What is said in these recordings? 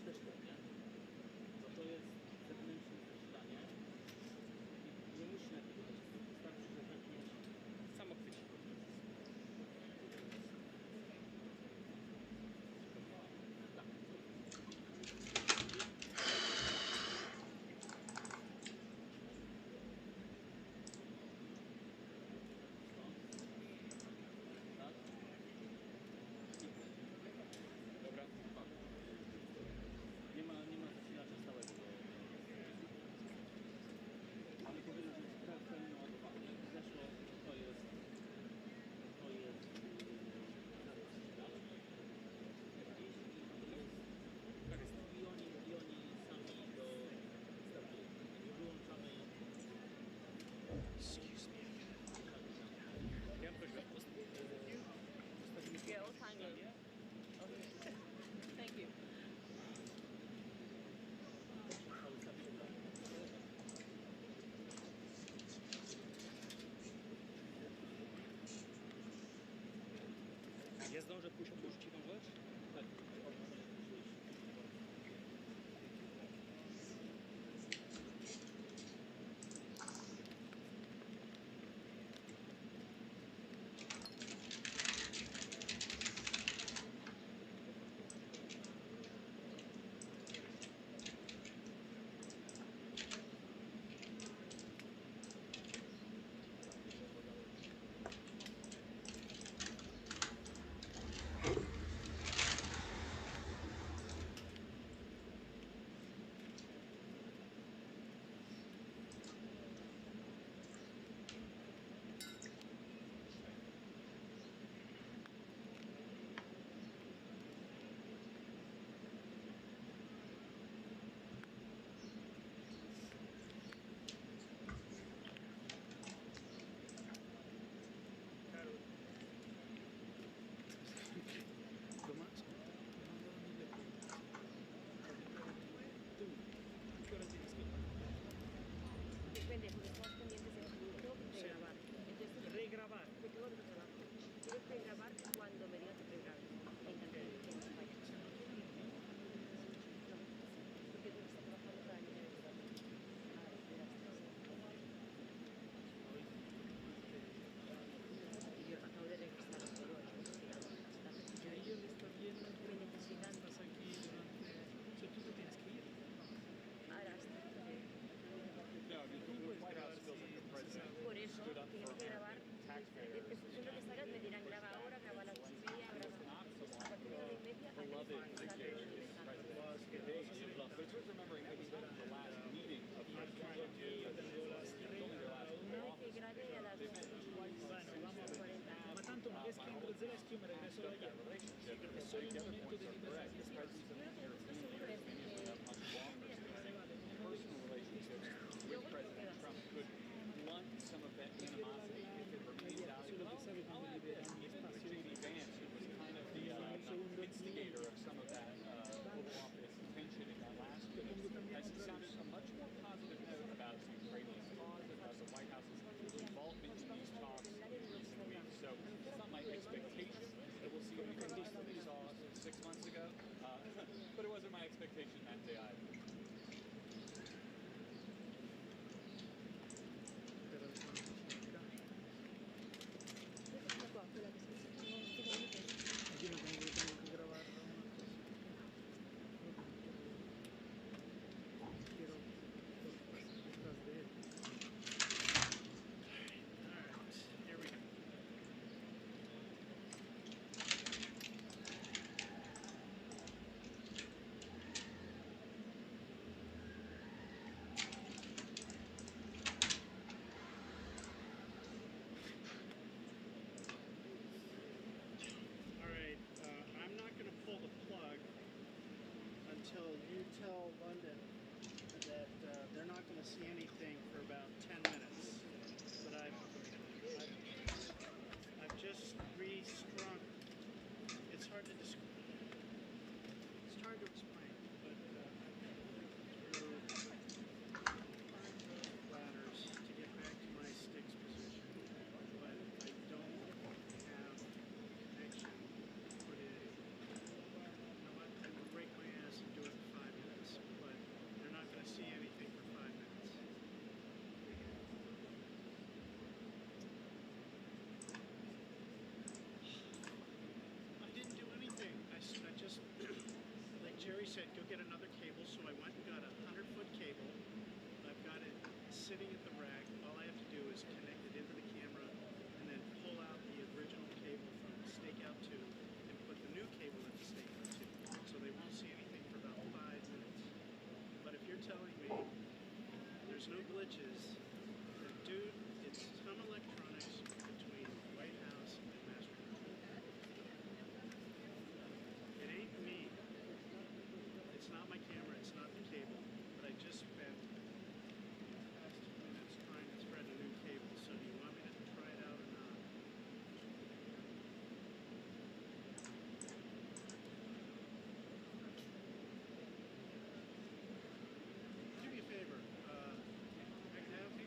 coś też to, nie? Bo to jest zewnętrzne zasilanie i nie musi nagrywać. Wystarczy, że wewnątrz samo chwyci. Tak. Dobra. Nie ma zasilacza stałego. Ale powiem, że jest pełno ładowanie. Zeszło, to jest i oni sami do startują. Nie wyłączamy. Excuse me. Ja bym prosił, Yeah, all time. Okay. Thank you. Ja zdążę pójść odłożyć jedną rzecz? Tak. Depende, porque estamos pendientes de tengo que pregrabar. Entonces, Regrabar. me tengo que pregrabar. Quiero pregrabar cuando me digas que pregrabe. Me encantaría que no se vaya. No, porque tú estás trabajando para niña de verdad. Y yo acabo de regresar a todo. Ya ellos están viendo que Me necesitan. estás aquí durante... O sea, tú te tienes que ir. Ahora hasta. No, I mean, the White House feels like the president Por eso stood up tienes for que grabar. American taxpayers. En función de lo que salgas, me dirán graba ahora, graba a las 8:30, graba a partir de las 9:30, Beloved a figure is President Days. But it's worth remembering that was not the last meeting of President Trump and Zelensky. It's only their last una vez que grabe a las They've met twice Bueno, since vamos a ver. 40. Ma tanto una vez que entro Zelensky io me regreso da allá. relationship. È solo il The other momento points di are libertà correct. di The espressione. president's European Union have much longer personal relationships with President Trump could blunt some of that animosity if it remains out. I'll add this, even with J.D. Vance, who was kind of the instigator of some of that Oval Office tension in that last meeting, has sounded a much more positive note about the Ukrainian cause, about the White House's involvement in these talks in recent weeks. So it's not my expectation that we'll see anything like what we saw 6 months ago, but it wasn't my expectation that day either. Io non tengo que grabar una cosa. Quiero detrás de él. Alright, here we go. Alright, I'm not going to pull the plug until you tell London that they're not going to see anything for about 10 minutes. But I've just restrung. It's hard to describe. It's hard to explain, but through ladders to get back to my sticks position. But I don't have connection to put it. You know what? I will break my ass and do it. branches. Dude, it's some electronics between White House and Master Control. It ain't me. It's not my camera, it's not the cable, but I just spent the past 2 minutes trying to thread a new cable, so do you want me to try it out or not? Do me a favor, I have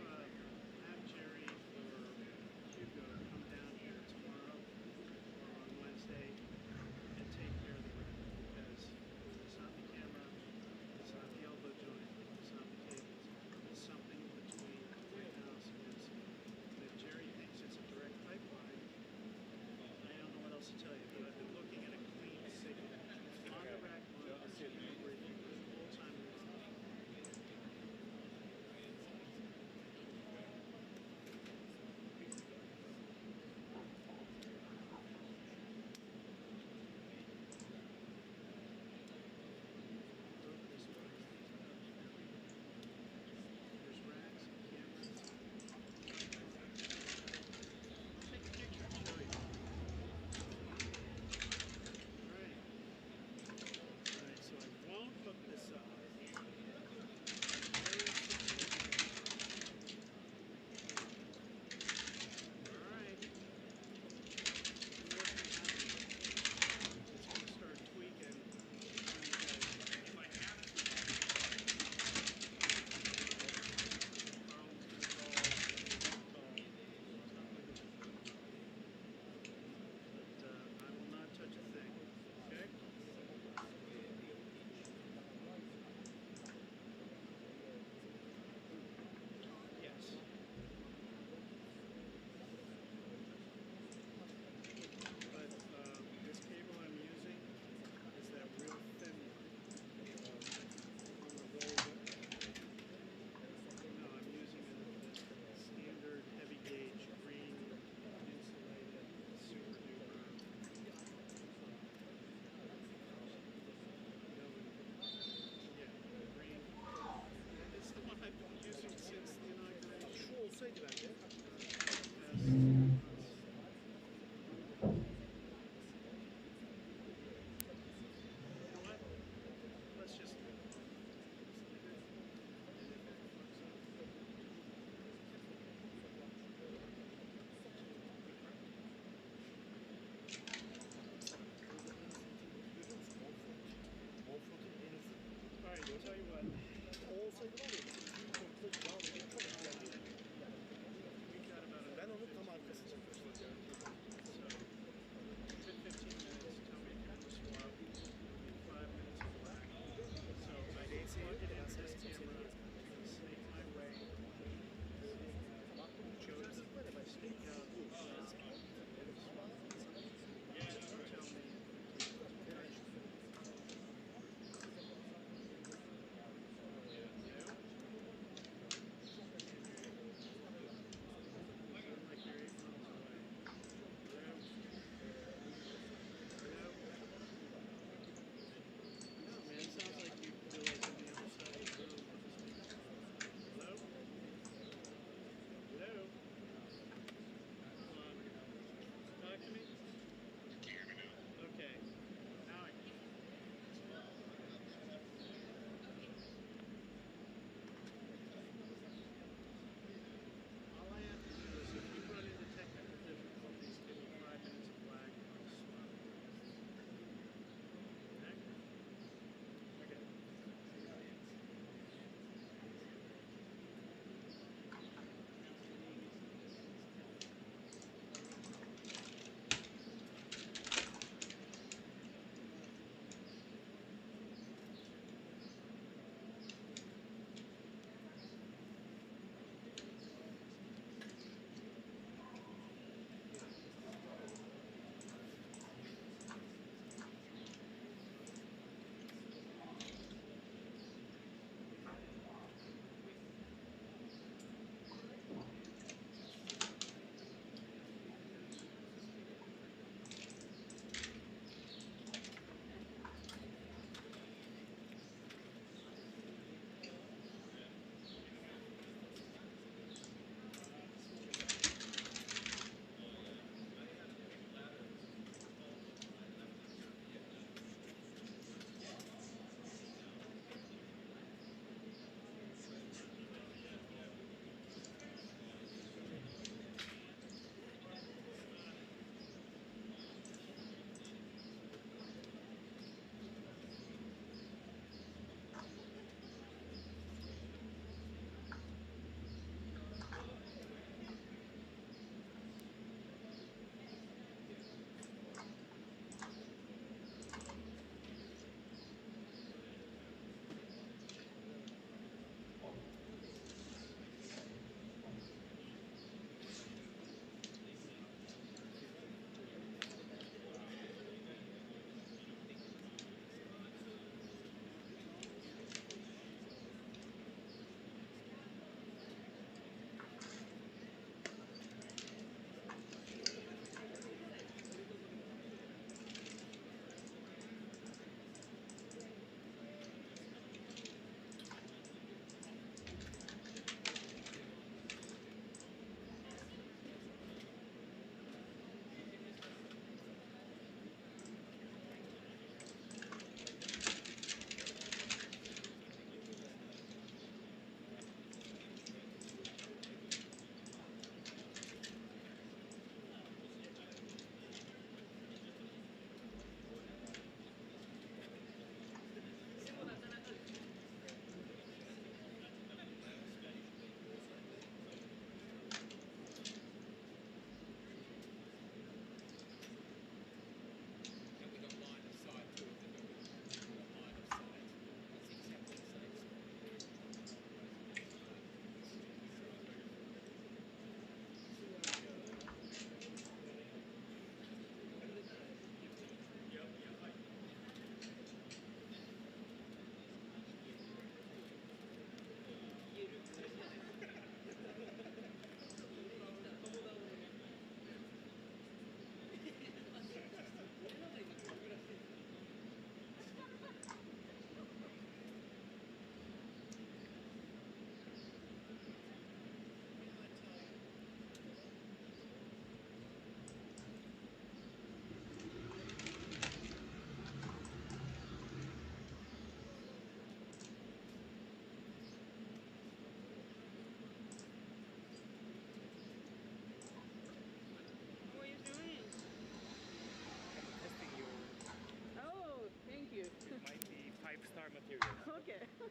To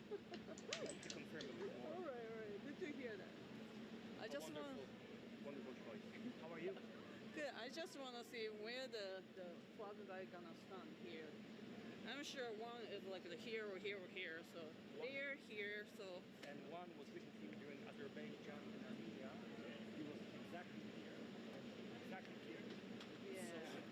confirm a bit more. All right. Good to hear that. I just want. Wonderful choice. How are you? Good. I just want to see where the flag guy gonna stand here. I'm sure one is like the here or here or here. So there, here. So. And one was recently during Azerbaijan and Armenia. He was exactly here. Exactly here. Yeah.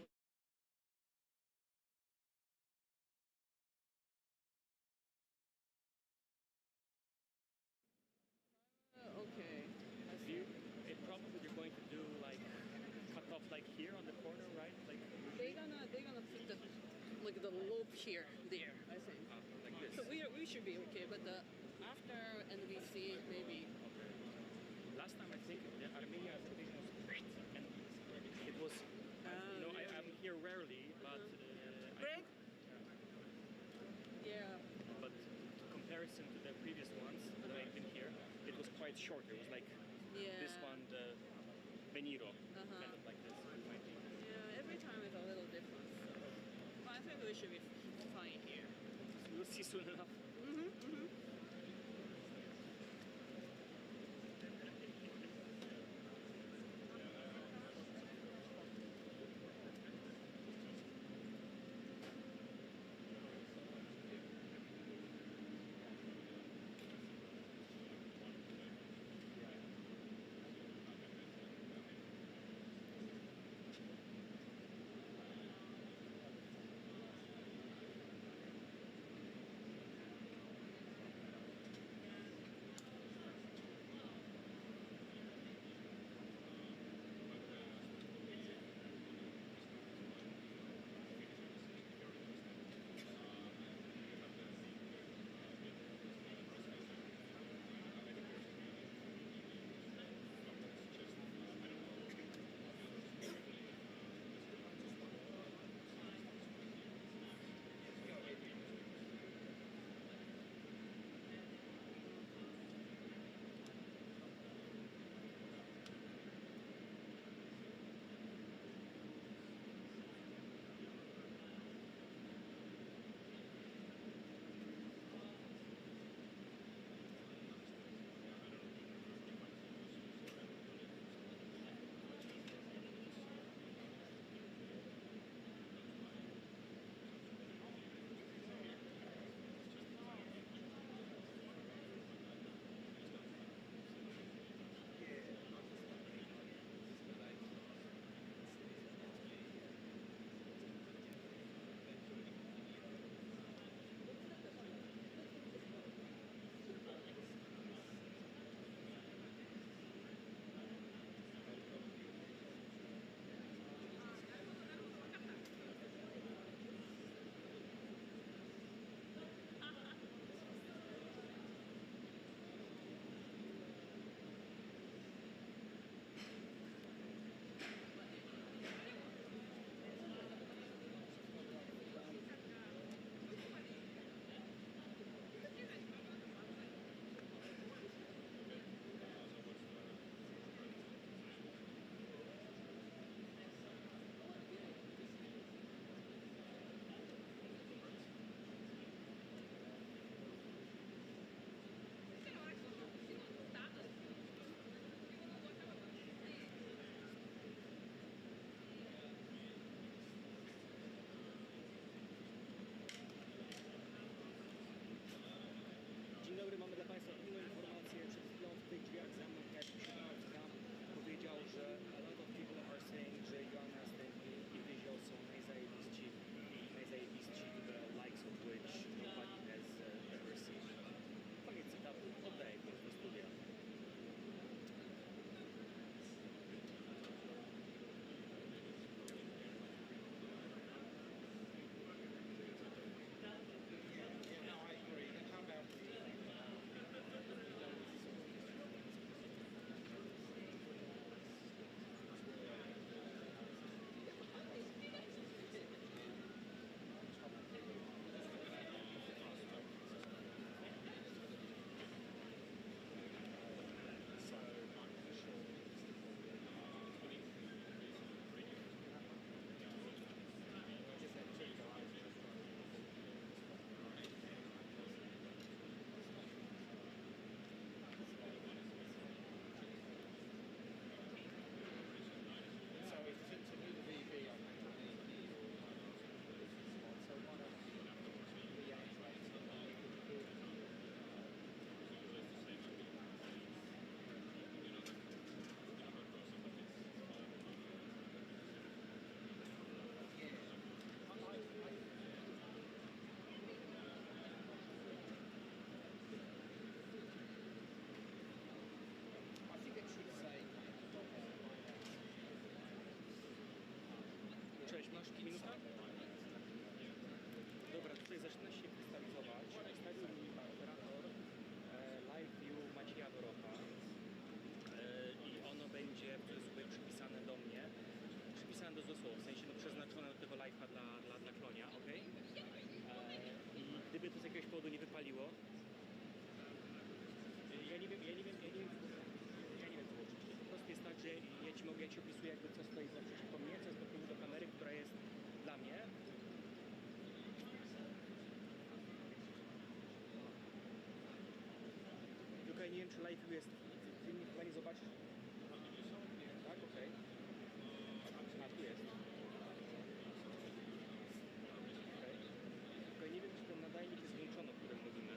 Okay. It probably they're going to do like cut off like here on the corner, right? Like They're gonna put the like the loop here, there. I think. like this. So we should be okay, but after NBC maybe. Last time I think the Armenia Azerbaijan was great, and it was. I'm here rarely, but. Greg? Yeah. But comparison to the previous ones that I've been here, it was quite short. It was like this one, the Benito, kind of like this. Yeah, every time it's a little different. So. But I think we should be fine here. We'll see soon enough. zaczyna się krystalizować ostatni operator live view Macieja Dorocha i ono będzie w cudzysłowie przypisane do mnie, przypisane do zespołu, w sensie no, przeznaczone do tego live'a dla klonia, ok? I gdyby to z jakiegoś powodu nie wypaliło, ja nie wiem co oczywiście. Po prostu jest tak, że ja ci opisuję jakby co stoi naprzeciwko mnie, co jest do kamery, która jest dla mnie. Tylko ja nie wiem, czy live jest, ty mnie chyba nie zobaczysz. Tak, okej. A tu jest. Okay. Tylko ja nie wiem, czy ten nadajnik jest włączony, o którym mówimy.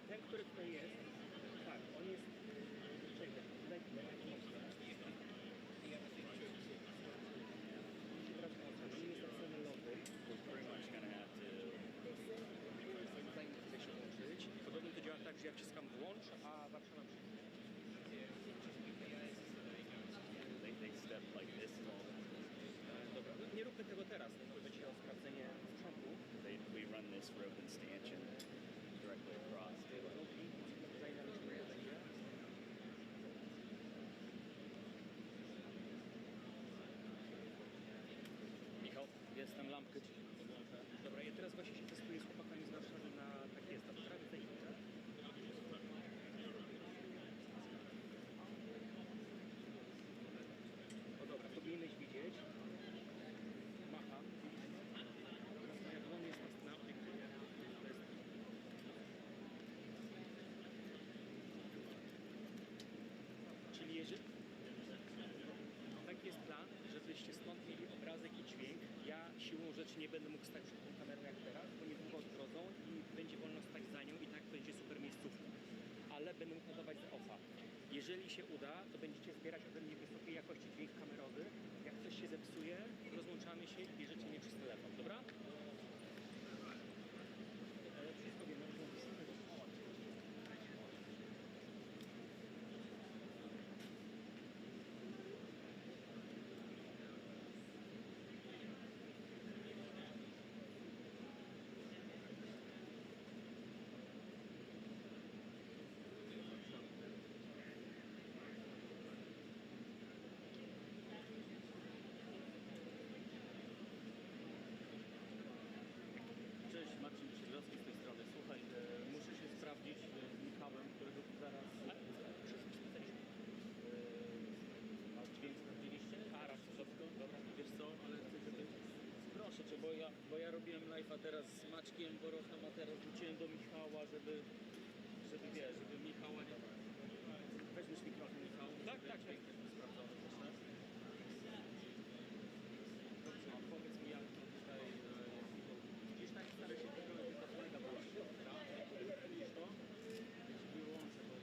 Ten, który tutaj jest, tak, on jest... Czekaj, daj mi mocno. Teraz mocno, on jest napisany logo. Daj mi tutaj się włączyć. Podobnie to działa tak, że ja wciskam włącz, a Warszawa przyjdzie. Dobra, nie róbmy tego teraz, no to będzie o sprawdzenie sprzętu. We run this for open stanchion directly across. Michał, jestem, lampkę ci podłączę. Dobra, ja teraz właśnie się testuję z chłopakami z Warszawy na tak jest, a to prawie tej inne. O dobra, powinieneś widzieć. Macha. Jak on jest na obiektywie. Czyli jeżeli... Taki jest plan, żebyście stąd mieli obrazek i dźwięk. Ja siłą rzeczy nie będę mógł stać przed tą kamerą jak teraz, bo niedługo odgrodzą i będzie wolno stać za nią i tak będzie super miejscówka. Ale będę mógł nadawać za offa. Jeżeli się uda, to będziecie zbierać ode mnie wysokiej jakości dźwięk kamerowy. Jak coś się zepsuje, rozłączamy się i bierzecie mnie przez telefon, dobra? Wszystko wiemy, że Cześć, Marcin Przydrowski z tej strony. Słuchaj, muszę się sprawdzić z Michałem, którego tu zaraz... A dźwięk sprawdziliście? A, raz, dobra. Wiesz co, ale chcę, żeby... Proszę cię, bo ja robiłem live'a teraz z Maćkiem Borochem, a teraz wróciłem do Michała, żeby wiesz, żeby Michała nie... Weźmiesz mikrofon, Michał? Tak. Sprawdzony też, tak? Dobrze, a powiedz mi, jak to tutaj... Gdzieś tak staraj się tego kolega prosić, widzisz to? Wyłączę to.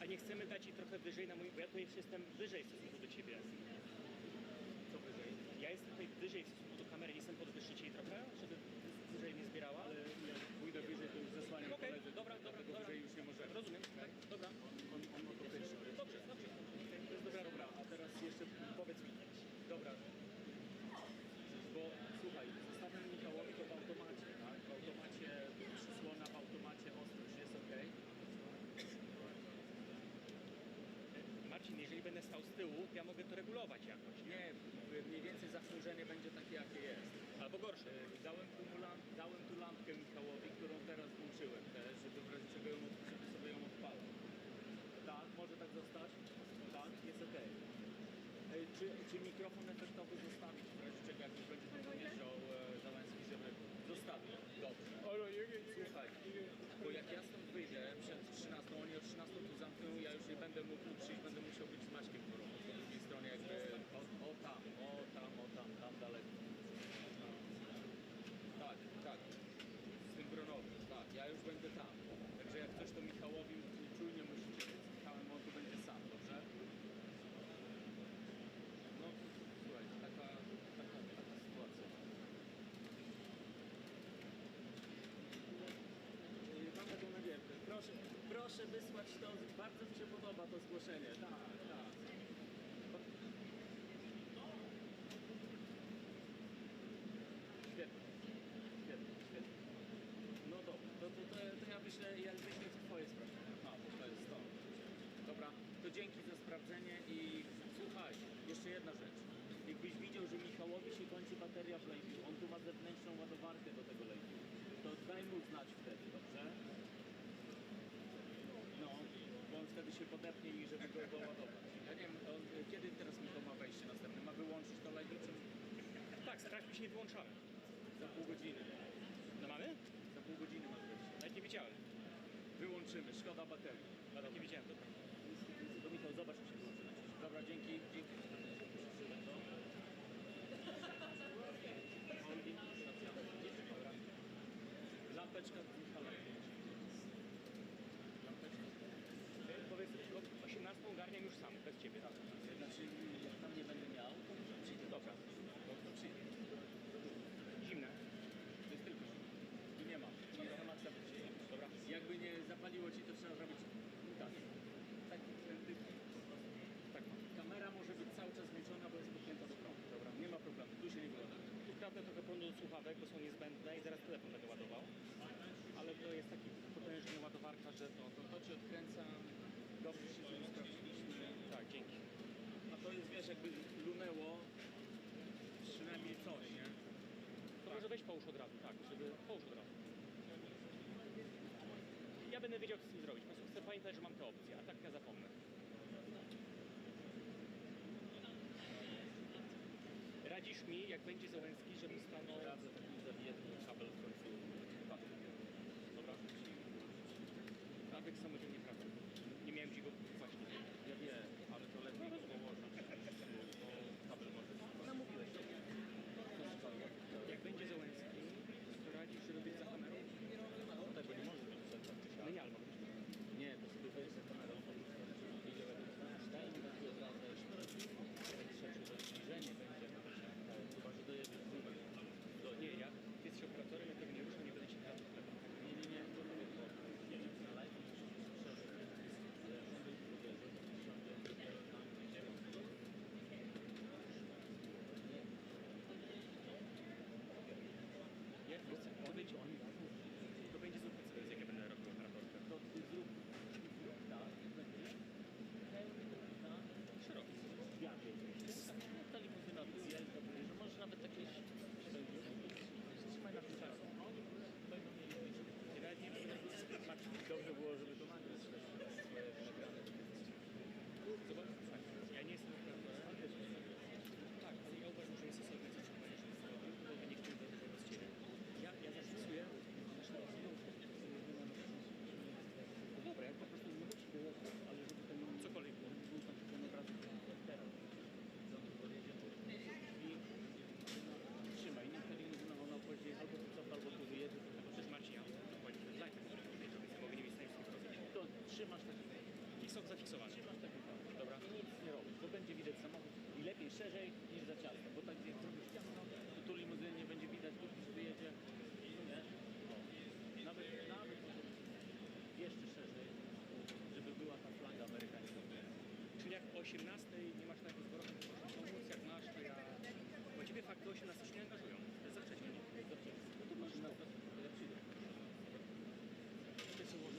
A nie chcemy dać jej trochę wyżej na mój... Bo ja tu jeszcze jestem wyżej w stosunku do ciebie. Co wyżej? Ja jestem tutaj wyżej w stosunku do kamery, nie chcę podwyższyć jej trochę, żeby wyżej mnie zbierała. Ale jak pójdę wyżej, to już zasłaniam koledze. Dobra. Wyżej już nie możemy. Rozumiem, tak, dobra. On ma to pierwszy. Dobrze. To jest dobra. A teraz jeszcze powiedz mi. Dobra. Bo słuchaj, zostawiam Michałowi to w automacie, tak? W automacie przysłona, w automacie ostrość jest ok. Marcin, jeżeli będę stał z tyłu, to ja mogę to regulować jakoś. Nie, mniej więcej zaprzężenie będzie takie jakie jest. Albo gorsze. Dałem tu lampkę Michałowi, którą teraz włączyłem też, żeby w razie czego żeby sobie ją odpalał. Tak, może tak zostać? Tak, jest ok. Czy mikrofon efektowy zostawić w razie czego jak już będzie tam dojeżdżał Zelensky, żeby zostawić? Dobrze. Słuchaj, bo jak ja stąd wyjdę przed 13, oni o 13 tu zamkną, ja już nie będę mógł przyjść, będę musiał być z Maćkiem Borową. Po drugiej stronie jakby tam daleko. Tak. Z tym Gronowi, tak, ja już będę tam. Także jak coś to Michałowi czujnie musicie, więc Michałem on tu będzie sam, dobrze? No, słuchaj, taka sytuacja. Mam taką nadzieję. Proszę wysłać to, bardzo mi się podoba to zgłoszenie. Tak. sprawdzenie i słuchaj, jeszcze jedna rzecz. Jakbyś widział, że Michałowi się kończy bateria w lejku, on tu ma zewnętrzną ładowarkę do tego lejku, to daj mu znać wtedy, dobrze? No, bo on wtedy się podepnie i żeby go doładować. Ja nie wiem, kiedy teraz Michał ma wejście następne? Ma wyłączyć to lejku? Tak, sprawdźmy się nie wyłączamy. Za pół godziny. No mamy? Za pół godziny masz wejście. Nawet nie widziałem. Wyłączymy, szkoda baterii. Nawet nie widziałem, dobra. To Michał, zobacz, jak się włączy. Dobra, dzięki. Lampeczka z Michałem. Lampeczka. Powiedz, 18 ogarniam już sam, bez ciebie. Tak. Znaczy, jak tam nie będę miał, to przyjdę. Dobra. To przyjdę. Zimne. To jest tylko zimne. Tu nie ma. Trochę maksa będzie. Dobra. Jakby nie zapaliło ci, to trzeba zrobić tak. Taki ten typ. Tak. Kamera może być cały czas włączona, bo jest podpięta do prądu. Dobra. Nie ma problemu. Tu się nie wyłącza. Tu kradnę trochę prądu do słuchawek, bo są niezbędne i zaraz telefon będę ładował. Ale to jest taki potężny ładowarka, że To ci odkręcam. Dobrze się z sprawdziliśmy. tak, dzięki. A to jest, wiesz, jakby lunęło przynajmniej coś, nie? To może weź połóż od razu, tak, żeby połóż od razu. Ja będę wiedział, co z tym zrobić. Po prostu chcę pamiętać, że mam tę opcję, a tak nie zapomnę. Radzisz mi, jak będzie Zelensky, żebym stanął... Radzę, tak mi zabiję ten kabel w końcu. Dobra. Kabel samodzielnie prawda. Nie miałem gdzie go właśnie. Ja wiem, ale to lepiej go położyć, bo kabel może... No mówiłeś. Jak będzie Zelensky, to radzisz, żeby być za kamerą? Tego nie może być przed tym. No nie, ale mogę być. Nie, to sobie wejdź za kamerą. Daj mi taki obrazek. Trzecie to zbliżenie będzie. Chyba, że dojedziesz z numer. Nie, ja jesteś operatorem, ja tego nie ruszę, nie będę ci kradł chleba. Nie. To nie wiem, na live musisz szerzej. Jak chcę, to będzie zrób precedens, jak ja będę robił operatorkę. To ty zrób tak, będzie Szeroki. ja wiem. Ta limuzyna diesel, to że może nawet jakieś trzymaj na tym czasu. Będą mieli Nie nawet nie wiem, dobrze było, żeby to nagrać swoje nagrane. zobacz, tak. Ja nie jestem operatorem. Tak, ale ja uważam, że jest osobne coś, co będziesz zrobił, to wynik nie będzie tego z ciebie. Ja zapisuję. No dobra, jak po prostu nie musi było, ale żeby ten Cokolwiek było. był taki ten obraz teraz. I trzymaj, niech ta limuzyna ona później albo tu cofa, albo tu wyjedzie. Przez Marcina, dokładnie, to jest lajka, który nie wiedział, więc ja mogę nie mieć w stanie z tym zrobić. To trzymasz taki. I są zafiksowane. Trzymasz taki. Dobra, nic nie robisz, bo będzie widać samochód i lepiej szerzej niż za ciasno, bo tak jak zrobisz ciasno, to tu limuzyny nie będzie widać, tu wyjedzie. Nie? O. Nawet jeszcze szerzej, żeby była ta flaga amerykańska. Czyli jak o 18 nie masz takiego zborowy pomóc, jak masz, to ja... Bo ciebie fakty 18 się nie angażują. To jest za wcześnie, nie? To jest za wcześnie. No to masz na to, ja przyjdę.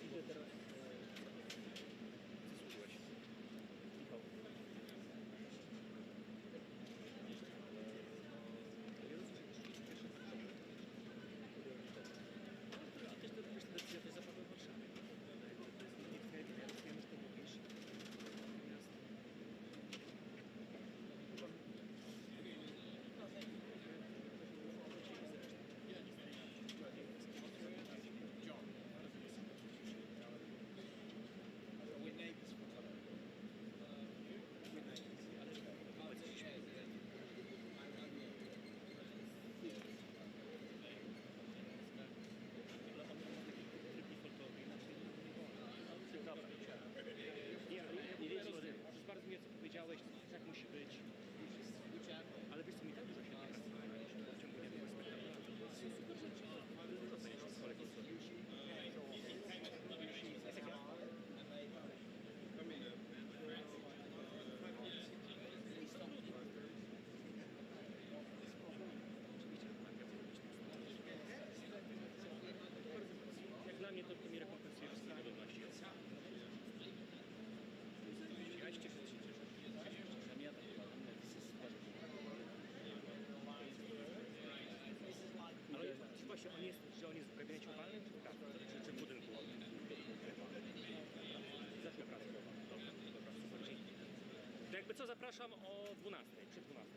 Idę teraz. Zasłużyłeś. Michał. A też to robisz te decyzje, to zapadło w Warszawie. To jest nie twoja wina, ja rozumiem, że to mówisz. Natomiast Jakby co, zapraszam o 12, przed 12.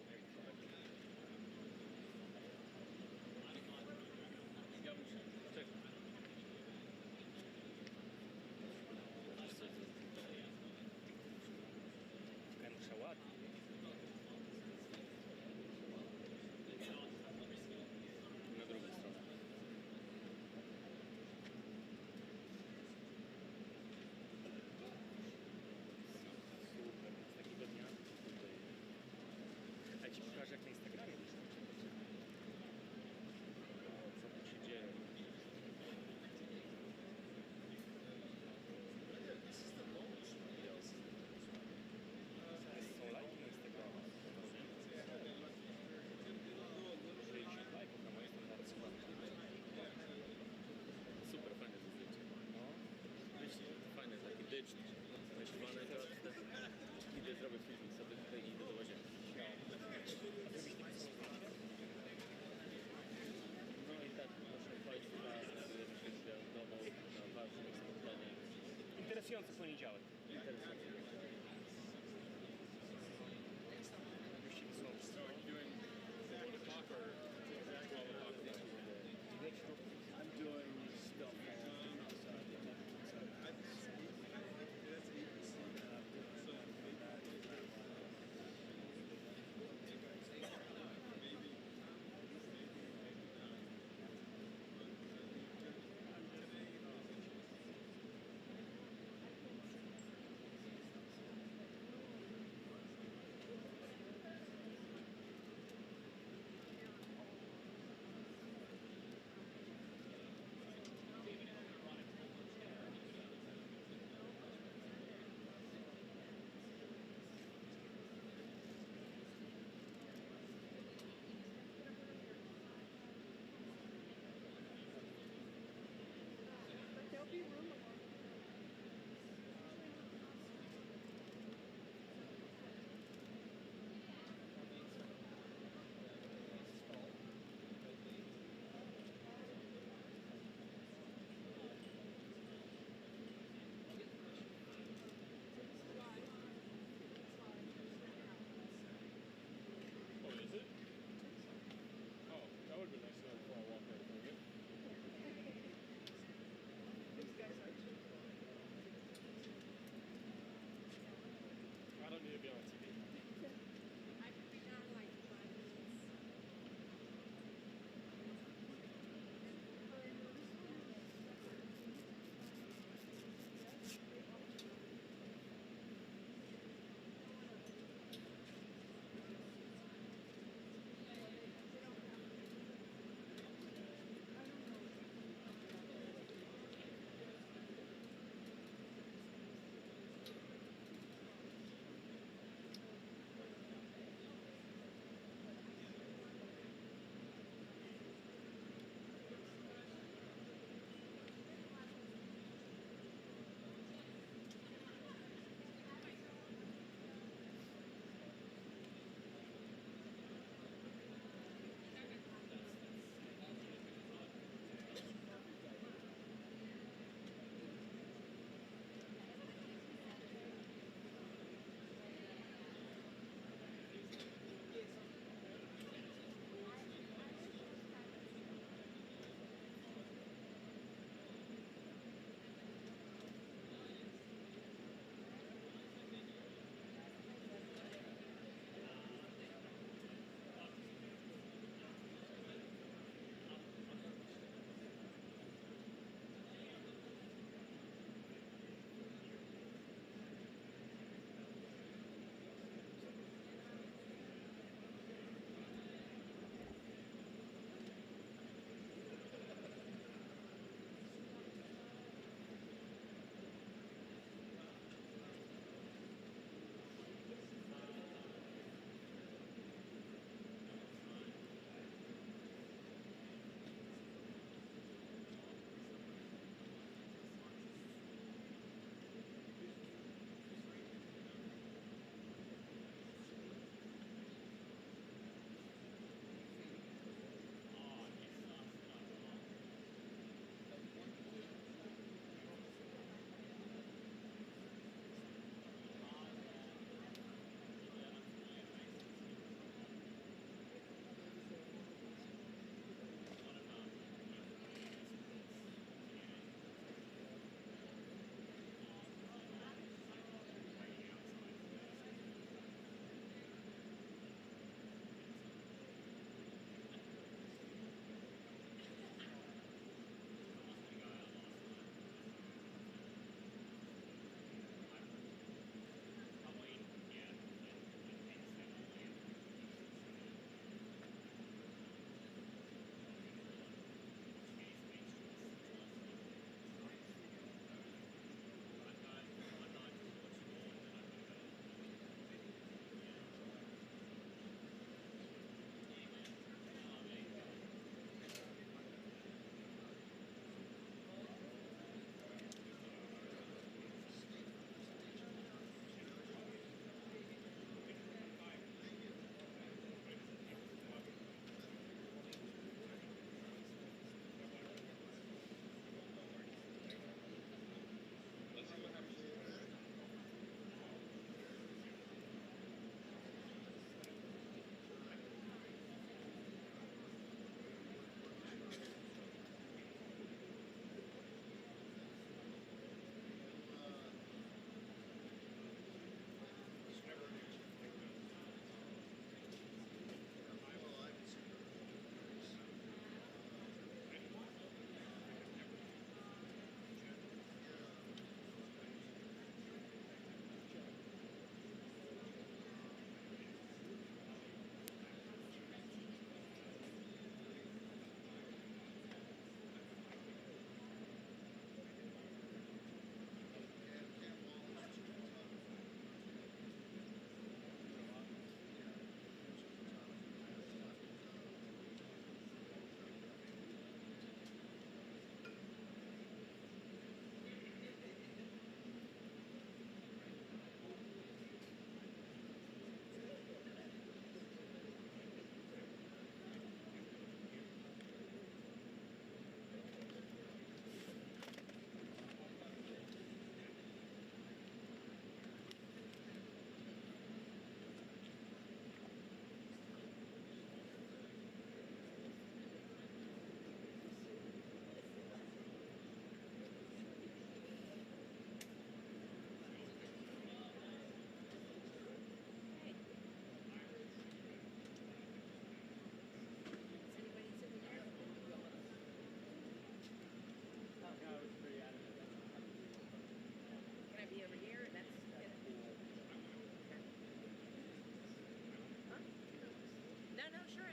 Ja muszę. Czekaj. Muszę ładnie. Na drugą stronę. Super, z takiego dnia. A ja ci pokażę, jak na Instagramie muszę. Co tu się dzieje? Są lajki na Instagramie. 60 lajków na moje standardy. Super fajne to zdjęcie. No. Fajne, taki dycz. Myślane teraz idę zrobię filmik sobie tutaj i idę do łazienki. No i tak, proszę Państwa, znajdujemy się w domu na ważnych spotkaniach. Interesujący poniedziałek. Interesujące. So are you doing 1 o'clock or 12 o'clock? I'm doing stuff outside.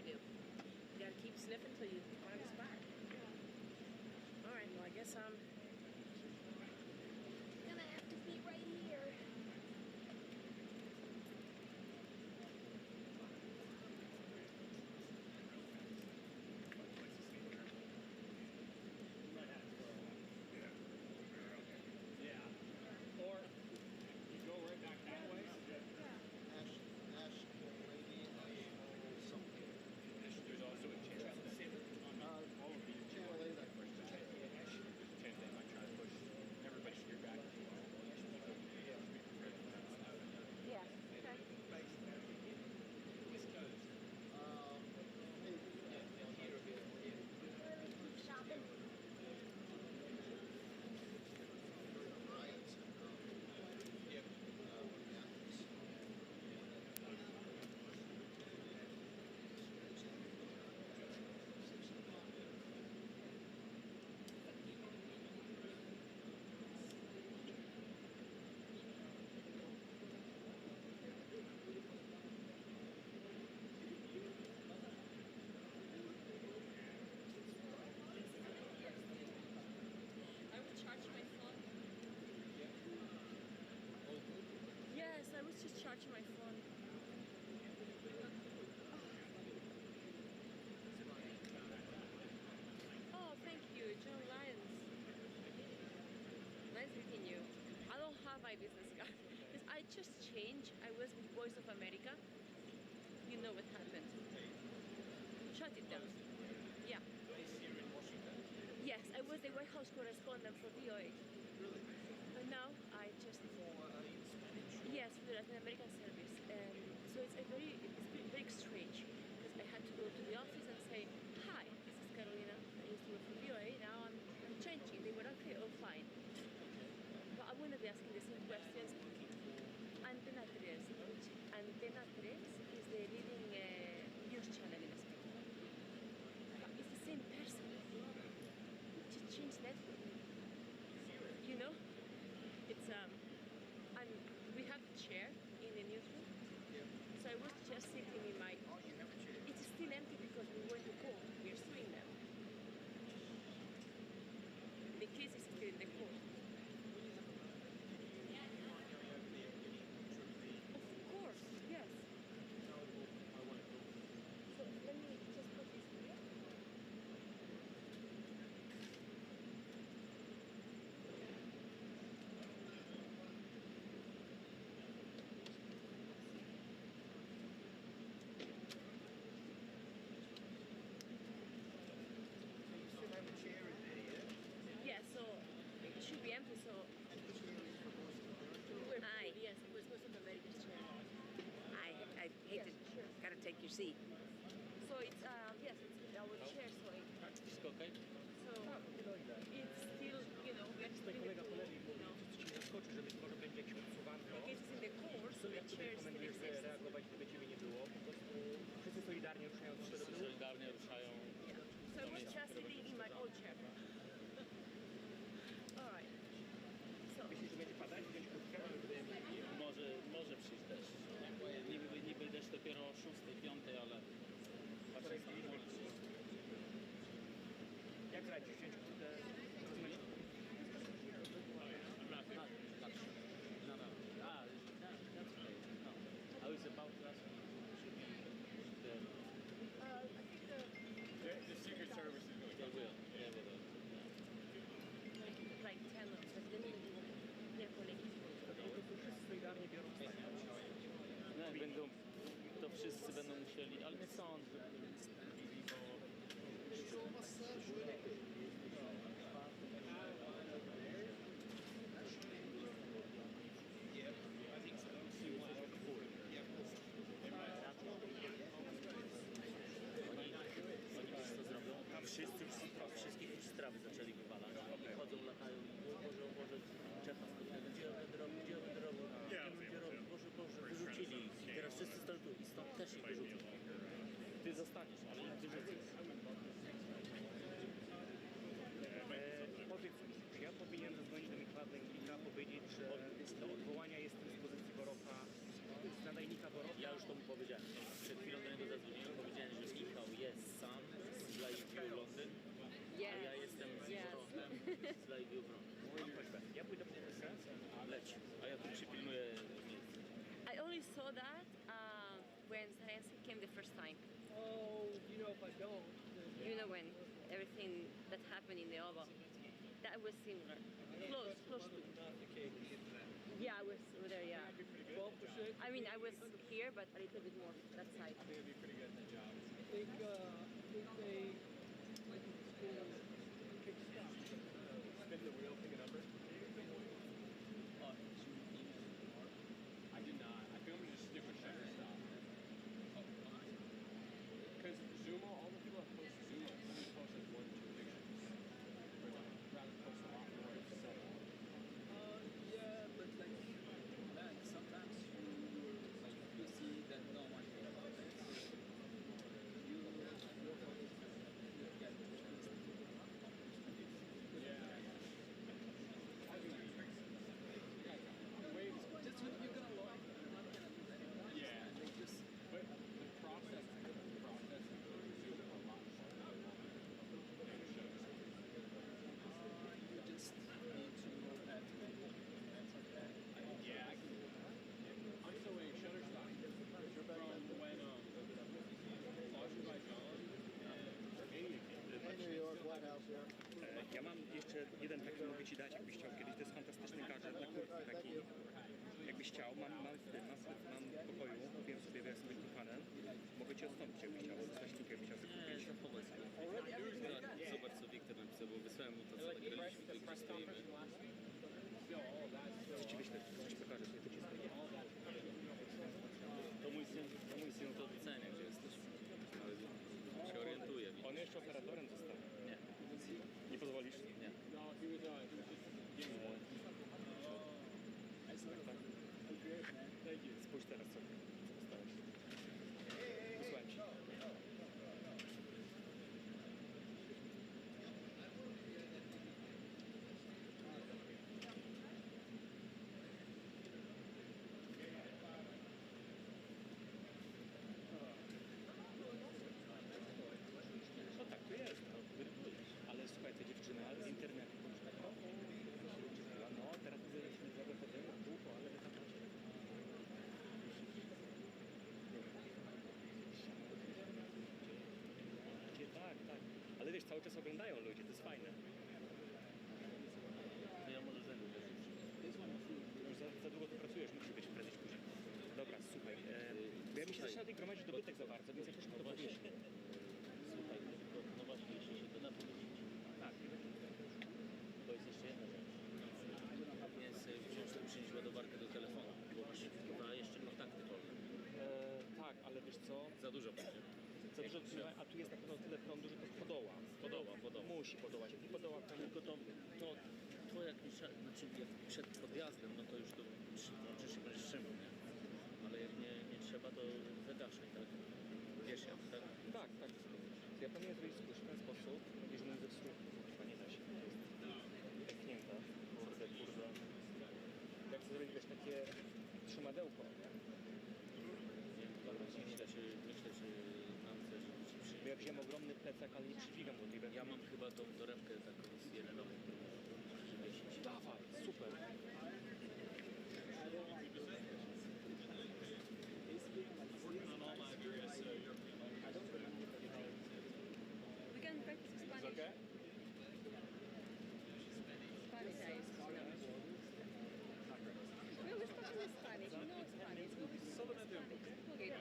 do. You gotta keep sniffing till you find a spot. All right, well, I guess I'm gonna have to be right here. Yeah. Or you go right back that way. There's also a chance all of these channel A that push back. There's a chance they might try to push everybody to your back. Yeah. Okay. Keep shopping. I will charge my phone. Yes, I was just charging my phone. Oh, thank you, John Lyons. Nice meeting you. I don't have my business card because I just changed. I was with Voice of America. You know what happened. Shut it down. Yeah. Yes, I was the White House correspondent for VOA. But now I just... Yes, for the Latin American service. So it's been very strange because I had to go to the office and say, hi, this is Carolina. I used to work for VOA. Now I'm changing. They were okay, oh fine. But I'm going to be asking the same questions. Antena 3. Antena 3 is the leading news channel in Spain. But it's the same person. She changed network. You know? It's and we have a chair in the newsroom. So I was just sitting in my... It's still empty because we went to court. We are suing them. The case is still in the court. Of course, yes. So let me just put this here. Yeah, so it should be empty, so... Yes, it was Voice of America's chair. I hate to, gotta take your seat. So it's, yes, it's our chair, so Wszystko okej? so it's still, you know, we are still in the court, you know. Ci zaskoczy, że być może będzie jakieś odsuwanko. The case is in the court, so the Jak sobie chair still rekomendujesz exists. reagować, gdyby ciebie nie było? Po prostu wszyscy solidarnie ruszają do Wszyscy przodu. solidarnie ruszają. So I was just sitting in my old chair. All right. So Myślisz, że będzie padać? Wziąć kurtkę? Może przyjść deszcz. Niby deszcz dopiero o 6, 5, ale patrzę na ulicy. Jak radzisz wziąć kurtkę? No. That's okay. No. I was about to ask you, should we push the... I think The Secret Service is going to They will. Yeah, they will. like 10 of them, then they're collecting. Wszyscy solidarnie biorą No, jak będą, to wszyscy będą musieli, ale nie sądzę, że będą mieli, bo... You know, when everything that happened in the oval, that was similar. Close to. Yeah, I was over there, yeah. I mean, I was here, but a little bit more that side. I think it'd be pretty good in that job. think they, like in school, pick stuff. Spin the wheel, pick a number. I did not. I think I'm gonna just stick with Shutterstock. Because Zuma, all the people that post Zuma only post like 1 or 2 pictures. Or like, rather post a lot more. So. Yeah, but like sometimes you see that no one cares about it. You get just when you're gonna log, you're not gonna lose anyone. Yeah. They just But the process of Zoom is a lot harder than Shutterstock. you just need to know that that's okay. Yeah, I can. I'm still waiting. Shutterstock from when Azerbaijan and Armenia came. Hey, New York, White House here. Ja mam jeszcze jeden taki, mogę ci dać, jakbyś chciał kiedyś. To jest fantastyczny gadżet na kurtce taki. Jakbyś chciał, mam w pokoju, kupiłem sobie, jak sobie taki panel. Mogę ci odstąpić, jakbyś chciał, zostać linkę, jakbyś chciał sobie kupić. Zobacz, co Wiktor napisał, bo wysłałem mu to, co nagraliśmy, to gdzie stoimy. Co ci wyślę, co ci pokażę, sobie to ci zrobię. To mój syn to docenia, gdzie jesteś. Ale się orientuje. On jeszcze operatorem został. Nie. Nie pozwolisz? Nie. Spójrz teraz, co dostałeś. Wysłałem ci. No tak, tu jest. No. Ale słuchaj, te dziewczyny z internetu to już tak no, teraz widzę, że się nie zachodzimy w kółko, ale wy tam macie. Tak, tak. Ale wiesz, cały czas oglądają ludzie, to jest fajne. To ja może zęby Już za długo tu pracujesz, musi być prędzej czy później. Dobra, słuchaj. Bo ja mi się zaczyna tej gromadzić dobytek za bardzo, więc jakoś to powierzchnię. Słuchaj, no właśnie, jeśli się to da powiedzieć. Tak, nie będzie. To jest jeszcze jedna rzecz. Nie sobie wziąć przynieść ładowarkę do telefonu, bo masz chyba jeszcze kontakty wolne. Tak, ale wiesz co? Za dużo będzie. Za dużo, a tu jest na pewno tyle prądu, że to podoła. Podoła. Musi podołać. Jak nie podoła, to Tylko to jak, znaczy jak przed podjazdem, no to już to włączysz i będziesz trzymał, nie? Ale jak nie trzeba, to zagaszaj, tak? Wiesz jak, tak? Tak, tak. Ja planuję zrobić w ten sposób, jeżeli nie zepsuł, chyba nie da się. Pęknięte. Kurde. Jak chcę zrobić, wiesz, takie trzymadełko. Myślę, czy mam coś Bo ja wziąłem ogromny plecak, ale nie przydźwigam do tej Ja mam chyba tą torebkę taką z jelenową, którą można przywiesić. Dawaj, super. We can practice Spanish. Okay? Spanish, I used to know. We always talk in Spanish. You know Spanish. We always talk in Spanish. Okay.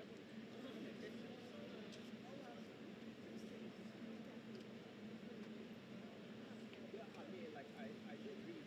I mean, like I agree.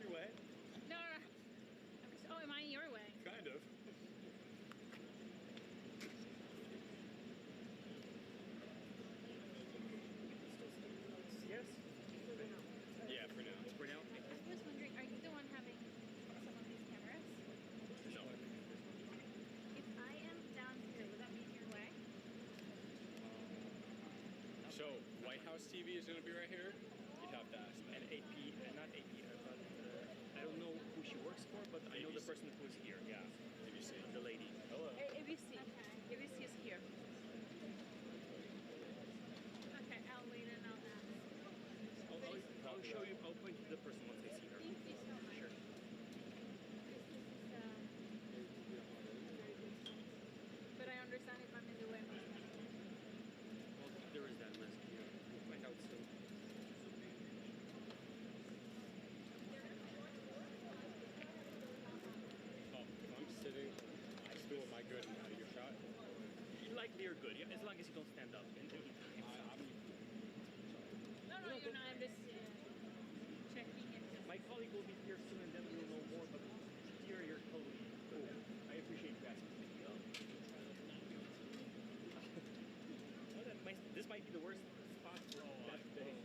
your way. No. Oh, am I in your way? Kind of. Yes? Yeah, for now. For now? I was wondering, are you the one having some of these cameras? No. If I am down here, would that be in your way? So, White House TV is going to be right here? You'd have to ask them. And AP, not AP, but I don't know who she works for, but I know the person who is here, yeah. ABC. The lady. Hello. ABC. ABC is here. Okay, I'll wait and I'll ask. I'll show you, I'll point to the person once I see her. Thank you so much. Sure. But I understand if I'm in the way. Well, there is that list here. We'll find out soon. Oh, if I'm sitting still, am I good and out of your shot? Likely you're good, yeah, as long as you don't stand up. And No, you're not. I'm just checking it. my colleague will be here soon and then we'll know more, but here you're totally cool. I appreciate you asking. This might be the worst spot for that day.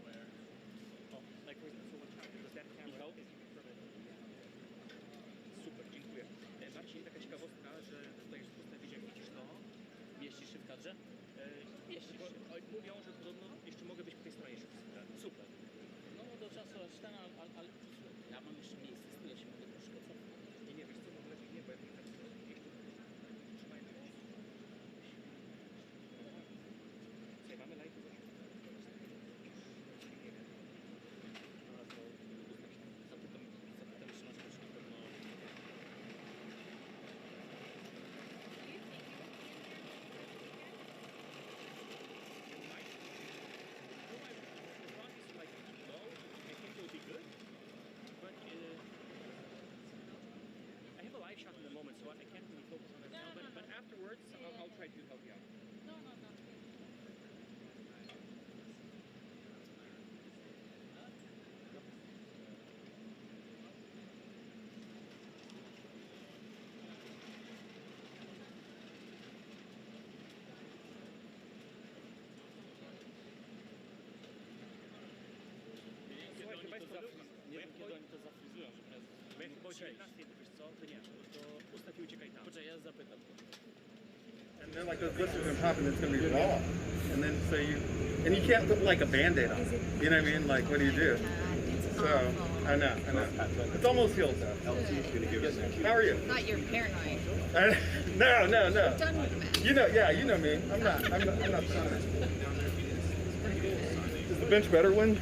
Oh, like for example, what time? Does that camera is super, dziękuję. Marcin, taka ciekawostka, że tutaj już postawić, jak widzisz to. Mieścisz się w kadrze? Mieścisz się. Mówią, że podobno jeszcze mogę być po tej stronie jeszcze. Super. No do czasu aż ten, ale ja mam jeszcze miejsce, z ja się mogę troszkę cofnąć. Nie, wiesz co, może lepiej nie, bo ja bym tak jeszcze trzymaj na razie. Słuchaj, mamy live coś. Zapytam, czy masz też na pewno... Shot in the moment, so I can't really focus on it now. But afterwards, I'll try to help you out. No. Nie wiem, kiedy oni to zafryzują, że teraz... Bo jak chyba o 19, wiesz co, to nie, to ustaw i uciekaj tam. Poczekaj, ja zapytam. And they're like, this isn't happening, it's going to be raw. And then so and you can't put like a Band-Aid on it. You know what I mean? Like, what do you do? So, I know. It's almost healed though. How are you? Not you're paranoid. No. Done with that. You know me. I'm not Is the bench better when?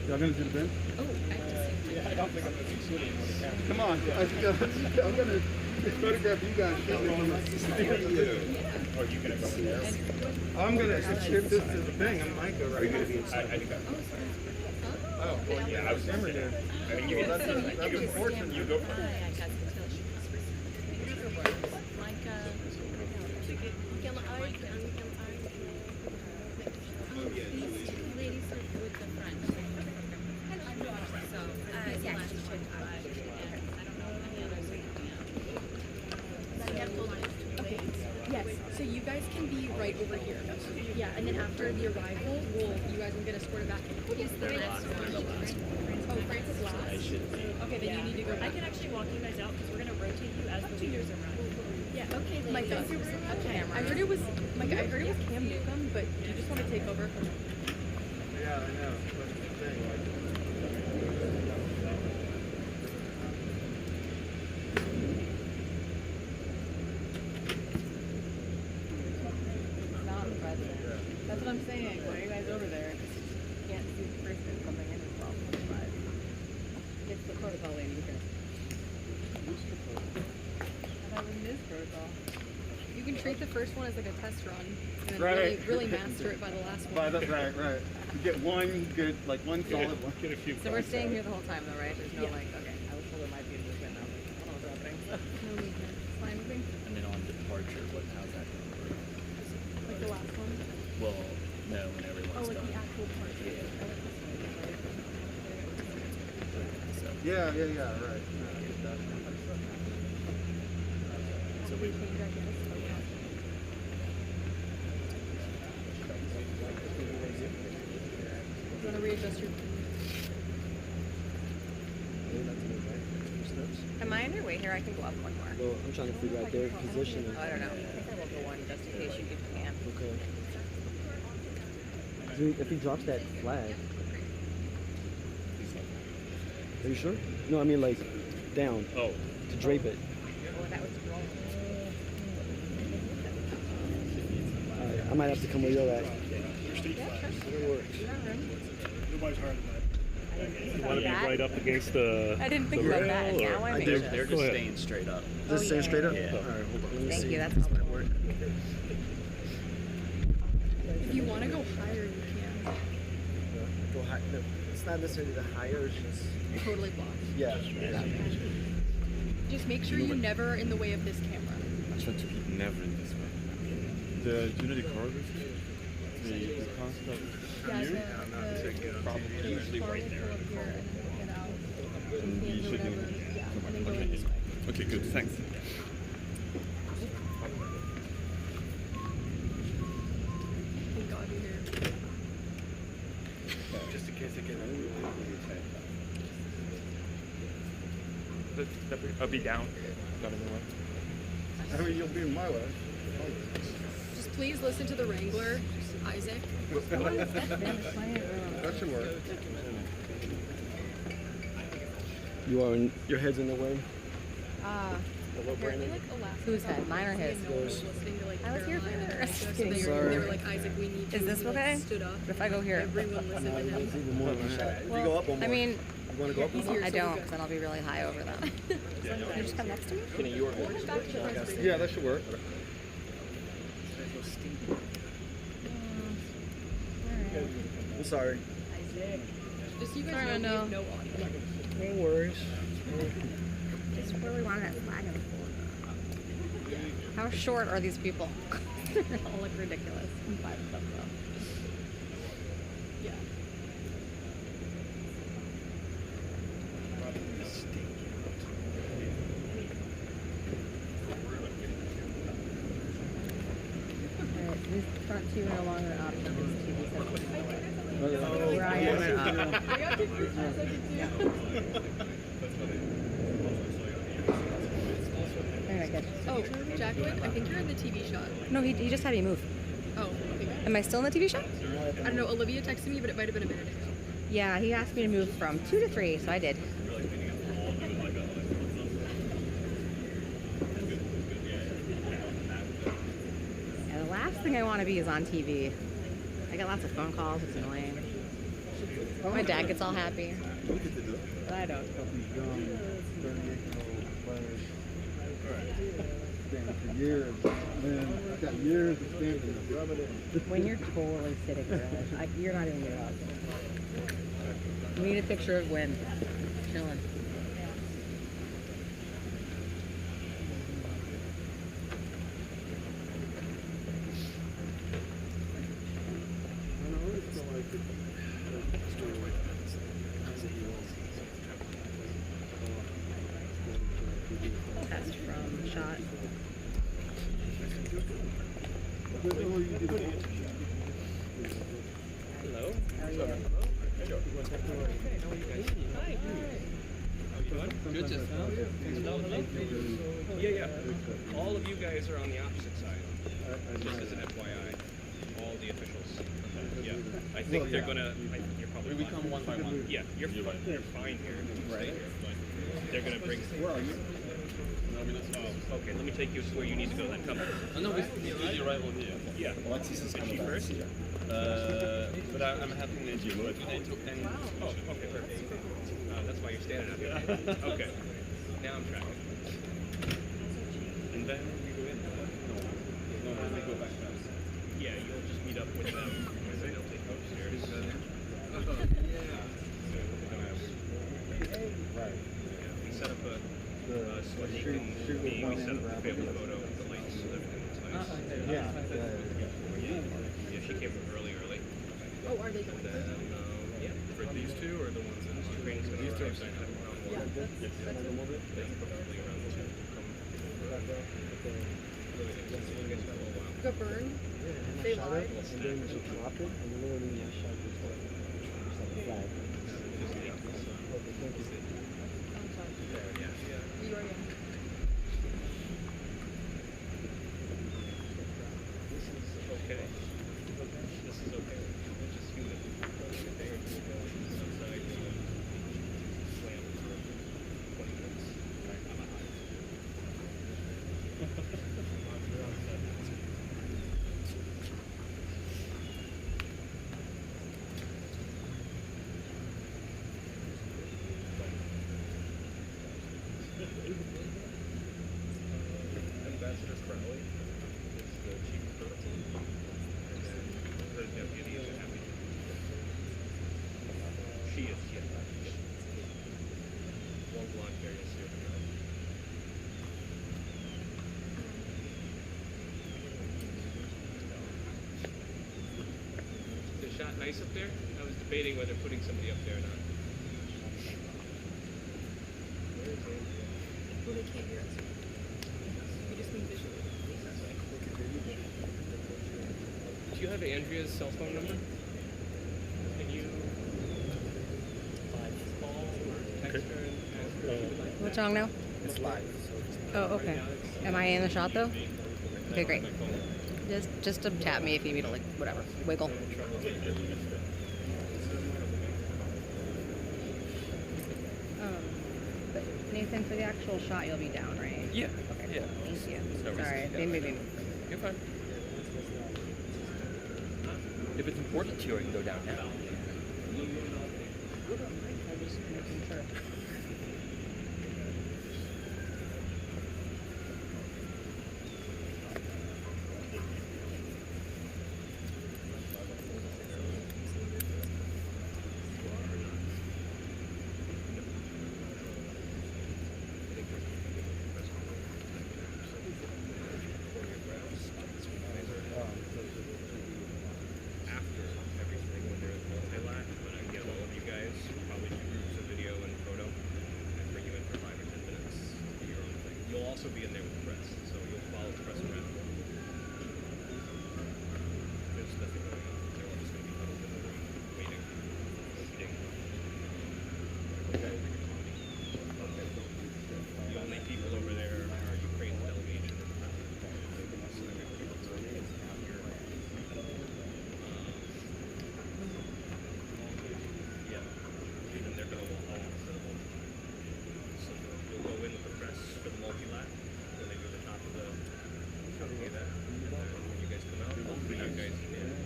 Y'all gonna do the bench? Oh, I have to see. Yeah, I don't think I'm gonna be shooting. Come on, I'm gonna photograph you guys. Are you gonna go in there? I'm gonna ship this to the thing. I might go right. Are you gonna be inside? I think Oh, well, yeah, I was never there. I mean, you That's unfortunate. You go first. Ladies with the front. So, yeah, she should. I don't know any others are coming out. Yes, so you guys can be right over here. Yeah, and then after the arrival, you guys will get escorted back. Is the last one? Oh, France is last? Okay, then you need to go back. I can actually walk you guys out because we're going to rotate you as the leaders arrive. Yeah, okay, Mike, okay. I heard it was Cam Newcomb, but do you just want to take over from... Yeah, I know. That's the thing. That's what I'm saying. Why are you guys over there? You can't see the person coming in as well. It's the protocol lady here. That wasn't his protocol. You can treat the first one as like a test run, and then really master it by the last one. Right. You get one good, like one solid one. Get a few. So we're staying here the whole time, though, right? There's no like, okay, I was told there might be a movement. I was like, I don't know what's happening. No movement. Fine moving. And then on departure, how's that going to work? Like the last one. Well, no, when everyone's like done. the actual part. Yeah. Oh, So Yeah, right. Yeah, So we change our guess. You want to readjust your... Am I underway here? I can go up one more. Well, I'm trying to figure out their position. Oh, I don't know. I think I will go one just in case you can. Okay. Dude, if he drops that flag. Are you sure? No, I mean like down. Oh. To drape it. Oh, that was wrong. I might have to come where you're at. It'll work. Nobody's hard than that. You want to be right up against the I didn't think about that. Now I They're just staying straight up. Just staying straight up? Yeah. All right, hold on. Let me Thank see. you. That's helpful. If you want to go higher, you can. Go high. No, it's not necessarily the higher. It's just Totally blocked. yeah. Just make sure you're never in the way of this camera. I try to keep never in this way. Do you know the choreography? The concept? Yeah, the Usually right there. Get out. And you should do it. Yeah, and then go in this way. Okay, good. Thanks. Thank God you're here. Just in case I get I'll be down. Got in the way. I mean, you'll be in my way. Just please listen to the Wrangler, Isaac. That should work. You are in. Your head's in the way. Apparently, like Alaska. Whose head? Mine or his? No one was listening to like I was here first. So they were like, Isaac, we need Is you. this He, like, okay? stood up. If I go here? Everyone listened to him. Even more than a shot. If you go up one more. I mean, you want to go up one more? I don't, because then I'll be really high over them. Can you just come next to me? Yeah, that should work. I'm sorry. Just so you guys Sorry, know, we no. have no audio. No worries. Just really wanted that flag on the floor. How short are these people? They all look ridiculous. I'm fine with them though. Yeah. Alright, these front two are no longer an option. These TV sets. Oh, Where I am an option. I got confused for a second too. Alright, good. Oh, Jacqueline, I think you're in the TV shot. No, he just had me move. Oh, okay, good. Am I still in the TV shot? I don't know, Olivia texted me, but it might have been a minute ago. Yeah, he asked me to move from 2 to 3, so I did. And the last thing I want to be is on TV. I get lots of phone calls, it's annoying. My dad gets all happy. But I don't. For years, man, I've got years of standing. When you're totally sitting there, like, you're not even getting up. We need a picture of Gwen chilling. Test from shot. Hello. How are you? Good to yeah. All of you guys are on the opposite side. Just as an FYI, all the officials. Yeah, I think they're gonna. You're probably. We come one by one. Yeah, you're fine. You're fine here. Right. They're gonna bring. Where are you? Okay, let me take you to where you need to go. Then come. No, we the arrival here. Yeah. Alexis is she first? But I'm helping the gym. Oh, okay, perfect. That's why you're standing up here. Okay. Now I'm tracking. And then we go in. No, then we go back down. Yeah, you'll just meet up with them. And then they'll take you upstairs. Right. We set up a so that you can be, we set up a family photo with the lights and everything. It's nice. Yeah, she came from early. Oh, are they going? Yeah. For these two or the ones in Training's gonna these two arrive are around Go burn. They lie. And then you drop it, and then literally my shot just like a flag. Okay, thank you. You are young. This is okay. This is okay. It's just humid. A day or two ago, outside, slammed for 20 minutes. I'm a hot. Ambassador Crowley is the chief of counsel, and then her deputy is Aviso. She is, yeah. One blonde hair, you'll see her. Is the shot nice up there? I was debating whether putting somebody up there or not. Where is Andrea? Well, they can't hear us. We just need visual. Do you have Andrea's cell phone number? Can you call or text her and ask her if you would like? What's wrong now? It's live. Oh, okay. Am I in the shot though? Okay, great. Just to tap me if you need to, like, whatever. Wiggle. But Nathan, for the actual shot, you'll be down, right? Yeah. Okay. Yeah. Thank you. No Sorry, reason. maybe. You're fine. If it's important to you, I can go down now. I'm just making sure. After everything, when there's multi-lat, when I get all of you guys, probably do groups of video and photo, and bring you in for 5 or 10 minutes to do your own thing. You'll also be in there with the press, so you'll follow the press around. There's nothing going on. They're all just going to be huddled in the room, waiting, eating. Okay. The only people over there are Ukraine's delegation and the so everybody's out here. Yeah, and they're going to all set up. So you'll go in with the press for the multi-lat when they do the top of the event. And then when you guys come out, hopefully you guys can in.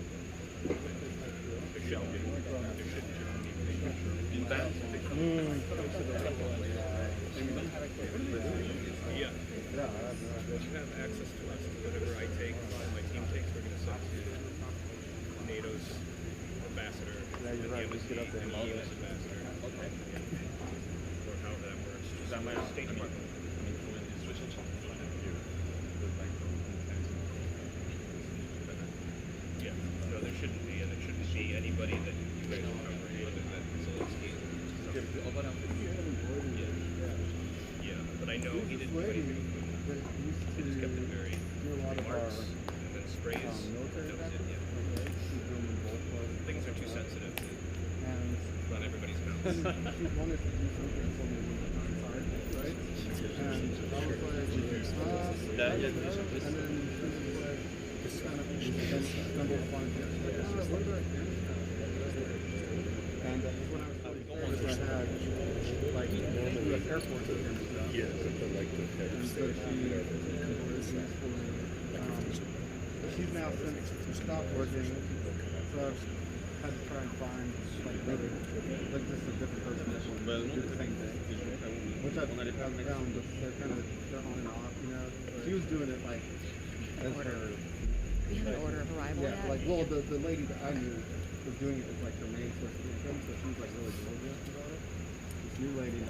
There should be. In that, yeah. You have access to us. Whatever I take, my team takes, we're going to send to NATO's ambassador, and the embassy, and the EU's ambassador. Okay. Or however that works. Just my State Department. Yeah. No, there shouldn't be, and there shouldn't be anybody that you guys are covering other than Zelensky. Yeah, but I know he didn't do anything with food. He just kept it very remarks and then sprays. That was it, yeah. Things are too sensitive to run everybody's mouth. She wanted to do something for me outside, right? And I was like, and then she was like, just kind of stumbled upon it. And when I was I had like U.S. Air Force and stuff. Yeah, something like the head And so she's now since stopped working, so I've had to try and find like just a different person that will do the same thing. Which I've found, but they're kind of on and off, you know. She was doing it like as her. We have an order of arrival Yeah, yet? like well, the lady that I knew was doing it as like her main source of income, so she was like really diligent about it. This new lady,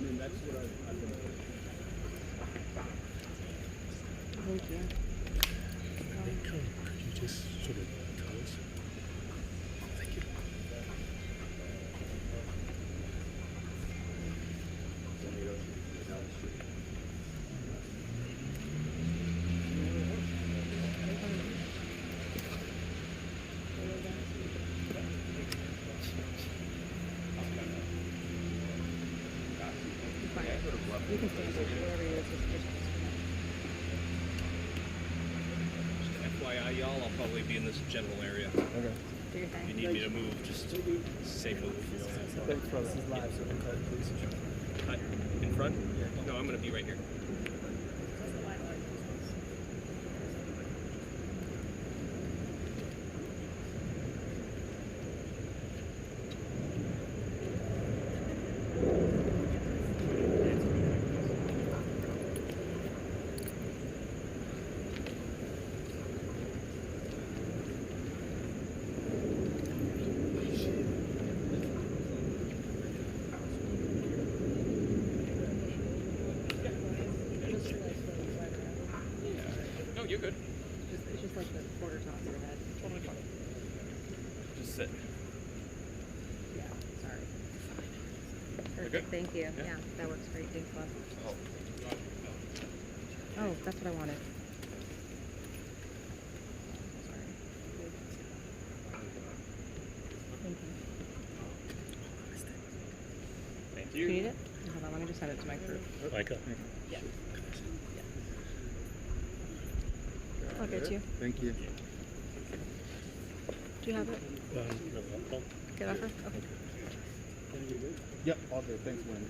mean, that's what I've been doing. Thank you. Could you just sort of tell us? Thank you. You can stand there, wherever you FYI, y'all, I'll probably be in this general area. Okay. Do your thing. If you need me to move, just say move. Thanks, brother. This is live, so don't call the police. In front? No, I'm going to be right here. No, you're good. It's just like the quarter top of your head. Totally fine. Just sit. Yeah, sorry. You're Perfect, good? thank you. Yeah. Yeah, that works great. Thanks, love. Oh. Oh, that's what I wanted. Sorry. Thank you. Thank Do you need it? Hold on, let me just send it to my crew. Micah. Yeah. I'll get you. Thank you. Do you have it? No. Good offer? Okay. Yep, all good. Thanks, Wendy.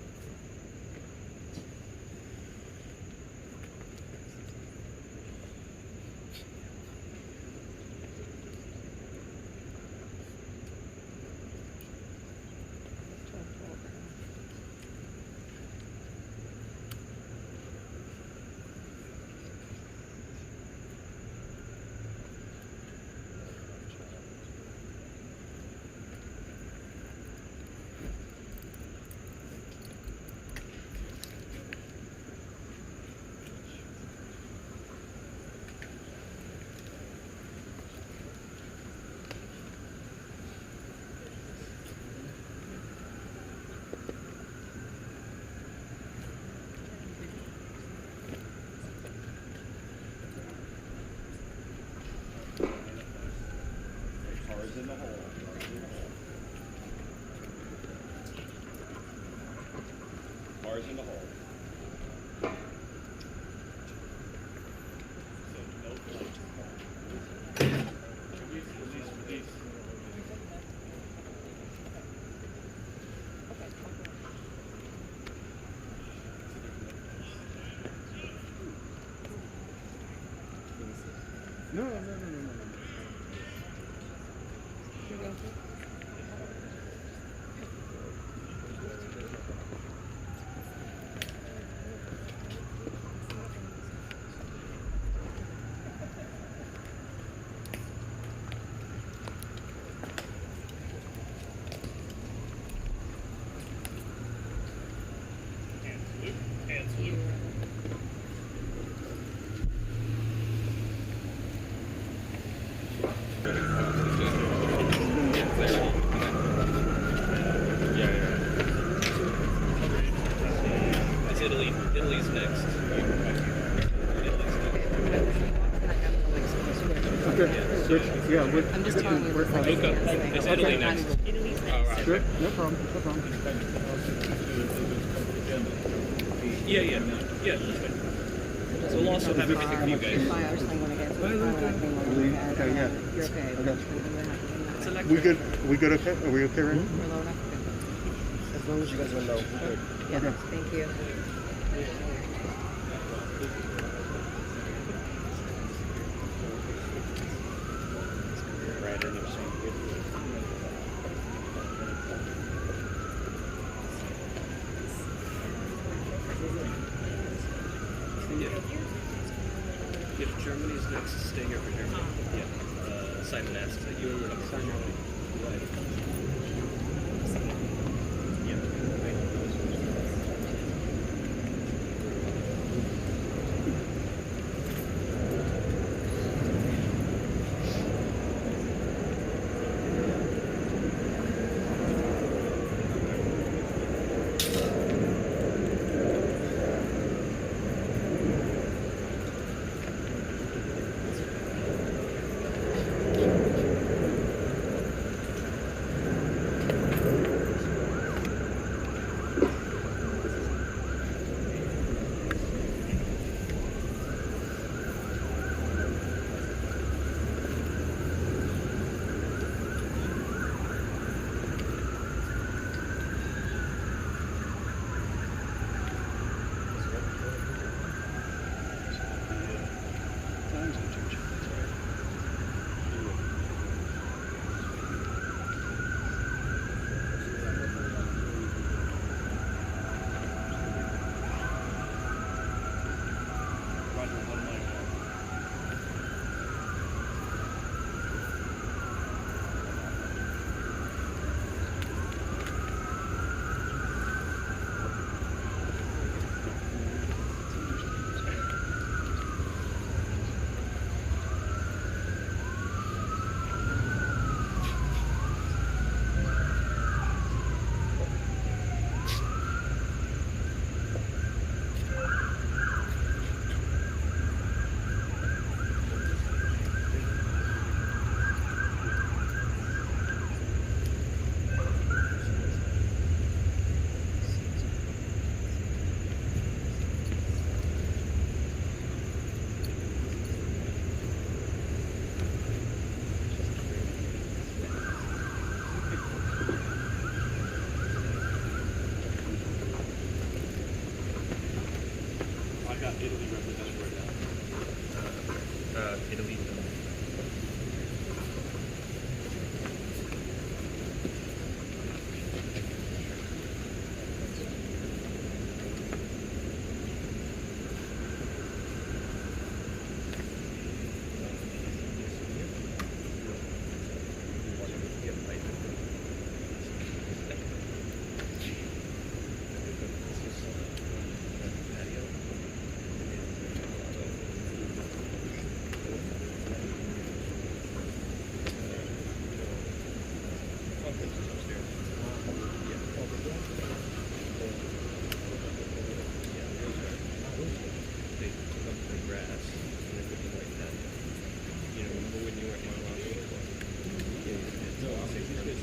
Cars in the hole. Cars in the hole. Release. No. It's Italy. Italy's next. Okay. Switch. Yeah. I'm just telling you. Luca, it's Italy next. All right. Sure. No problem. Yeah. That's fine. So we'll also have everything for you guys. Okay. Yeah. You're okay. Okay. We good. Okay. Are we okay right now? We're low enough? Okay. As long as you guys are low, we're good. Yeah, Okay. thank you. Right in there, Yeah, Germany's next. Stay here for Germany. Yeah. Simon asked that you would come. Sign up. Yeah. pictures upstairs. Yeah. Yeah, those are. They took up the grass and they put them like that. You know, remember when you weren't allowed to before? Yeah, it's all the same premise.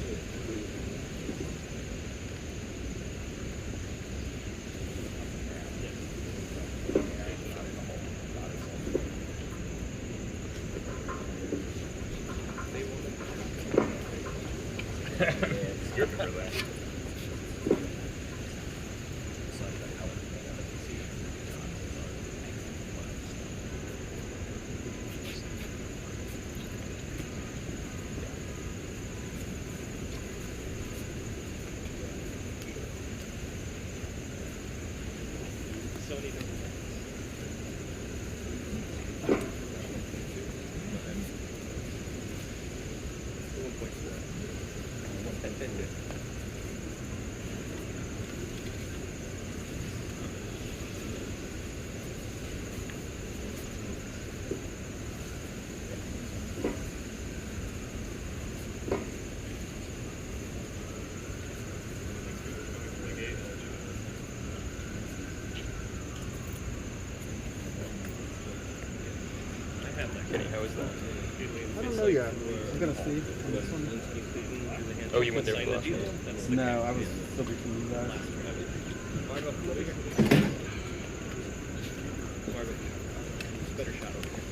Good for that. Kenny, how is that? I don't know yet. I'm gonna see. On this one. Oh, you went there for the last one? No, I was still between you guys. Margo, come over here. Margo, better shot over here.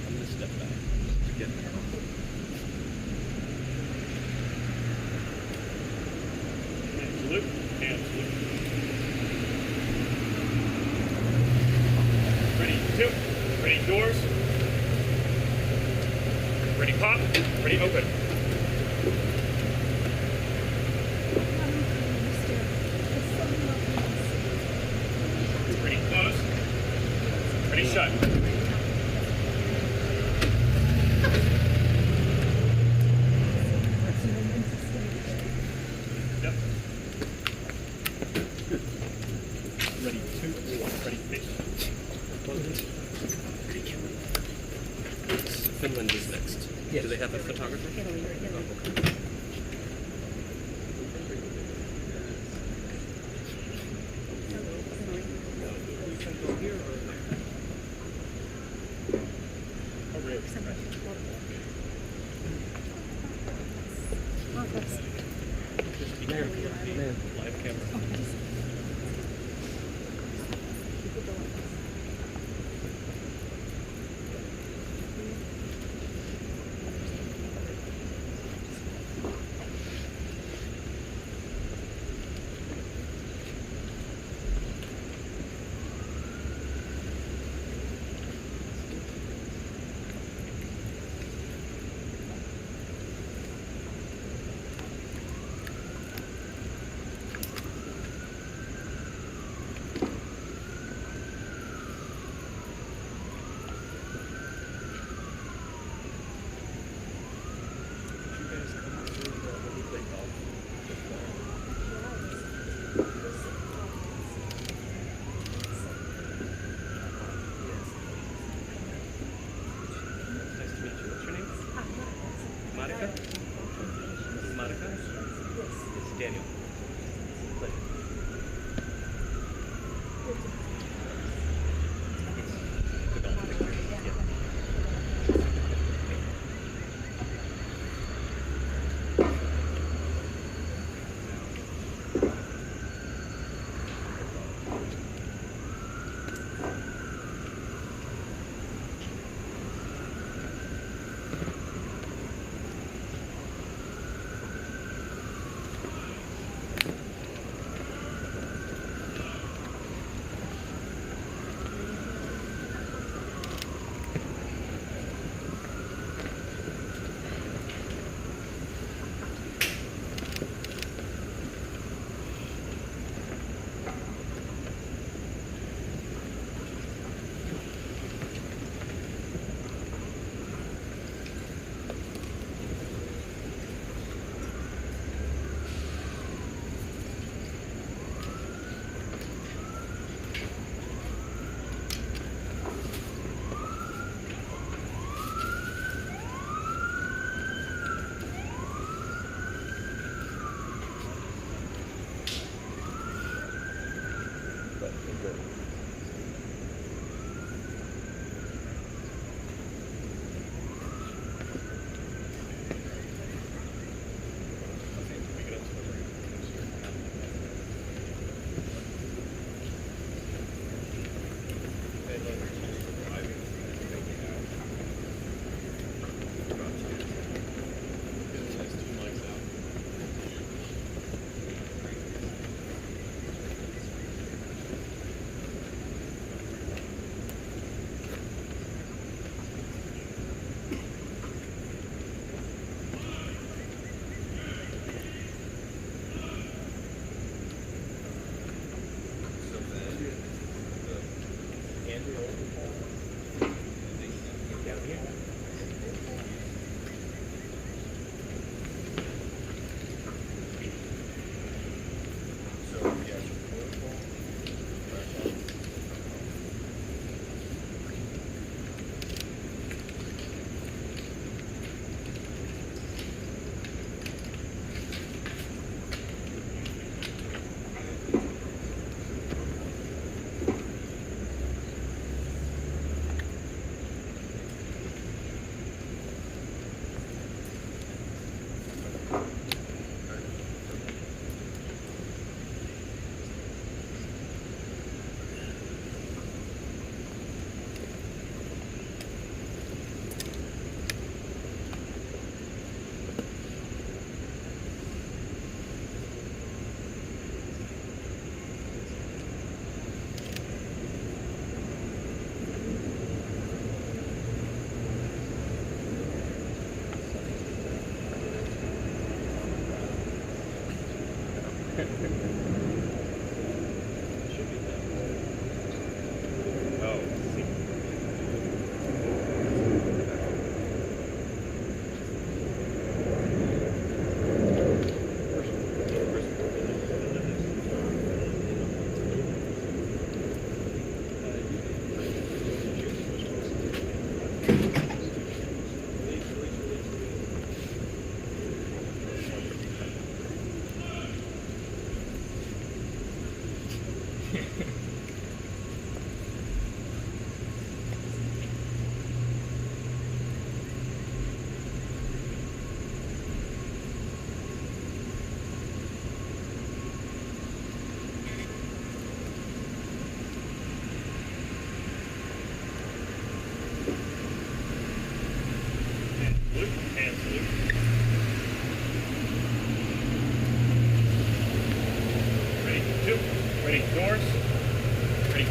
I'm gonna step back to get there. Salute. And salute. Ready, two. Ready, doors. Ready, pop. Ready, open. Ready, close. Ready, shut. Yep. Ready, two. Ready, face. Finland is next. Yes. Do they have a photographer? Oh, okay. Live camera.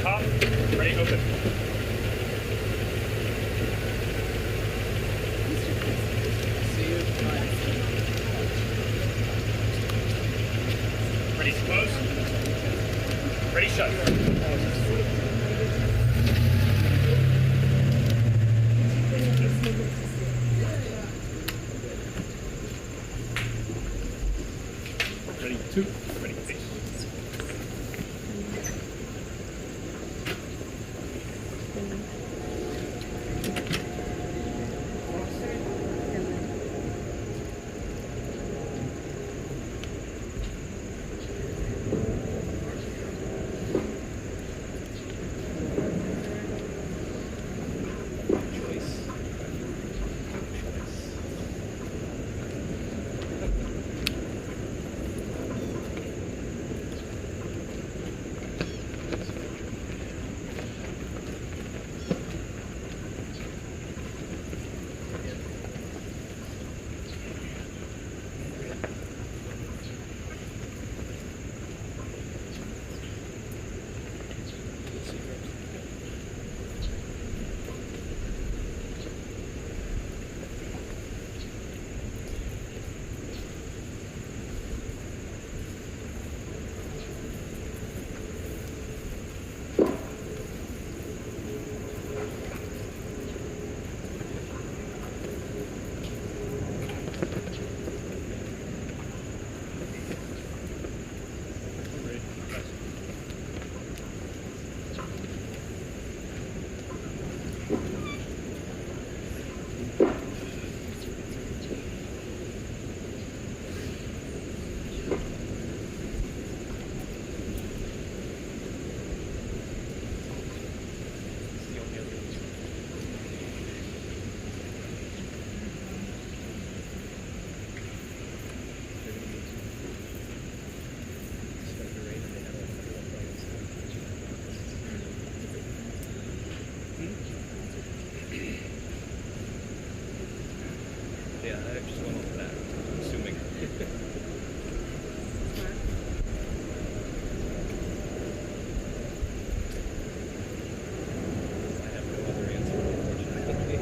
pop, ready, open. Ready, close. Ready, shut. Ready, two. Ready, face. Yeah, I just went off that, assuming. I have no other answer, unfortunately.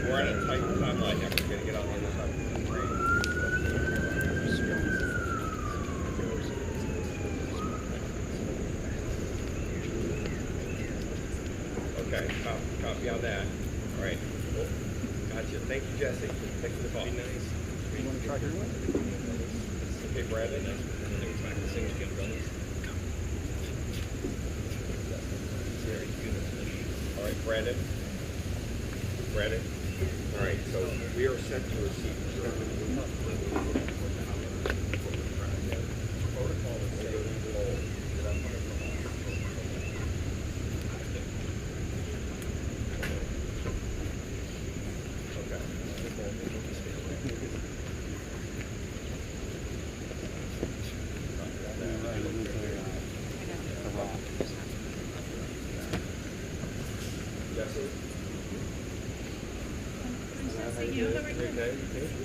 We're on a tight timeline now. We're going to get on the other side of the train. Okay, copy on that. All right. Cool. Gotcha. Thank you, Jesse. Thanks for the call. Be nice. You want to try your one? Okay, Brandon. And then it was back to the same scale brothers. Very good. All right, Brandon. Brandon. All right, so we are set to receive. Protocol is saying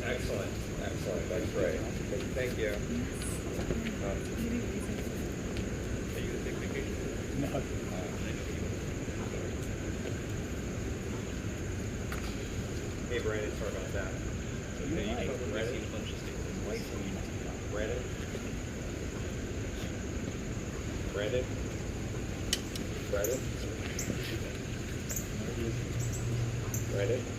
Excellent, excellent. That's great. Thank you. Are you going to take vacation? No. Hey, Brandon, sorry about that. Okay, Brandon. Brandon. Brandon. Brandon. Brandon.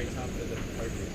very top of the card base.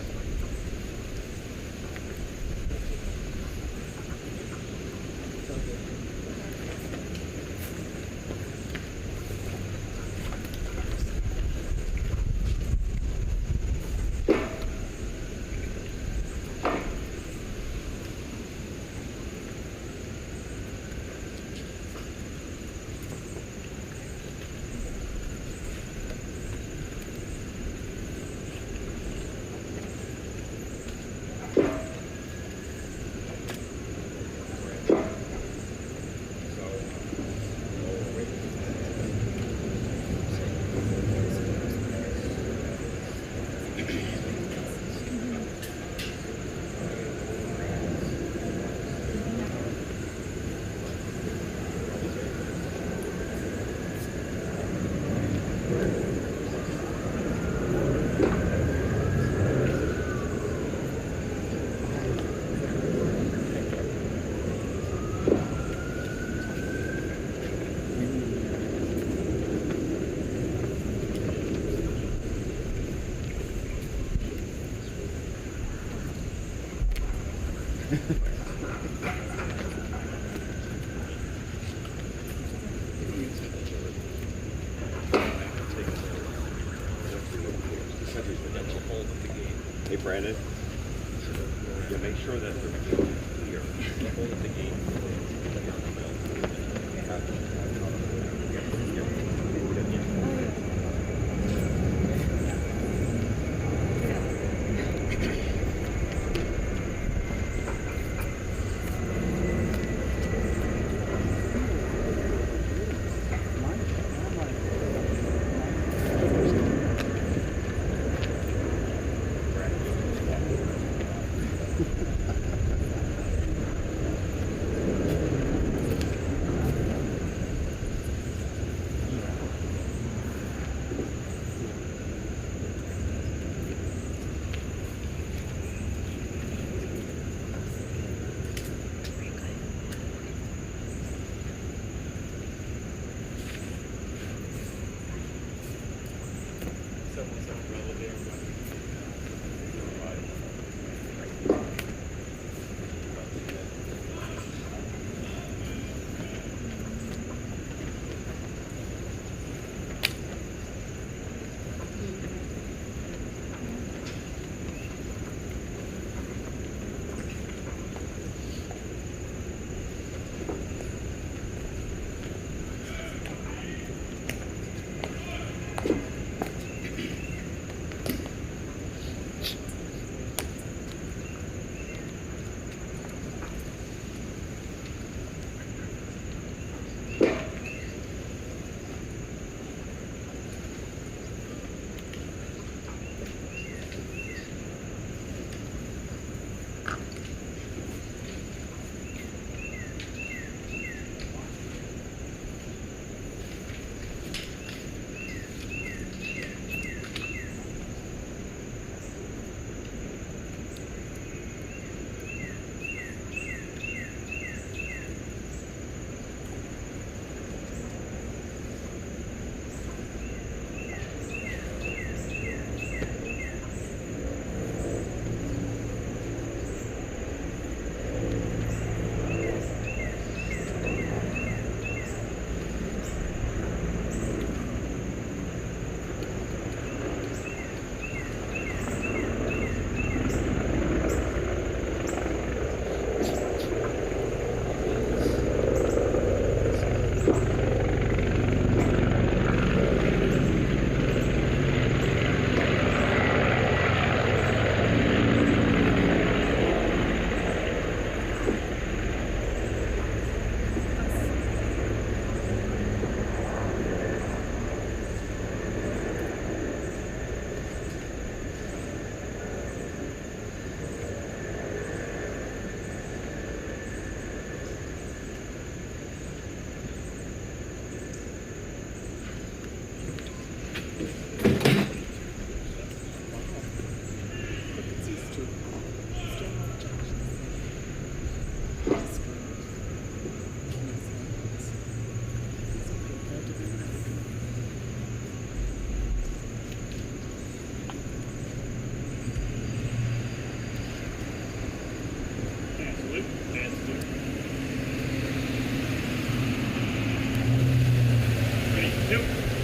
Hey Brandon, yeah, make sure that they're clear. Hold at the gate.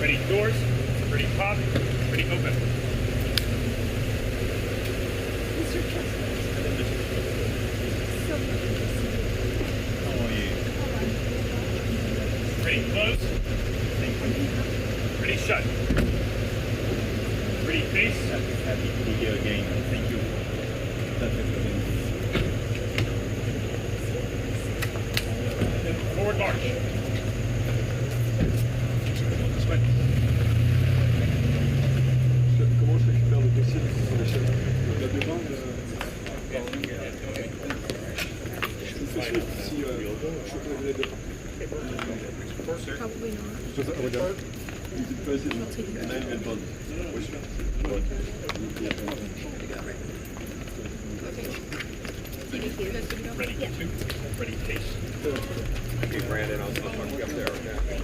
Ready doors, ready pop, ready open. How are you? Ready close. Ready shut. Ready face. Happy to be here again. Thank you. And forward march. Comment je récupère le dossier sur l'échelle? Là-dedans, je me fais suivre si je peux les deux. Probably not. Is it president? Amendment on which one? Ready two. Ready face. Okay, Brandon, I'll talk to you up there, okay?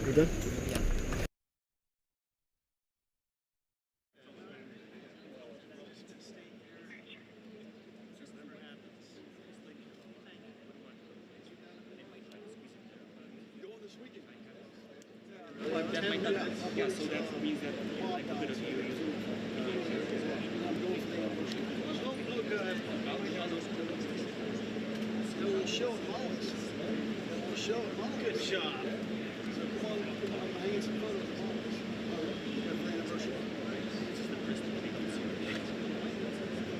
You're done? That might not, yeah, so that means that like a bit of you. Still show Wallace. Show Wallace. Good job. So come on, I'm hanging some photos of Wallace.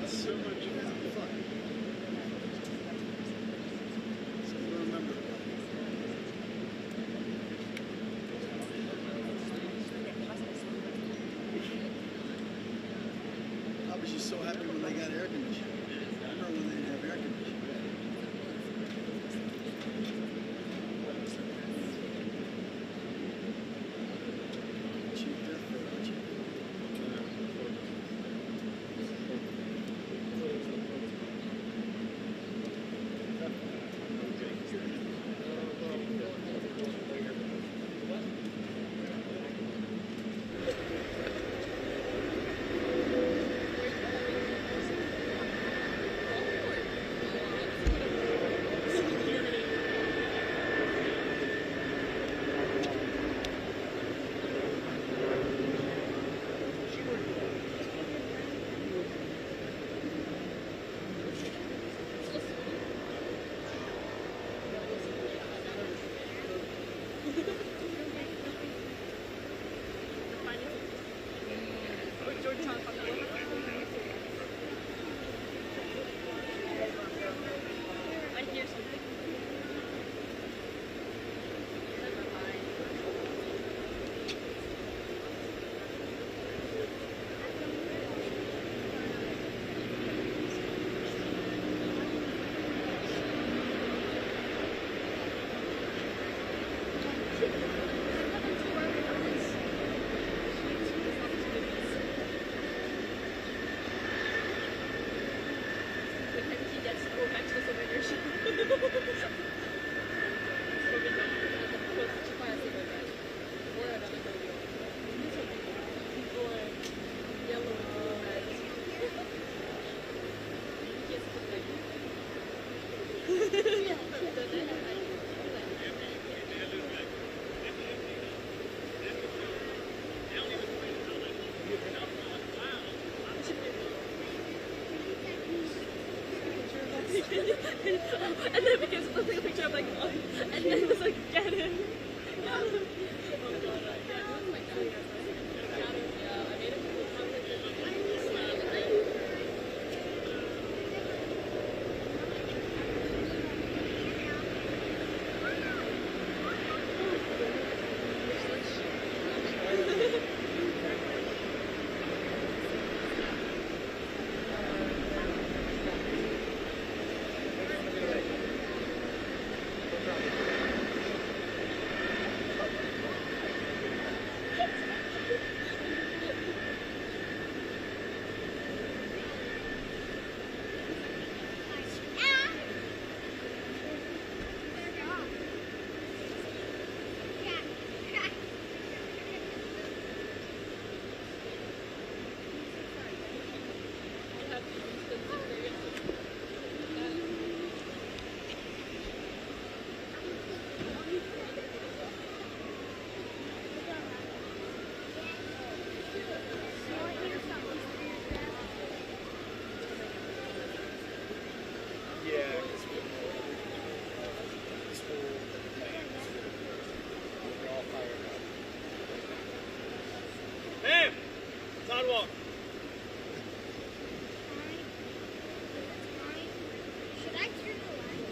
That's so much fun. So we'll remember. I was just so happy when they got air conditioning. I remember when they didn't have air conditioning. And then because it looks like a picture of like one, and then it was like, get in. what? Should I turn the light?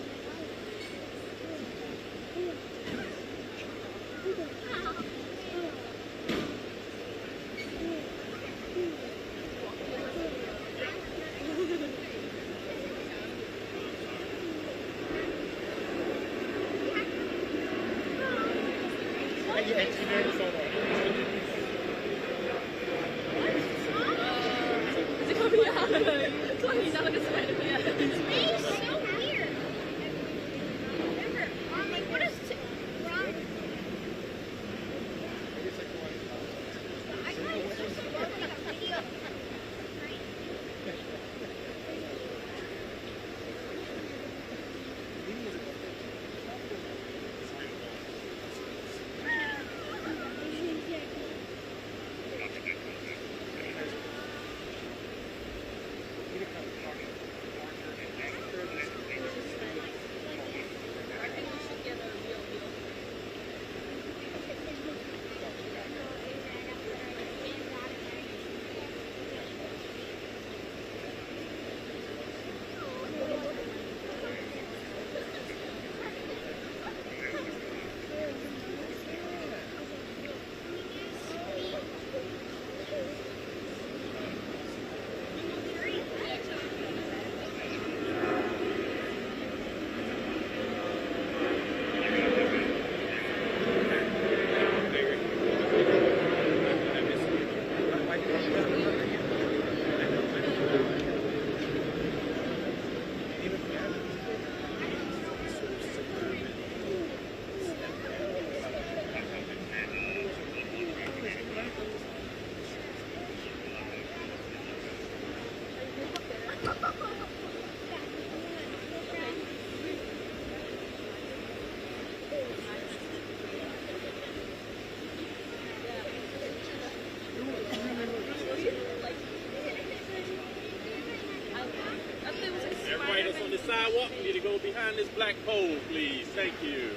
Everybody that's on the sidewalk, you need to go behind this black pole, please. Thank you.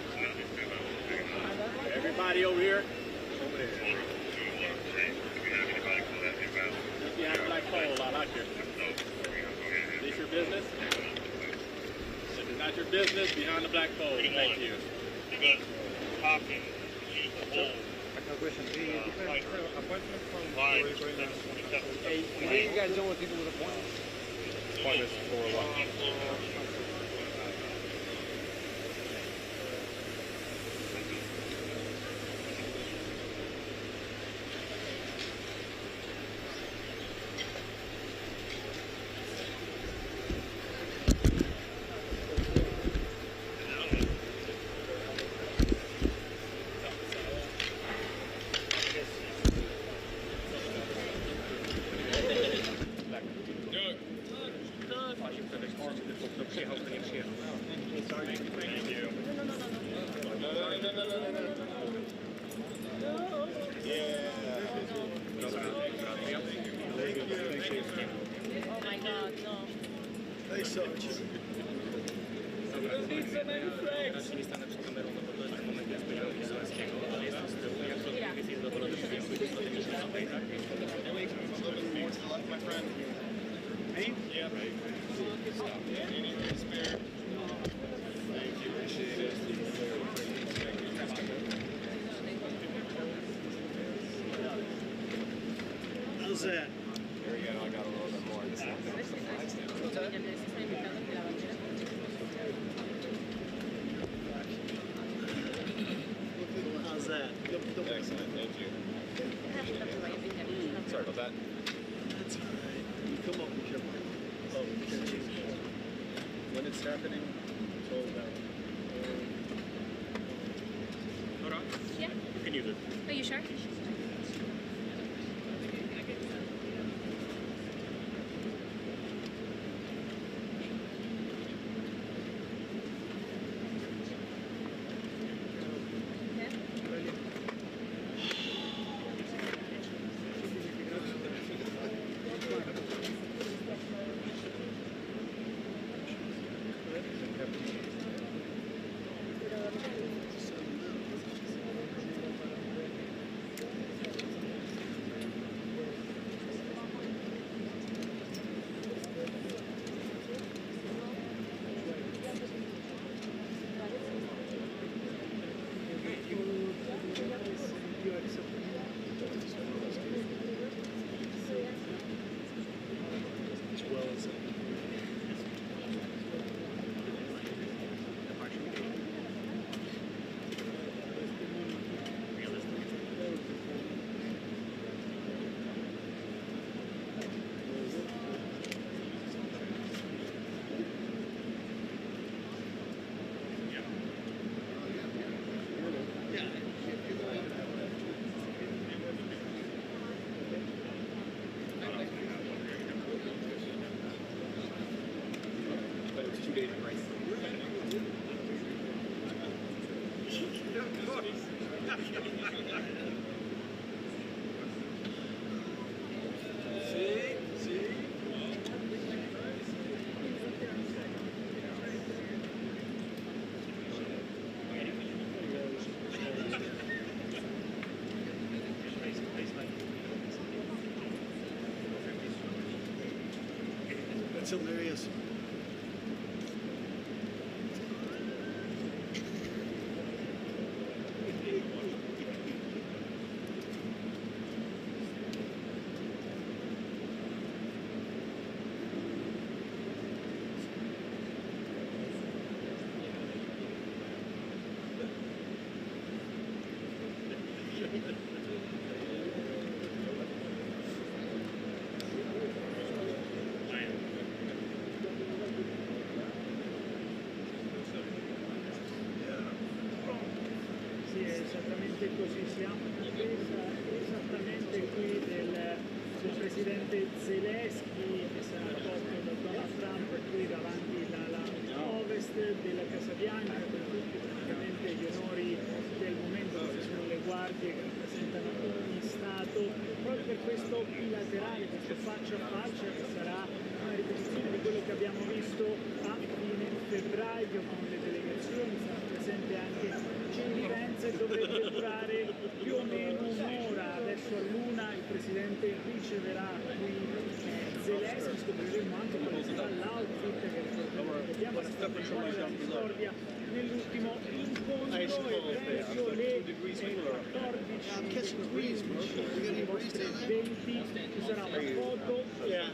Everybody over here. Over there. Just behind the black pole, I like it. Is this your business? If it's not your business, behind the black pole. Thank you. Talking. Question. Appointment from where are you guys doing with people with appointments? Appointments for what? Stanę przed kamerą, no bo to jest ten moment niespodzianki Zelensky'ego, ale jestem z tyłu, jak sobie mniej więcej zadowolony, że wiem, że to jest samej, tak? Me? Yeah. Good stuff. Yeah, you need a spare. Thank you. Appreciate it. How's that? There you go. I got a little bit more. This How's that? excellent. Thank you. Sorry about that. That's all right. You come up with your mic. Oh, when it's happening, told about. Hold on. Yeah. You can use it. Are you sure? hilarious. Sì, esattamente così, siamo in attesa esattamente qui del presidente Zelensky che sarà accolto da Donald Trump qui davanti alla ovest della Casa Bianca per tutti praticamente gli onori del momento, queste sono le guardie che rappresentano ogni Stato, proprio per questo bilaterale, questo faccia a faccia che sarà una ripetizione di quello che abbiamo visto a fine febbraio con le delegazioni, sarà presente anche e dovrebbe durare più o meno un'ora. Adesso all'1 il Presidente riceverà qui Zelensky, scopriremo anche quale sarà l'outfit che ricordiamo era stato in la discordia nell'ultimo incontro e verso le 14 15 vostre 20 ci sarà una foto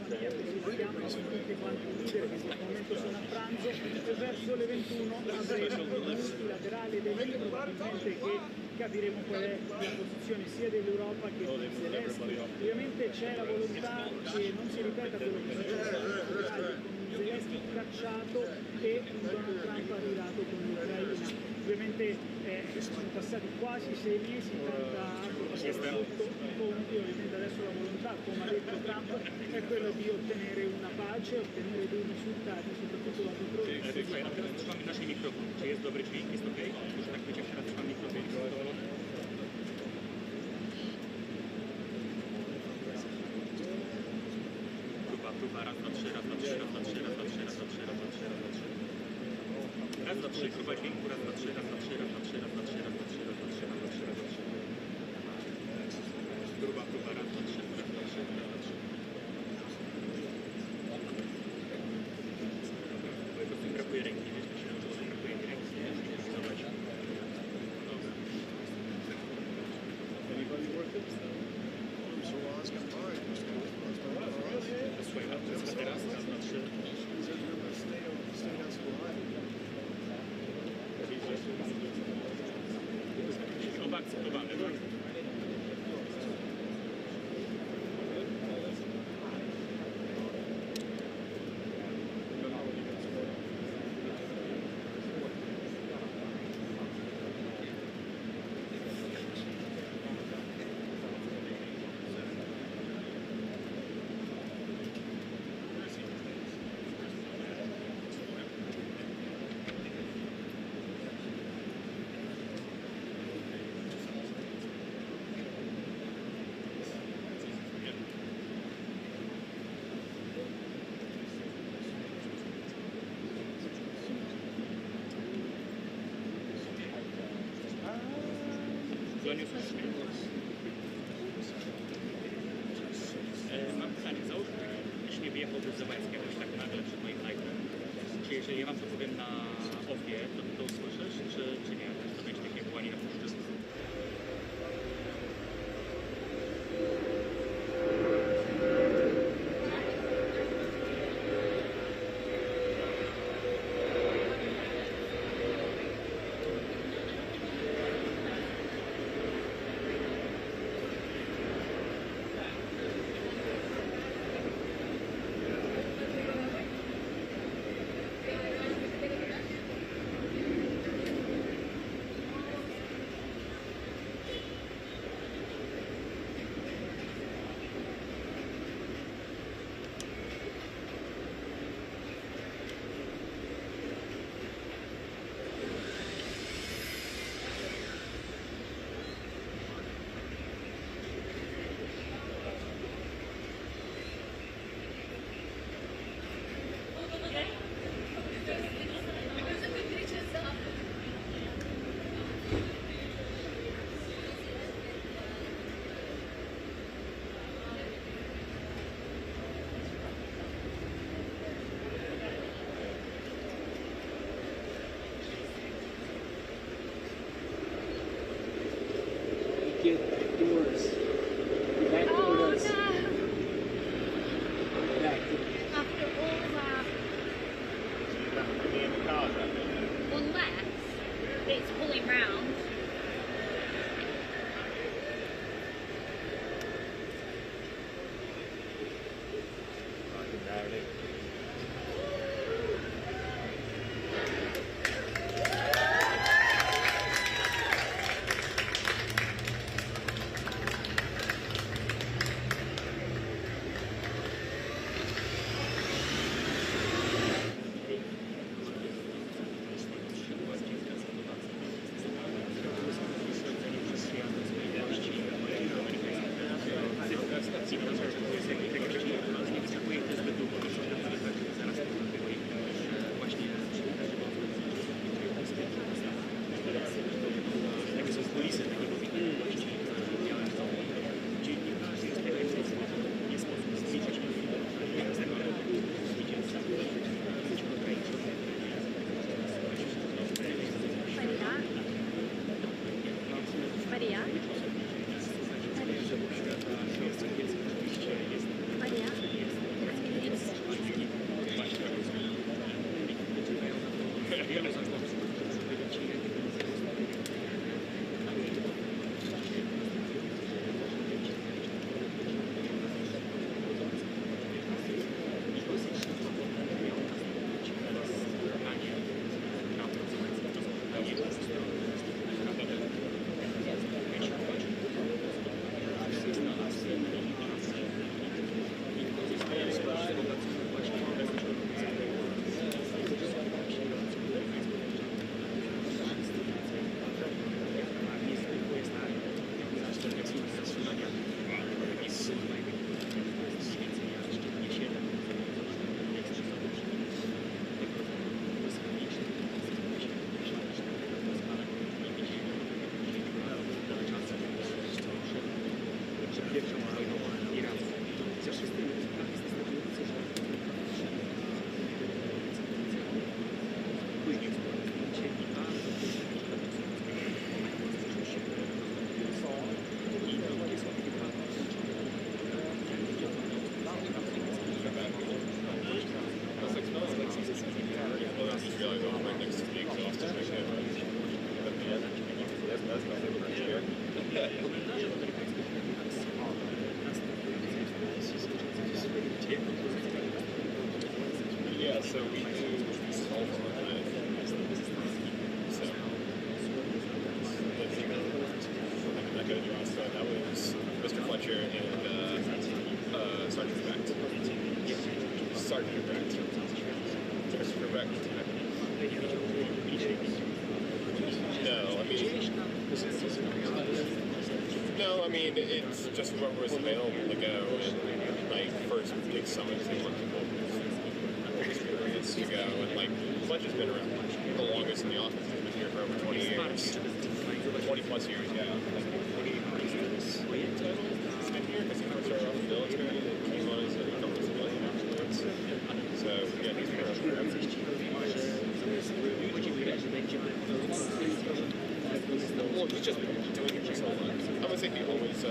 presentiamo tutti quanti i leader che in questo momento sono a pranzo e verso le 21 avremo un multilaterale del libro probabilmente che capiremo qual è la posizione sia dell'Europa che di Zelensky. Ovviamente c'è la volontà che non si ripeta quello che è successo con Zelensky cacciato e Donald Trump arrivato con l'Ucraina. Ovviamente sono passati quasi 6 mesi, tanta acqua sotto i ponti, ovviamente adesso la volontà, come ha detto Trump, è quella di ottenere una pace, ottenere dei risultati, soprattutto la A teraz trzymamy nasz mikrofon. Czy jest dobry dźwięk? Jest ok? Może tak być, jak teraz trzymam mikrofon. Próba, raz, dwa, trzy, raz, dwa, trzy, raz, dwa, trzy, raz, dwa, trzy, raz, dwa, trzy, raz, dwa, trzy, raz, dwa, trzy. Raz, dwa, trzy, próba dźwięku, raz, dwa, trzy, raz, dwa, trzy, raz, dwa, trzy, raz, dwa, trzy, raz, dwa, trzy, raz, dwa, trzy, raz, dwa, trzy, raz, dwa, trzy. Próba, raz, dwa, trzy, raz, dwa, trzy, raz, dwa, trzy. Po prostu mi brakuje ręki, wiesz, myślałem, że brakuje mi ręki, nie? Zobacz. Anybody worth it? So Oz got tired. Słuchaj, a teraz, raz, dwa, trzy. Oba akceptowane, tak? Mam pytanie, załóżmy, jeśli nie wyjechałby Zelensky jakoś tak nagle przed moim live'em, czy jeżeli ja wam to powiem na ofie, to ty to usłyszysz, czy nie? To będzie takie wołanie na puszczy. get doors. The back door doors. no. Back. After all that. Unless it's pulling round. Yeah, so we do all from our time. So, I'm not going to do so that was Mr. Fletcher and Sergeant Becht. Sergeant Becht. Mr. Becht. No, I mean, it's just whoever was available to go. And my first big summit, they want people experience to go. And like, Fletcher's been around the longest in the office. He's been here for over 20 years. 20 plus years, yeah. Like 20 years. He's been here because he first started off in the military and came on as a couple of civilian afterwards. So, yeah, he's been around forever. Well, he's just been doing it for so long. I would say he always, yeah,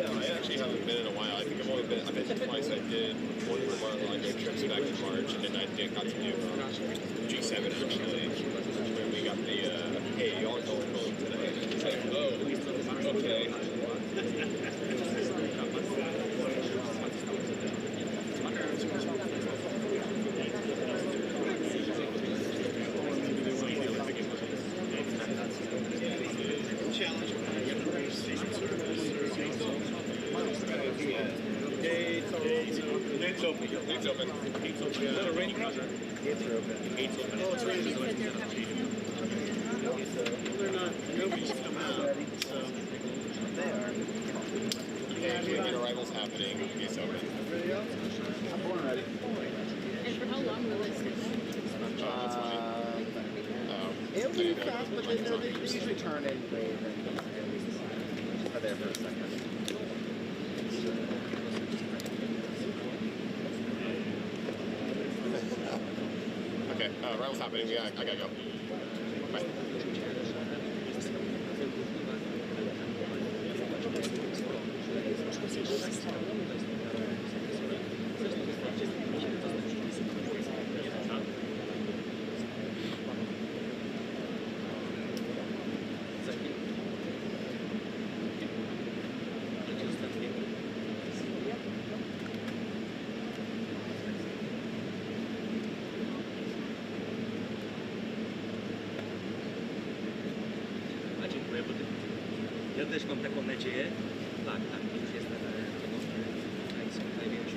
I actually haven't been in a while. I think I've been twice. I did one of our Orlando trips back in March, and then I got to do G7 actually, where we got the, hey, y'all are going home today. It's like, oh, okay. Gates open. Gates open. Gates open. Is that a rainy contract? Gates are open. Gates open. Oh, it's raining. They're not. Nobody's come out. So they are. Yeah, main arrival's happening. Gates open. I'm born ready. And for how long will it sit? That's fine. It'll be fast, but they usually turn in late and are there for a second. right, what's happening? Yeah, I gotta go. Bye. Ja też mam taką nadzieję, tak, już jestem i są najwięksi.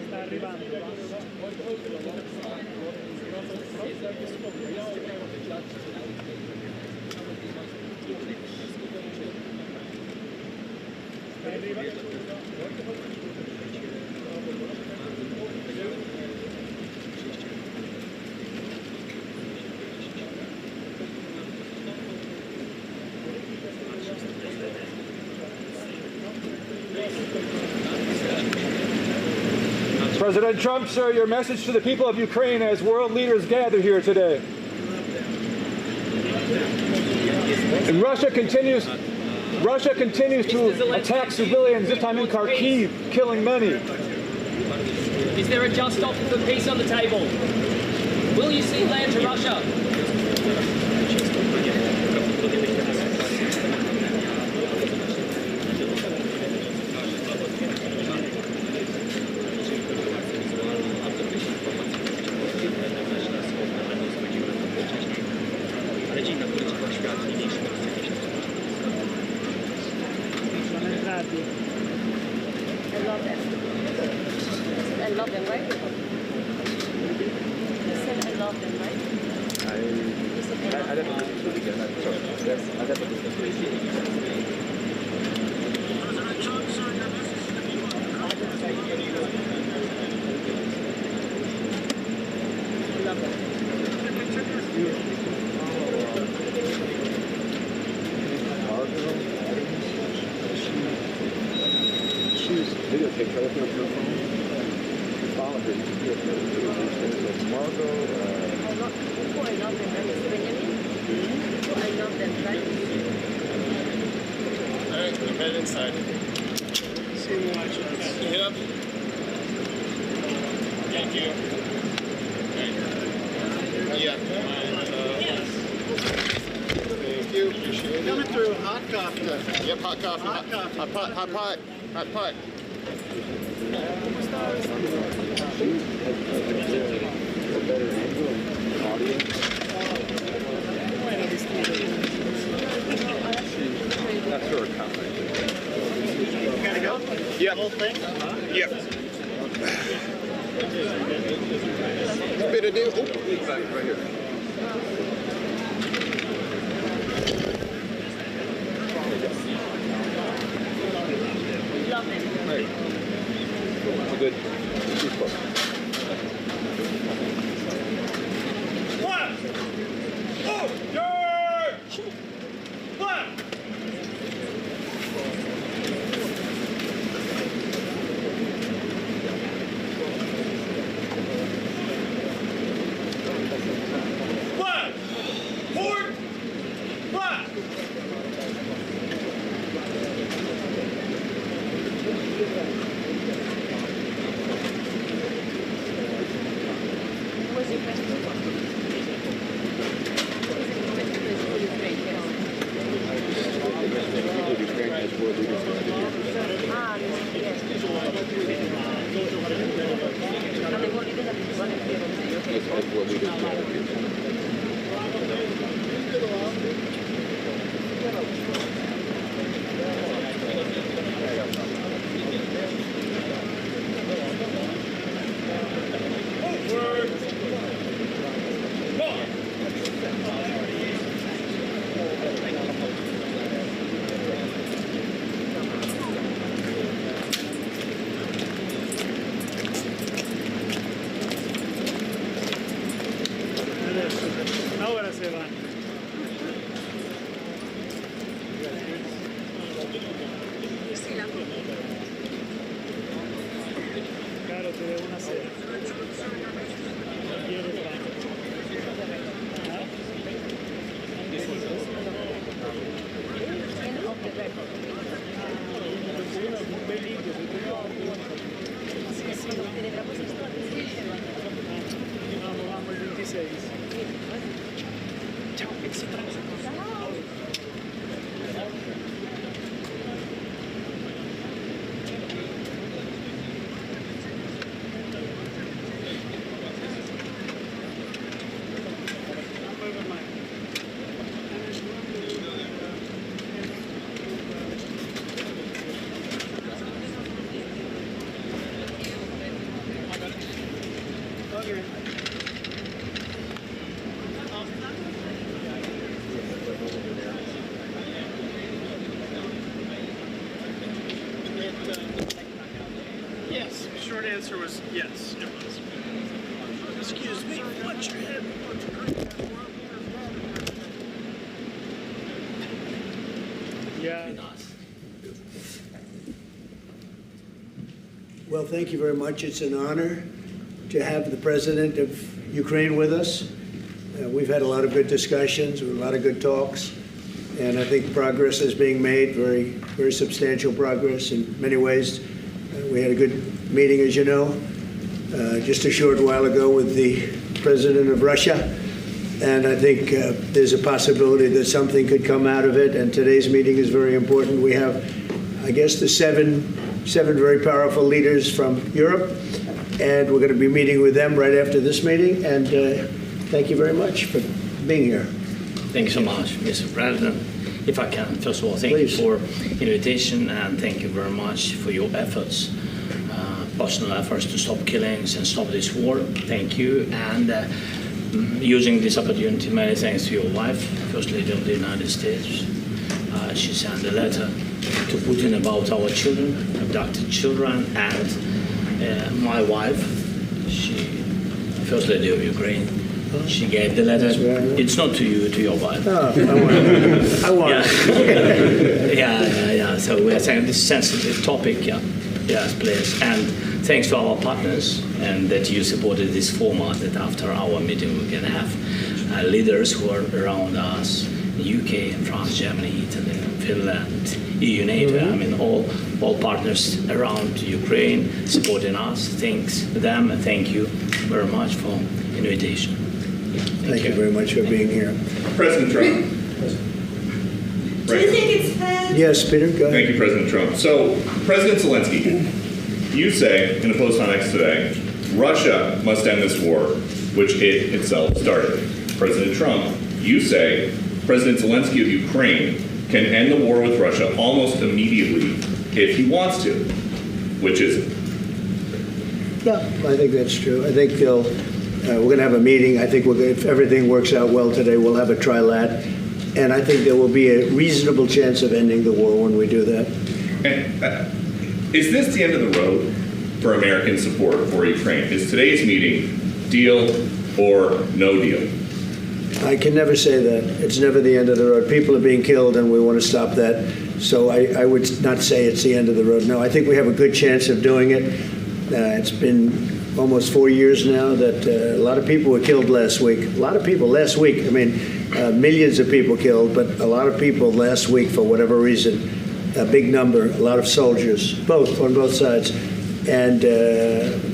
Sta arrivando. President Trump, sir, your message to the people of Ukraine as world leaders gather here today. And Russia continues to attack civilians, this time in Kharkiv, killing many. Is there a just offer for peace on the table? Will you cede land to Russia? I love them, right? You said I love them, right? I never listened to it again. I'm sorry. Yes, I never listened to it. Videotape her with her phone. Follow her. Margot. I love them, right? Benjamin? I love them, right? Alright, I'm headed inside. See you watch us. Yep. Thank you. Yeah. Thank you. Appreciate it. Coming through, hot coffee. Yep, hot coffee. Hot coffee. Hot pot. Hot pot. Hot pot. That's her account. Gotta go? Yep. The whole thing? Yep. Bit of deal. Oh, right here. Love them. Right. Good. One! Oh! Yeah! One! One! Forward! One! What's your question? Ahora se van. Caro, te debo una cena. ¿Quieres baño? Vamos el 26. Ciao, éxito. Yes, short answer was yes, it was. Excuse me, watch your head. Yeah. Well, thank you very much. It's an honor to have the President of Ukraine with us. We've had a lot of good discussions, a lot of good talks, and I think progress is being made, very substantial progress in many ways. We had a good meeting, as you know, just a short while ago with the president of Russia. And I think there's a possibility that something could come out of it. And today's meeting is very important. We have, I guess, the seven very powerful leaders from Europe. And we're going to be meeting with them right after this meeting. And thank you very much for being here. Thank you so much, Mr. President. If I can, first of all, thank you for invitation, and thank you very much for your efforts, personal efforts to stop killings and stop this war. Thank you. And using this opportunity, many thanks to your wife, First Lady of the United States. She sent a letter to Putin about our children, abducted children, and my wife, First Lady of Ukraine, she gave the letter. It's not to you, to your wife. Oh, I want it. Yeah. So we are saying this sensitive topic, yes, please. And thanks to our partners, and that you supported this format, that after our meeting we can have leaders who are around us, UK, France, Germany, Italy, Finland, EU, NATO, I mean all partners around Ukraine supporting us. Thanks to them, and thank you very much for invitation. Thank you very much for being here. President Trump. Do you think it's fair? Yes, Peter, go ahead. Thank you, President Trump. So, President Zelensky, you say in a post on X today, Russia must end this war, which it itself started. President Trump, you say President Zelensky of Ukraine can end the war with Russia almost immediately if he wants to. Which is it? Yeah, I think that's true. I think we're going to have a meeting. I think if everything works out well today, we'll have a trilat. And I think there will be a reasonable chance of ending the war when we do that. And is this the end of the road for American support for Ukraine? Is today's meeting deal or no deal? I can never say that. It's never the end of the road. People are being killed, and we want to stop that. So I would not say it's the end of the road. No, I think we have a good chance of doing it. It's been almost 4 years now that a lot of people were killed last week. A lot of people last week. I mean, millions of people killed, but a lot of people last week for whatever reason. A big number, a lot of soldiers, on both sides. And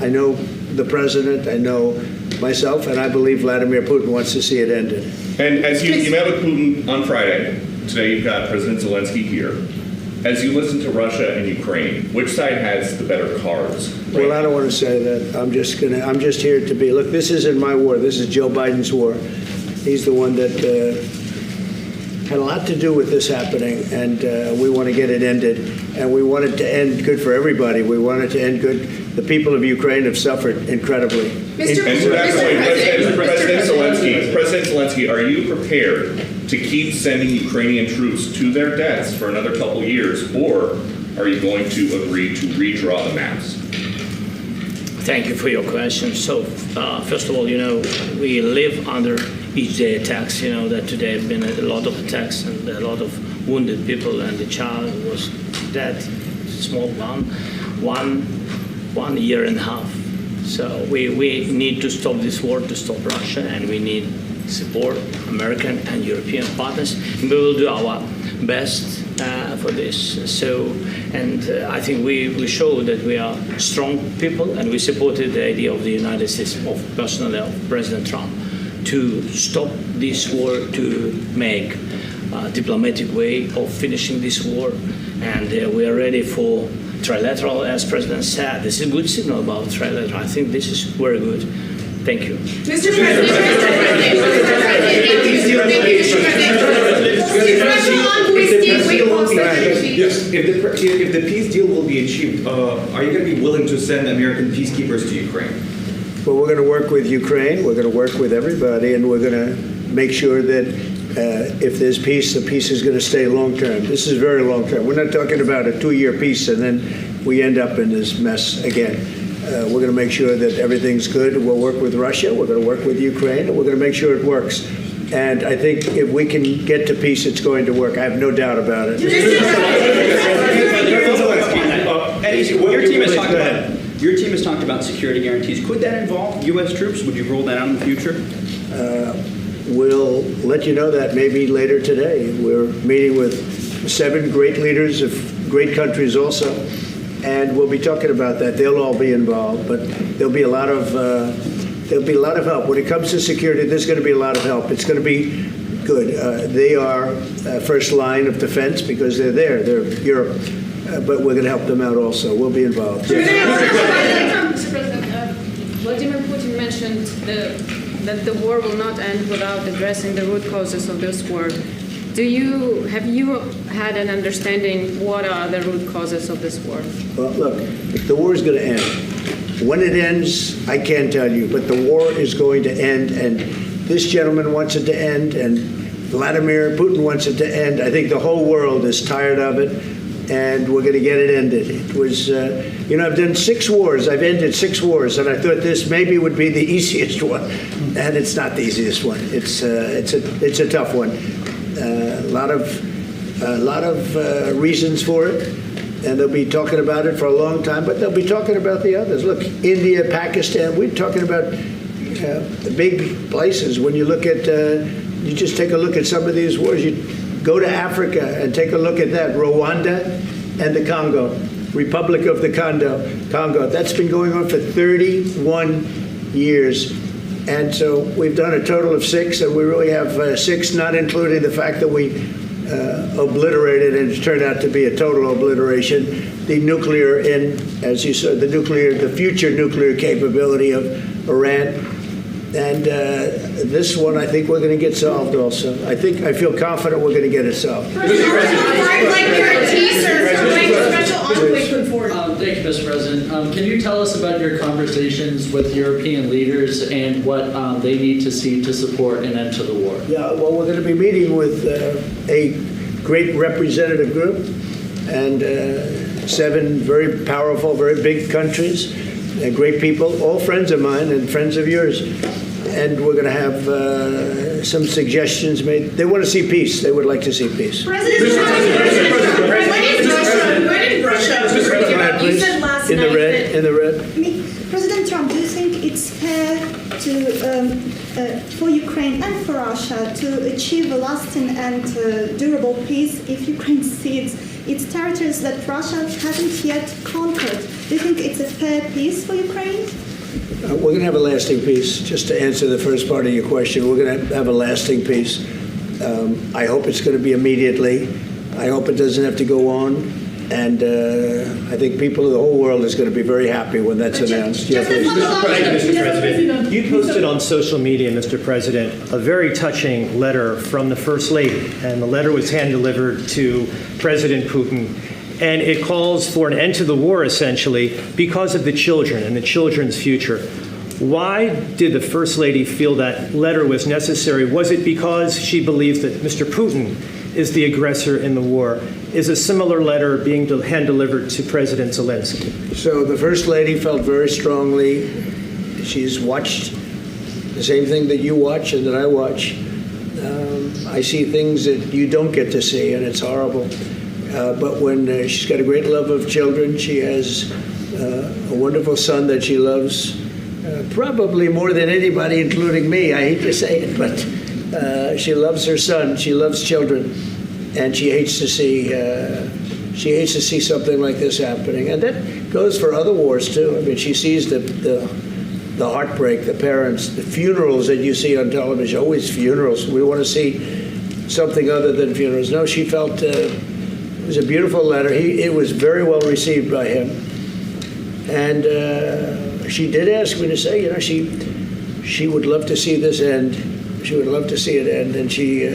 I know the president, I know myself, and I believe Vladimir Putin wants to see it ended. And as you met with Putin on Friday, today you've got President Zelensky here. As you listen to Russia and Ukraine, which side has the better cards? Right? Well, I don't want to say that. I'm just here to be. Look, this isn't my war. This is Joe Biden's war. He's the one that had a lot to do with this happening, and we want to get it ended. And we want it to end good for everybody. We want it to end good. The people of Ukraine have suffered incredibly. President Zelensky, are you prepared to keep sending Ukrainian troops to their deaths for another couple years, or are you going to agree to redraw the maps? Thank you for your question. So, first of all, we live under each day attacks. That today have been a lot of attacks and a lot of wounded people, and the child was dead, small one year and a half. So we need to stop this war, to stop Russia, and we need support American and European partners. And we will do our best for this. So, and I think we show that we are strong people, and we supported the idea of the United States, personally of President Trump, to stop this war, to make a diplomatic way of finishing this war. And we are ready for trilateral, as President said. This is a good signal about trilateral. I think this is very good. Thank you. Mr. Yes, if the peace deal will be achieved, are you going to be willing to send American peacekeepers to Ukraine? Well, we're going to work with Ukraine. We're going to work with everybody, and we're going to make sure that if there's peace, the peace is going to stay long term. This is very long term. We're not talking about a 2-year peace and then we end up in this mess again. We're going to make sure that everything's good. We'll work with Russia. We're going to work with Ukraine, and we're going to make sure it works. And I think if we can get to peace, it's going to work. I have no doubt about it. Your team has talked about security guarantees. Could that involve U.S. troops? Would you roll that out in the future? We'll let you know that maybe later today. We're meeting with 7 great leaders of great countries also. and we'll be talking about that. They'll all be involved, but there'll be a lot of help when it comes to security. There's going to be a lot of help. It's going to be good. They are first line of defense because they're there. They're Europe, but we're going to help them out also. We'll be involved. Mr. President, Vladimir Putin mentioned that the war will not end without addressing the root causes of this war. Have you had an understanding what are the root causes of this war? Well, look, the war is going to end. When it ends, I can't tell you, but the war is going to end, and this gentleman wants it to end, and Vladimir Putin wants it to end. I think the whole world is tired of it, and we're going to get it ended. It was, I've done 6 wars. I've ended 6 wars, and I thought this maybe would be the easiest one, and it's not the easiest one. It's a tough one. A lot of reasons for it, and they'll be talking about it for a long time, but they'll be talking about the others. Look, India, Pakistan, we're talking about the big places. When you look at, you just take a look at some of these wars. You go to Africa and take a look at that. Rwanda and the Congo, Republic of the Congo. That's been going on for 31 years. And so we've done a total of 6, and we really have 6, not including the fact that we obliterated, and it turned out to be a total obliteration, the nuclear, as you said, the future nuclear capability of Iran. And this one, I think we're going to get solved also. I feel confident we're going to get it solved. Thank you, Mr. President. Can you tell us about your conversations with European leaders and what they need to see to support an end to the war? Yeah, well, we're going to be meeting with a great representative group and 7 very powerful, very big countries, great people, all friends of mine and friends of yours. And we're going to have some suggestions made. They want to see peace. They would like to see peace. President Trump, you said last in night the red. President Trump, do you think it's fair for Ukraine and for Russia to achieve a lasting and durable peace if Ukraine cedes its territories that Russia hasn't yet conquered? Do you think it's a fair peace for Ukraine? We're going to have a lasting peace. Just to answer the first part of your question, we're going to have a lasting peace. I hope it's going to be immediately. I hope it doesn't have to go on. And I think people of the whole world is going to be very happy when that's announced. Thank you, Mr. President. You posted on social media, Mr. President, a very touching letter from the First Lady, and the letter was hand-delivered to President Putin. And it calls for an end to the war, essentially, because of the children and the children's future. Why did the First Lady feel that letter was necessary? Was it because she believes that Mr. Putin is the aggressor in the war? Is a similar letter being hand-delivered to President Zelensky? So the First Lady felt very strongly. She's watched the same thing that you watch and that I watch. I see things that you don't get to see, and it's horrible. But when she's got a great love of children, she has a wonderful son that she loves, probably more than anybody, including me. I hate to say it, but she loves her son. She loves children, and she hates to see something like this happening. And that goes for other wars too. I mean, she sees the heartbreak, the parents, the funerals that you see on television. Always funerals. We want to see something other than funerals. No, she felt. It was a beautiful letter. It was very well received by him. And she did ask me to say, she would love to see this end. She would love to see it end. And she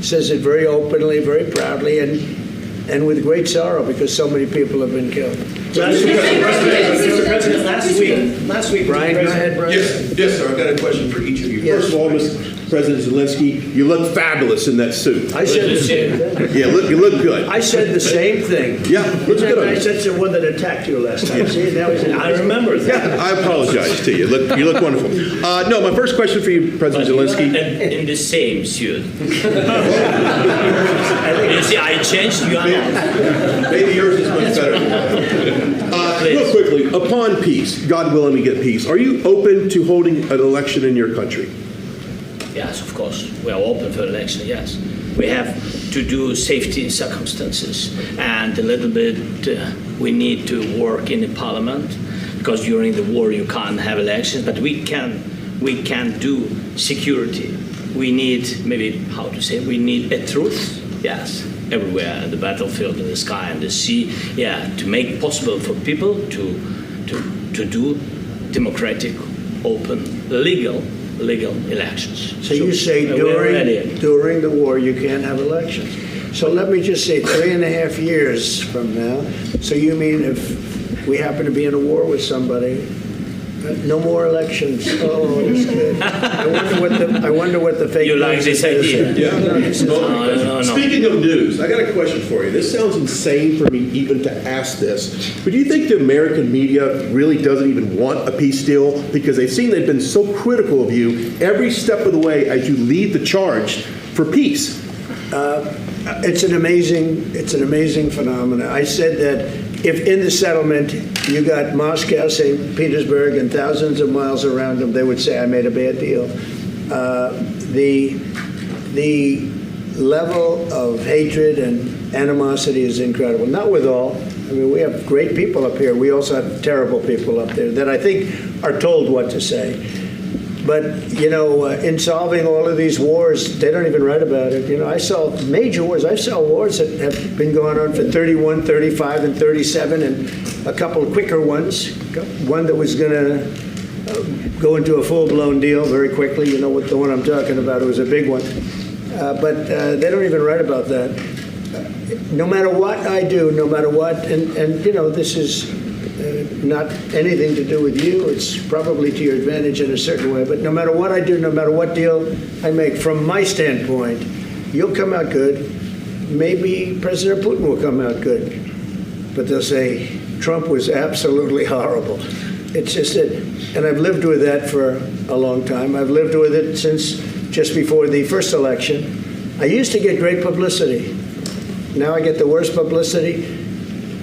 says it very openly, very proudly, and with great sorrow because so many people have been killed. Mr. President, last week, Brian, go ahead, Brian. Yes, sir. I've got a question for each of you. Yes. First of all, Mr. President Zelensky, you look fabulous in that suit. I said the same thing. Yeah, you look good. I said the same thing. Yeah, looks good. I said the one that attacked you last time. Yeah. See, that was it. I remember that. Yeah, I apologize to you. You look wonderful. No, my first question for you, President Zelensky. In the same suit. You see, I changed. You are not. Maybe yours is much better. Real quickly, upon peace, God willing we get peace, are you open to holding an election in your country? Yes, of course. We are open for election, yes. We have to do safety circumstances and a little bit We need to work in the parliament, because during the war you can't have elections, but we can do security. We need, maybe, how to say, we need a truth, yes, everywhere, the battlefield, in the sky, and the sea, yeah, to make possible for people to do democratic, open, legal elections. So you say during the war you can't have elections. So let me just say 3.5 years from now. So you mean if we happen to be in a war with somebody, no more elections? Oh, that's good. I wonder what the fake You like this idea? Yeah. No. Speaking of news, I got a question for you. This sounds insane for me even to ask this, but do you think the American media really doesn't even want a peace deal? Because they've seen they've been so critical of you every step of the way as you lead the charge for peace. It's an amazing phenomenon. I said that if in the settlement you got Moscow, St. Petersburg, and thousands of miles around them, they would say I made a bad deal. The level of hatred and animosity is incredible. Not with all. I mean, we have great people up here. We also have terrible people up there that I think are told what to say. But, in solving all of these wars, they don't even write about it. I saw major wars. I saw wars that have been going on for 31, 35, and 37, and a couple of quicker ones. One that was going to go into a full-blown deal very quickly. You know what the one I'm talking about. It was a big one. But they don't even write about that. No matter what I do, no matter what, and this is not anything to do with you. It's probably to your advantage in a certain way. But no matter what I do, no matter what deal I make, from my standpoint, you'll come out good. Maybe President Putin will come out good. But they'll say, Trump was absolutely horrible. It's just it. And I've lived with that for a long time. I've lived with it since just before the first election. I used to get great publicity. Now I get the worst publicity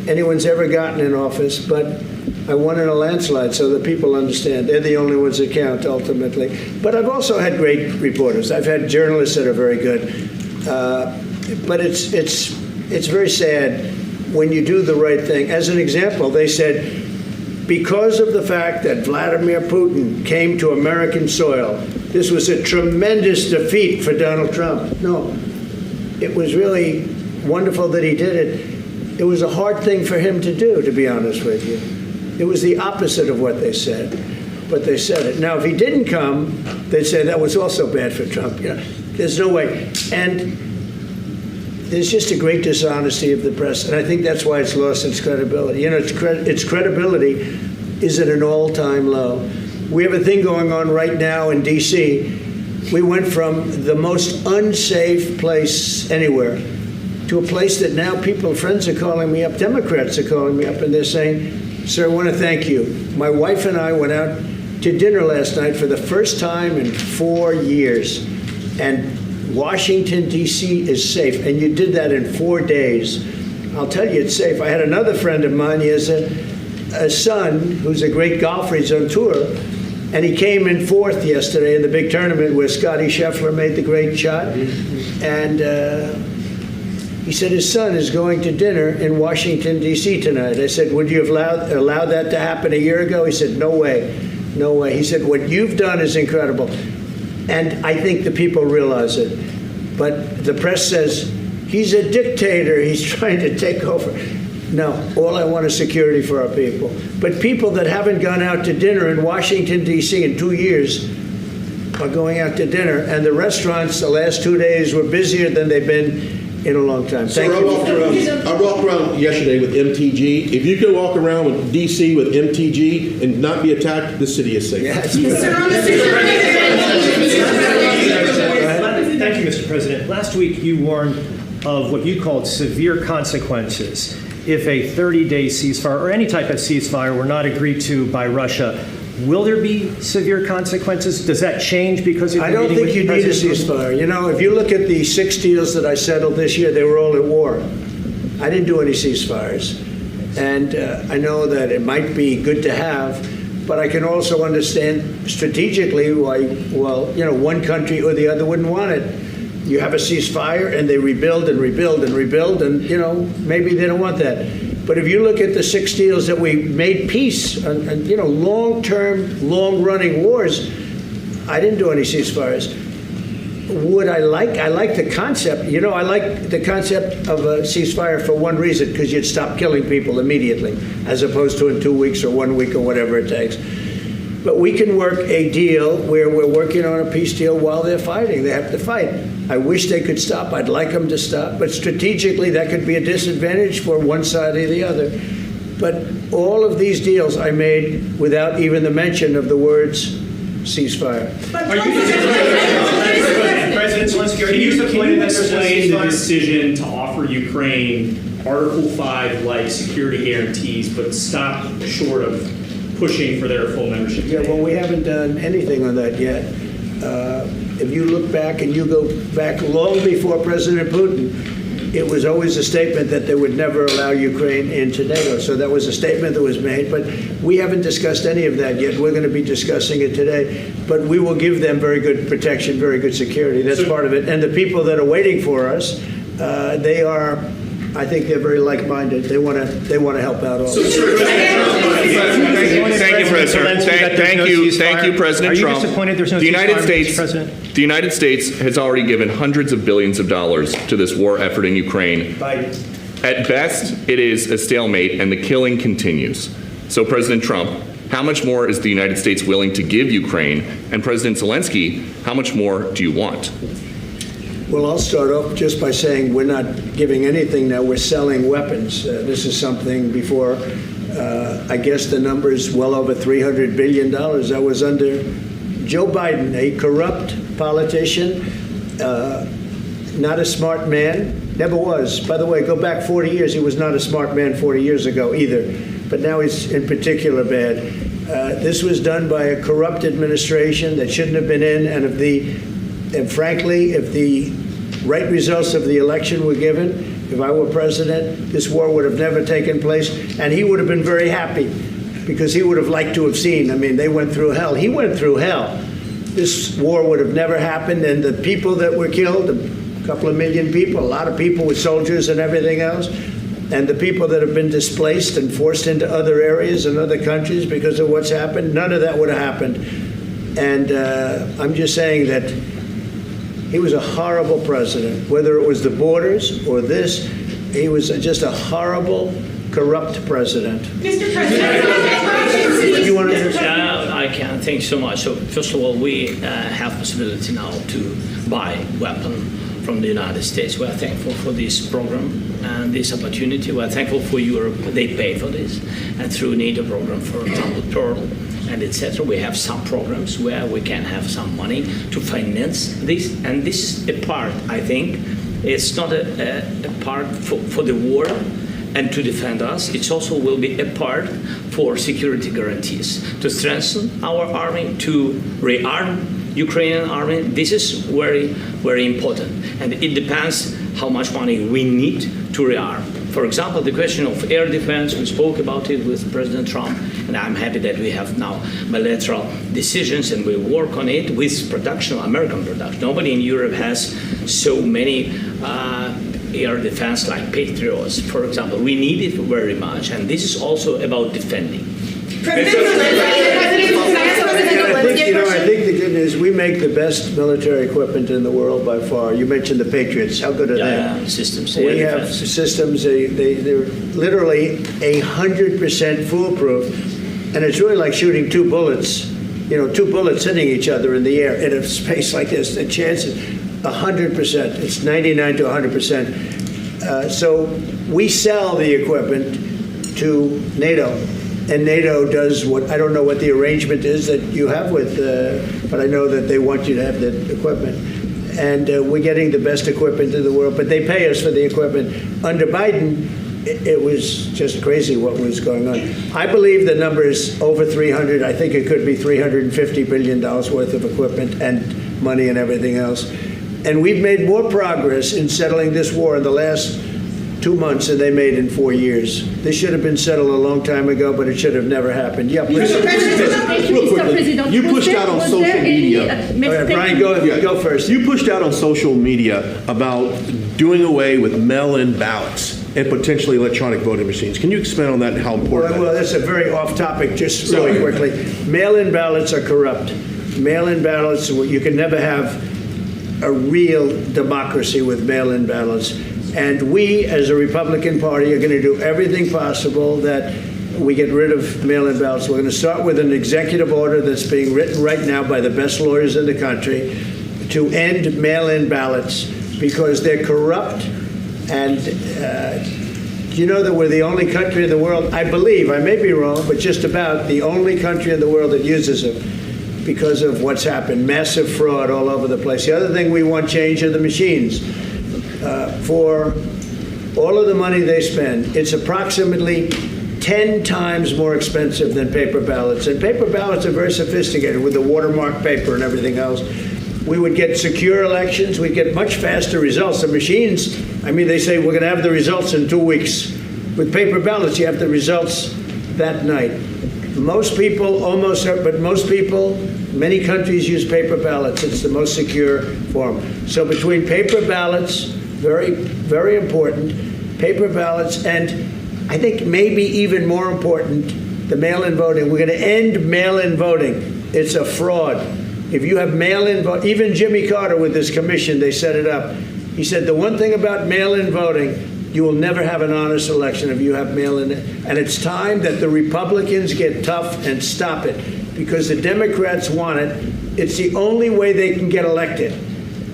anyone's ever gotten in office, but I won in a landslide, so that people understand. They're the only ones that count, ultimately. But I've also had great reporters. I've had journalists that are very good. But it's very sad when you do the right thing. As an example, they said, because of the fact that Vladimir Putin came to American soil, this was a tremendous defeat for Donald Trump. No, it was really wonderful that he did it. It was a hard thing for him to do, to be honest with you. It was the opposite of what they said, but they said it. Now, if he didn't come, they'd say that was also bad for Trump. There's no way. And there's just a great dishonesty of the press, and I think that's why it's lost its credibility. Its credibility is at an all-time low. We have a thing going on right now in D.C. We went from the most unsafe place anywhere to a place that now friends are calling me up, Democrats are calling me up, and they're saying, sir, I want to thank you. My wife and I went out to dinner last night for the first time in 4 years, and Washington, D.C. is safe, and you did that in 4 days. I'll tell you, it's safe. I had another friend of mine, he has a son who's a great golfer, he's on tour, and he came in 4th yesterday in the big tournament where Scotty Scheffler made the great shot, and he said his son is going to dinner in Washington, D.C. tonight. I said, would you have allowed that to happen a year ago? He said, no way, no way. He said, what you've done is incredible. And I think the people realize it. But the press says, he's a dictator, he's trying to take over. No, all I want is security for our people. But people that haven't gone out to dinner in Washington, D.C. in 2 years are going out to dinner. And the restaurants the last 2 days were busier than they've been in a long time. Thank you. I walked around yesterday with MTG. If you can walk around with D.C. with MTG and not be attacked, the city is safe. Thank you, Mr. President. Last week, you warned of what you called severe consequences if a 30-day ceasefire or any type of ceasefire were not agreed to by Russia. Will there be severe consequences? Does that change because of I don't think you need a ceasefire. If you look at the 6 deals that I settled this year, they were all at war. I didn't do any ceasefires. And I know that it might be good to have, but I can also understand strategically why, one country or the other wouldn't want it. You have a ceasefire and they rebuild and rebuild and rebuild, and, maybe they don't want that. But if you look at the 6 deals that we made peace, and long-term, long-running wars, I didn't do any ceasefires. Would I like the concept. I like the concept of a ceasefire for one reason, because you'd stop killing people immediately, as opposed to in 2 weeks or 1 week or whatever it takes. But we can work a deal where we're working on a peace deal while they're fighting. They have to fight. I wish they could stop. I'd like them to stop. But strategically, that could be a disadvantage for one side or the other. But all of these deals I made without even the mention of the words ceasefire. President Zelensky, can you explain the decision to offer Ukraine Article 5-like security guarantees, but stop short of pushing for their full membership? Yeah, well, we haven't done anything on that yet. If you look back and you go back long before President Putin, it was always a statement that they would never allow Ukraine into NATO. So that was a statement that was made, but we haven't discussed any of that yet. We're going to be discussing it today, but we will give them very good protection, very good security. That's part of it. And the people that are waiting for us, they are, I think they're very like-minded. They want to help out all. Thank you, President. Thank you, President Trump. Are you disappointed there's no The United States has already given hundreds of billions of dollars to this war effort in Ukraine. At best, it is a stalemate, and the killing continues. So, President Trump, how much more is the United States willing to give Ukraine? And President Zelensky, how much more do you want? Well, I'll start off just by saying we're not giving anything now. We're selling weapons. This is something before, I guess the number is well over $300 billion. That was under Joe Biden, a corrupt politician, not a smart man, never was. By the way, go back 40 years. He was not a smart man 40 years ago either, but now he's in particular bad. This was done by a corrupt administration that shouldn't have been in, and frankly, if the right results of the election were given, if I were president, this war would have never taken place, and he would have been very happy, because he would have liked to have seen. I mean, they went through hell. He went through hell. This war would have never happened, and the people that were killed, a couple of million people, a lot of people with soldiers and everything else, and the people that have been displaced and forced into other areas and other countries because of what's happened, none of that would have happened. And I'm just saying that he was a horrible president, whether it was the borders or this. He was just a horrible, corrupt president. Mr. President, you want to I can. Thanks so much. So first of all, we have possibility now to buy weapon from the United States. We are thankful for this program and this opportunity. We are thankful for Europe. They pay for this, and through NATO program, for example, Pearl and etc. We have some programs where we can have some money to finance this, and this is a part. I think it's not a part for the war and to defend us. It also will be a part for security guarantees, to strengthen our army, to rearm Ukrainian army. This is very, very important. And it depends how much money we need to rearm. For example, the question of air defense, we spoke about it with President Trump, and I'm happy that we have now bilateral decisions and we work on it with production, American production. Nobody in Europe has so many air defense like Patriots, for example. We need it very much, and this is also about defending. I think the good news, we make the best military equipment in the world by far. You mentioned the Patriots. How good are they? Systems. We have systems. They're literally 100% foolproof, and it's really like shooting two bullets. Two bullets hitting each other in the air in a space like this. The chances, 100%. It's 99 to 100%. So we sell the equipment to NATO. And NATO does what, I don't know what the arrangement is that you have with, but I know that they want you to have the equipment. And we're getting the best equipment in the world, but they pay us for the equipment. Under Biden, it was just crazy what was going on. I believe the number is over 300. I think it could be $350 billion worth of equipment and money and everything else. And we've made more progress in settling this war in the last 2 months than they made in 4 years. This should have been settled a long time ago, but it should have never happened. Yeah, please. Real quickly, you pushed out on social media. All right, Brian, go first. You pushed out on social media about doing away with mail-in ballots. and potentially electronic voting machines. Can you expand on that and how important Well, that is? that's a very off-topic, just really quickly. Mail-in ballots are corrupt. Mail-in ballots, you can never have a real democracy with mail-in ballots. And we, as a Republican Party, are going to do everything possible that we get rid of mail-in ballots. We're going to start with an executive order that's being written right now by the best lawyers in the country to end mail-in ballots because they're corrupt. And you know that we're the only country in the world, I believe, I may be wrong, but just about the only country in the world that uses them because of what's happened. Massive fraud all over the place. The other thing we want change are the machines. For all of the money they spend, it's approximately 10 times more expensive than paper ballots. And paper ballots are very sophisticated with the watermark paper and everything else. We would get secure elections. We'd get much faster results. The machines, I mean, they say we're going to have the results in 2 weeks. With paper ballots, you have the results that night. Most people, but most people, many countries use paper ballots. It's the most secure form. So between paper ballots, very, very important, paper ballots, and I think maybe even more important, the mail-in voting. We're going to end mail-in voting. It's a fraud. If you have mail-in vote, even Jimmy Carter with this commission, they set it up. He said the one thing about mail-in voting, you will never have an honest election if you have mail-in. And it's time that the Republicans get tough and stop it because the Democrats want it. It's the only way they can get elected.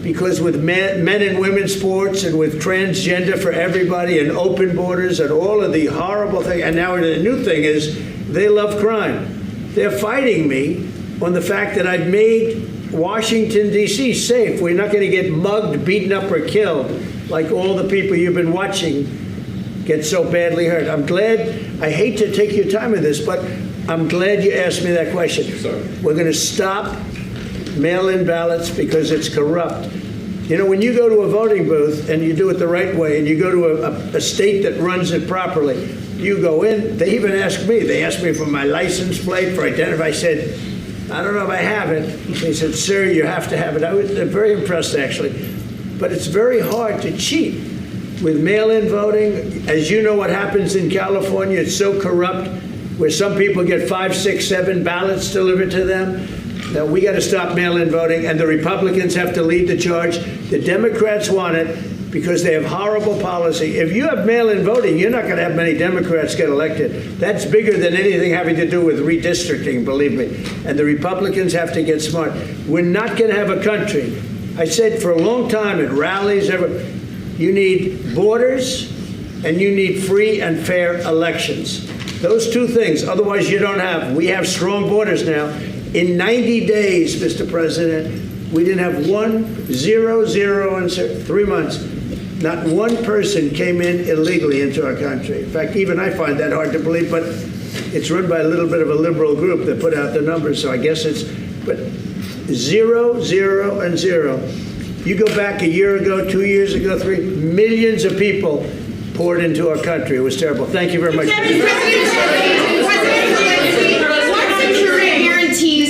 Because with men and women's sports and with transgender for everybody and open borders and all of the horrible things, and now the new thing is they love crime. They're fighting me on the fact that I've made Washington, D.C. safe. We're not going to get mugged, beaten up, or killed like all the people you've been watching get so badly hurt. I'm glad, I hate to take your time with this, but I'm glad you asked me that question. We're going to stop mail-in ballots because it's corrupt. You know, when you go to a voting booth and you do it the right way and you go to a state that runs it properly, you go in, they even ask me. They asked me for my license plate, for identity. I said, I don't know if I have it. They said, sir, you have to have it. I was very impressed, actually. But it's very hard to cheat with mail-in voting. As you know what happens in California, it's so corrupt, where some people get 5, 6, 7 ballots delivered to them. Now, we got to stop mail-in voting, and the Republicans have to lead the charge. The Democrats want it because they have horrible policy. If you have mail-in voting, you're not going to have many Democrats get elected. That's bigger than anything having to do with redistricting, believe me. And the Republicans have to get smart. We're not going to have a country. I said for a long time at rallies, you need borders and you need free and fair elections. Those two things, otherwise you don't have. We have strong borders now. In 90 days, Mr. President, we didn't have 0, 0 in 3 months. Not one person came in illegally into our country. In fact, even I find that hard to believe, but it's run by a little bit of a liberal group that put out the numbers, so I guess it's, but 0, 0, and 0. You go back a year ago, 2 years ago, 3, millions of people poured into our country. It was terrible. Thank you very much.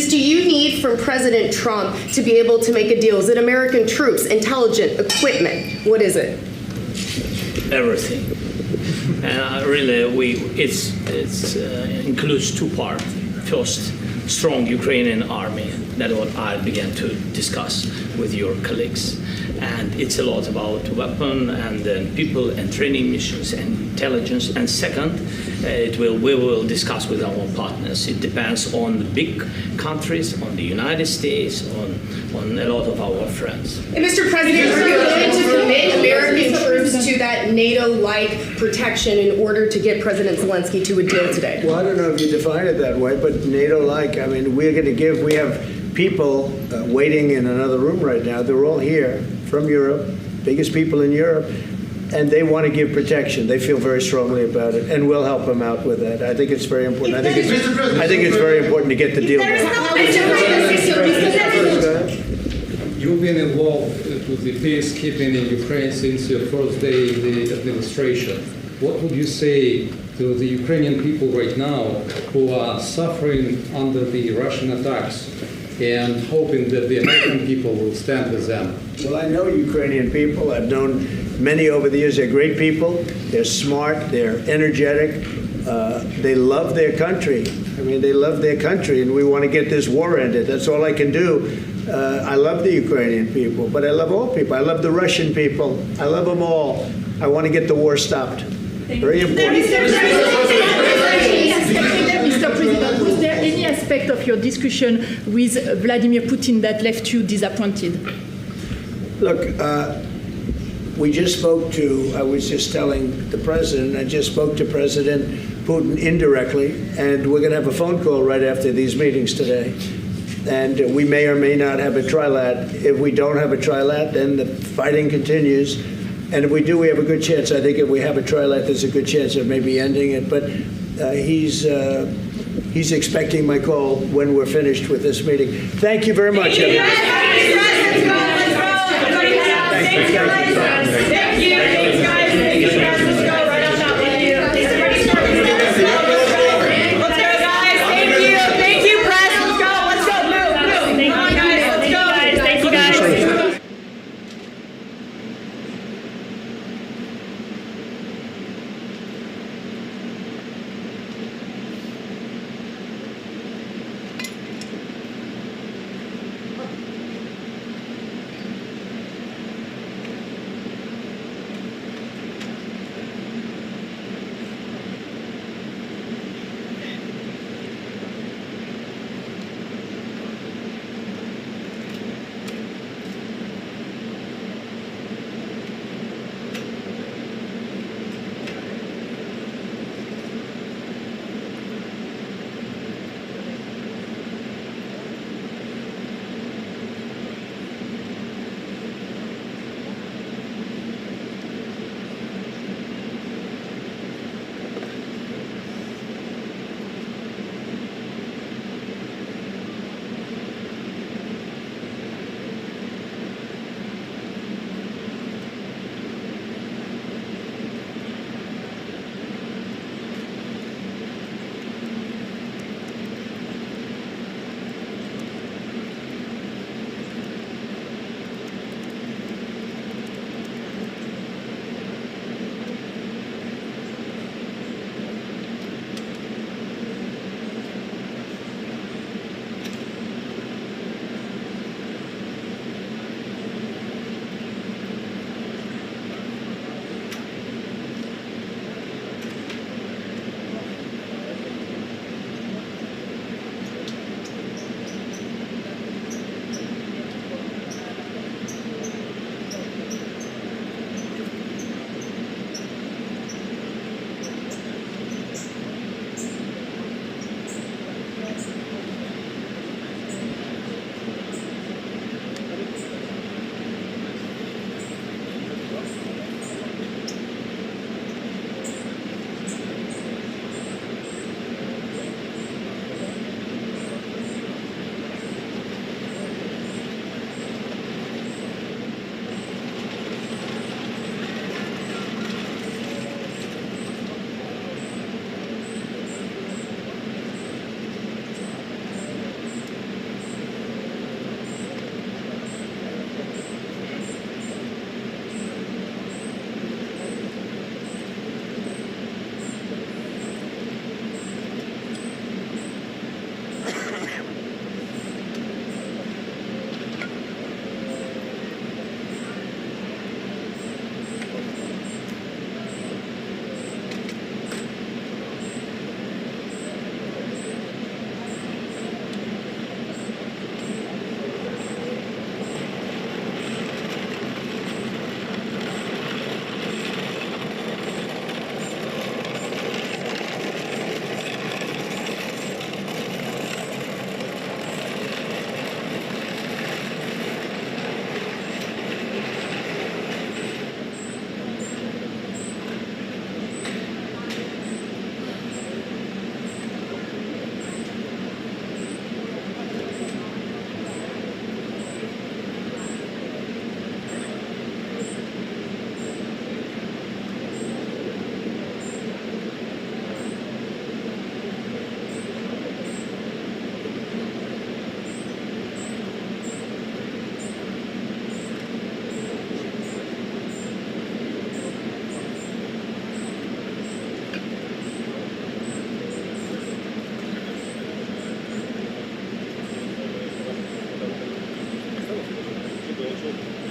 Do you need from President Trump to be able to make a deal? Is it American troops, intelligence, equipment? What is it? Everything. And really, it includes 2 parts. First, strong Ukrainian army. That's what I began to discuss with your colleagues. And it's a lot about weapon and then people and training missions and intelligence. And second, we will discuss with our partners. It depends on the big countries, on the United States, on a lot of our friends. And Mr. President, are you willing to commit American troops to that NATO-like protection in order to get President Zelensky to a deal today? Well, I don't know if you define it that way, but NATO-like, I mean, we have people waiting in another room right now. They're all here from Europe, biggest people in Europe, and they want to give protection. They feel very strongly about it, and we'll help them out with that. I think it's very important. I think it's very important to get the deal done. You've been involved with the peacekeeping in Ukraine since your first day in the administration. What would you say to the Ukrainian people right now who are suffering under the Russian attacks and hoping that the American people will stand with them? Well, I know Ukrainian people. I've known many over the years. They're great people. They're smart. They're energetic. They love their country. I mean, they love their country, and we want to get this war ended. That's all I can do. I love the Ukrainian people, but I love all people. I love the Russian people. I love them all. I want to get the war stopped. Very important. Mr. President, was there any aspect of your discussion with Vladimir Putin that left you disappointed? Look, we just spoke to, I was just telling the president, I just spoke to President Putin indirectly, and we're going to have a phone call right after these meetings today. And we may or may not have a trilat. If we don't have a trilat, then the fighting continues. And if we do, we have a good chance. I think if we have a trilat, there's a good chance of maybe ending it. But he's expecting my call when we're finished with this meeting. Thank you very much, everyone.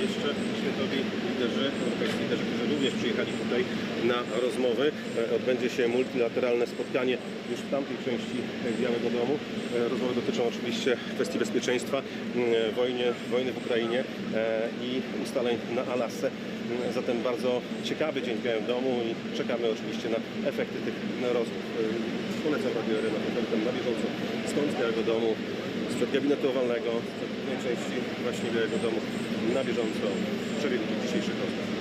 jeszcze światowi liderzy, europejscy liderzy, którzy również przyjechali tutaj na rozmowy. Odbędzie się multilateralne spotkanie już w tamtej części Białego Domu. Rozmowy dotyczą oczywiście kwestii bezpieczeństwa, wojny w Ukrainie i ustaleń na Alasce. Zatem bardzo ciekawy dzień w Białym Domu i czekamy oczywiście na efekty tych rozmów. Polecam Radio Arena na bieżąco stąd z Białego Domu, sprzed gabinetu owalnego, w tej części właśnie Białego Domu, na bieżąco przebieg dzisiejszych rozmów.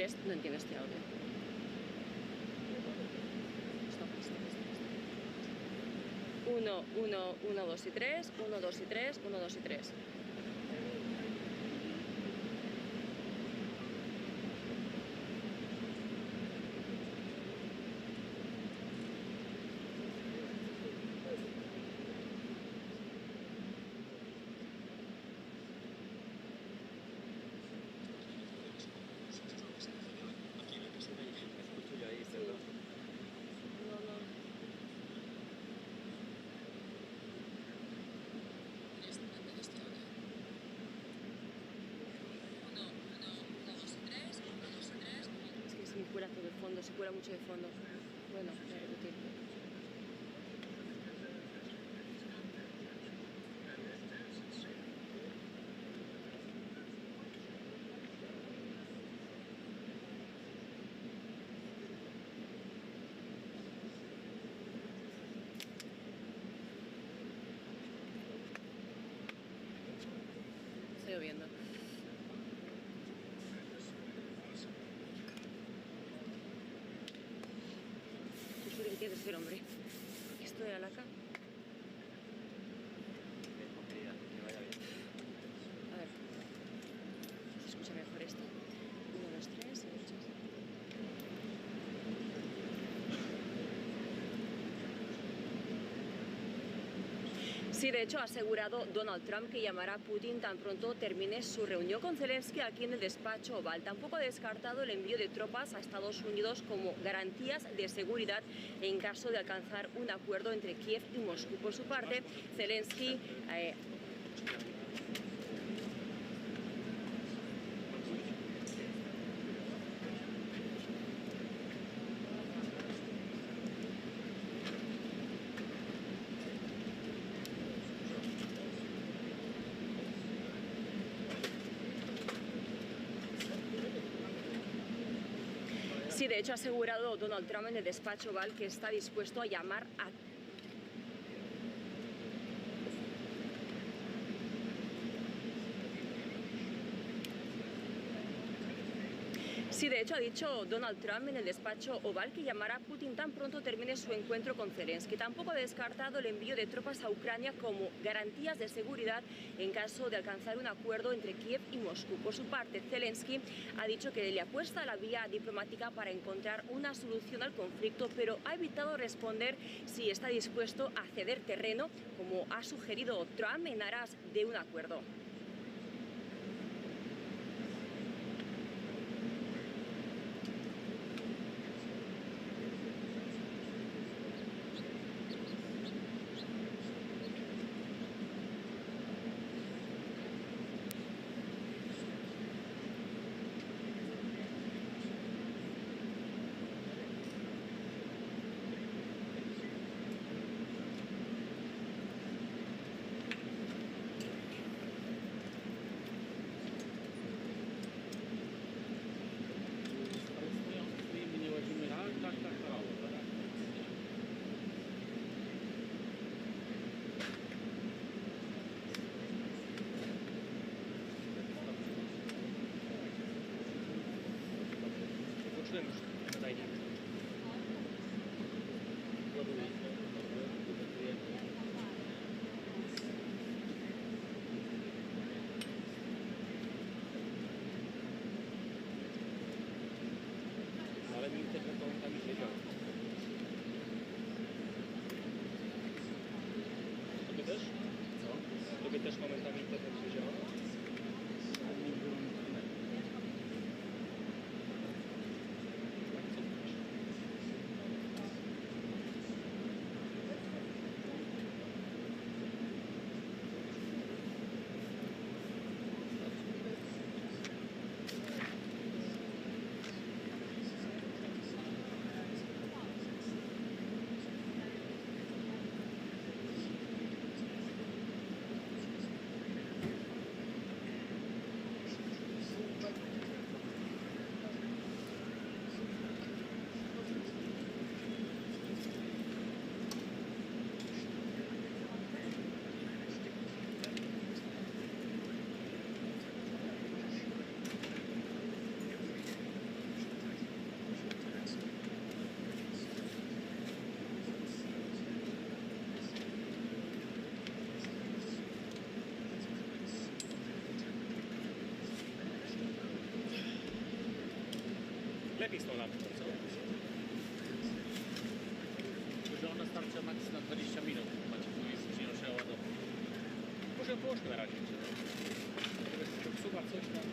3, no entiendo este audio. Stop. 1, 1, 1, 2 y 3, 1, 2 y 3, 1, 2 y 3. Es que se me cura todo el fondo, se cura mucho de fondo. Bueno, voy a repetir. Está lloviendo. ¿Qué quiere decir, hombre? Esto de la laca. A ver. Se escucha mejor esto. 1, 2, 3 y 8. Sí, de hecho, ha asegurado Donald Trump que llamará a Putin tan pronto termine su reunión con Zelensky aquí en el despacho Oval. Tampoco ha descartado el envío de tropas a Estados Unidos como garantías de seguridad en caso de alcanzar un acuerdo entre Kiev y Moscú. Por su parte, Zelensky Sí, de hecho ha asegurado Donald Trump en el despacho Oval que está dispuesto a llamar a Sí, de hecho ha dicho Donald Trump en el despacho Oval que llamará a Putin tan pronto termine su encuentro con Zelensky. Tampoco ha descartado el envío de tropas a Ucrania como garantías de seguridad en caso de alcanzar un acuerdo entre Kiev y Moscú. Por su parte, Zelensky ha dicho que le apuesta a la vía diplomática para encontrar una solución al conflicto, pero ha evitado responder si está dispuesto a ceder terreno, como ha sugerido Trump, en aras de un acuerdo. Ale mi internet momentami siedział. Tobie też? Co? Tobie też momentami internet siedział? Lepiej z tą lampą, co? Że ona starcza maks na 20 minut. Macie tu jest cięższa ładowa. Może połóżmy na razie. Suwa coś tam.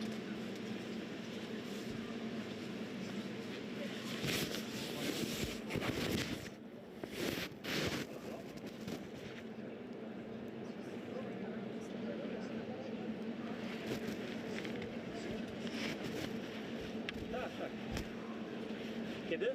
Tak. Kiedy?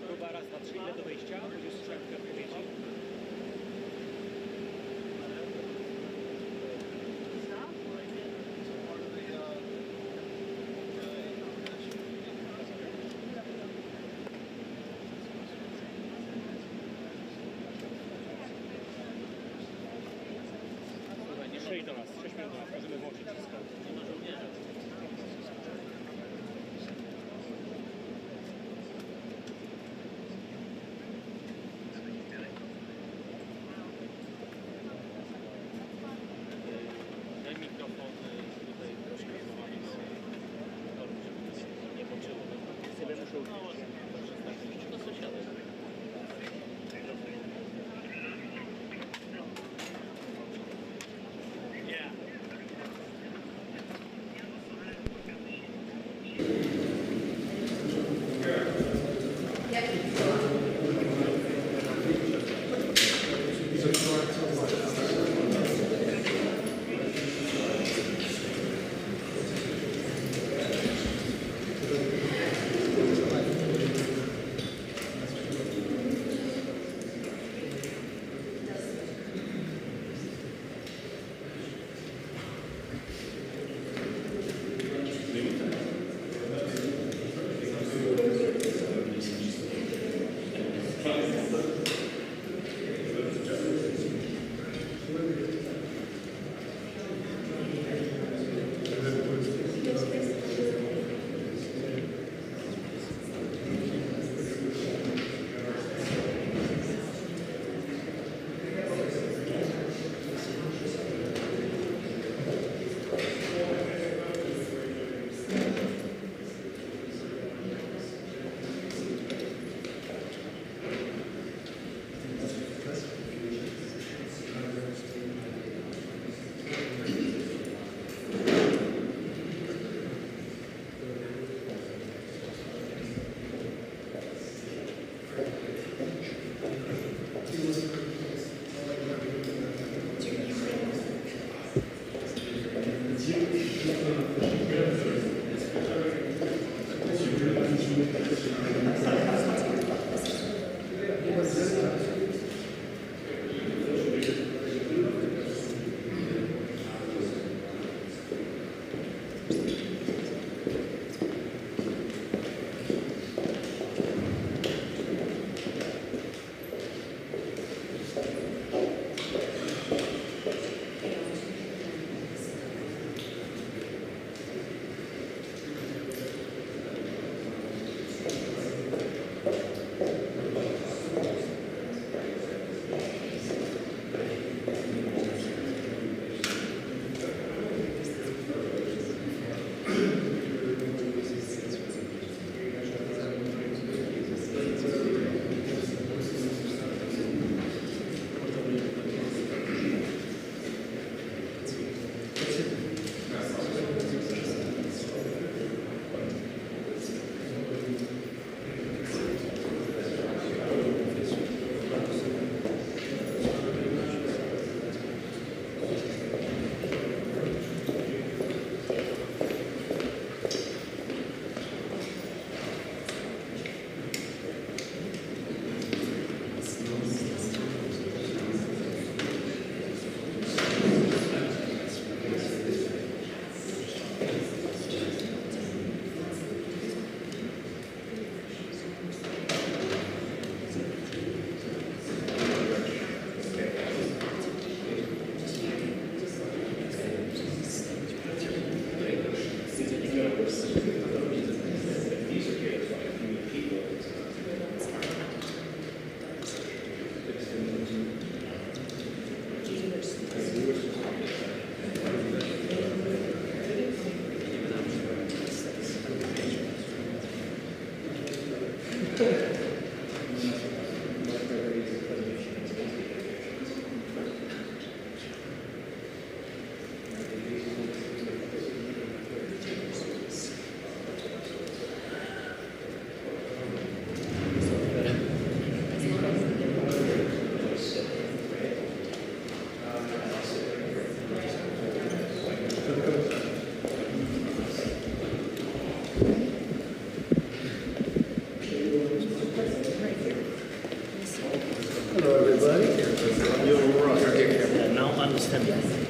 Próba raz na 3, ile do wejścia? Będzie strzałka odpowiedzi. Nie 6 do nas, 6 minut do nas, możemy włączyć wszystko. Nie ma żołnierza. Daj mikrofon tutaj troszkę złamany z torów, żeby nie poczuło. Tyle muszę uczyć. Do sąsiada. Yeah. last 10 minutes.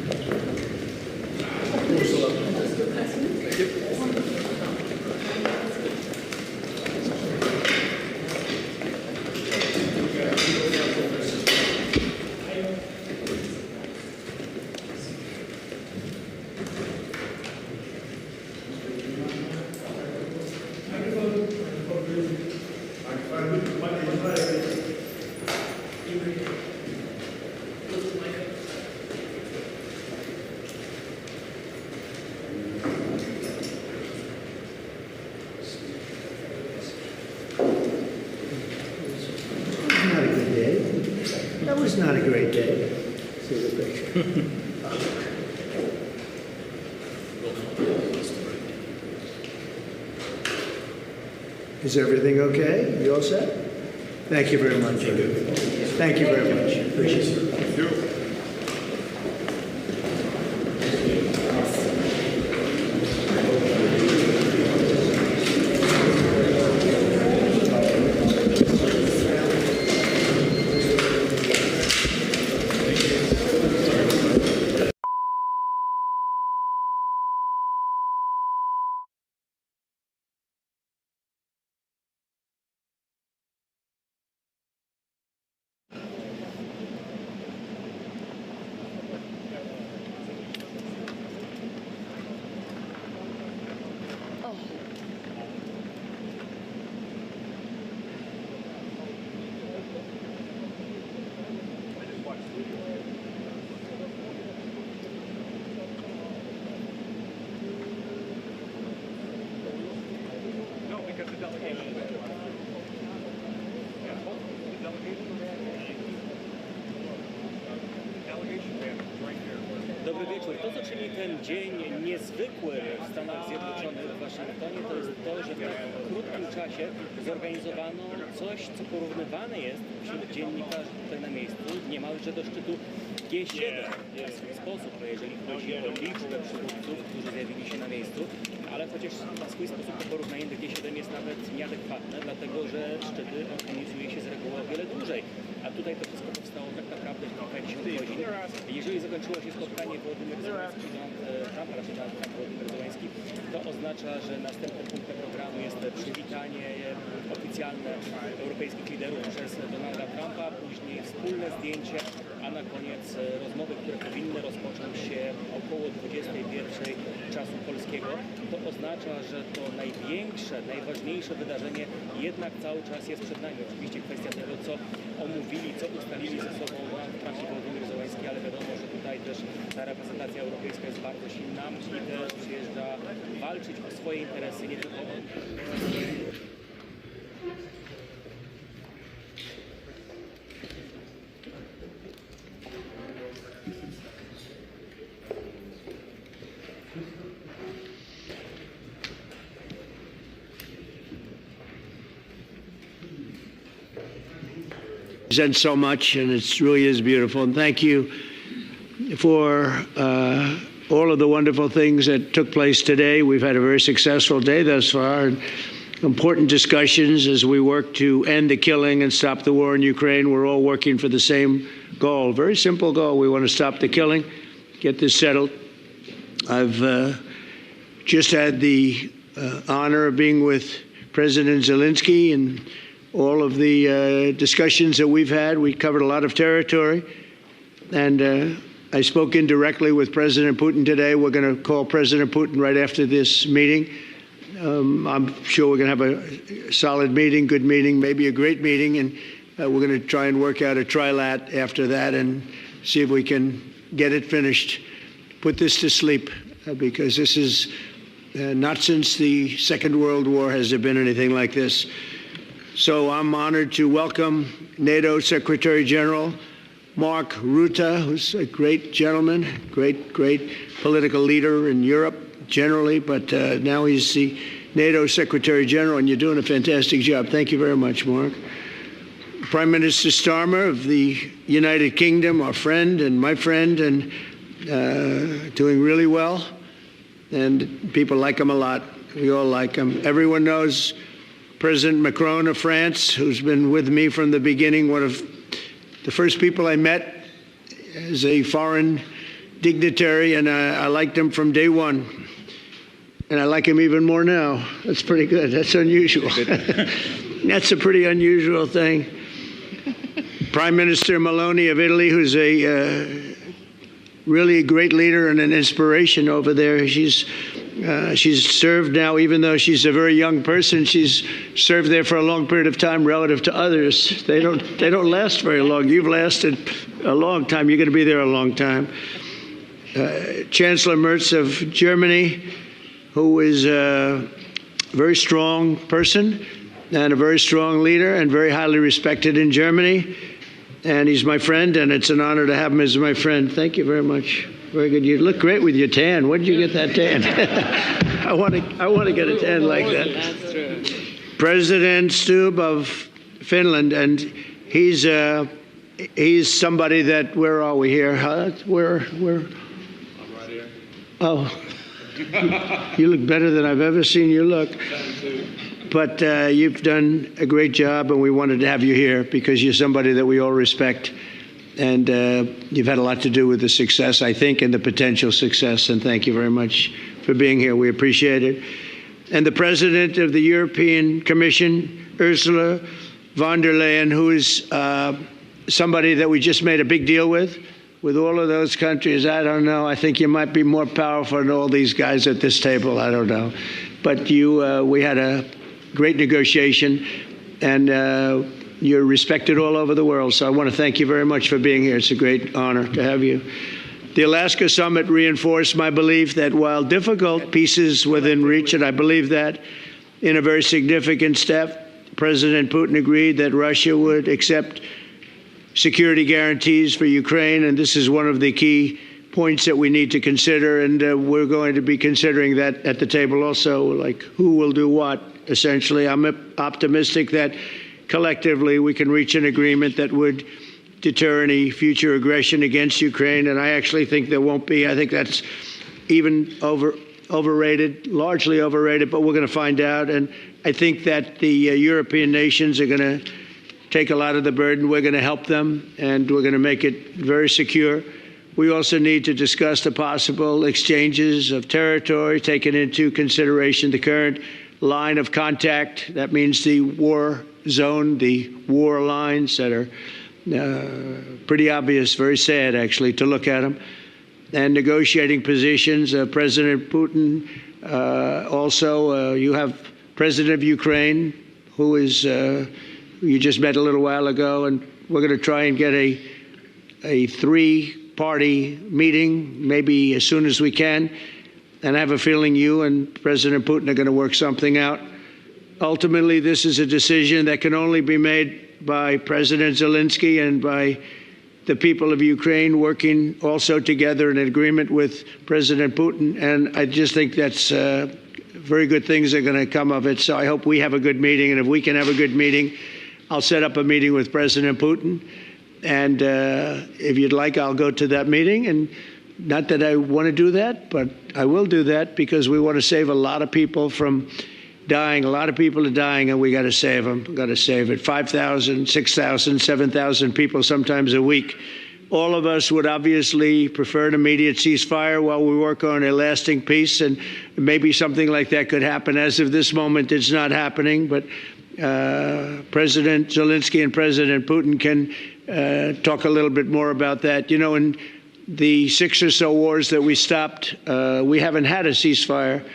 Not a good day. That was not a great day. See the picture. Is everything okay? You all set? Thank you very much. Thank you very much. Appreciate it. Dobry wieczór. To, co czyni ten dzień niezwykły w Stanach Zjednoczonych, w Waszyngtonie, to jest to, że w tak krótkim czasie zorganizowano coś, co porównywane jest wśród dziennikarzy tutaj na miejscu niemalże do szczytu G7 w swój sposób, jeżeli chodzi o liczbę przywódców, którzy zjawili się na miejscu, ale chociaż na swój sposób to porównanie do G7 jest nawet nieadekwatne, dlatego że szczyty organizuje się z reguły o wiele dłużej, a tutaj to wszystko powstało tak naprawdę w kilkadziesiąt godzin. Jeżeli zakończyło się spotkanie Wołodymyr Zelensky, Donald Trump, a raczej Donald Trump, Wołodymyr Zelensky, to oznacza, że następnym punktem programu jest przywitanie oficjalne europejskich liderów przez Donalda Trumpa, później wspólne zdjęcie, a na koniec rozmowy, które powinny rozpocząć się około 21 czasu polskiego. To oznacza, że to największe, najważniejsze wydarzenie jednak cały czas jest przed nami. Oczywiście kwestia tego, co omówili, co ustalili ze sobą Donald Trump i Wołodymyr Zelensky, ale wiadomo, że tutaj też ta reprezentacja europejska jest bardzo silna i też przyjeżdża walczyć o swoje interesy, nie tylko o... Present so much, and it really is beautiful. And thank you for all of the wonderful things that took place today. We've had a very successful day thus far, and important discussions as we work to end the killing and stop the war in Ukraine. We're all working for the same goal, very simple goal. We want to stop the killing, get this settled. I've just had the honor of being with President Zelensky and all of the discussions that we've had. We covered a lot of territory, and I spoke indirectly with President Putin today. We're going to call President Putin right after this meeting. I'm sure we're going to have a solid meeting, good meeting, maybe a great meeting, and we're going to try and work out a trilat after that and see if we can get it finished, put this to sleep, because this is not since the Second World War has there been anything like this. So I'm honored to welcome NATO Secretary General Mark Rutte, who's a great gentleman, great political leader in Europe generally, but now he's the NATO Secretary General, and you're doing a fantastic job. Thank you very much, Mark. Prime Minister Starmer of the United Kingdom, our friend and my friend, and doing really well. And people like him a lot. We all like him. Everyone knows President Macron of France, who's been with me from the beginning, one of the first people I met as a foreign dignitary, and I liked him from day one. And I like him even more now. That's pretty good. That's unusual. That's a pretty unusual thing. Prime Minister Meloni of Italy, who's a really a great leader and an inspiration over there. She's served now, even though she's a very young person, she's served there for a long period of time relative to others. They don't last very long. You've lasted a long time. You're going to be there a long time. Chancellor Merz of Germany, who is a very strong person and a very strong leader and very highly respected in Germany. And he's my friend, and it's an honor to have him as my friend. Thank you very much. Very good. You look great with your tan. Where did you get that tan? I want to get a tan like that. That's true. President Stubb of Finland, and he's somebody that, where are we here? Where? I'm right here. Oh, you look better than I've ever seen you look. But you've done a great job, and we wanted to have you here because you're somebody that we all respect. And you've had a lot to do with the success, I think, and the potential success. And thank you very much for being here. We appreciate it. And the President of the European Commission, Ursula von der Leyen, who is somebody that we just made a big deal with all of those countries. I don't know. I think you might be more powerful than all these guys at this table. I don't know. But we had a great negotiation, and you're respected all over the world. So I want to thank you very much for being here. It's a great honor to have you. The Alaska Summit reinforced my belief that while difficult, peace is within reach, and I believe that in a very significant step, President Putin agreed that Russia would accept security guarantees for Ukraine, and this is one of the key points that we need to consider, and we're going to be considering that at the table also, like who will do what, essentially. I'm optimistic that collectively we can reach an agreement that would deter any future aggression against Ukraine, and I actually think there won't be. I think that's even overrated, largely overrated, but we're going to find out, and I think that the European nations are going to take a lot of the burden. We're going to help them, and we're going to make it very secure. We also need to discuss the possible exchanges of territory, taking into consideration the current line of contact. That means the war zone, the war lines that are pretty obvious, very sad, actually, to look at them. And negotiating positions. President Putin, also, you have President of Ukraine, who is, you just met a little while ago, and we're going to try and get a three-party meeting, maybe as soon as we can. And I have a feeling you and President Putin are going to work something out. Ultimately, this is a decision that can only be made by President Zelensky and by the people of Ukraine working also together in agreement with President Putin. And I just think that's very good things are going to come of it. So I hope we have a good meeting. And if we can have a good meeting, I'll set up a meeting with President Putin. And if you'd like, I'll go to that meeting. And not that I want to do that, but I will do that because we want to save a lot of people from dying. A lot of people are dying, and we got to save them. Got to save it. 5,000, 6,000, 7,000 people sometimes a week. All of us would obviously prefer an immediate ceasefire while we work on a lasting peace, and maybe something like that could happen. As of this moment, it's not happening, but President Zelensky and President Putin can talk a little bit more about that. You know, in the 6 or so wars that we stopped, we haven't had a ceasefire.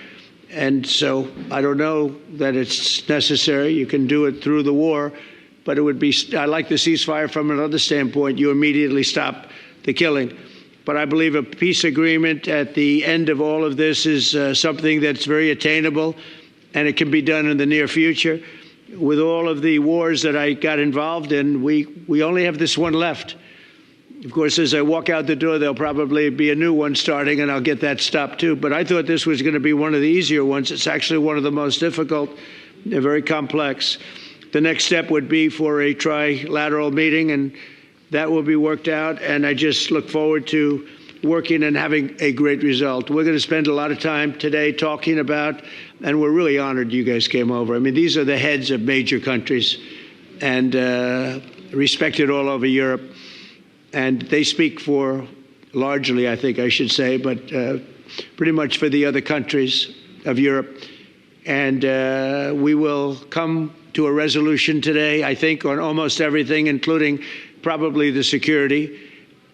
And so I don't know that it's necessary. You can do it through the war, but it would be, I like the ceasefire from another standpoint. You immediately stop the killing. But I believe a peace agreement at the end of all of this is something that's very attainable, and it can be done in the near future. With all of the wars that I got involved in, we only have this one left. Of course, as I walk out the door, there'll probably be a new one starting, and I'll get that stopped too. But I thought this was going to be one of the easier ones. It's actually one of the most difficult. They're very complex. The next step would be for a trilateral meeting, and that will be worked out. And I just look forward to working and having a great result. We're going to spend a lot of time today talking about, and we're really honored you guys came over. I mean, these are the heads of major countries and respected all over Europe. And they speak for largely, I think I should say, but pretty much for the other countries of Europe. And we will come to a resolution today, I think, on almost everything, including probably the security.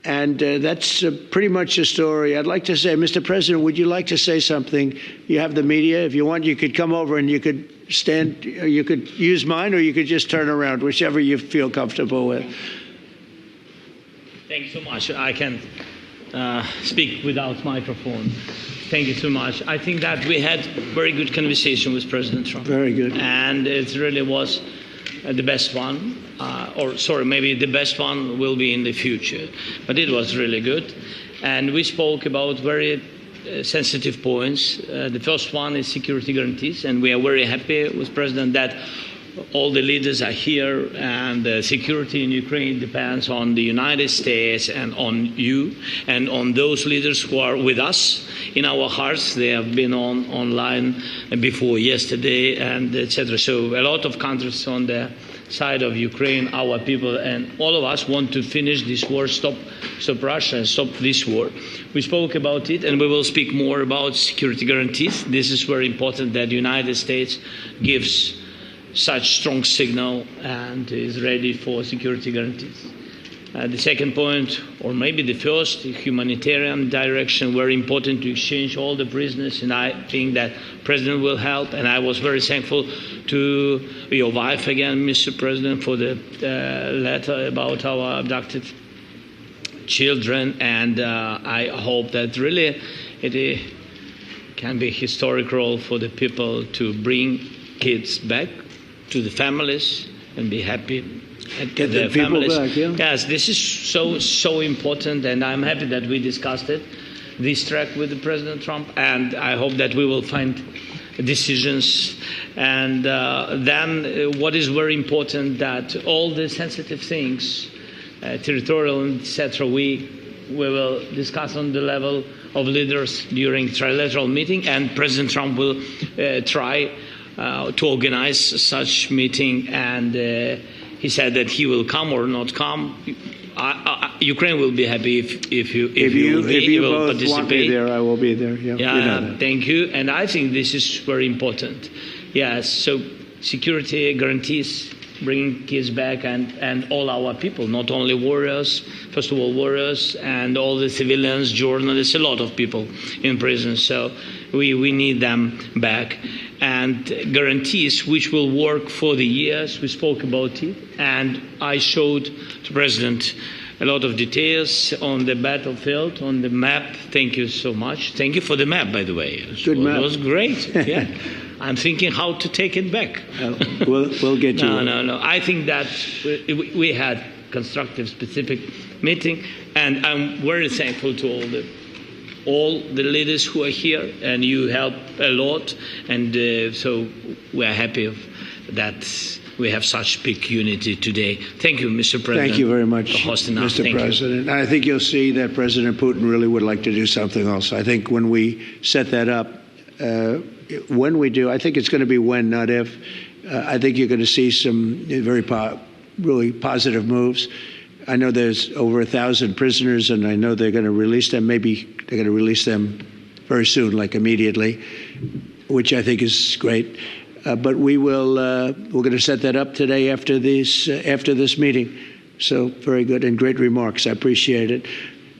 And that's pretty much the story. I'd like to say, Mr. President, would you like to say something? You have the media. If you want, you could come over and you could stand, you could use mine, or you could just turn around, whichever you feel comfortable with. Thank you so much. I can speak without microphone. Thank you so much. I think that we had very good conversation with President Trump. Very good. And it really was the best one. Maybe the best one will be in the future. But it was really good. And we spoke about very sensitive points. The first one is security guarantees. And we are very happy with President that all the leaders are here, and the security in Ukraine depends on the United States and on you and on those leaders who are with us in our hearts. They have been online before yesterday, and etc. So a lot of countries on the side of Ukraine, our people, and all of us want to finish this war, stop Russia and stop this war. We spoke about it, and we will speak more about security guarantees. This is very important that the United States gives such strong signal and is ready for security guarantees. The second point, or maybe the first, the humanitarian direction, very important to exchange all the prisoners, and I think that President will help. And I was very thankful to your wife again, Mr. President, for the letter about our abducted children, and I hope that really it can be a historic role for the people to bring kids back to the families and be happy at Get the people families. back, yeah. Yes, this is so important, and I'm happy that we discussed it, this track with the President Trump, and I hope that we will find decisions. And then what is very important, that all the sensitive things, territorial, etc., we will discuss on the level of leaders during trilateral meeting, and President Trump will try to organize such meeting, and he said that he will come or not come. Ukraine will be happy if you will both participate. want me there, I will be there. Yeah, Yeah, you know that. thank you. And I think this is very important. Yes, so security guarantees, bringing kids back, and all our people, not only warriors, first of all warriors, and all the civilians, journalists, a lot of people in prison. So we need them back. And guarantees which will work for the years. We spoke about it, and I showed the President a lot of details on the battlefield, on the map. Thank you so much. Thank you for the map, by the way. Good map. It was great. Yeah. I'm thinking how to take it back. We'll get you. No. I think that we had constructive, specific meeting, and I'm very thankful to all the leaders who are here, and you help a lot, and so we are happy that we have such big unity today. Thank you, Mr. President. Thank you very much, for hosting us. Mr. Thank President. And I think you'll see that President Putin really would like to do something else. I think when we set that up, when we do, I think it's going to be when, not if. I think you're going to see some really positive moves. I know there's over 1,000 prisoners, and I know they're going to release them. Maybe they're going to release them very soon, like immediately, which I think is great. But we're going to set that up today after this meeting. So very good and great remarks. I appreciate it.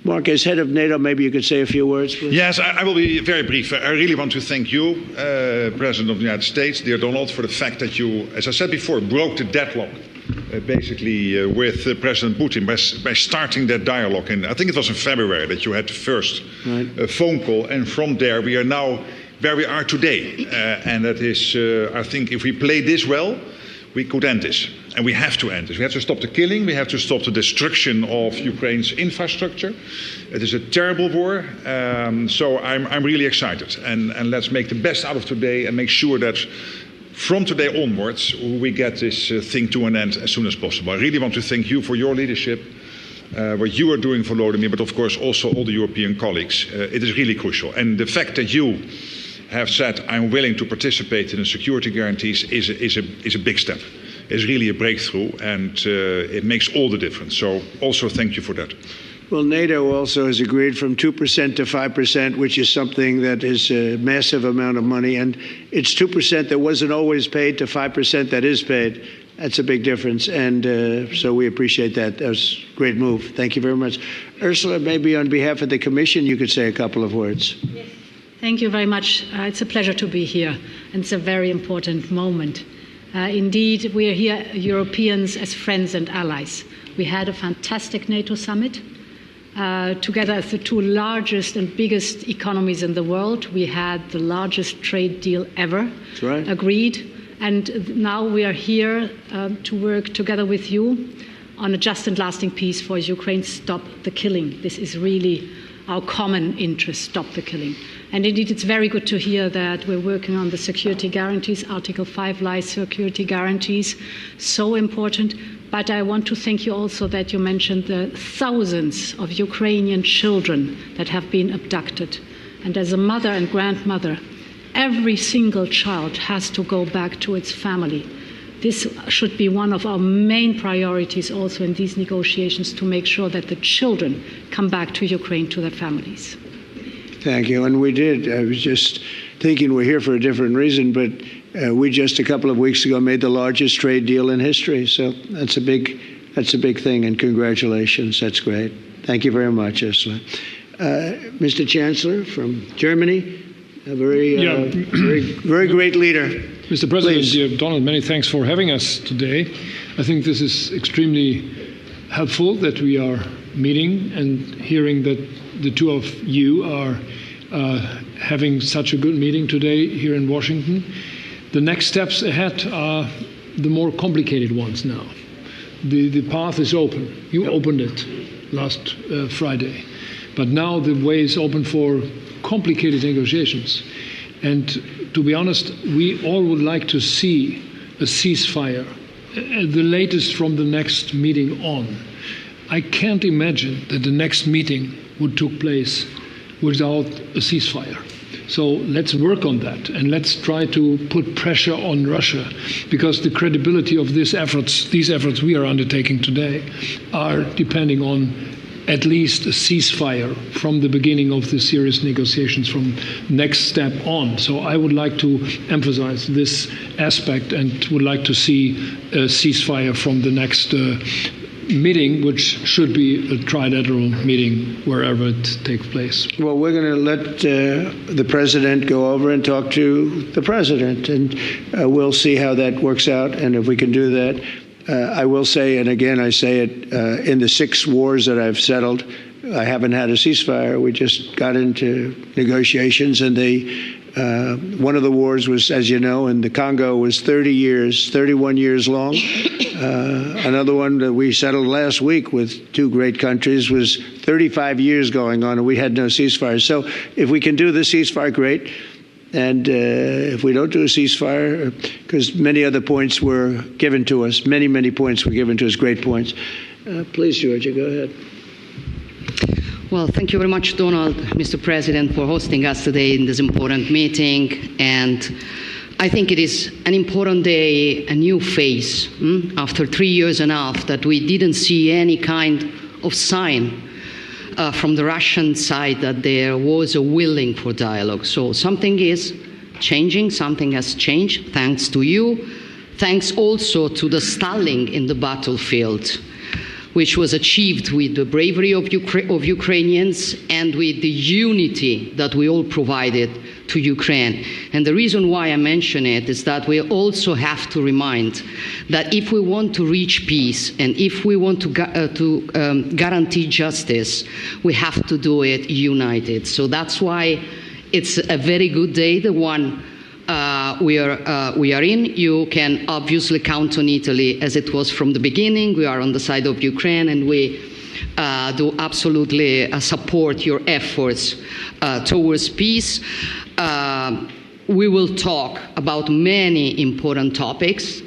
Mark, as head of NATO, maybe you could say a few words, please. Yes, I will be very brief. I really want to thank you, President of the United States, dear Donald, for the fact that you, as I said before, broke the deadlock with President Putin by starting that dialogue. And I think it was in February that you had the first phone call, and from there we are now where we are today. And that is, I think, if we play this well, we could end this. And we have to end this. We have to stop the killing. We have to stop the destruction of Ukraine's infrastructure. It is a terrible war. So I'm really excited. And let's make the best out of today and make sure that from today onwards, we get this thing to an end as soon as possible. I really want to thank you for your leadership, what you are doing for Volodymyr, but of course also all the European colleagues. It is really crucial. And the fact that you have said, I'm willing to participate in the security guarantees is a big step. It's really a breakthrough, and it makes all the difference. So also thank you for that. Well, NATO also has agreed from 2% to 5%, which is something that is a massive amount of money. And it's 2% that wasn't always paid to 5% that is paid. That's a big difference. And so we appreciate that. That was a great move. Thank you very much. Ursula, maybe on behalf of the Commission, you could say a couple of words. Thank you very much. It's a pleasure to be here. And it's a very important moment. Indeed, we are here, Europeans, as friends and allies. We had a fantastic NATO summit. Together as the two largest and biggest economies in the world, we had the largest trade deal ever. That's right. Agreed. And now we are here to work together with you on a just and lasting peace for Ukraine. Stop the killing. This is really our common interest, stop the killing. And indeed, it's very good to hear that we're working on the security guarantees, Article 5 lies security guarantees, so important. But I want to thank you also that you mentioned the thousands of Ukrainian children that have been abducted. And as a mother and grandmother, every single child has to go back to its family. This should be one of our main priorities also in these negotiations, to make sure that the children come back to Ukraine, to their families. Thank you. And we did. I was just thinking we're here for a different reason, but we just a couple of weeks ago made the largest trade deal in history. So that's a big thing, and congratulations. That's great. Thank you very much, Ursula. Mr. Chancellor from Germany, a very great leader. Mr. President, Please. dear Donald, many thanks for having us today. I think this is extremely helpful that we are meeting and hearing that the two of you are having such a good meeting today here in Washington. The next steps ahead are the more complicated ones now. The path is open. You opened it last Friday. But now the way is open for complicated negotiations. And to be honest, we all would like to see a ceasefire, the latest from the next meeting on. I can't imagine that the next meeting would take place without a ceasefire. So let's work on that, and let's try to put pressure on Russia, because the credibility of these efforts we are undertaking today, are depending on at least a ceasefire from the beginning of the serious negotiations from next step on. So I would like to emphasize this aspect and would like to see a ceasefire from the next meeting, which should be a trilateral meeting wherever it takes place. Well, we're going to let the president go over and talk to the president, and we'll see how that works out, and if we can do that. I will say, and again I say it, in the 6 wars that I've settled, I haven't had a ceasefire. We just got into negotiations, and one of the wars was, as you know, in the Congo was 31 years long. Another one that we settled last week with 2 great countries was 35 years going on, and we had no ceasefire. So if we can do the ceasefire, great. And if we don't do a ceasefire, because many other points were given to us, many points were given to us, great points. Please, Georgia, go ahead. Well, thank you very much, Donald, Mr. President, for hosting us today in this important meeting. And I think it is an important day, a new phase, after 3 years and a half that we didn't see any kind of sign from the Russian side that there was a willing for dialogue. So something is changing, something has changed, thanks to you. Thanks also to the stalling in the battlefield, which was achieved with the bravery of Ukrainians and with the unity that we all provided to Ukraine. And the reason why I mention it is that we also have to remind that if we want to reach peace and if we want to guarantee justice, we have to do it united. So that's why it's a very good day, the one we are in. You can obviously count on Italy as it was from the beginning. We are on the side of Ukraine, and we do absolutely support your efforts towards peace. We will talk about many important topics.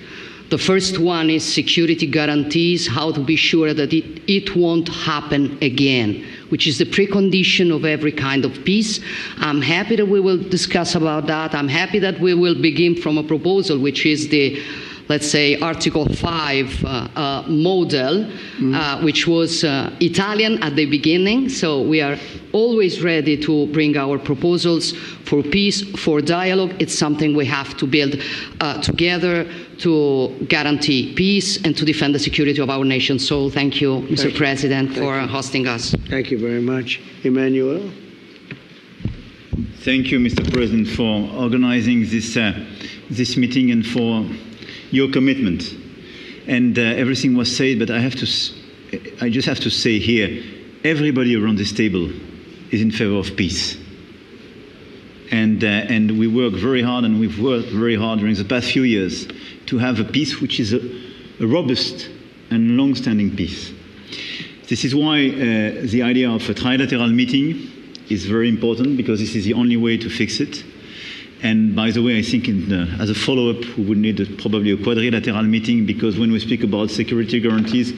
The first one is security guarantees, how to be sure that it won't happen again, which is the precondition of every kind of peace. I'm happy that we will discuss about that. I'm happy that we will begin from a proposal, which is the let's say, Article 5 model, which was Italian at the beginning. So we are always ready to bring our proposals for peace, for dialogue. It's something we have to build together to guarantee peace and to defend the security of our nation. So thank you, Mr. President, for hosting us. Thank you very much. Emmanuel? Thank you, Mr. President, for organizing this meeting and for your commitment. And everything was said, but I just have to say here, everybody around this table is in favor of peace. And we work very hard, and we've worked very hard during the past few years to have a peace which is a robust and long-standing peace. This is why the idea of a trilateral meeting is very important, because this is the only way to fix it. And by the way, I think as a follow-up, we would need probably a quadrilateral meeting, because when we speak about security guarantees,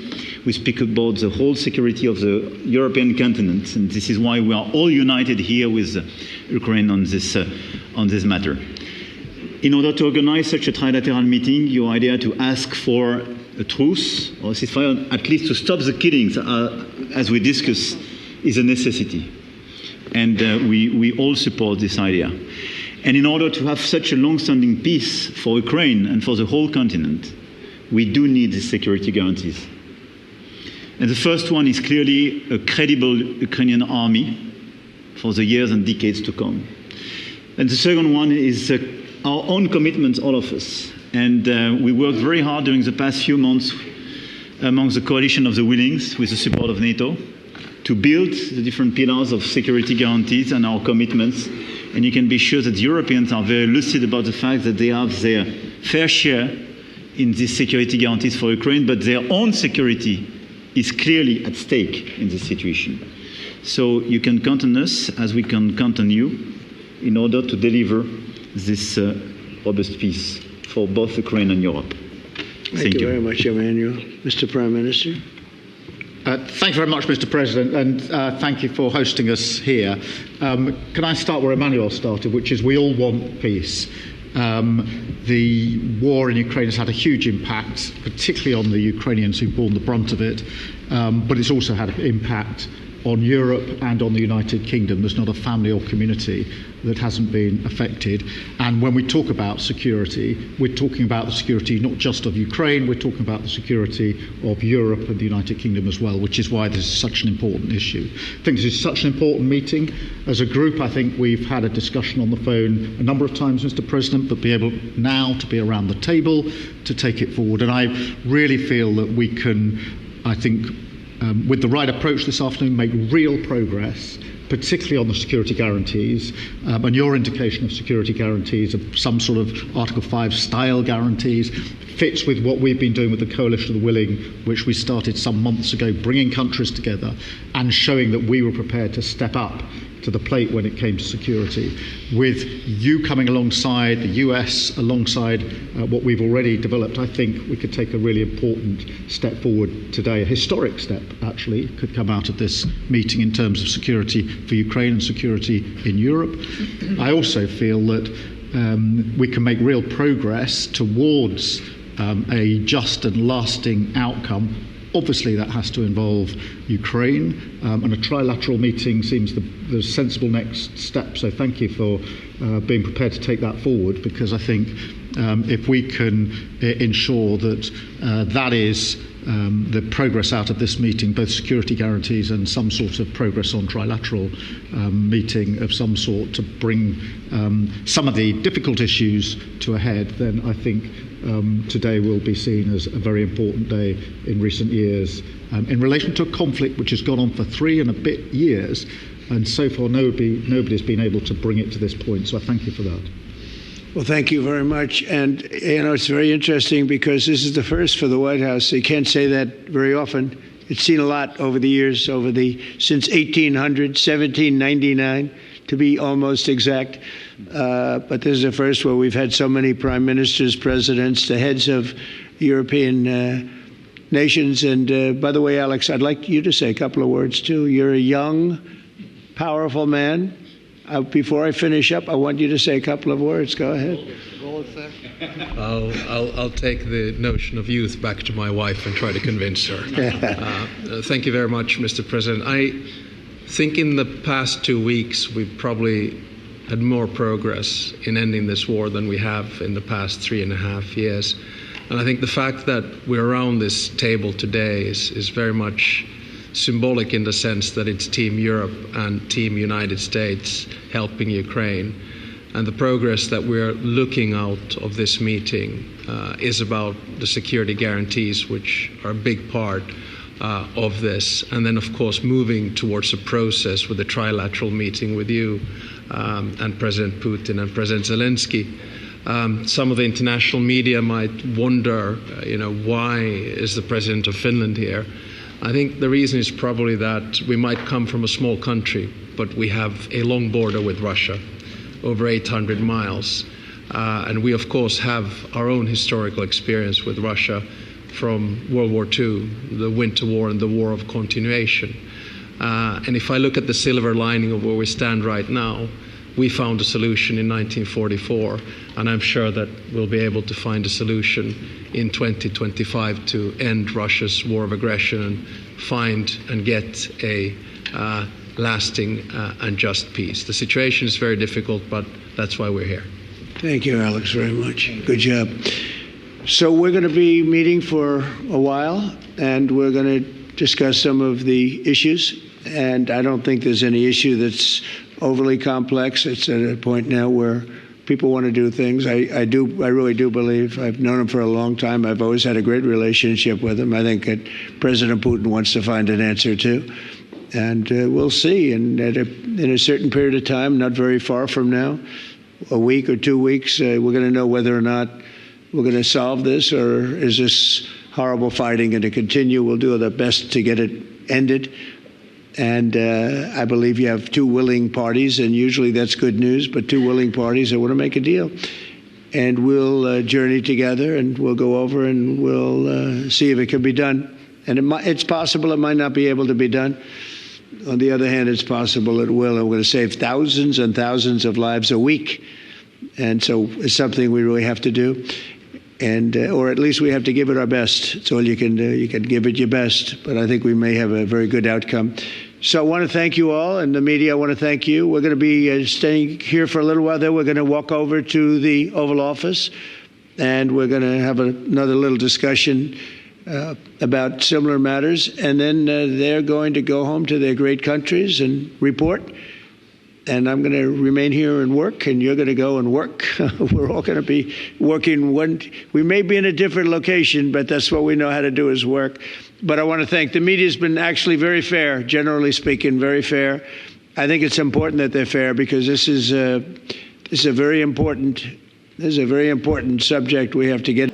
we speak about the whole security of the European continent. And this is why we are all united here with Ukraine on this matter. In order to organize such a trilateral meeting, your idea to ask for a truce or a ceasefire, at least to stop the killings, as we discussed, is a necessity. And we all support this idea. And in order to have such a long-standing peace for Ukraine and for the whole continent, we do need these security guarantees. And the first one is clearly a credible Ukrainian army for the years and decades to come. And the second one is our own commitment, all of us. And we worked very hard during the past few months among the coalition of the willings, with the support of NATO, to build the different pillars of security guarantees and our commitments. And you can be sure that the Europeans are very lucid about the fact that they have their fair share in these security guarantees for Ukraine, but their own security is clearly at stake in this situation. So you can count on us, as we can count on you, in order to deliver this robust peace for both Ukraine and Europe. Thank you very much, Emmanuel. Mr. Prime Minister. Thank you very much, Mr. President, and thank you for hosting us here. Can I start where Emmanuel started, which is we all want peace. The war in Ukraine has had a huge impact, particularly on the Ukrainians who've borne the brunt of it, but it's also had an impact on Europe and on the United Kingdom. There's not a family or community that hasn't been affected. And when we talk about security, we're talking about the security not just of Ukraine, we're talking about the security of Europe and the United Kingdom as well, which is why this is such an important issue. I think this is such an important meeting. As a group, I think we've had a discussion on the phone a number of times, Mr. President, but be able now to be around the table to take it forward. And I really feel that we can, I think, with the right approach this afternoon, make real progress, particularly on the security guarantees, and your indication of security guarantees of some sort of Article 5 style guarantees fits with what we've been doing with the Coalition of the Willing, which we started some months ago, bringing countries together and showing that we were prepared to step up to the plate when it came to security. With you coming alongside, the US alongside what we've already developed, I think we could take a really important step forward today. A historic step, actually, could come out of this meeting in terms of security for Ukraine and security in Europe. I also feel that we can make real progress towards a just and lasting outcome. Obviously, that has to involve Ukraine, and a trilateral meeting seems the sensible next step. So thank you for being prepared to take that forward, because I think if we can ensure that that is the progress out of this meeting, both security guarantees and some sort of progress on trilateral meeting of some sort to bring some of the difficult issues to a head, then I think today will be seen as a very important day in recent years in relation to a conflict which has gone on for 3 and a bit years, and so far nobody's been able to bring it to this point. So I thank you for that. Well, thank you very much. And, it's very interesting because this is the first for the White House. You can't say that very often. It's seen a lot over the years, since 1800, 1799, to be almost exact. But this is the first where we've had so many prime ministers, presidents, the heads of European nations. And by the way, Alex, I'd like you to say a couple of words, too. You're a young, powerful man. Before I finish up, I want you to say a couple of words. Go ahead. I'll take the notion of youth back to my wife and try to convince her. Thank you very much, Mr. President. I think in the past 2 weeks we've probably had more progress in ending this war than we have in the past 3.5 years. And I think the fact that we're around this table today is very much symbolic in the sense that it's Team Europe and Team United States helping Ukraine. And the progress that we're looking out of this meeting is about the security guarantees, which are a big part of this. And then, of course, moving towards a process with a trilateral meeting with you and President Putin and President Zelensky. Some of the international media might wonder, why is the President of Finland here? I think the reason is probably that we might come from a small country, but we have a long border with Russia, over 800 miles. And we, of course, have our own historical experience with Russia from World War II, the Winter War and the War of Continuation. And if I look at the silver lining of where we stand right now, we found a solution in 1944, and I'm sure that we'll be able to find a solution in 2025 to end Russia's war of aggression and find and get a lasting and just peace. The situation is very difficult, but that's why we're here. Thank you, Alex, very much. Good job. So we're going to be meeting for a while, and we're going to discuss some of the issues. And I don't think there's any issue that's overly complex. It's at a point now where people want to do things. I really do believe. I've known him for a long time. I've always had a great relationship with him. I think that President Putin wants to find an answer too. And we'll see. And in a certain period of time, not very far from now, a week or 2 weeks, we're going to know whether or not we're going to solve this, or is this horrible fighting going to continue. We'll do our best to get it ended. And I believe you have two willing parties, and usually that's good news, but two willing parties that want to make a deal. And we'll journey together, and we'll go over, and we'll see if it can be done. And it's possible it might not be able to be done. On the other hand, it's possible it will, and we're going to save thousands and thousands of lives a week. And so it's something we really have to do. And, or at least we have to give it our best. It's all you can do. You can give it your best. But I think we may have a very good outcome. So I want to thank you all, and the media, I want to thank you. We're going to be staying here for a little while. Then we're going to walk over to the Oval Office, and we're going to have another little discussion about similar matters. And then they're going to go home to their great countries and report. And I'm going to remain here and work, and you're going to go and work. We're all going to be working. We may be in a different location, but that's what we know how to do is work. But I want to thank the media. Has been actually very fair, generally speaking, very fair. I think it's important that they're fair, because this is a very important subject we have to get.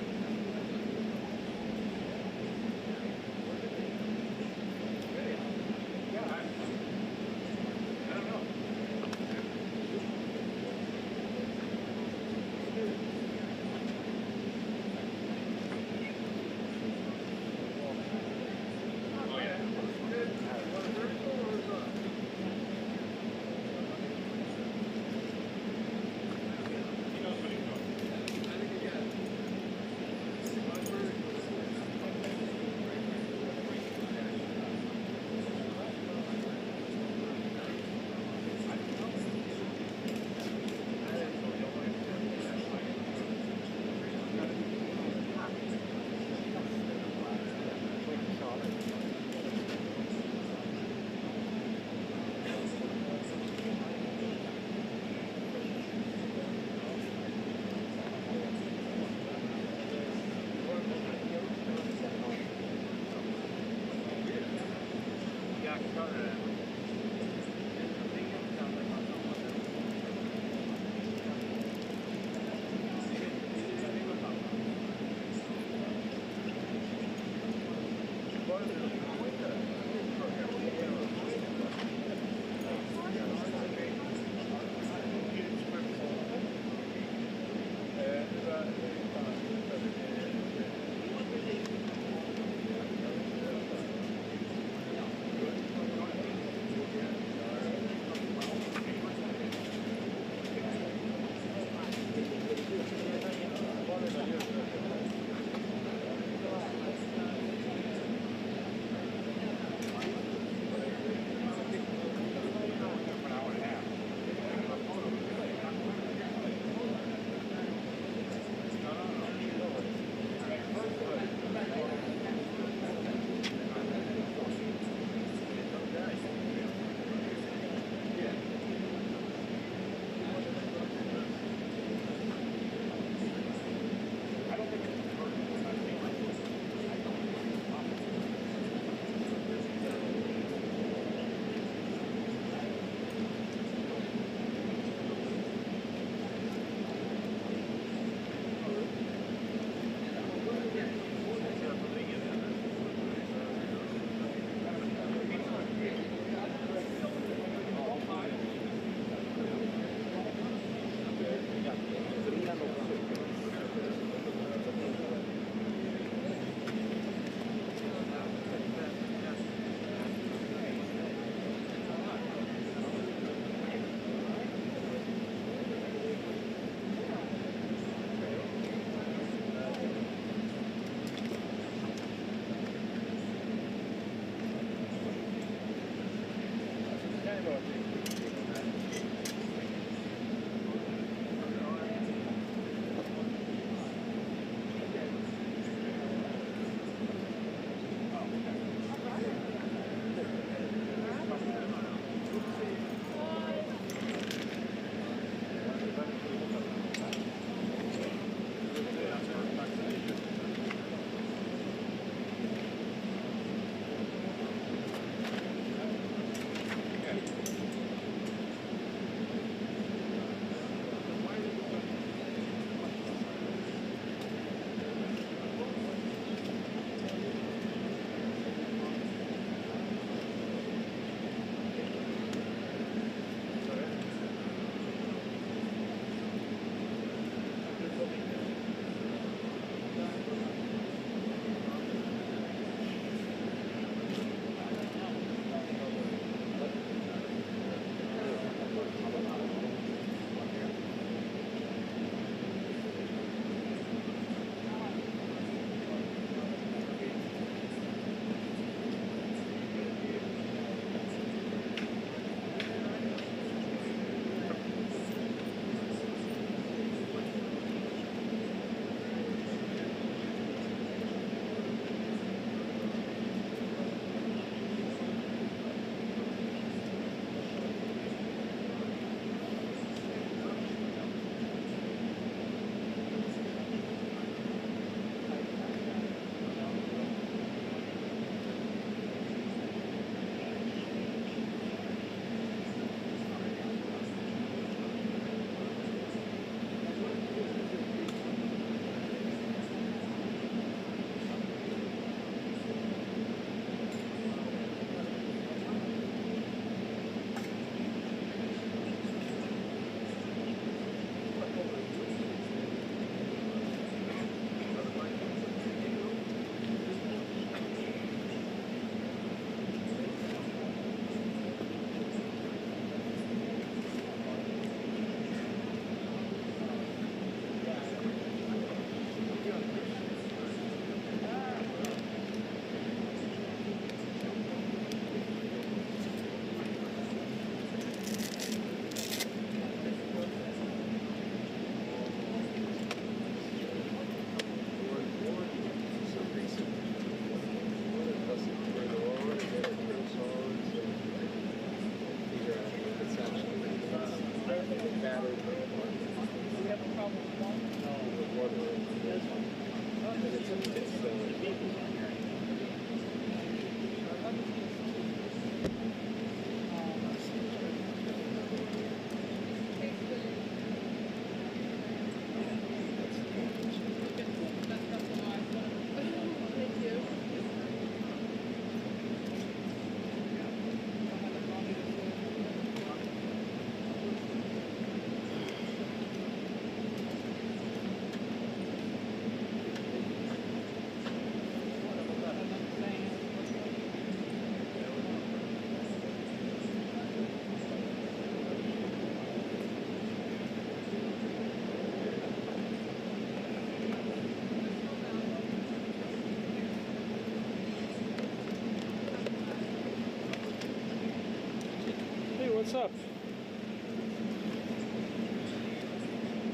What's up?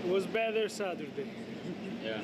It was better Saturday. Yeah.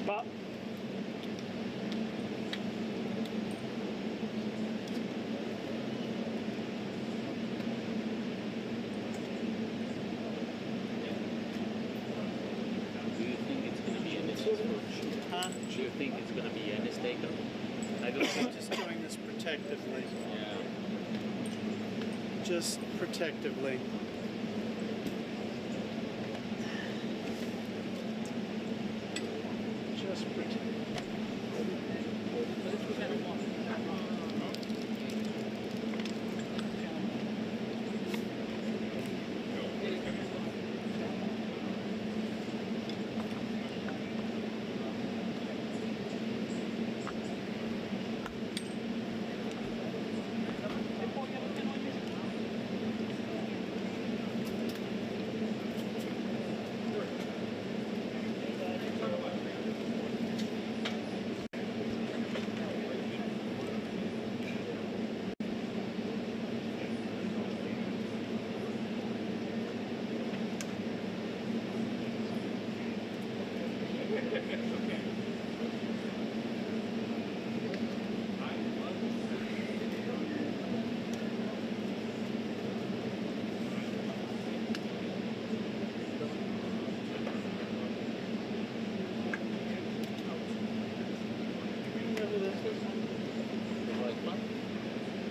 But Do you think it's going to be any taker? Huh? Do you think it's going to be any taker? I don't think. Just doing this protectively. Yeah. Just protectively. Just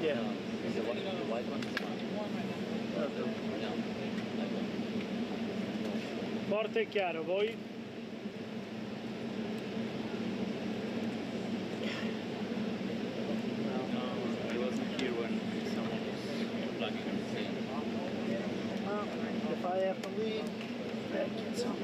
Yeah. Is the white one? Forte e chiaro, voi? I wasn't here when someone was plugging and saying. If I have to leave, that gets on.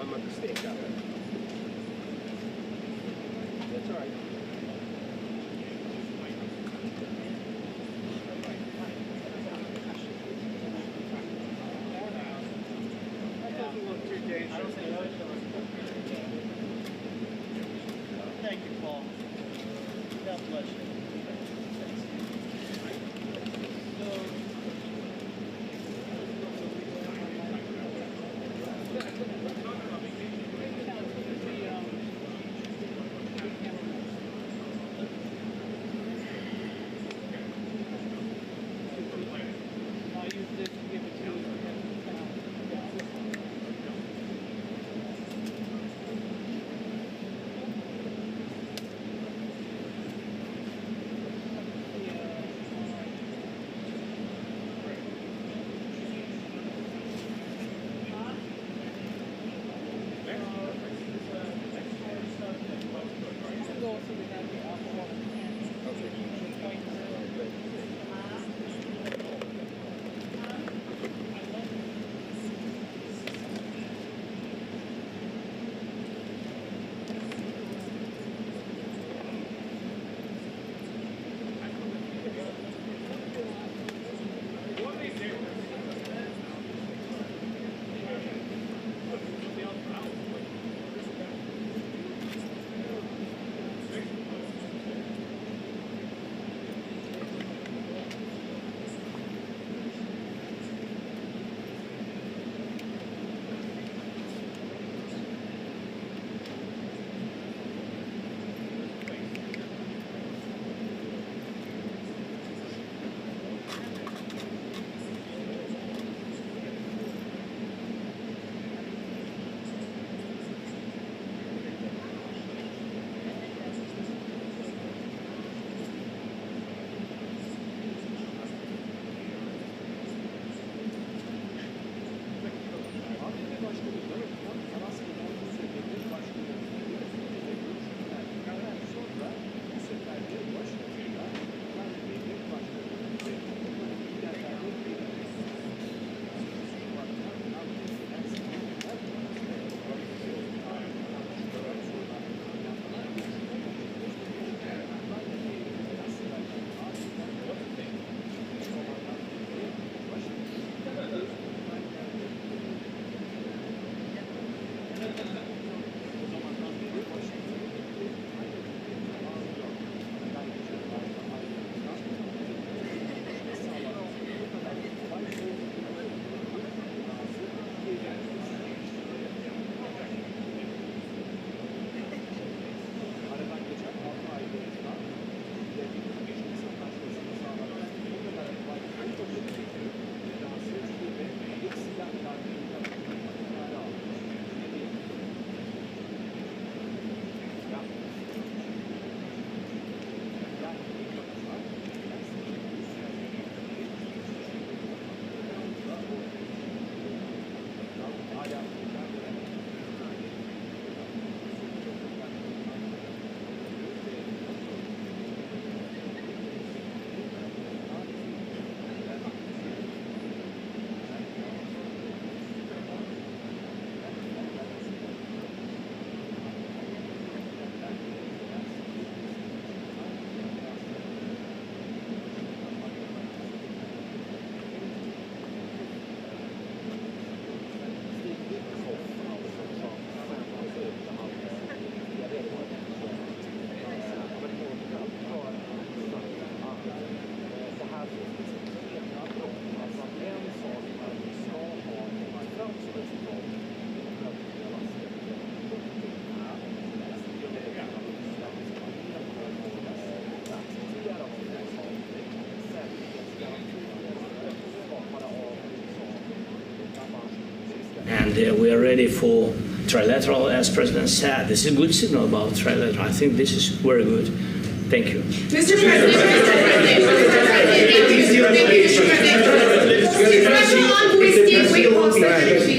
I'm a mistake out there. That's all right. Thank you, Paul. God bless you. And we are ready for trilateral, as President said. This is a good signal about trilateral. I think this is very good. Thank you. Mr. President,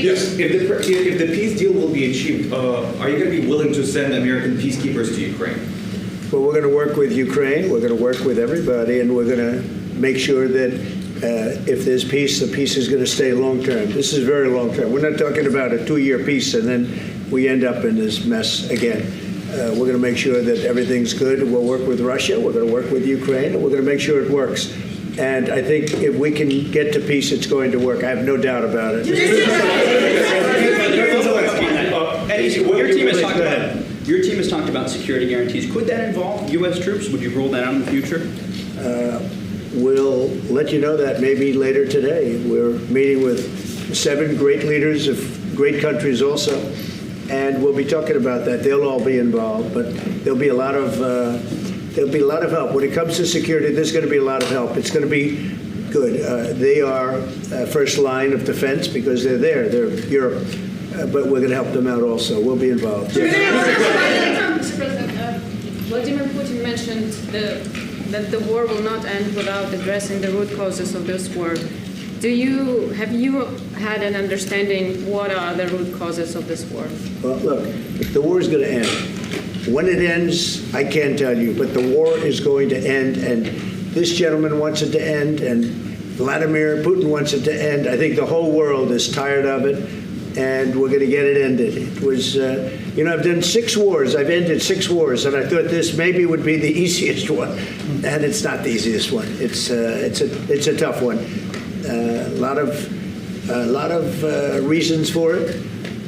yes, if the peace deal will be achieved, are you going to be willing to send American peacekeepers to Ukraine? But we're going to work with Ukraine, we're going to work with everybody, and we're going to make sure that if there's peace, the peace is going to stay long-term. This is very long-term. We're not talking about a 2-year peace and then we end up in this mess again. We're going to make sure that everything's good. We'll work with Russia, we're going to work with Ukraine, and we're going to make sure it works. And I think if we can get to peace, it's going to work. I have no doubt about it. Your team has talked about security guarantees. Could that involve U.S. troops? Would you roll that out in the future? We'll let you know that maybe later today. We're meeting with 7 great leaders of great countries also, and we'll be talking about that. They'll all be involved, but there'll be a lot of help. When it comes to security, there's going to be a lot of help. It's going to be good. They are first line of defense because they're there. They're Europe. But we're going to help them out also. We'll be involved. Mr. President, Vladimir Putin mentioned that the war will not end without addressing the root causes of this war. Have you had an understanding what are the root causes of this war? Well, look, the war is going to end. When it ends, I can't tell you, but the war is going to end, and this gentleman wants it to end, and Vladimir Putin wants it to end. I think the whole world is tired of it. And we're going to get it ended. It was, I've done 6 wars. I've ended 6 wars, and I thought this maybe would be the easiest one, and it's not the easiest one. It's a tough one. A lot of reasons for it,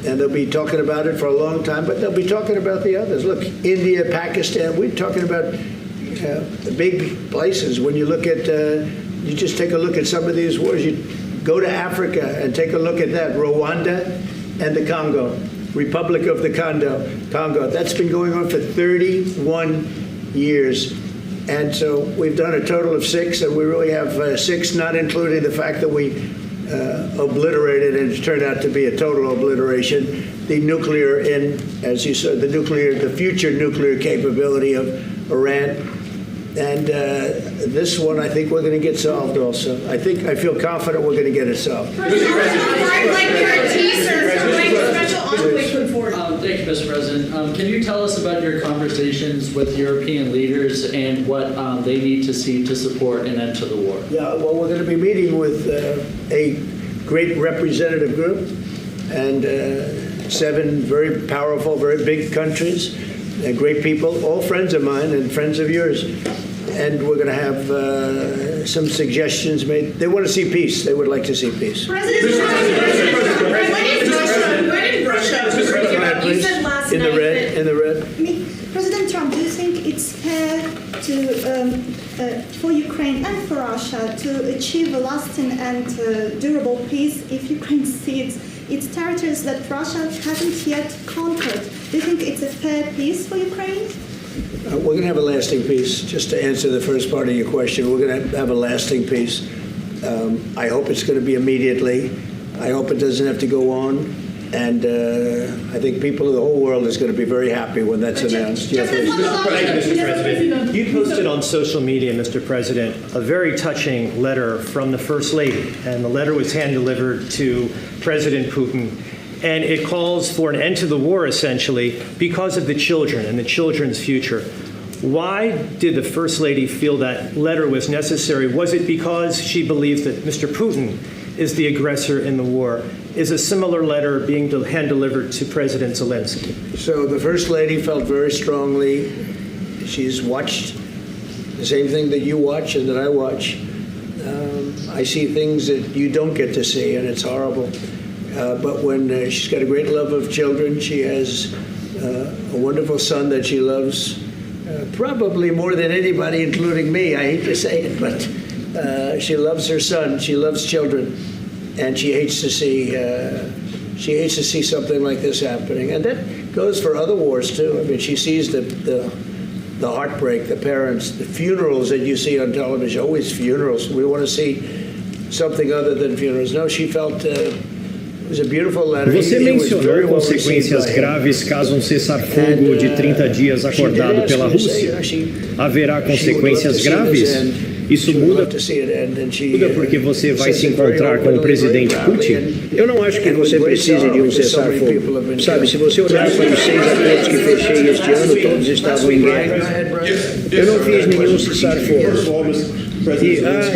and they'll be talking about it for a long time. But they'll be talking about the others. Look, India, Pakistan. We're talking about the big places. When you look at, you just take a look at some of these wars. You go to Africa and take a look at that. Rwanda and the Congo, Republic of the Congo. That's been going on for 31 years. And so we've done a total of 6, and we really have 6, not including the fact that we obliterated, and it turned out to be a total obliteration, the nuclear, as you said, the future nuclear capability of Iran. And this one, I think we're going to get solved also. I feel confident we're going to get it solved. Thank you, Mr. President. Can you tell us about your conversations with European leaders and what they need to see to support an end to the war? Yeah, well, we're going to be meeting with a great representative group and 7 very powerful, very big countries. Great people, all friends of mine and friends of yours. And we're going to have some suggestions made. They want to see peace. They would like to see peace. When in Russia, you said last in night the red. President Trump, do you think it's fair for Ukraine and for Russia to achieve a lasting and durable peace if Ukraine cedes its territories that Russia hasn't yet conquered? Do you think it's a fair peace for Ukraine? We're going to have a lasting peace. Just to answer the first part of your question, we're going to have a lasting peace. I hope it's going to be immediately. I hope it doesn't have to go on. And I think people of the whole world is going to be very happy when that's announced. Thank you, Mr. President. You posted on social media, Mr. President, a very touching letter from the First Lady. And the letter was hand-delivered to President Putin. And it calls for an end to the war, essentially, because of the children and the children's future. Why did the First Lady feel that letter was necessary? Was it because she believes that Mr. Putin is the aggressor in the war? Is a similar letter being hand-delivered to President Zelensky? So the First Lady felt very strongly. She's watched the same thing that you watch and that I watch. I see things that you don't get to see, and it's horrible. But when she's got a great love of children, she has a wonderful son that she loves, probably more than anybody, including me. I hate to say it, but she loves her son. She loves children, and she hates to see something like this happening. And that goes for other wars too. I mean, she sees the heartbreak, the parents, the funerals that you see on television. Always funerals. We want to see something other than funerals. No, she felt. Você mencionou consequências graves caso um cessar-fogo de 30 dias acordado pela Rússia. Haverá consequências graves? Isso muda porque você vai se encontrar com o presidente Putin? Eu não acho que você precise de um cessar-fogo. Sabe, se você olhar para os 6 acordos que fechei este ano, todos estavam em guerra. Eu não fiz nenhum cessar-fogo.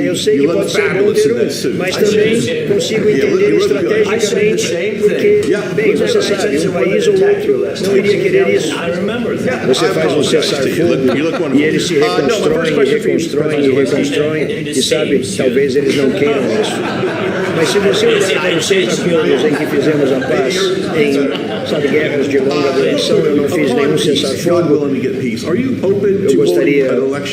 Eu sei que pode ser bom ter um, mas também consigo entender estrategicamente, porque, bem, você sabe, um país ou outro não iria querer isso. Você faz um cessar-fogo e eles se reconstroem, e sabe, talvez eles não queiram isso. Mas se você olhar para os 6 acordos em que fizemos a paz, em, sabe, guerras de longa duração, eu não fiz nenhum cessar-fogo.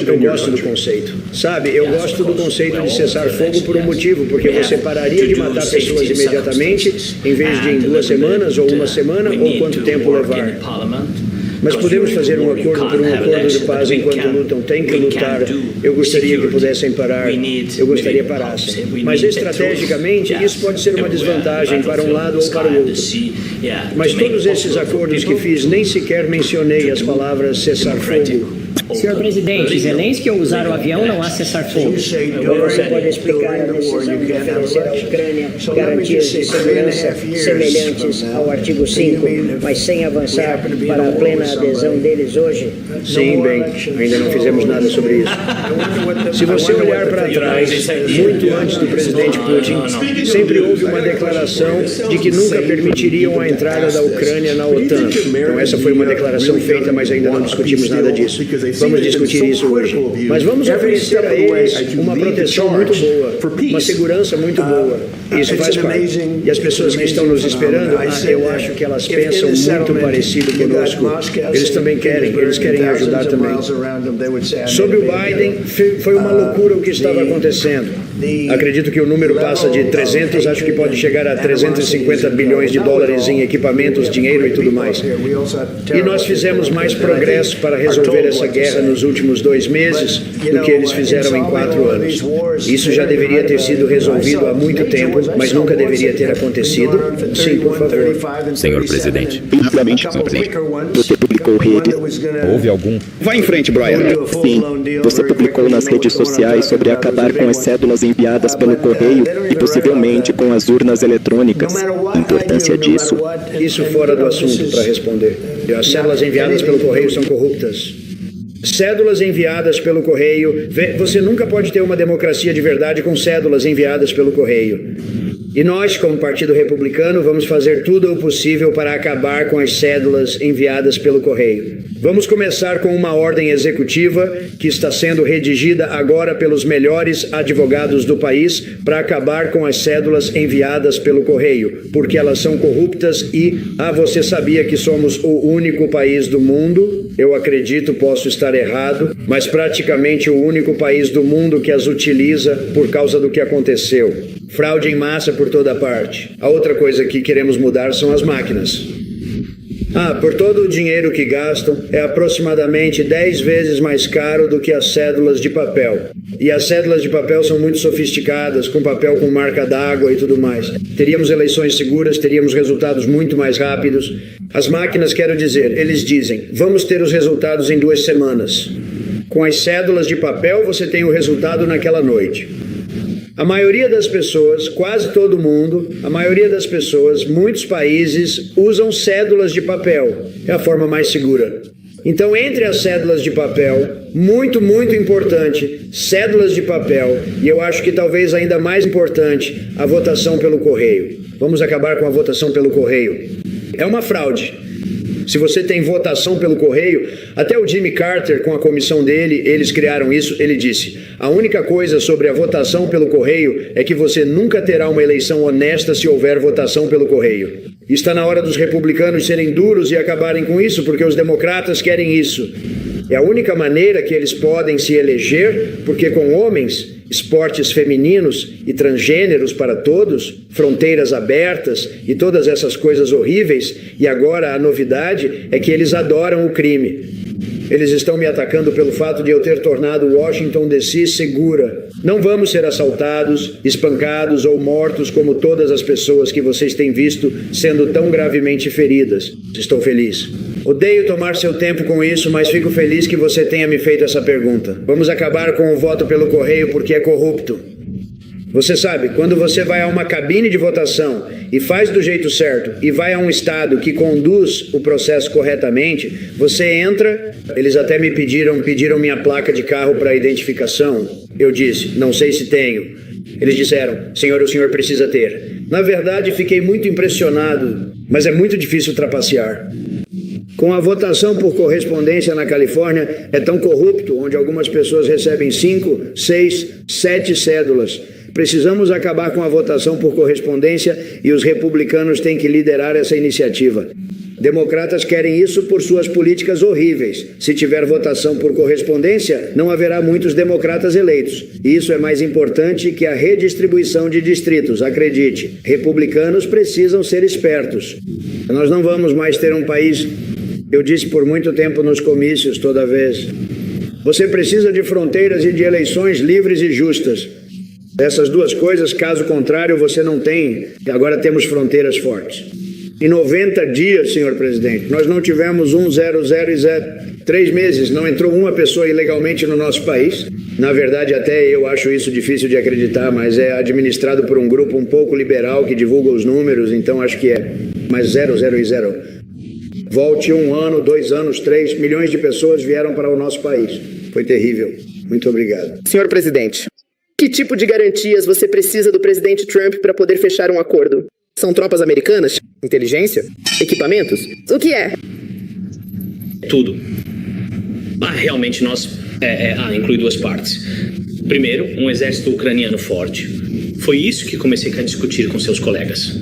Eu gosto do conceito. Sabe, eu gosto do conceito de cessar-fogo por um motivo, porque você pararia de matar pessoas imediatamente, em vez de em 2 semanas, ou 1 semana, ou quanto tempo levar. Mas podemos fazer um acordo por um acordo de paz enquanto lutam. Tem que lutar. Eu gostaria que pudessem parar. Eu gostaria que parassem. Mas estrategicamente, isso pode ser uma desvantagem para um lado ou para o outro. Mas todos esses acordos que fiz, nem sequer mencionei as palavras cessar-fogo. Senhor presidente, Zelensky ao usar o avião não há cessar-fogo. Você pode explicar a decisão de oferecer à Ucrânia garantias de segurança semelhantes ao artigo 5, mas sem avançar para a plena adesão deles hoje? Sim, bem, ainda não fizemos nada sobre isso. Se você olhar para trás, muito antes do presidente Putin, sempre houve uma declaração de que nunca permitiriam a entrada da Ucrânia na OTAN. Então essa foi uma declaração feita, mas ainda não discutimos nada disso. Vamos discutir isso hoje. Mas vamos oferecer a eles uma proteção muito boa, uma segurança muito boa. Isso faz parte. E as pessoas que estão nos esperando, eu acho que elas pensam muito parecido conosco. Eles também querem, eles querem ajudar também. Sobre o Biden, foi uma loucura o que estava acontecendo. Acredito que o número passa de 300, acho que pode chegar a 350 bilhões de dólares em equipamentos, dinheiro e tudo mais. E nós fizemos mais progresso para resolver essa guerra nos últimos 2 meses do que eles fizeram em 4 anos. Isso já deveria ter sido resolvido há muito tempo, mas nunca deveria ter acontecido. Sim, por favor. Senhor presidente, rapidamente, senhor presidente. Você publicou Houve algum? Vai em frente, Brian. Sim, você publicou nas redes sociais sobre acabar com as cédulas enviadas pelo correio e possivelmente com as urnas eletrônicas. A importância disso. Isso fora do assunto para responder. As cédulas enviadas pelo correio são corruptas. Cédulas enviadas pelo correio. Você nunca pode ter uma democracia de verdade com cédulas enviadas pelo correio. E nós, como Partido Republicano, vamos fazer tudo o possível para acabar com as cédulas enviadas pelo correio. Vamos começar com uma ordem executiva que está sendo redigida agora pelos melhores advogados do país para acabar com as cédulas enviadas pelo correio, porque elas são corruptas e, você sabia que somos o único país do mundo? Eu acredito, posso estar errado, mas praticamente o único país do mundo que as utiliza por causa do que aconteceu. Fraude em massa por toda parte. A outra coisa que queremos mudar são as máquinas. Por todo o dinheiro que gastam, é aproximadamente 10 vezes mais caro do que as cédulas de papel. E as cédulas de papel são muito sofisticadas, com papel com marca d'água e tudo mais. Teríamos eleições seguras, teríamos resultados muito mais rápidos. As máquinas, quero dizer, eles dizem, vamos ter os resultados em 2 semanas. Com as cédulas de papel, você tem o resultado naquela noite. A maioria das pessoas, quase todo mundo, a maioria das pessoas, muitos países, usam cédulas de papel. É a forma mais segura. Então, entre as cédulas de papel, muito, muito importante, cédulas de papel, e eu acho que talvez ainda mais importante, a votação pelo correio. Vamos acabar com a votação pelo correio. É uma fraude. Se você tem votação pelo correio, até o Jimmy Carter, com a comissão dele, eles criaram isso, ele disse, a única coisa sobre a votação pelo correio é que você nunca terá uma eleição honesta se houver votação pelo correio. Está na hora dos republicanos serem duros e acabarem com isso, porque os democratas querem isso. É a única maneira que eles podem se eleger, porque com homens, esportes femininos e transgêneros para todos, fronteiras abertas e todas essas coisas horríveis, e agora a novidade é que eles adoram o crime. Eles estão me atacando pelo fato de eu ter tornado Washington DC segura. Não vamos ser assaltados, espancados ou mortos como todas as pessoas que vocês têm visto sendo tão gravemente feridas. Estou feliz. Odeio tomar seu tempo com isso, mas fico feliz que você tenha me feito essa pergunta. Vamos acabar com o voto pelo correio porque é corrupto. Você sabe, quando você vai a uma cabine de votação e faz do jeito certo e vai a um estado que conduz o processo corretamente, você entra, eles até me pediram minha placa de carro para identificação. Eu disse, não sei se tenho. Eles disseram, senhor, o senhor precisa ter. Na verdade, fiquei muito impressionado, mas é muito difícil trapacear. Com a votação por correspondência na Califórnia, é tão corrupto, onde algumas pessoas recebem 5, 6, 7 cédulas. Precisamos acabar com a votação por correspondência e os republicanos têm que liderar essa iniciativa. Democratas querem isso por suas políticas horríveis. Se tiver votação por correspondência, não haverá muitos democratas eleitos. E isso é mais importante que a redistribuição de distritos, acredite. Republicanos precisam ser espertos. Nós não vamos mais ter um país... Eu disse por muito tempo nos comícios, toda vez. Você precisa de fronteiras e de eleições livres e justas. Essas duas coisas, caso contrário, você não tem. E agora temos fronteiras fortes. Em 90 dias, senhor presidente, nós não tivemos 3 meses, não entrou uma pessoa ilegalmente no nosso país. Na verdade, até eu acho isso difícil de acreditar, mas é administrado por um grupo um pouco liberal que divulga os números, então acho que é. Mas 0. Volte 1 ano, 2 anos, 3 milhões de pessoas vieram para o nosso país. Foi terrível. Muito obrigado. Senhor presidente, que tipo de garantias você precisa do presidente Trump para poder fechar um acordo? São tropas americanas? Inteligência? Equipamentos? O que é? Tudo. Realmente nós inclui duas partes. Primeiro, um exército ucraniano forte. Foi isso que comecei a discutir com seus colegas.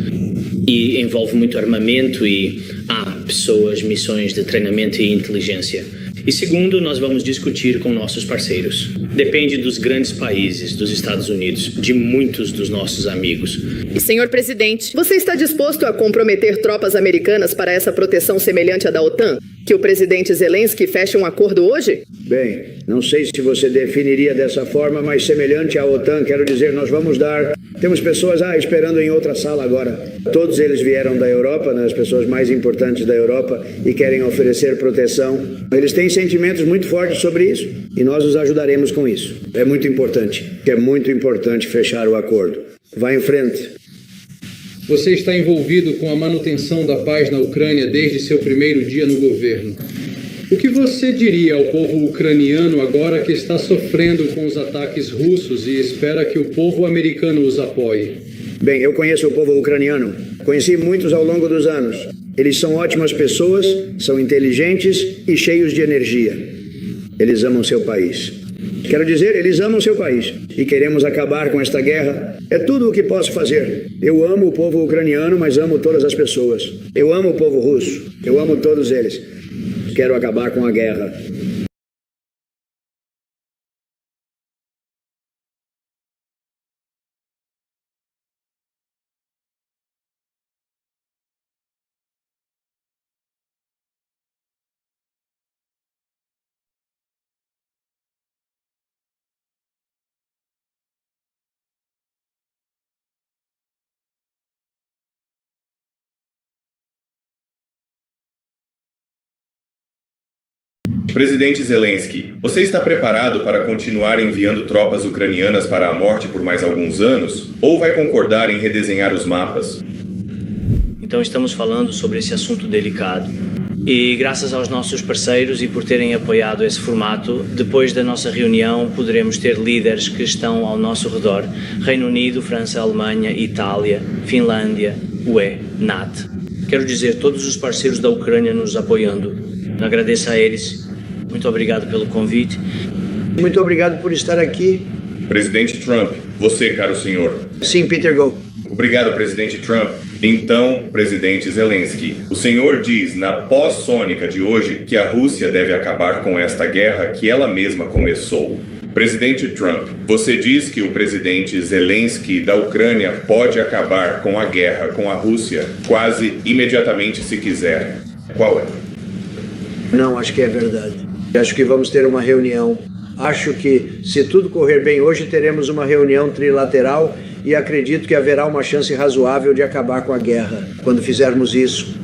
E envolve muito armamento e pessoas, missões de treinamento e inteligência. E segundo, nós vamos discutir com nossos parceiros. Depende dos grandes países, dos Estados Unidos, de muitos dos nossos amigos. E, senhor presidente, você está disposto a comprometer tropas americanas para essa proteção semelhante à da OTAN? Que o presidente Zelensky feche um acordo hoje? Bem, não sei se você definiria dessa forma, mas semelhante à OTAN, quero dizer, nós vamos dar... Temos pessoas esperando em outra sala agora. Todos eles vieram da Europa, né, as pessoas mais importantes da Europa, e querem oferecer proteção. Eles têm sentimentos muito fortes sobre isso, e nós os ajudaremos com isso. É muito importante fechar o acordo. Vá em frente. Você está envolvido com a manutenção da paz na Ucrânia desde seu primeiro dia no governo. O que você diria ao povo ucraniano agora que está sofrendo com os ataques russos e espera que o povo americano os apoie? Bem, eu conheço o povo ucraniano. Conheci muitos ao longo dos anos. Eles são ótimas pessoas, são inteligentes e cheios de energia. Eles amam seu país. Quero dizer, eles amam seu país e queremos acabar com esta guerra. É tudo o que posso fazer. Eu amo o povo ucraniano, mas amo todas as pessoas. Eu amo o povo russo. Eu amo todos eles. Quero acabar com a guerra. Presidente Zelensky, você está preparado para continuar enviando tropas ucranianas para a morte por mais alguns anos? Ou vai concordar em redesenhar os mapas? Então estamos falando sobre esse assunto delicado. E graças aos nossos parceiros e por terem apoiado esse formato, depois da nossa reunião poderemos ter líderes que estão ao nosso redor. Reino Unido, França, Alemanha, Itália, Finlândia, UE, NATO. Quero dizer, todos os parceiros da Ucrânia nos apoiando. Agradeço a eles. Muito obrigado pelo convite. Muito obrigado por estar aqui. Presidente Trump, você, caro senhor. Sim, Peter, go. Obrigado, presidente Trump. Então, presidente Zelensky, o senhor diz na pós-sônica de hoje que a Rússia deve acabar com esta guerra que ela mesma começou. Presidente Trump, você diz que o presidente Zelensky da Ucrânia pode acabar com a guerra com a Rússia quase imediatamente se quiser. Qual é? Não, acho que é verdade. Acho que vamos ter uma reunião. Acho que, se tudo correr bem hoje, teremos uma reunião trilateral e acredito que haverá uma chance razoável de acabar com a guerra quando fizermos isso.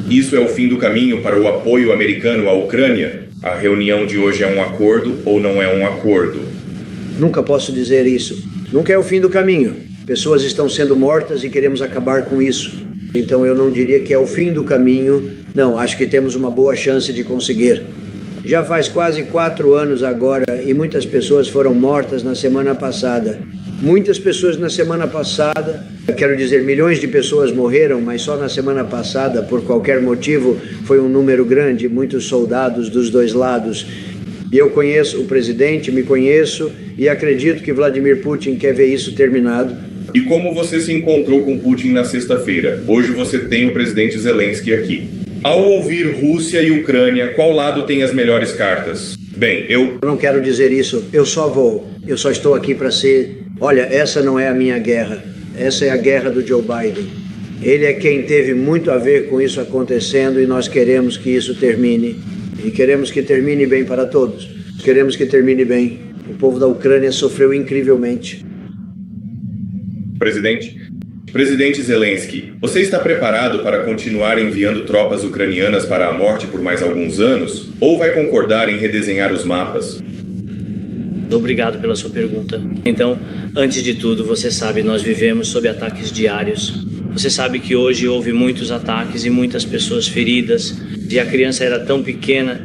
Isso é o fim do caminho para o apoio americano à Ucrânia? A reunião de hoje é um acordo ou não é um acordo? Nunca posso dizer isso. Nunca é o fim do caminho. Pessoas estão sendo mortas e queremos acabar com isso. Então eu não diria que é o fim do caminho. Não, acho que temos uma boa chance de conseguir. Já faz quase 4 anos agora e muitas pessoas foram mortas na semana passada. Muitas pessoas na semana passada, quero dizer, milhões de pessoas morreram, mas só na semana passada, por qualquer motivo, foi um número grande, muitos soldados dos dois lados. E eu conheço o presidente, me conheço e acredito que Vladimir Putin quer ver isso terminado. E como você se encontrou com Putin na sexta-feira? Hoje você tem o presidente Zelensky aqui. Ao ouvir Rússia e Ucrânia, qual lado tem as melhores cartas? Bem, eu não quero dizer isso, eu só estou aqui para ser... Olha, essa não é a minha guerra, essa é a guerra do Joe Biden. Ele é quem teve muito a ver com isso acontecendo e nós queremos que isso termine. E queremos que termine bem para todos. Queremos que termine bem. O povo da Ucrânia sofreu incrivelmente. Presidente Zelensky, você está preparado para continuar enviando tropas ucranianas para a morte por mais alguns anos? Ou vai concordar em redesenhar os mapas? Obrigado pela sua pergunta. Então, antes de tudo, você sabe, nós vivemos sob ataques diários. Você sabe que hoje houve muitos ataques e muitas pessoas feridas, e a criança era tão pequena.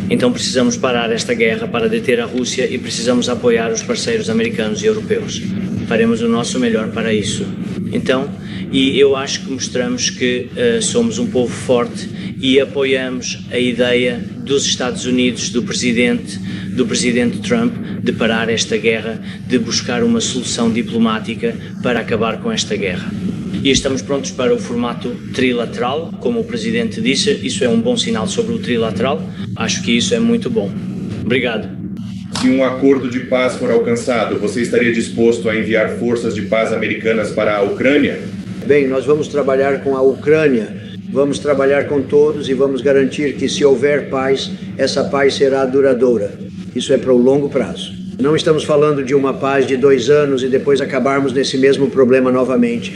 Então precisamos parar esta guerra para deter a Rússia e precisamos apoiar os parceiros americanos e europeus. Faremos o nosso melhor para isso. Então, e eu acho que mostramos que somos um povo forte e apoiamos a ideia dos Estados Unidos, do presidente Trump, de parar esta guerra, de buscar uma solução diplomática para acabar com esta guerra. E estamos prontos para o formato trilateral, como o presidente disse, isso é um bom sinal sobre o trilateral, acho que isso é muito bom. Obrigado. Se um acordo de paz for alcançado, você estaria disposto a enviar forças de paz americanas para a Ucrânia? Bem, nós vamos trabalhar com a Ucrânia, vamos trabalhar com todos e vamos garantir que se houver paz, essa paz será duradoura. Isso é para o longo prazo. Não estamos falando de uma paz de 2 anos e depois acabarmos nesse mesmo problema novamente.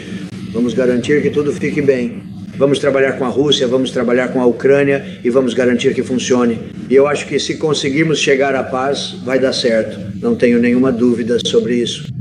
Vamos garantir que tudo fique bem. Vamos trabalhar com a Rússia, vamos trabalhar com a Ucrânia e vamos garantir que funcione. E eu acho que se conseguirmos chegar à paz, vai dar certo. Não tenho nenhuma dúvida sobre isso.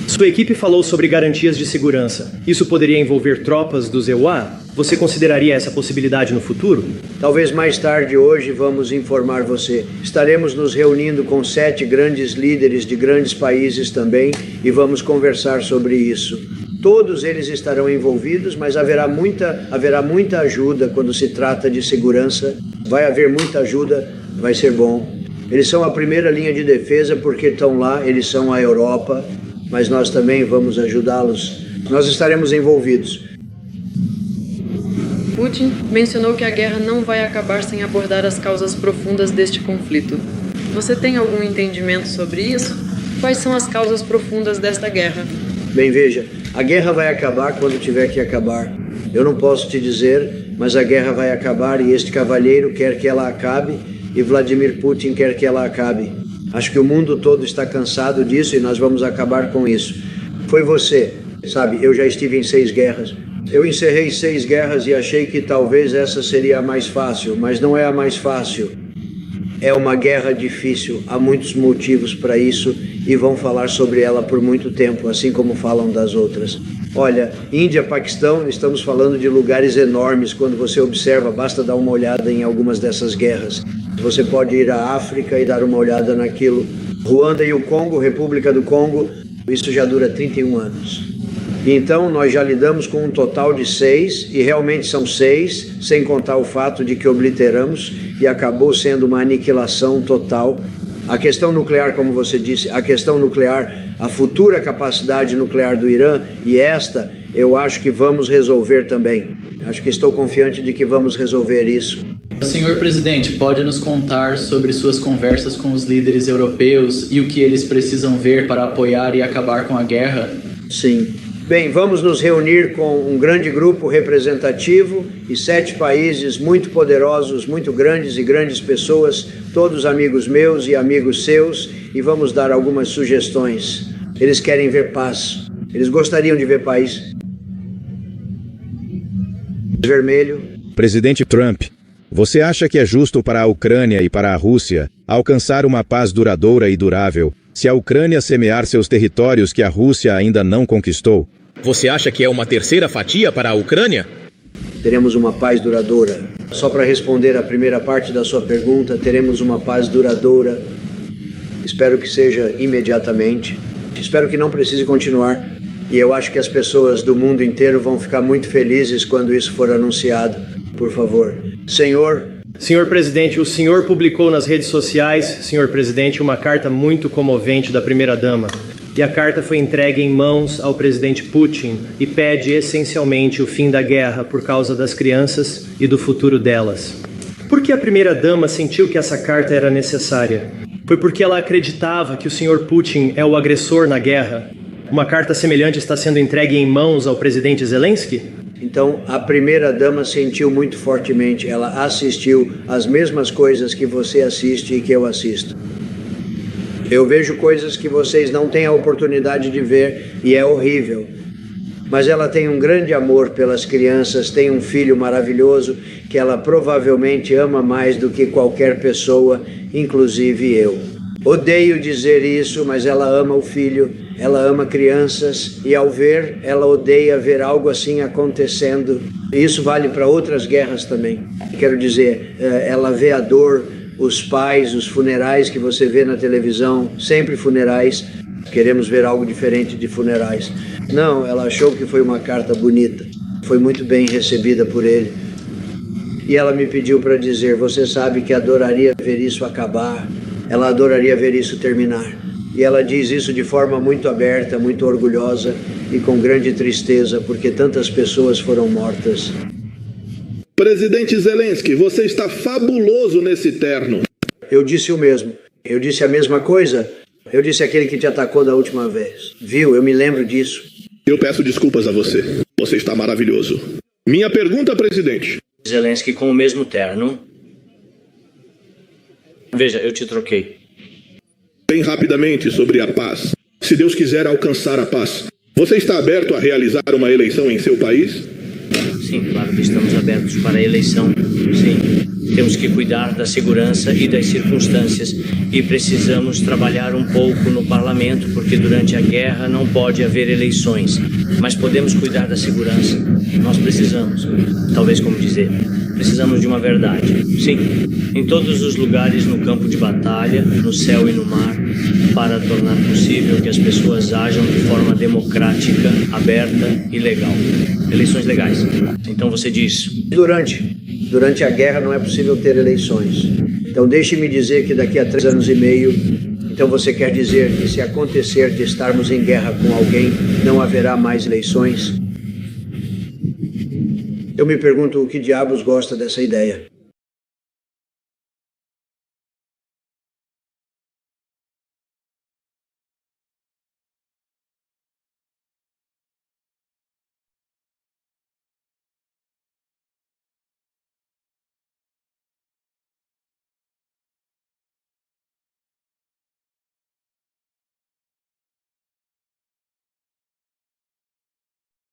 Sua equipe falou sobre garantias de segurança. Isso poderia envolver tropas dos EUA? Você consideraria essa possibilidade no futuro? Talvez mais tarde hoje vamos informar você. Estaremos nos reunindo com 7 grandes líderes de grandes países também e vamos conversar sobre isso. Todos eles estarão envolvidos, mas haverá muita ajuda quando se trata de segurança. Vai haver muita ajuda, vai ser bom. Eles são a primeira linha de defesa porque estão lá, eles são a Europa, mas nós também vamos ajudá-los. Nós estaremos envolvidos. Putin mencionou que a guerra não vai acabar sem abordar as causas profundas deste conflito. Você tem algum entendimento sobre isso? Quais são as causas profundas desta guerra? Bem, veja, a guerra vai acabar quando tiver que acabar. Eu não posso te dizer, mas a guerra vai acabar e este cavalheiro quer que ela acabe e Vladimir Putin quer que ela acabe. Acho que o mundo todo está cansado disso e nós vamos acabar com isso. Foi você, sabe, eu já estive em 6 guerras. Eu encerrei 6 guerras e achei que talvez essa seria a mais fácil, mas não é a mais fácil. É uma guerra difícil, há muitos motivos para isso e vão falar sobre ela por muito tempo, assim como falam das outras. Olha, Índia, Paquistão, estamos falando de lugares enormes. Quando você observa, basta dar uma olhada em algumas dessas guerras. Você pode ir à África e dar uma olhada naquilo. Ruanda e o Congo, República do Congo, isso já dura 31 anos. E então nós já lidamos com um total de 6, e realmente são 6, sem contar o fato de que obliteramos e acabou sendo uma aniquilação total. A questão nuclear, como você disse, a questão nuclear, a futura capacidade nuclear do Irã, e esta eu acho que vamos resolver também. Acho que estou confiante de que vamos resolver isso. Senhor presidente, pode nos contar sobre suas conversas com os líderes europeus e o que eles precisam ver para apoiar e acabar com a guerra? Sim. Bem, vamos nos reunir com um grande grupo representativo e 7 países muito poderosos, muito grandes e grandes pessoas, todos amigos meus e amigos seus, e vamos dar algumas sugestões. Eles querem ver paz. Eles gostariam de ver país vermelho. Presidente Trump, você acha que é justo para a Ucrânia e para a Rússia alcançar uma paz duradoura e durável se a Ucrânia semear seus territórios que a Rússia ainda não conquistou? Você acha que é uma terceira fatia para a Ucrânia? Teremos uma paz duradoura. Só para responder a primeira parte da sua pergunta, teremos uma paz duradoura. Espero que seja imediatamente. Espero que não precise continuar. E eu acho que as pessoas do mundo inteiro vão ficar muito felizes quando isso for anunciado. Por favor. Senhor presidente, o senhor publicou nas redes sociais, senhor presidente, uma carta muito comovente da primeira-dama. E a carta foi entregue em mãos ao presidente Putin e pede essencialmente o fim da guerra por causa das crianças e do futuro delas. Por que a primeira-dama sentiu que essa carta era necessária? Foi porque ela acreditava que o senhor Putin é o agressor na guerra? Uma carta semelhante está sendo entregue em mãos ao presidente Zelensky? Então, a primeira-dama sentiu muito fortemente. Ela assistiu às mesmas coisas que você assiste e que eu assisto. Eu vejo coisas que vocês não têm a oportunidade de ver e é horrível. Mas ela tem um grande amor pelas crianças, tem um filho maravilhoso que ela provavelmente ama mais do que qualquer pessoa, inclusive eu. Odeio dizer isso, mas ela ama o filho, ela ama crianças e ao ver, ela odeia ver algo assim acontecendo. E isso vale para outras guerras também. Quero dizer, ela vê a dor, os pais, os funerais que você vê na televisão, sempre funerais. Queremos ver algo diferente de funerais. Não, ela achou que foi uma carta bonita. Foi muito bem recebida por ele. E ela me pediu para dizer, você sabe que adoraria ver isso acabar. Ela adoraria ver isso terminar. E ela diz isso de forma muito aberta, muito orgulhosa e com grande tristeza, porque tantas pessoas foram mortas. Presidente Zelensky, você está fabuloso nesse terno. Eu disse o mesmo. Eu disse a mesma coisa. Eu disse aquele que te atacou da última vez. Viu? Eu me lembro disso. Eu peço desculpas a você. Você está maravilhoso. Minha pergunta, presidente. Zelensky com o mesmo terno. Veja, eu te troquei. Bem rapidamente sobre a paz. Se Deus quiser alcançar a paz, você está aberto a realizar uma eleição em seu país? Sim, claro que estamos abertos para a eleição. Sim. Temos que cuidar da segurança e das circunstâncias e precisamos trabalhar um pouco no parlamento, porque durante a guerra não pode haver eleições. Mas podemos cuidar da segurança. Nós precisamos, talvez como dizer, precisamos de uma verdade. Sim, em todos os lugares no campo de batalha, no céu e no mar, para tornar possível que as pessoas ajam de forma democrática, aberta e legal. Eleições legais. Então você diz... Durante a guerra não é possível ter eleições. Então deixe-me dizer que daqui a 3 anos e meio, então você quer dizer que se acontecer de estarmos em guerra com alguém, não haverá mais eleições? Eu me pergunto o que diabos gosta dessa ideia.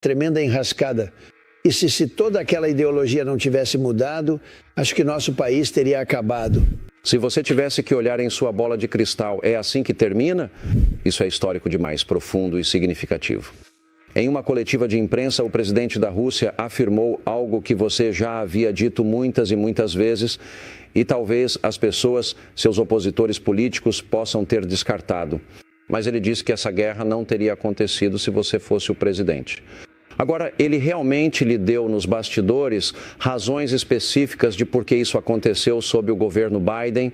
Tremenda enrascada. E se toda aquela ideologia não tivesse mudado, acho que nosso país teria acabado. Se você tivesse que olhar em sua bola de cristal, é assim que termina? Isso é histórico demais, profundo e significativo. Em uma coletiva de imprensa, o presidente da Rússia afirmou algo que você já havia dito muitas e muitas vezes e talvez as pessoas, seus opositores políticos, possam ter descartado. Mas ele disse que essa guerra não teria acontecido se você fosse o presidente. Agora, ele realmente lhe deu nos bastidores razões específicas de por que isso aconteceu sob o governo Biden?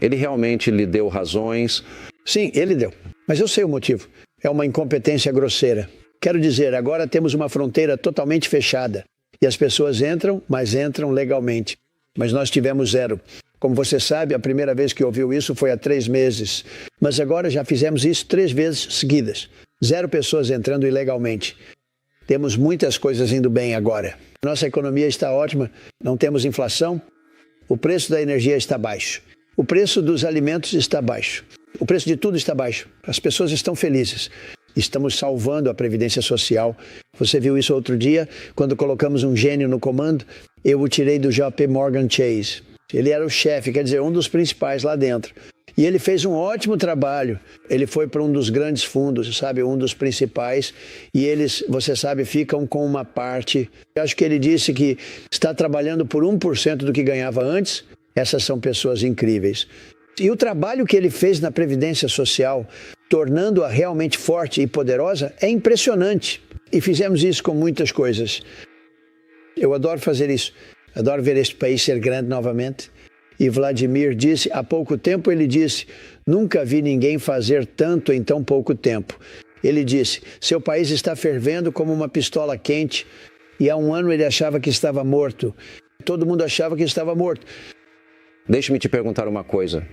Ele realmente lhe deu razões? Sim, ele deu. Mas eu sei o motivo. É uma incompetência grosseira. Quero dizer, agora temos uma fronteira totalmente fechada. E as pessoas entram, mas entram legalmente. Mas nós tivemos 0. Como você sabe, a primeira vez que ouviu isso foi há 3 meses. Mas agora já fizemos isso 3 vezes seguidas. 0 pessoas entrando ilegalmente. Temos muitas coisas indo bem agora. Nossa economia está ótima, não temos inflação, o preço da energia está baixo, o preço dos alimentos está baixo, o preço de tudo está baixo. As pessoas estão felizes. Estamos salvando a Previdência Social. Você viu isso outro dia, quando colocamos um gênio no comando? Eu o tirei do JP Morgan Chase. Ele era o chefe, quer dizer, um dos principais lá dentro. E ele fez um ótimo trabalho. Ele foi para um dos grandes fundos, sabe, um dos principais. E eles, você sabe, ficam com uma parte. Eu acho que ele disse que está trabalhando por 1% do que ganhava antes. Essas são pessoas incríveis. E o trabalho que ele fez na Previdência Social, tornando-a realmente forte e poderosa, é impressionante. E fizemos isso com muitas coisas. Eu adoro fazer isso. Adoro ver este país ser grande novamente. E Vladimir disse, há pouco tempo ele disse, nunca vi ninguém fazer tanto em tão pouco tempo. Ele disse, seu país está fervendo como uma pistola quente. E há um ano ele achava que estava morto. Todo mundo achava que estava morto. Deixe-me te perguntar uma coisa.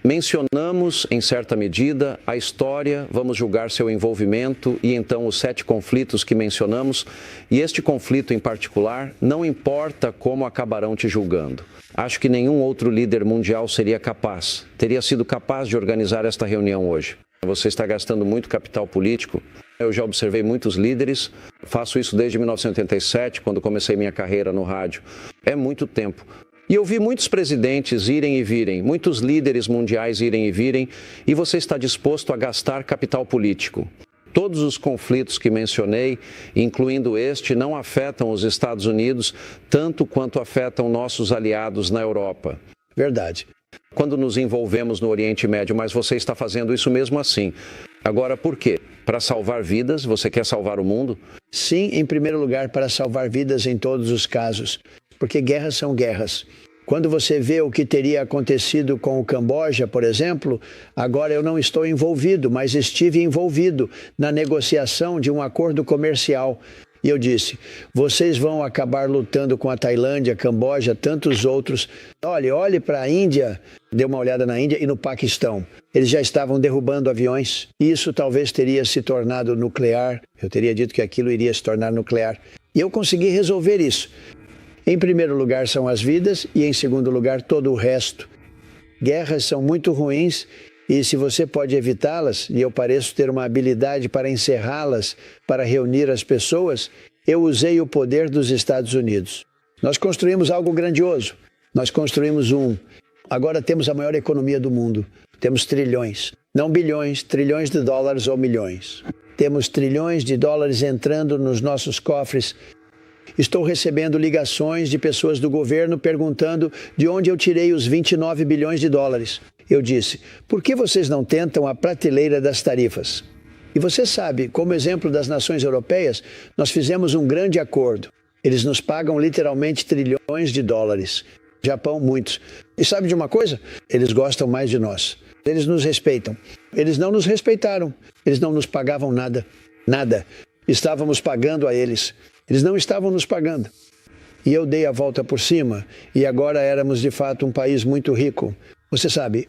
Mencionamos, em certa medida, a história, vamos julgar seu envolvimento e então os 7 conflitos que mencionamos. E este conflito em particular, não importa como acabarão te julgando. Acho que nenhum outro líder mundial teria sido capaz de organizar esta reunião hoje. Você está gastando muito capital político. Eu já observei muitos líderes, faço isso desde 1987, quando comecei minha carreira no rádio. É muito tempo. E eu vi muitos presidentes irem e virem, muitos líderes mundiais irem e virem, e você está disposto a gastar capital político. Todos os conflitos que mencionei, incluindo este, não afetam os Estados Unidos tanto quanto afetam nossos aliados na Europa. Verdade. Quando nos envolvemos no Oriente Médio, mas você está fazendo isso mesmo assim. Agora, por quê? Para salvar vidas? Você quer salvar o mundo? Sim, em primeiro lugar, para salvar vidas em todos os casos. Porque guerras são guerras. Quando você vê o que teria acontecido com o Camboja, por exemplo, agora eu não estou envolvido, mas estive envolvido na negociação de um acordo comercial. E eu disse, vocês vão acabar lutando com a Tailândia, Camboja, tantos outros. Olhe para a Índia, dê uma olhada na Índia e no Paquistão. Eles já estavam derrubando aviões. Isso talvez teria se tornado nuclear. Eu teria dito que aquilo iria se tornar nuclear. E eu consegui resolver isso. Em primeiro lugar são as vidas e em segundo lugar todo o resto. Guerras são muito ruins e se você pode evitá-las, e eu pareço ter uma habilidade para encerrá-las, para reunir as pessoas, eu usei o poder dos Estados Unidos. Nós construímos algo grandioso. Nós construímos agora temos a maior economia do mundo. Temos trilhões, não bilhões, trilhões de dólares ou milhões. Temos trilhões de dólares entrando nos nossos cofres. Estou recebendo ligações de pessoas do governo perguntando de onde eu tirei os 29 bilhões de dólares. Eu disse, por que vocês não tentam a prateleira das tarifas? E você sabe, como exemplo das nações europeias, nós fizemos um grande acordo. Eles nos pagam literalmente trilhões de dólares. Japão, muitos. E sabe de uma coisa? Eles gostam mais de nós. Eles nos respeitam. Eles não nos respeitaram. Eles não nos pagavam nada. Nada. Estávamos pagando a eles. Eles não estavam nos pagando. E eu dei a volta por cima e agora éramos de fato um país muito rico. Você sabe,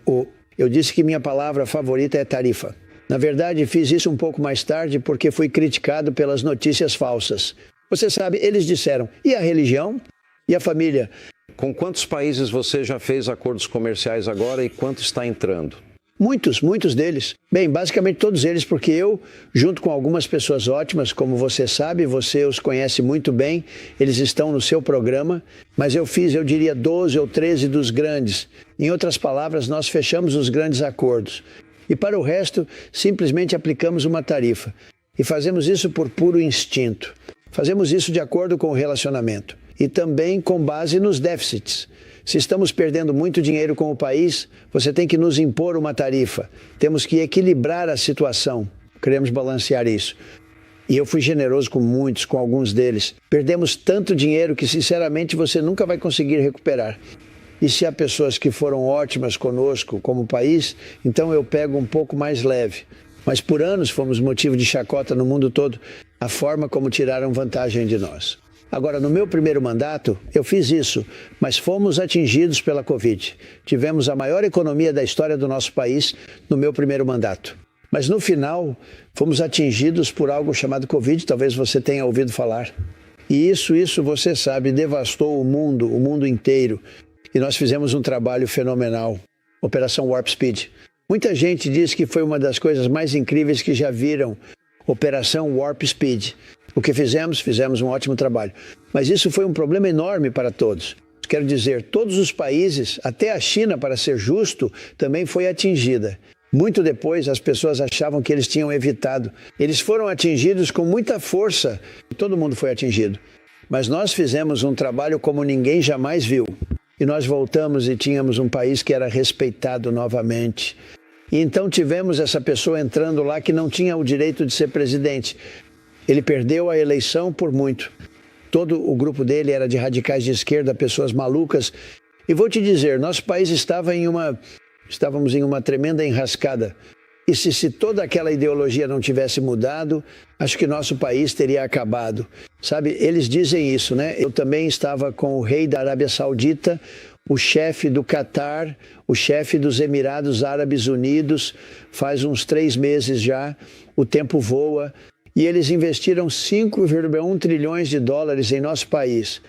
eu disse que minha palavra favorita é tarifa. Na verdade, fiz isso um pouco mais tarde porque fui criticado pelas notícias falsas. Você sabe, eles disseram, e a religião? E a família? Com quantos países você já fez acordos comerciais agora e quanto está entrando? Muitos deles. Bem, basicamente todos eles, porque eu, junto com algumas pessoas ótimas, como você sabe, você os conhece muito bem, eles estão no seu programa, mas eu diria, 12 ou 13 dos grandes. Em outras palavras, nós fechamos os grandes acordos. E para o resto, simplesmente aplicamos uma tarifa. E fazemos isso por puro instinto. Fazemos isso de acordo com o relacionamento. E também com base nos déficits. Se estamos perdendo muito dinheiro com o país, você tem que nos impor uma tarifa. Temos que equilibrar a situação. Queremos balancear isso. E eu fui generoso com muitos, com alguns deles. Perdemos tanto dinheiro que, sinceramente, você nunca vai conseguir recuperar. E se há pessoas que foram ótimas conosco como país, então eu pego um pouco mais leve. Mas por anos fomos motivo de chacota no mundo todo, a forma como tiraram vantagem de nós. Agora, no meu primeiro mandato, eu fiz isso, mas fomos atingidos pela Covid. Tivemos a maior economia da história do nosso país no meu primeiro mandato. Mas no final, fomos atingidos por algo chamado Covid, talvez você tenha ouvido falar. E isso, você sabe, devastou o mundo inteiro. E nós fizemos um trabalho fenomenal. Operação Warp Speed. Muita gente diz que foi uma das coisas mais incríveis que já viram Operação Warp Speed. O que fizemos um ótimo trabalho. Mas isso foi um problema enorme para todos. Quero dizer, todos os países, até a China, para ser justo, também foi atingida. Muito depois, as pessoas achavam que eles tinham evitado. Eles foram atingidos com muita força. Todo mundo foi atingido. Mas nós fizemos um trabalho como ninguém jamais viu. E nós voltamos e tínhamos um país que era respeitado novamente. E então tivemos essa pessoa entrando lá que não tinha o direito de ser presidente. Ele perdeu a eleição por muito. Todo o grupo dele era de radicais de esquerda, pessoas malucas. E vou te dizer, nosso país estávamos em uma tremenda enrascada. E se toda aquela ideologia não tivesse mudado, acho que nosso país teria acabado. Sabe, eles dizem isso, né? Eu também estava com o rei da Arábia Saudita, o chefe do Catar, o chefe dos Emirados Árabes Unidos, faz uns 3 meses já, o tempo voa. E eles investiram 5,1 trilhões de dólares em nosso país.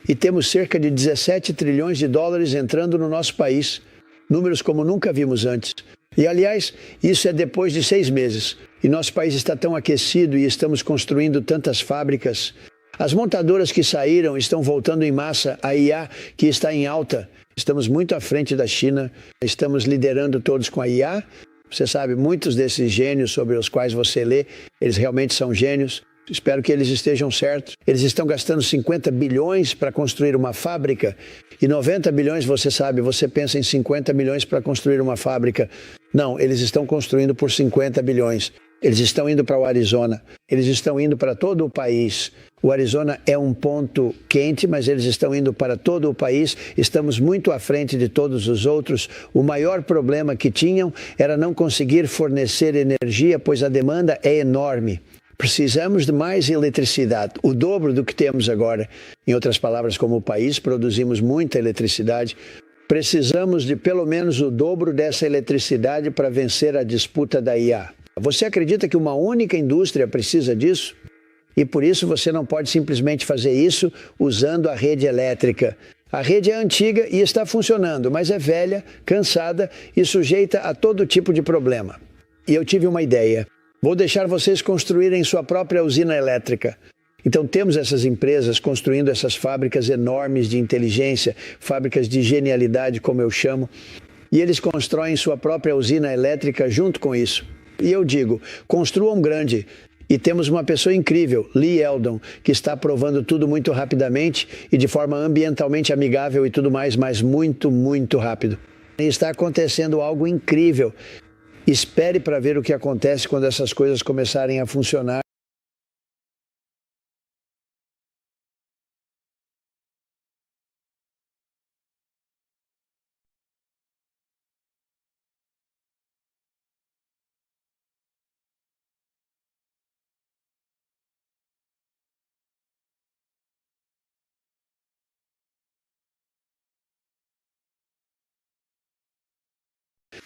E temos cerca de 17 trilhões de dólares entrando no nosso país. Números como nunca vimos antes. E, aliás, isso é depois de 6 meses. E nosso país está tão aquecido e estamos construindo tantas fábricas. As montadoras que saíram estão voltando em massa. A IA, que está em alta. Estamos muito à frente da China. Estamos liderando todos com a IA. Você sabe, muitos desses gênios sobre os quais você lê, eles realmente são gênios. Espero que eles estejam certos. Eles estão gastando 50 bilhões para construir uma fábrica e 90 bilhões, você sabe, você pensa em 50 milhões para construir uma fábrica. Não, eles estão construindo por 50 bilhões. Eles estão indo para o Arizona, eles estão indo para todo o país. O Arizona é um ponto quente, mas eles estão indo para todo o país. Estamos muito à frente de todos os outros. O maior problema que tinham era não conseguir fornecer energia, pois a demanda é enorme. Precisamos de mais eletricidade, o dobro do que temos agora. Em outras palavras, como o país, produzimos muita eletricidade. Precisamos de pelo menos o dobro dessa eletricidade para vencer a disputa da IA. Você acredita que uma única indústria precisa disso? E por isso você não pode simplesmente fazer isso usando a rede elétrica. A rede é antiga e está funcionando, mas é velha, cansada e sujeita a todo tipo de problema. E eu tive uma ideia. Vou deixar vocês construírem sua própria usina elétrica. Então temos essas empresas construindo essas fábricas enormes de inteligência, fábricas de genialidade, como eu chamo, e eles constroem sua própria usina elétrica junto com isso. E eu digo, construam grande. E temos uma pessoa incrível, Lee Eldon, que está aprovando tudo muito rapidamente e de forma ambientalmente amigável e tudo mais, mas muito, muito rápido. E está acontecendo algo incrível. Espere para ver o que acontece quando essas coisas começarem a funcionar.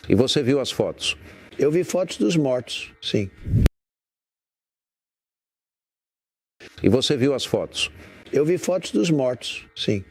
E você viu as fotos? Eu vi fotos dos mortos, sim. E você viu as fotos? Eu vi fotos dos mortos, sim.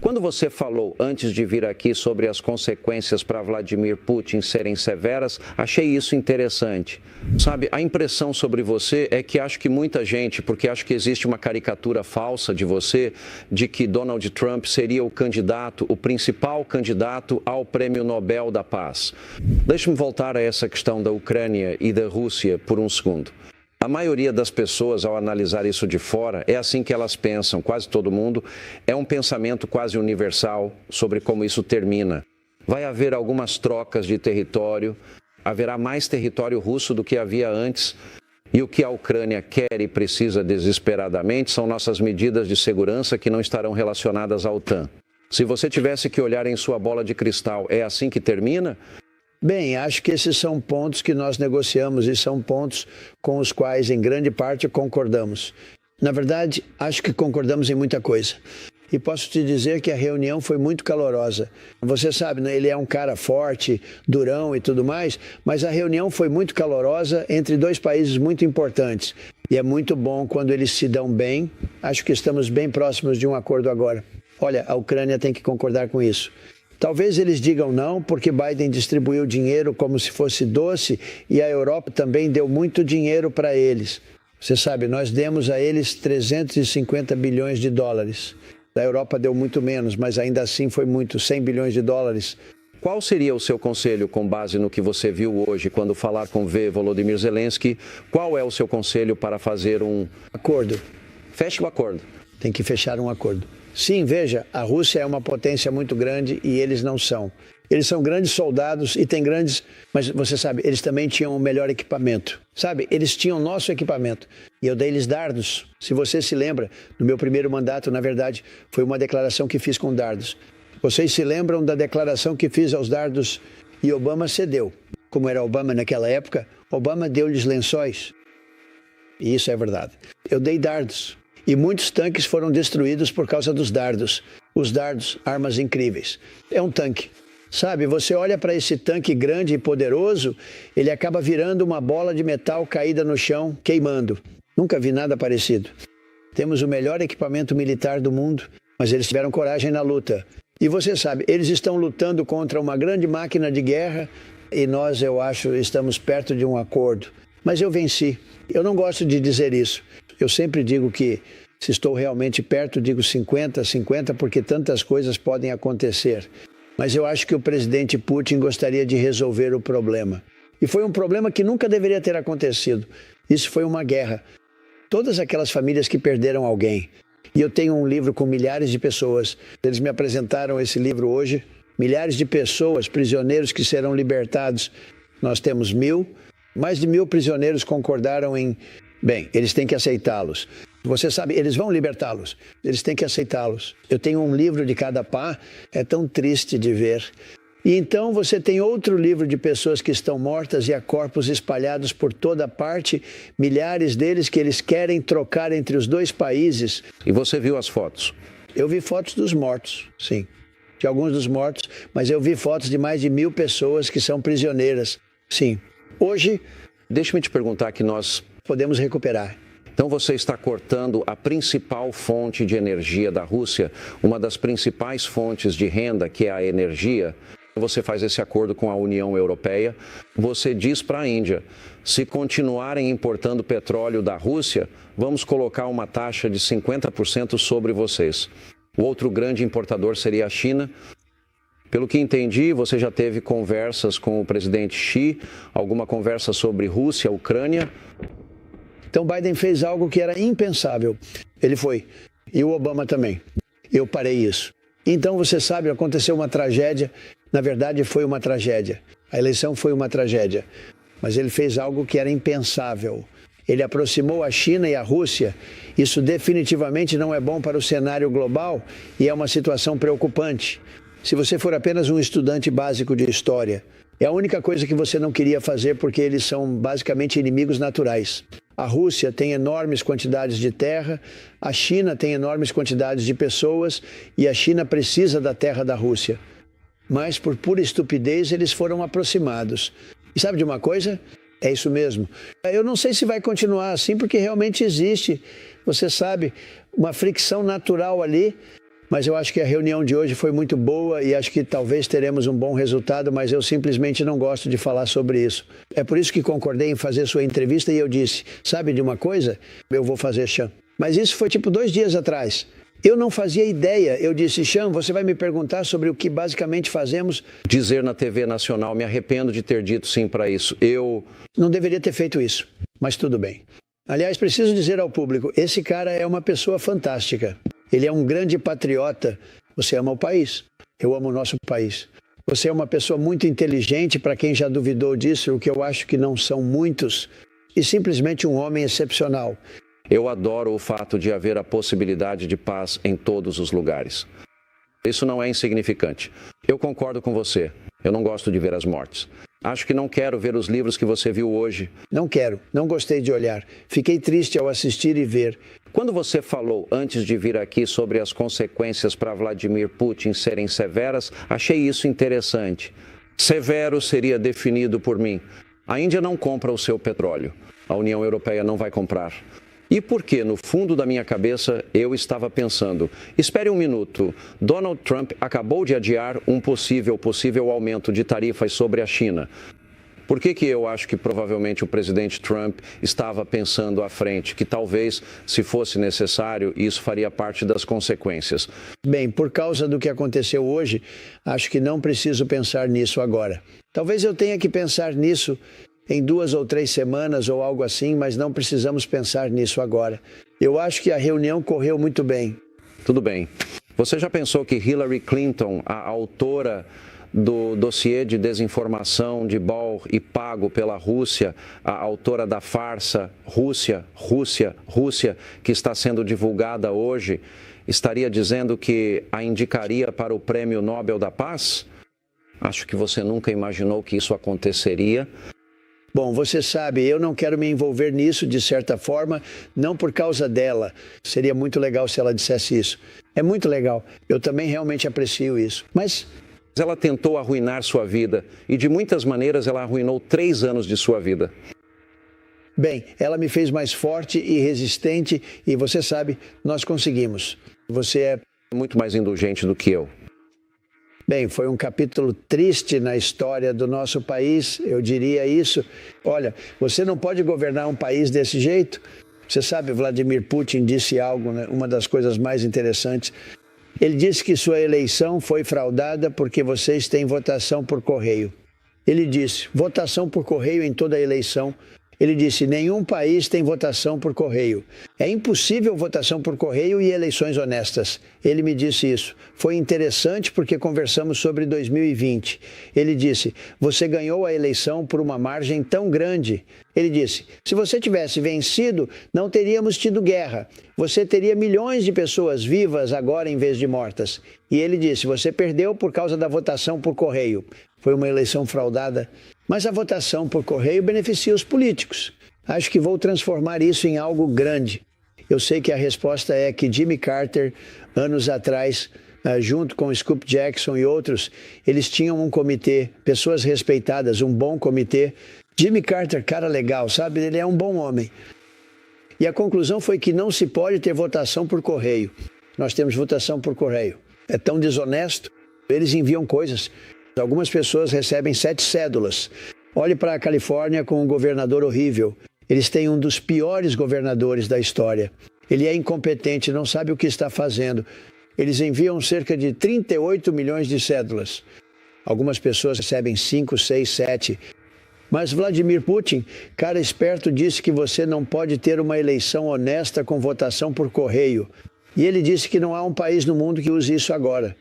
Quando você falou antes de vir aqui sobre as consequências para Vladimir Putin serem severas, achei isso interessante. Sabe, a impressão sobre você é que acho que muita gente, porque acho que existe uma caricatura falsa de você, de que Donald Trump seria o candidato, o principal candidato ao Prêmio Nobel da Paz. Deixe-me voltar a essa questão da Ucrânia e da Rússia por um segundo. A maioria das pessoas, ao analisar isso de fora, é assim que elas pensam, quase todo mundo, é um pensamento quase universal sobre como isso termina. Vai haver algumas trocas de território, haverá mais território russo do que havia antes, e o que a Ucrânia quer e precisa desesperadamente são nossas medidas de segurança que não estarão relacionadas à OTAN. Se você tivesse que olhar em sua bola de cristal, é assim que termina? Bem, acho que esses são pontos que nós negociamos e são pontos com os quais, em grande parte, concordamos. Na verdade, acho que concordamos em muita coisa. E posso te dizer que a reunião foi muito calorosa. Você sabe, né? Ele é um cara forte, durão e tudo mais, mas a reunião foi muito calorosa entre dois países muito importantes. E é muito bom quando eles se dão bem. Acho que estamos bem próximos de um acordo agora. Olha, a Ucrânia tem que concordar com isso. Talvez eles digam não, porque Biden distribuiu dinheiro como se fosse doce e a Europa também deu muito dinheiro para eles. Você sabe, nós demos a eles 350 bilhões de dólares. A Europa deu muito menos, mas ainda assim foi muito, 100 bilhões de dólares. Qual seria o seu conselho com base no que você viu hoje quando falar com Volodymyr Zelensky? Qual é o seu conselho para fazer um acordo? Feche o acordo. Tem que fechar um acordo. Sim, veja, a Rússia é uma potência muito grande e eles não são. Eles são grandes soldados e têm grandes... Mas você sabe, eles também tinham o melhor equipamento. Sabe, eles tinham nosso equipamento. E eu dei-lhes dardos. Se você se lembra, no meu primeiro mandato, na verdade, foi uma declaração que fiz com dardos. Vocês se lembram da declaração que fiz aos dardos e Obama cedeu. Como era Obama naquela época, Obama deu-lhes lençóis. E isso é verdade. Eu dei dardos. E muitos tanques foram destruídos por causa dos dardos. Os dardos, armas incríveis. É um tanque. Sabe, você olha para esse tanque grande e poderoso, ele acaba virando uma bola de metal caída no chão, queimando. Nunca vi nada parecido. Temos o melhor equipamento militar do mundo, mas eles tiveram coragem na luta. E você sabe, eles estão lutando contra uma grande máquina de guerra e nós, eu acho, estamos perto de um acordo. Mas eu venci. Eu não gosto de dizer isso. Eu sempre digo que se estou realmente perto, digo 50-50, porque tantas coisas podem acontecer. Mas eu acho que o presidente Putin gostaria de resolver o problema. E foi um problema que nunca deveria ter acontecido. Isso foi uma guerra. Todas aquelas famílias que perderam alguém. E eu tenho um livro com milhares de pessoas. Eles me apresentaram esse livro hoje. Milhares de pessoas, prisioneiros que serão libertados. Nós temos 1.000. Mais de 1.000 prisioneiros concordaram em... Bem, eles têm que aceitá-los. Você sabe, eles vão libertá-los. Eles têm que aceitá-los. Eu tenho um livro de cada pá. É tão triste de ver. E então você tem outro livro de pessoas que estão mortas e há corpos espalhados por toda parte, milhares deles que eles querem trocar entre os dois países. E você viu as fotos? Eu vi fotos dos mortos, sim. De alguns dos mortos, mas eu vi fotos de mais de 1.000 pessoas que são prisioneiras, sim. Hoje, deixe-me te perguntar que nós podemos recuperar. Então você está cortando a principal fonte de energia da Rússia, uma das principais fontes de renda, que é a energia. Você faz esse acordo com a União Europeia, você diz para a Índia, se continuarem importando petróleo da Rússia, vamos colocar uma taxa de 50% sobre vocês. O outro grande importador seria a China. Pelo que entendi, você já teve conversas com o presidente Xi, alguma conversa sobre Rússia, Ucrânia? Então Biden fez algo que era impensável. Ele foi. E o Obama também. Eu parei isso. Então, você sabe, aconteceu uma tragédia. Na verdade, foi uma tragédia. A eleição foi uma tragédia. Mas ele fez algo que era impensável. Ele aproximou a China e a Rússia. Isso definitivamente não é bom para o cenário global e é uma situação preocupante. Se você for apenas um estudante básico de história, é a única coisa que você não queria fazer porque eles são basicamente inimigos naturais. A Rússia tem enormes quantidades de terra, a China tem enormes quantidades de pessoas e a China precisa da terra da Rússia. Mas por pura estupidez eles foram aproximados. E sabe de uma coisa? É isso mesmo. Eu não sei se vai continuar assim porque realmente existe, você sabe, uma fricção natural ali. Mas eu acho que a reunião de hoje foi muito boa e acho que talvez teremos um bom resultado, mas eu simplesmente não gosto de falar sobre isso. É por isso que concordei em fazer sua entrevista e eu disse, sabe de uma coisa? Eu vou fazer, Sean. Mas isso foi tipo 2 dias atrás. Eu não fazia ideia. Eu disse, Sean, você vai me perguntar sobre o que basicamente fazemos? Dizer na TV Nacional, me arrependo de ter dito sim para isso. Eu não deveria ter feito isso, mas tudo bem. Aliás, preciso dizer ao público, esse cara é uma pessoa fantástica. Ele é um grande patriota. Você ama o país. Eu amo o nosso país. Você é uma pessoa muito inteligente, para quem já duvidou disso, o que eu acho que não são muitos, e simplesmente um homem excepcional. Eu adoro o fato de haver a possibilidade de paz em todos os lugares. Isso não é insignificante. Eu concordo com você. Eu não gosto de ver as mortes. Acho que não quero ver os livros que você viu hoje. Não quero. Não gostei de olhar. Fiquei triste ao assistir e ver. Quando você falou antes de vir aqui sobre as consequências para Vladimir Putin serem severas, achei isso interessante. Severo seria definido por mim. A Índia não compra o seu petróleo. A União Europeia não vai comprar. E porque, no fundo da minha cabeça, eu estava pensando, espere um minuto, Donald Trump acabou de adiar um possível aumento de tarifas sobre a China. Por que eu acho que provavelmente o presidente Trump estava pensando à frente, que talvez, se fosse necessário, isso faria parte das consequências? Bem, por causa do que aconteceu hoje, acho que não preciso pensar nisso agora. Talvez eu tenha que pensar nisso em 2 ou 3 semanas ou algo assim, mas não precisamos pensar nisso agora. Eu acho que a reunião correu muito bem. Tudo bem. Você já pensou que Hillary Clinton, a autora do dossiê de desinformação de Ball e pago pela Rússia, a autora da farsa Rússia, que está sendo divulgada hoje, estaria dizendo que a indicaria para o Prêmio Nobel da Paz? Acho que você nunca imaginou que isso aconteceria. Bom, você sabe, eu não quero me envolver nisso de certa forma, não por causa dela. Seria muito legal se ela dissesse isso. É muito legal. Eu também realmente aprecio isso. Mas ela tentou arruinar sua vida e de muitas maneiras ela arruinou 3 anos de sua vida. Bem, ela me fez mais forte e resistente e você sabe, nós conseguimos. Você é muito mais indulgente do que eu. Bem, foi um capítulo triste na história do nosso país, eu diria isso. Olha, você não pode governar um país desse jeito. Você sabe, Vladimir Putin disse algo, né? Uma das coisas mais interessantes. Ele disse que sua eleição foi fraudada porque vocês têm votação por correio. Ele disse, votação por correio em toda a eleição. Ele disse, nenhum país tem votação por correio. É impossível votação por correio e eleições honestas. Ele me disse isso. Foi interessante porque conversamos sobre 2020. Ele disse, você ganhou a eleição por uma margem tão grande. Ele disse, se você tivesse vencido, não teríamos tido guerra. Você teria milhões de pessoas vivas agora em vez de mortas. E ele disse, você perdeu por causa da votação por correio. Foi uma eleição fraudada. Mas a votação por correio beneficia os políticos. Acho que vou transformar isso em algo grande. Eu sei que a resposta é que Jimmy Carter, anos atrás, junto com Scoop Jackson e outros, eles tinham um comitê, pessoas respeitadas, um bom comitê. Jimmy Carter, cara legal, sabe? Ele é um bom homem. E a conclusão foi que não se pode ter votação por correio. Nós temos votação por correio. É tão desonesto. Eles enviam coisas. Algumas pessoas recebem 7 cédulas. Olhe para a Califórnia com um governador horrível. Eles têm um dos piores governadores da história. Ele é incompetente, não sabe o que está fazendo. Eles enviam cerca de 38 milhões de cédulas. Algumas pessoas recebem 5, 6, 7. Mas Vladimir Putin, cara esperto, disse que você não pode ter uma eleição honesta com votação por correio. E ele disse que não há um país no mundo que use isso agora.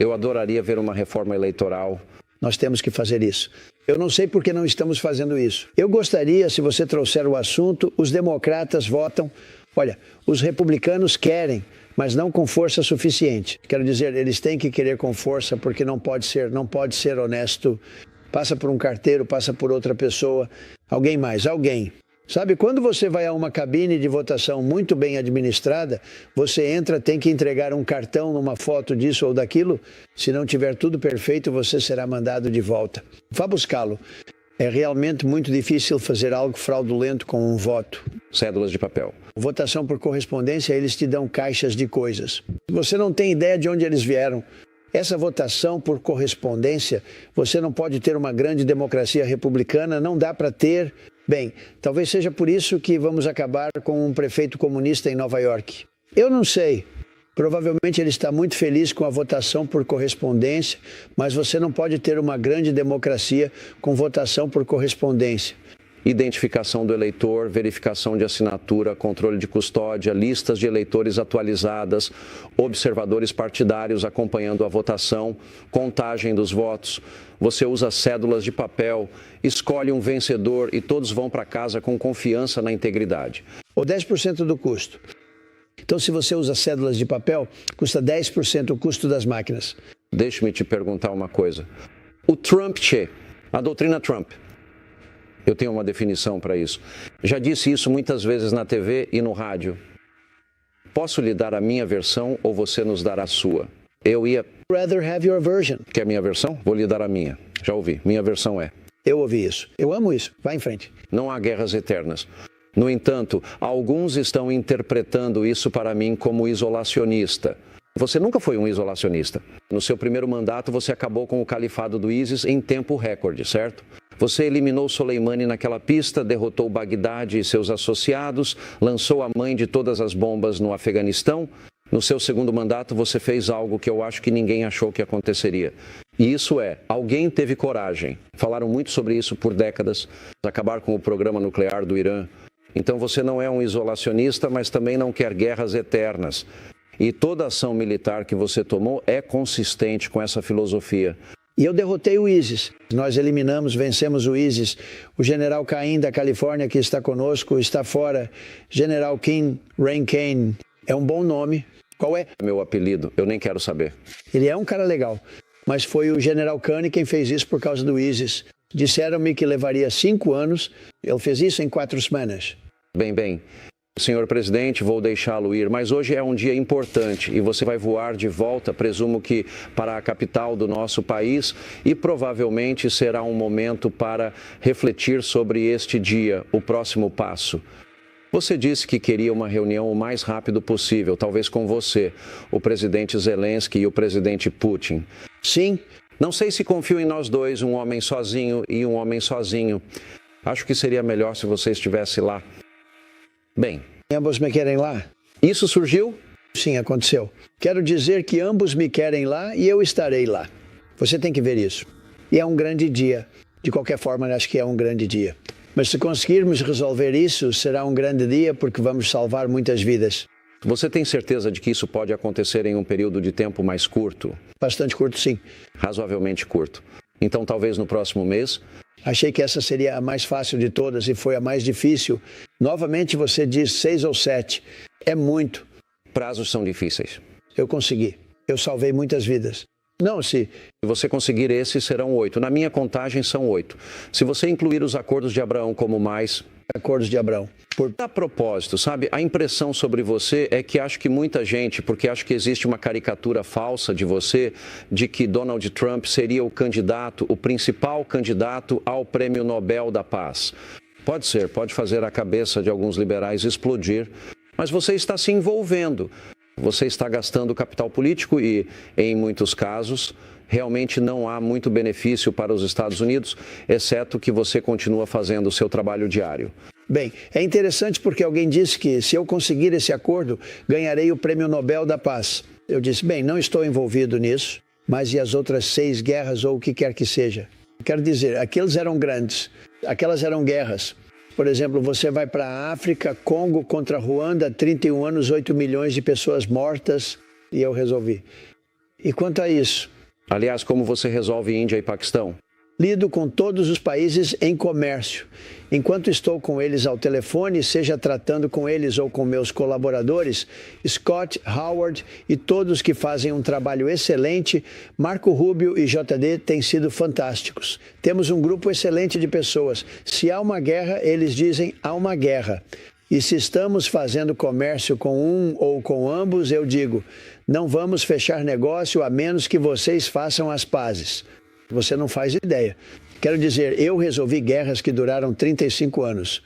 Eu adoraria ver uma reforma eleitoral. Nós temos que fazer isso. Eu não sei por que não estamos fazendo isso. Eu gostaria, se você trouxer o assunto, os democratas votam. Olha, os republicanos querem, mas não com força suficiente. Quero dizer, eles têm que querer com força porque não pode ser honesto. Passa por um carteiro, passa por outra pessoa, alguém mais, alguém. Sabe, quando você vai a uma cabine de votação muito bem administrada, você entra, tem que entregar um cartão numa foto disso ou daquilo. Se não tiver tudo perfeito, você será mandado de volta. Vá buscá-lo. É realmente muito difícil fazer algo fraudulento com um voto. Cédulas de papel. Votação por correspondência, eles te dão caixas de coisas. Você não tem ideia de onde eles vieram. Essa votação por correspondência, você não pode ter uma grande democracia republicana, não dá para ter. Bem, talvez seja por isso que vamos acabar com um prefeito comunista em Nova York. Eu não sei. Provavelmente ele está muito feliz com a votação por correspondência, mas você não pode ter uma grande democracia com votação por correspondência. Identificação do eleitor, verificação de assinatura, controle de custódia, listas de eleitores atualizadas, observadores partidários acompanhando a votação, contagem dos votos. Você usa cédulas de papel, escolhe um vencedor e todos vão para casa com confiança na integridade. Ou 10% do custo. Então, se você usa cédulas de papel, custa 10% o custo das máquinas. Deixe-me te perguntar uma coisa. O Trump, a doutrina Trump, eu tenho uma definição para isso. Já disse isso muitas vezes na TV e no rádio. Posso lhe dar a minha versão ou você nos dará a sua? Eu ia... Rather have your version. Quer minha versão? Vou lhe dar a minha. Já ouvi. Minha versão é... Eu ouvi isso. Eu amo isso. Vai em frente. Não há guerras eternas. No entanto, alguns estão interpretando isso para mim como isolacionista. Você nunca foi um isolacionista. No seu primeiro mandato, você acabou com o califado do ISIS em tempo recorde, certo? Você eliminou Soleimani naquela pista, derrotou Bagdade e seus associados, lançou a mãe de todas as bombas no Afeganistão. No seu segundo mandato, você fez algo que eu acho que ninguém achou que aconteceria. E isso alguém teve coragem. Falaram muito sobre isso por décadas. Acabar com o programa nuclear do Irã. Então você não é um isolacionista, mas também não quer guerras eternas. E toda ação militar que você tomou é consistente com essa filosofia. E eu derrotei o ISIS. Nós eliminamos, vencemos o ISIS. O general Caim da Califórnia, que está conosco, está fora. General Kim Rain Kane. É um bom nome. Qual é? Meu apelido, eu nem quero saber. Ele é um cara legal, mas foi o general Kane quem fez isso por causa do ISIS. Disseram-me que levaria 5 anos, ele fez isso em 4 semanas. Bem, senhor presidente, vou deixá-lo ir, mas hoje é um dia importante e você vai voar de volta, presumo que para a capital do nosso país, e provavelmente será um momento para refletir sobre este dia, o próximo passo. Você disse que queria uma reunião o mais rápido possível, talvez com você, o presidente Zelensky e o presidente Putin. Sim. Não sei se confio em nós dois, um homem sozinho e um homem sozinho. Acho que seria melhor se você estivesse lá. Bem. Ambos me querem lá? Isso surgiu? Sim, aconteceu. Quero dizer que ambos me querem lá e eu estarei lá. Você tem que ver isso. E é um grande dia. De qualquer forma, acho que é um grande dia. Mas se conseguirmos resolver isso, será um grande dia porque vamos salvar muitas vidas. Você tem certeza de que isso pode acontecer em um período de tempo mais curto? Bastante curto, sim. Razoavelmente curto. Então, talvez no próximo mês? Achei que essa seria a mais fácil de todas e foi a mais difícil. Novamente você diz 6 ou 7. É muito. Prazos são difíceis. Eu consegui. Eu salvei muitas vidas. Não, se você conseguir esses, serão 8. Na minha contagem, são 8. Se você incluir os acordos de Abraão como mais... Acordos de Abraão. A propósito, sabe, a impressão sobre você é que acho que muita gente, porque acho que existe uma caricatura falsa de você, de que Donald Trump seria o candidato, o principal candidato ao Prêmio Nobel da Paz. Pode ser, pode fazer a cabeça de alguns liberais explodir, mas você está se envolvendo. Você está gastando capital político e, em muitos casos, realmente não há muito benefício para os Estados Unidos, exceto que você continua fazendo o seu trabalho diário. Bem, é interessante porque alguém disse que se eu conseguir esse acordo, ganharei o Prêmio Nobel da Paz. Eu disse, bem, não estou envolvido nisso, mas e as outras 6 guerras ou o que quer que seja? Quero dizer, aqueles eram grandes, aquelas eram guerras. Por exemplo, você vai para a África, Congo contra Ruanda, 31 anos, 8 milhões de pessoas mortas, e eu resolvi. E quanto a isso? Aliás, como você resolve Índia e Paquistão? Lido com todos os países em comércio. Enquanto estou com eles ao telefone, seja tratando com eles ou com meus colaboradores, Scott, Howard e todos que fazem um trabalho excelente, Marco Rubio e JD têm sido fantásticos. Temos um grupo excelente de pessoas. Se há uma guerra, eles dizem há uma guerra. E se estamos fazendo comércio com um ou com ambos, eu digo, não vamos fechar negócio a menos que vocês façam as pazes. Você não faz ideia. Quero dizer, eu resolvi guerras que duraram 35 anos.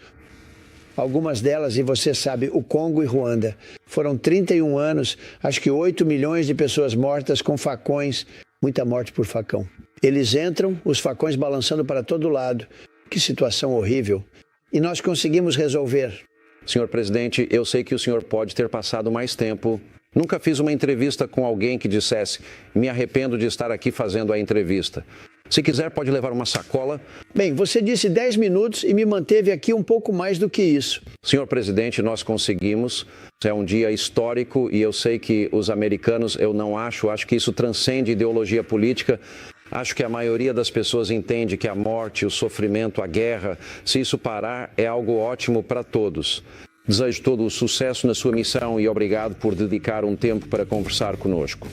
Algumas delas, e você sabe, o Congo e Ruanda. Foram 31 anos, acho que 8 milhões de pessoas mortas com facões. Muita morte por facão. Eles entram, os facões balançando para todo lado. Que situação horrível. E nós conseguimos resolver. Senhor presidente, eu sei que o senhor pode ter passado mais tempo. Nunca fiz uma entrevista com alguém que dissesse, me arrependo de estar aqui fazendo a entrevista. Se quiser, pode levar uma sacola. Bem, você disse 10 minutos e me manteve aqui um pouco mais do que isso. Senhor presidente, nós conseguimos. É um dia histórico e eu sei que os americanos, eu não acho que isso transcende ideologia política. Acho que a maioria das pessoas entende que a morte, o sofrimento, a guerra, se isso parar, é algo ótimo para todos. Desejo todo o sucesso na sua missão e obrigado por dedicar um tempo para conversar conosco.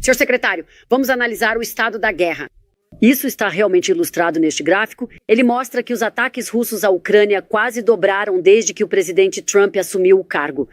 Senhor secretário, vamos analisar o estado da guerra. Isso está realmente ilustrado neste gráfico. Ele mostra que os ataques russos à Ucrânia quase dobraram desde que o presidente Trump assumiu o cargo.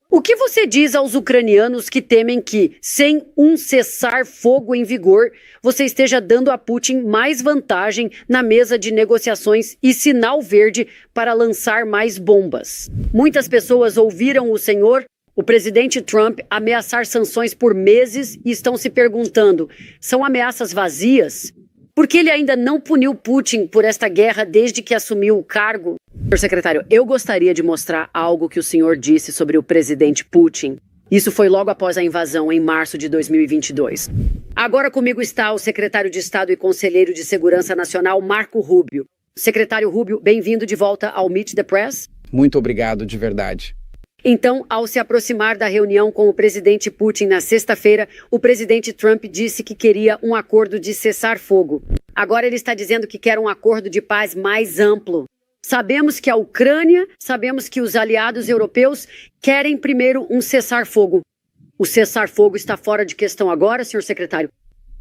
O que você diz aos ucranianos que temem que, sem um cessar-fogo em vigor, você esteja dando a Putin mais vantagem na mesa de negociações e sinal verde para lançar mais bombas? Muitas pessoas ouviram o senhor, o presidente Trump, ameaçar sanções por meses e estão se perguntando, são ameaças vazias? Por que ele ainda não puniu Putin por esta guerra desde que assumiu o cargo? Senhor secretário, eu gostaria de mostrar algo que o senhor disse sobre o presidente Putin. Isso foi logo após a invasão, em março de 2022. Agora comigo está o secretário de Estado e conselheiro de Segurança Nacional, Marco Rubio. Secretário Rubio, bem-vindo de volta ao Meet the Press. Muito obrigado, de verdade. Então, ao se aproximar da reunião com o presidente Putin na sexta-feira, o presidente Trump disse que queria um acordo de cessar-fogo. Agora ele está dizendo que quer um acordo de paz mais amplo. Sabemos que a Ucrânia, sabemos que os aliados europeus querem primeiro um cessar-fogo. O cessar-fogo está fora de questão agora, senhor secretário?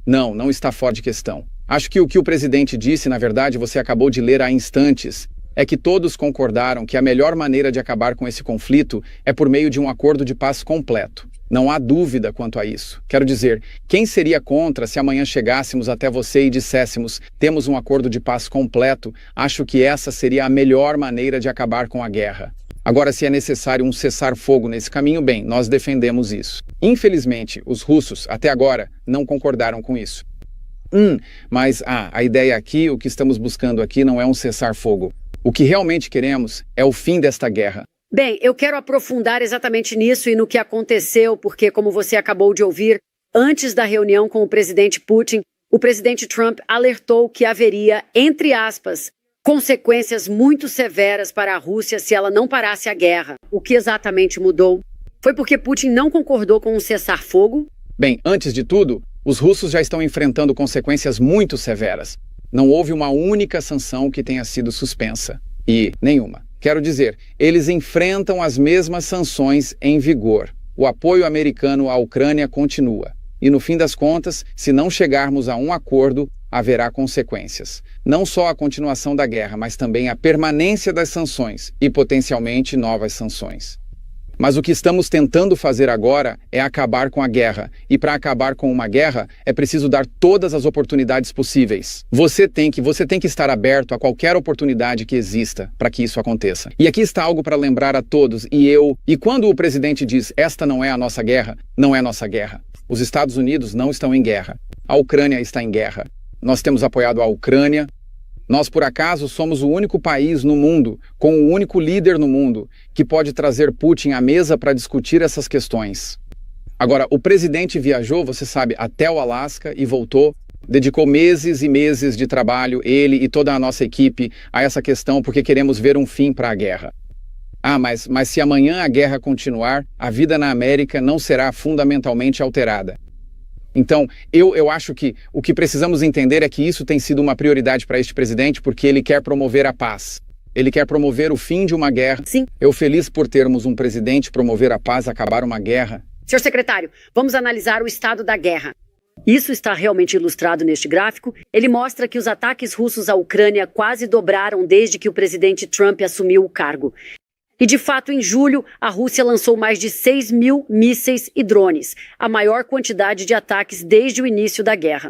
Não, não está fora de questão. Acho que o presidente disse, na verdade, você acabou de ler há instantes, é que todos concordaram que a melhor maneira de acabar com esse conflito é por meio de um acordo de paz completo. Não há dúvida quanto a isso. Quero dizer, quem seria contra se amanhã chegássemos até você e disséssemos temos um acordo de paz completo? Acho que essa seria a melhor maneira de acabar com a guerra. Agora, se é necessário um cessar-fogo nesse caminho, bem, nós defendemos isso. Infelizmente, os russos, até agora, não concordaram com isso. Mas a ideia aqui, o que estamos buscando aqui não é um cessar-fogo. O que realmente queremos é o fim desta guerra. Bem, eu quero aprofundar exatamente nisso e no que aconteceu, porque, como você acabou de ouvir, antes da reunião com o presidente Putin, o presidente Trump alertou que haveria, entre aspas, consequências muito severas para a Rússia se ela não parasse a guerra. O que exatamente mudou? Foi porque Putin não concordou com um cessar-fogo? Bem, antes de tudo, os russos já estão enfrentando consequências muito severas. Não houve uma única sanção que tenha sido suspensa. E nenhuma. Quero dizer, eles enfrentam as mesmas sanções em vigor. O apoio americano à Ucrânia continua. E no fim das contas, se não chegarmos a um acordo, haverá consequências. Não só a continuação da guerra, mas também a permanência das sanções e potencialmente novas sanções. Mas o que estamos tentando fazer agora é acabar com a guerra. E para acabar com uma guerra, é preciso dar todas as oportunidades possíveis. Você tem que estar aberto a qualquer oportunidade que exista para que isso aconteça. E aqui está algo para lembrar a todos, e quando o presidente diz, esta não é a nossa guerra, não é nossa guerra. Os Estados Unidos não estão em guerra. A Ucrânia está em guerra. Nós temos apoiado a Ucrânia. Nós, por acaso, somos o único país no mundo, com o único líder no mundo, que pode trazer Putin à mesa para discutir essas questões. Agora, o presidente viajou, você sabe, até o Alasca e voltou, dedicou meses e meses de trabalho, ele e toda a nossa equipe, a essa questão, porque queremos ver um fim para a guerra. Mas se amanhã a guerra continuar, a vida na América não será fundamentalmente alterada. Então, eu acho que o que precisamos entender é que isso tem sido uma prioridade para este presidente porque ele quer promover a paz. Ele quer promover o fim de uma guerra. Sim. Eu feliz por termos um presidente promover a paz, acabar uma guerra. Senhor secretário, vamos analisar o estado da guerra. Isso está realmente ilustrado neste gráfico. Ele mostra que os ataques russos à Ucrânia quase dobraram desde que o presidente Trump assumiu o cargo. E, de fato, em julho, a Rússia lançou mais de 6 mil mísseis e drones, a maior quantidade de ataques desde o início da guerra.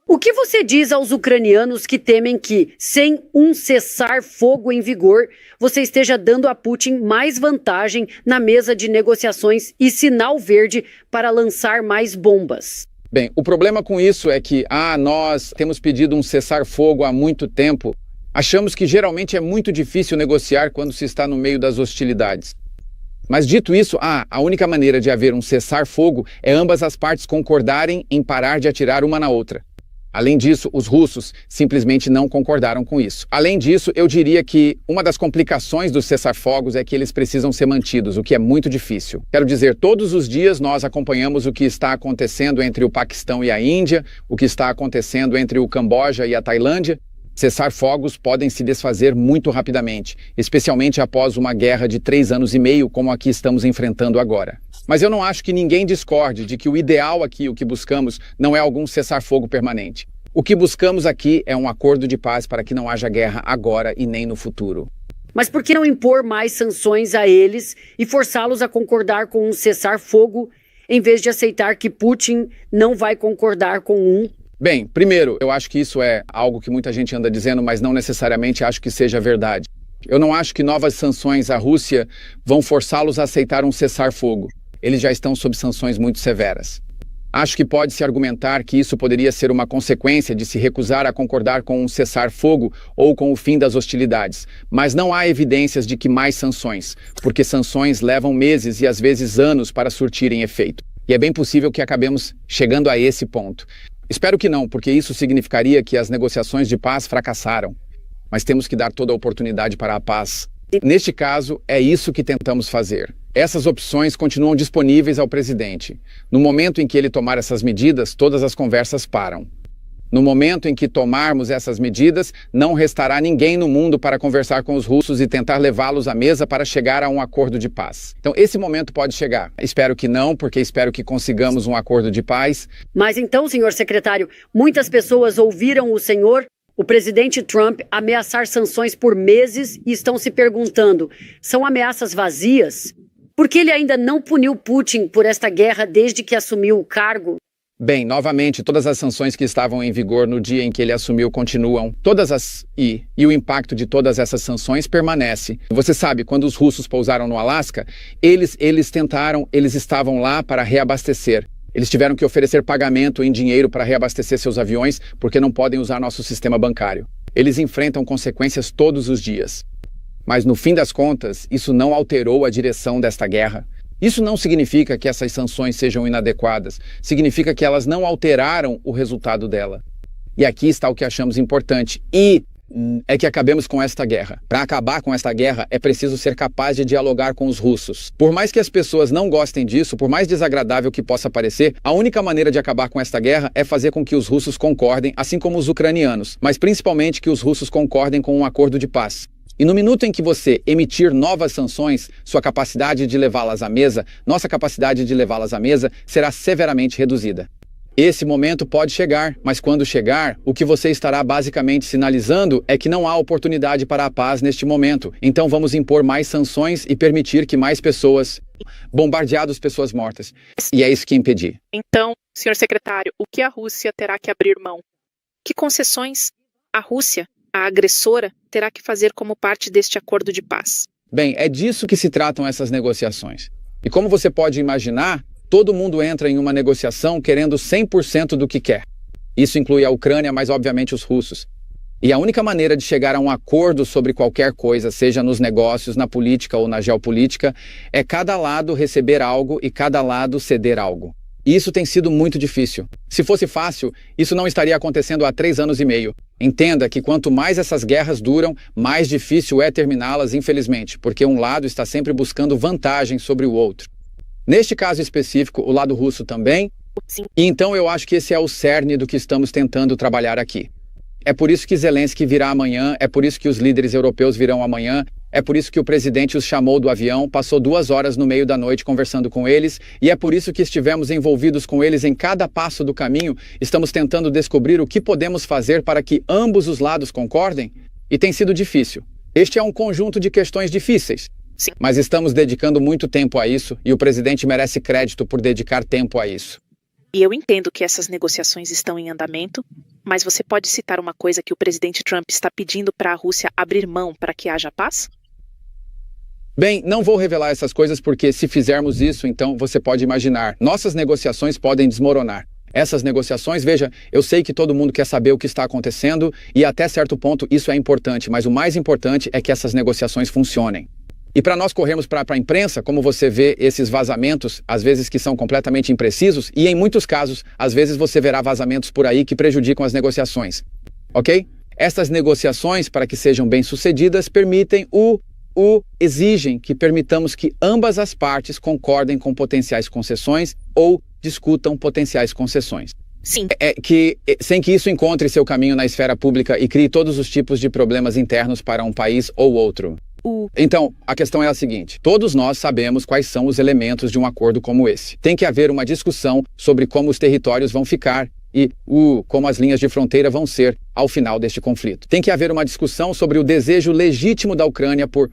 O que você diz aos ucranianos que temem que, sem um cessar-fogo em vigor, você esteja dando a Putin mais vantagem na mesa de negociações e sinal verde para lançar mais bombas? Bem, o problema com isso é que, nós temos pedido um cessar-fogo há muito tempo. Achamos que geralmente é muito difícil negociar quando se está no meio das hostilidades. Mas dito isso, a única maneira de haver um cessar-fogo é ambas as partes concordarem em parar de atirar uma na outra. Além disso, os russos simplesmente não concordaram com isso. Além disso, eu diria que uma das complicações dos cessar-fogos é que eles precisam ser mantidos, o que é muito difícil. Quero dizer, todos os dias nós acompanhamos o que está acontecendo entre o Paquistão e a Índia, o que está acontecendo entre o Camboja e a Tailândia, Cessar-fogos podem se desfazer muito rapidamente, especialmente após uma guerra de 3 anos e meio como a que estamos enfrentando agora. Mas eu não acho que ninguém discorde de que o ideal aqui, o que buscamos, não é algum cessar-fogo permanente. O que buscamos aqui é um acordo de paz para que não haja guerra agora e nem no futuro. Mas por que não impor mais sanções a eles e forçá-los a concordar com um cessar-fogo, em vez de aceitar que Putin não vai concordar com um? Bem, primeiro, eu acho que isso é algo que muita gente anda dizendo, mas não necessariamente acho que seja verdade. Eu não acho que novas sanções à Rússia vão forçá-los a aceitar um cessar-fogo. Eles já estão sob sanções muito severas. Acho que pode-se argumentar que isso poderia ser uma consequência de se recusar a concordar com um cessar-fogo ou com o fim das hostilidades, mas não há evidências de que mais sanções, porque sanções levam meses e às vezes anos para surtirem efeito. E é bem possível que acabemos chegando a esse ponto. Espero que não, porque isso significaria que as negociações de paz fracassaram. Mas temos que dar toda a oportunidade para a paz. Neste caso, é isso que tentamos fazer. Essas opções continuam disponíveis ao presidente. No momento em que ele tomar essas medidas, todas as conversas param. No momento em que tomarmos essas medidas, não restará ninguém no mundo para conversar com os russos e tentar levá-los à mesa para chegar a um acordo de paz. Então, esse momento pode chegar. Espero que não, porque espero que consigamos um acordo de paz. Mas então, senhor secretário, muitas pessoas ouviram o presidente Trump, ameaçar sanções por meses e estão se perguntando, são ameaças vazias? Por que ele ainda não puniu Putin por esta guerra desde que assumiu o cargo? Bem, novamente, todas as sanções que estavam em vigor no dia em que ele assumiu continuam. E o impacto de todas essas sanções permanece. Você sabe, quando os russos pousaram no Alasca, eles estavam lá para reabastecer. Eles tiveram que oferecer pagamento em dinheiro para reabastecer seus aviões, porque não podem usar nosso sistema bancário. Eles enfrentam consequências todos os dias. Mas, no fim das contas, isso não alterou a direção desta guerra. Isso não significa que essas sanções sejam inadequadas, significa que elas não alteraram o resultado dela. E aqui está o que achamos importante, é que acabemos com esta guerra. Para acabar com esta guerra, é preciso ser capaz de dialogar com os russos. Por mais que as pessoas não gostem disso, por mais desagradável que possa parecer, a única maneira de acabar com esta guerra é fazer com que os russos concordem, assim como os ucranianos, mas principalmente que os russos concordem com um acordo de paz. E no minuto em que você emitir novas sanções, sua capacidade de levá-las à mesa, nossa capacidade de levá-las à mesa, será severamente reduzida. Esse momento pode chegar, mas quando chegar, o que você estará basicamente sinalizando é que não há oportunidade para a paz neste momento. Então vamos impor mais sanções e permitir que mais pessoas, bombardeadas pessoas mortas. E é isso que impedir. Então, senhor secretário, o que a Rússia terá que abrir mão? Que concessões a Rússia, a agressora, terá que fazer como parte deste acordo de paz? Bem, é disso que se tratam essas negociações. E como você pode imaginar, todo mundo entra em uma negociação querendo 100% do que quer. Isso inclui a Ucrânia, mas obviamente os russos. E a única maneira de chegar a um acordo sobre qualquer coisa, seja nos negócios, na política ou na geopolítica, é cada lado receber algo e cada lado ceder algo. E isso tem sido muito difícil. Se fosse fácil, isso não estaria acontecendo há 3 anos e meio. Entenda que quanto mais essas guerras duram, mais difícil é terminá-las, infelizmente, porque um lado está sempre buscando vantagem sobre o outro. Neste caso específico, o lado russo também. Sim. E então eu acho que esse é o cerne do que estamos tentando trabalhar aqui. É por isso que Zelensky virá amanhã, é por isso que os líderes europeus virão amanhã, é por isso que o presidente os chamou do avião, passou 2 horas no meio da noite conversando com eles, e é por isso que estivemos envolvidos com eles em cada passo do caminho, estamos tentando descobrir o que podemos fazer para que ambos os lados concordem, e tem sido difícil. Este é um conjunto de questões difíceis, Sim. Mas estamos dedicando muito tempo a isso, e o presidente merece crédito por dedicar tempo a isso. E eu entendo que essas negociações estão em andamento, mas você pode citar uma coisa que o presidente Trump está pedindo para a Rússia abrir mão para que haja paz? Bem, não vou revelar essas coisas porque se fizermos isso, então você pode imaginar, nossas negociações podem desmoronar. Essas negociações, veja, eu sei que todo mundo quer saber o que está acontecendo e até certo ponto isso é importante, mas o mais importante é que essas negociações funcionem. E para nós corrermos para a imprensa, como você vê esses vazamentos, às vezes que são completamente imprecisos, e em muitos casos, às vezes você verá vazamentos por aí que prejudicam as negociações. Ok? Essas negociações, para que sejam bem-sucedidas, exigem que permitamos que ambas as partes concordem com potenciais concessões ou discutam potenciais concessões. Sim. Sem que isso encontre seu caminho na esfera pública e crie todos os tipos de problemas internos para um país ou outro. Então, a questão é a seguinte: todos nós sabemos quais são os elementos de um acordo como esse. Tem que haver uma discussão sobre como os territórios vão ficar e como as linhas de fronteira vão ser ao final deste conflito. Tem que haver uma discussão sobre o desejo legítimo da Ucrânia por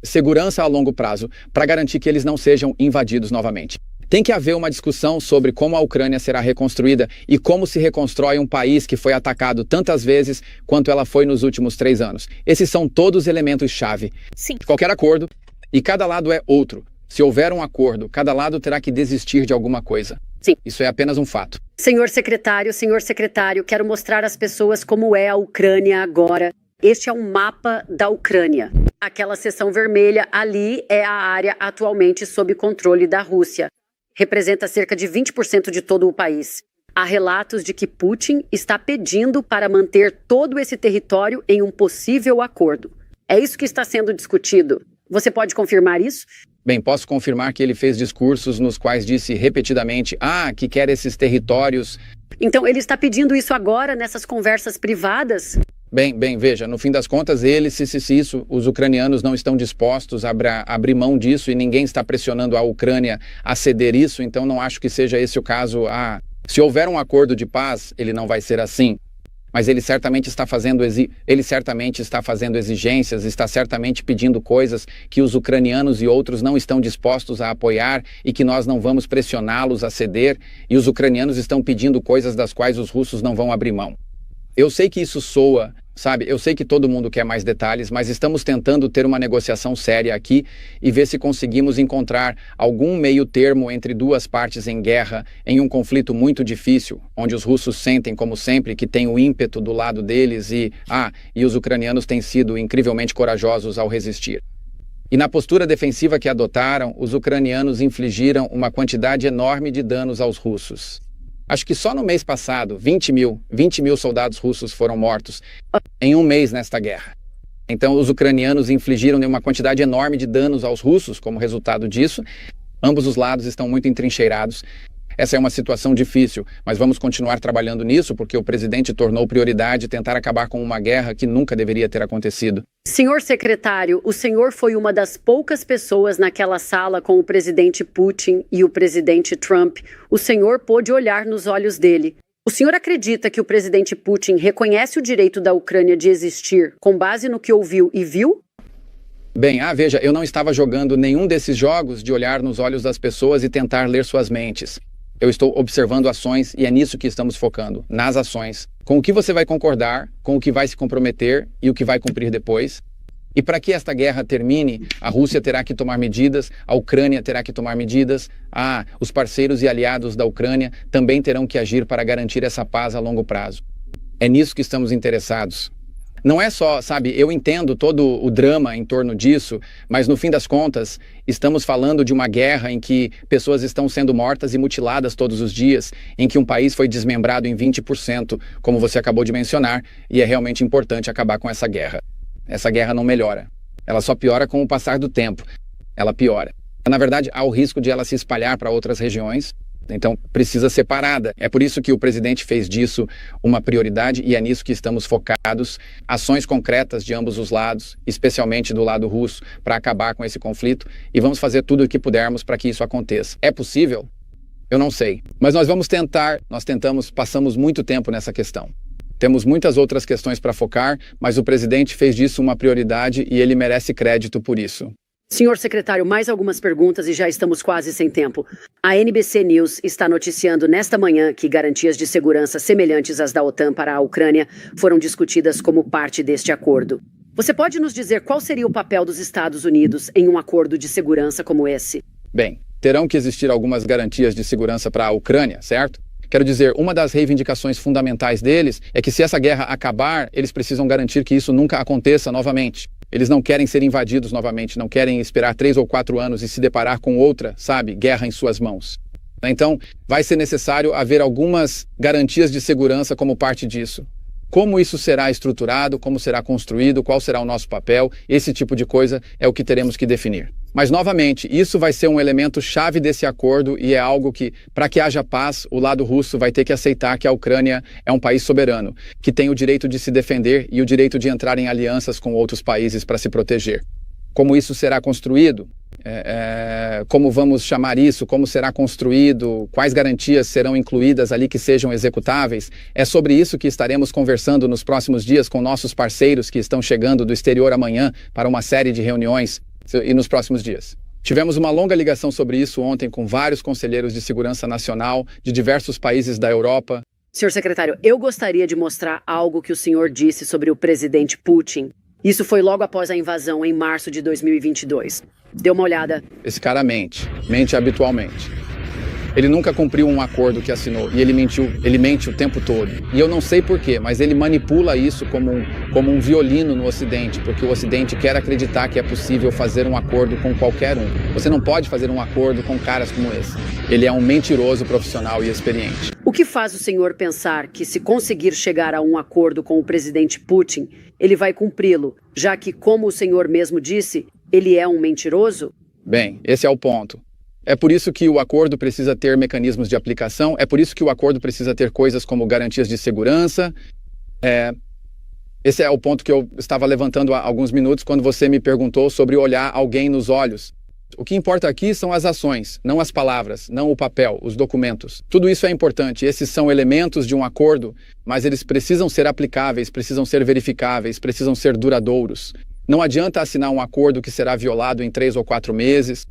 segurança a longo prazo, para garantir que eles não sejam invadidos novamente. Tem que haver uma discussão sobre como a Ucrânia será reconstruída e como se reconstrói um país que foi atacado tantas vezes quanto ela foi nos últimos 3 anos. Esses são todos elementos-chave de qualquer acordo, e cada lado é outro. Se houver um acordo, cada lado terá que desistir de alguma coisa. Sim. Isso é apenas um fato. Senhor secretário, quero mostrar às pessoas como é a Ucrânia agora. Este é um mapa da Ucrânia. Aquela seção vermelha ali é a área atualmente sob controle da Rússia. Representa cerca de 20% de todo o país. Há relatos de que Putin está pedindo para manter todo esse território em um possível acordo. É isso que está sendo discutido. Você pode confirmar isso? Bem, posso confirmar que ele fez discursos nos quais disse repetidamente que quer esses territórios. Então ele está pedindo isso agora nessas conversas privadas? Bem, veja, no fim das contas, os ucranianos não estão dispostos a abrir mão disso e ninguém está pressionando a Ucrânia a ceder isso, então não acho que seja esse o caso. Se houver um acordo de paz, ele não vai ser assim. Mas ele certamente está fazendo exigências, está certamente pedindo coisas que os ucranianos e outros não estão dispostos a apoiar e que nós não vamos pressioná-los a ceder, e os ucranianos estão pedindo coisas das quais os russos não vão abrir mão. Eu sei que isso soa, eu sei que todo mundo quer mais detalhes, mas estamos tentando ter uma negociação séria aqui e ver se conseguimos encontrar algum meio termo entre duas partes em guerra, em um conflito muito difícil, onde os russos sentem, como sempre, que tem o ímpeto do lado deles e os ucranianos têm sido incrivelmente corajosos ao resistir. E na postura defensiva que adotaram, os ucranianos infligiram uma quantidade enorme de danos aos russos. Acho que só no mês passado, 20 mil soldados russos foram mortos em um mês nesta guerra. Então, os ucranianos infligiram uma quantidade enorme de danos aos russos como resultado disso. Ambos os lados estão muito entrincheirados. Essa é uma situação difícil, mas vamos continuar trabalhando nisso porque o presidente tornou prioridade tentar acabar com uma guerra que nunca deveria ter acontecido. Senhor secretário, o senhor foi uma das poucas pessoas naquela sala com o presidente Putin e o presidente Trump. O senhor pôde olhar nos olhos dele. O senhor acredita que o presidente Putin reconhece o direito da Ucrânia de existir com base no que ouviu e viu? Bem, veja, eu não estava jogando nenhum desses jogos de olhar nos olhos das pessoas e tentar ler suas mentes. Eu estou observando ações e é nisso que estamos focando, nas ações. Com o que você vai concordar, com o que vai se comprometer e o que vai cumprir depois. E para que esta guerra termine, a Rússia terá que tomar medidas, a Ucrânia terá que tomar medidas, os parceiros e aliados da Ucrânia também terão que agir para garantir essa paz a longo prazo. É nisso que estamos interessados. Não é só, eu entendo todo o drama em torno disso, mas no fim das contas, estamos falando de uma guerra em que pessoas estão sendo mortas e mutiladas todos os dias, em que um país foi desmembrado em 20%, como você acabou de mencionar, e é realmente importante acabar com essa guerra. Essa guerra não melhora. Ela só piora com o passar do tempo. Ela piora. Na verdade, há o risco de ela se espalhar para outras regiões. Então, precisa ser parada. É por isso que o presidente fez disso uma prioridade e é nisso que estamos focados. Ações concretas de ambos os lados, especialmente do lado russo, para acabar com esse conflito. E vamos fazer tudo o que pudermos para que isso aconteça. É possível? Eu não sei. Mas nós vamos tentar, passamos muito tempo nessa questão. Temos muitas outras questões para focar, mas o presidente fez disso uma prioridade e ele merece crédito por isso. Senhor secretário, mais algumas perguntas e já estamos quase sem tempo. A NBC News está noticiando nesta manhã que garantias de segurança semelhantes às da OTAN para a Ucrânia foram discutidas como parte deste acordo. Você pode nos dizer qual seria o papel dos Estados Unidos em um acordo de segurança como esse? Bem, terão que existir algumas garantias de segurança para a Ucrânia, certo? Quero dizer, uma das reivindicações fundamentais deles é que se essa guerra acabar, eles precisam garantir que isso nunca aconteça novamente. Eles não querem ser invadidos novamente, não querem esperar 3 ou 4 anos e se deparar com outra, guerra em suas mãos. Então, vai ser necessário haver algumas garantias de segurança como parte disso. Como isso será estruturado, como será construído, qual será o nosso papel, esse tipo de coisa é o que teremos que definir. Mas, novamente, isso vai ser um elemento chave desse acordo e é algo que, para que haja paz, o lado russo vai ter que aceitar que a Ucrânia é um país soberano, que tem o direito de se defender e o direito de entrar em alianças com outros países para se proteger. Como isso será construído? Como vamos chamar isso? Como será construído? Quais garantias serão incluídas ali que sejam executáveis? É sobre isso que estaremos conversando nos próximos dias com nossos parceiros que estão chegando do exterior amanhã para uma série de reuniões e nos próximos dias. Tivemos uma longa ligação sobre isso ontem com vários conselheiros de segurança nacional de diversos países da Europa. Senhor secretário, eu gostaria de mostrar algo que o senhor disse sobre o presidente Putin. Isso foi logo após a invasão, em março de 2022. Dê uma olhada. Esse cara mente habitualmente. Ele nunca cumpriu um acordo que assinou e ele mente o tempo todo. E eu não sei porquê, mas ele manipula isso como um violino no Ocidente, porque o Ocidente quer acreditar que é possível fazer um acordo com qualquer um. Você não pode fazer um acordo com caras como esse. Ele é um mentiroso profissional e experiente. O que faz o senhor pensar que, se conseguir chegar a um acordo com o presidente Putin, ele vai cumpri-lo, já que, como o senhor mesmo disse, ele é um mentiroso? Bem, esse é o ponto. É por isso que o acordo precisa ter mecanismos de aplicação, é por isso que o acordo precisa ter coisas como garantias de segurança. Esse é o ponto que eu estava levantando há alguns minutos quando você me perguntou sobre olhar alguém nos olhos. O que importa aqui são as ações, não as palavras, não o papel, os documentos. Tudo isso é importante, esses são elementos de um acordo, mas eles precisam ser aplicáveis, precisam ser verificáveis, precisam ser duradouros. Não adianta assinar um acordo que será violado em 3 ou 4 meses.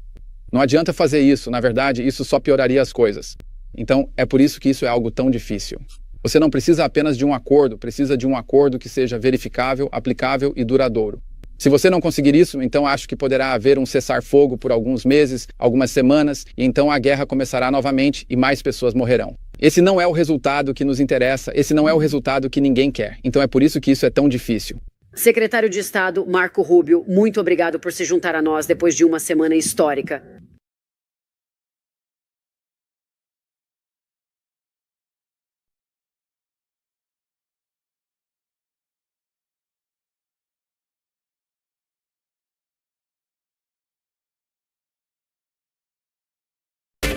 Não adianta fazer isso, na verdade, isso só pioraria as coisas. Então, é por isso que isso é algo tão difícil. Você não precisa apenas de um acordo, precisa de um acordo que seja verificável, aplicável e duradouro. Se você não conseguir isso, então acho que poderá haver um cessar-fogo por alguns meses, algumas semanas, e então a guerra começará novamente e mais pessoas morrerão. Esse não é o resultado que nos interessa, esse não é o resultado que ninguém quer. Então é por isso que isso é tão difícil. Secretário de Estado Marco Rubio, muito obrigado por se juntar a nós depois de uma semana histórica.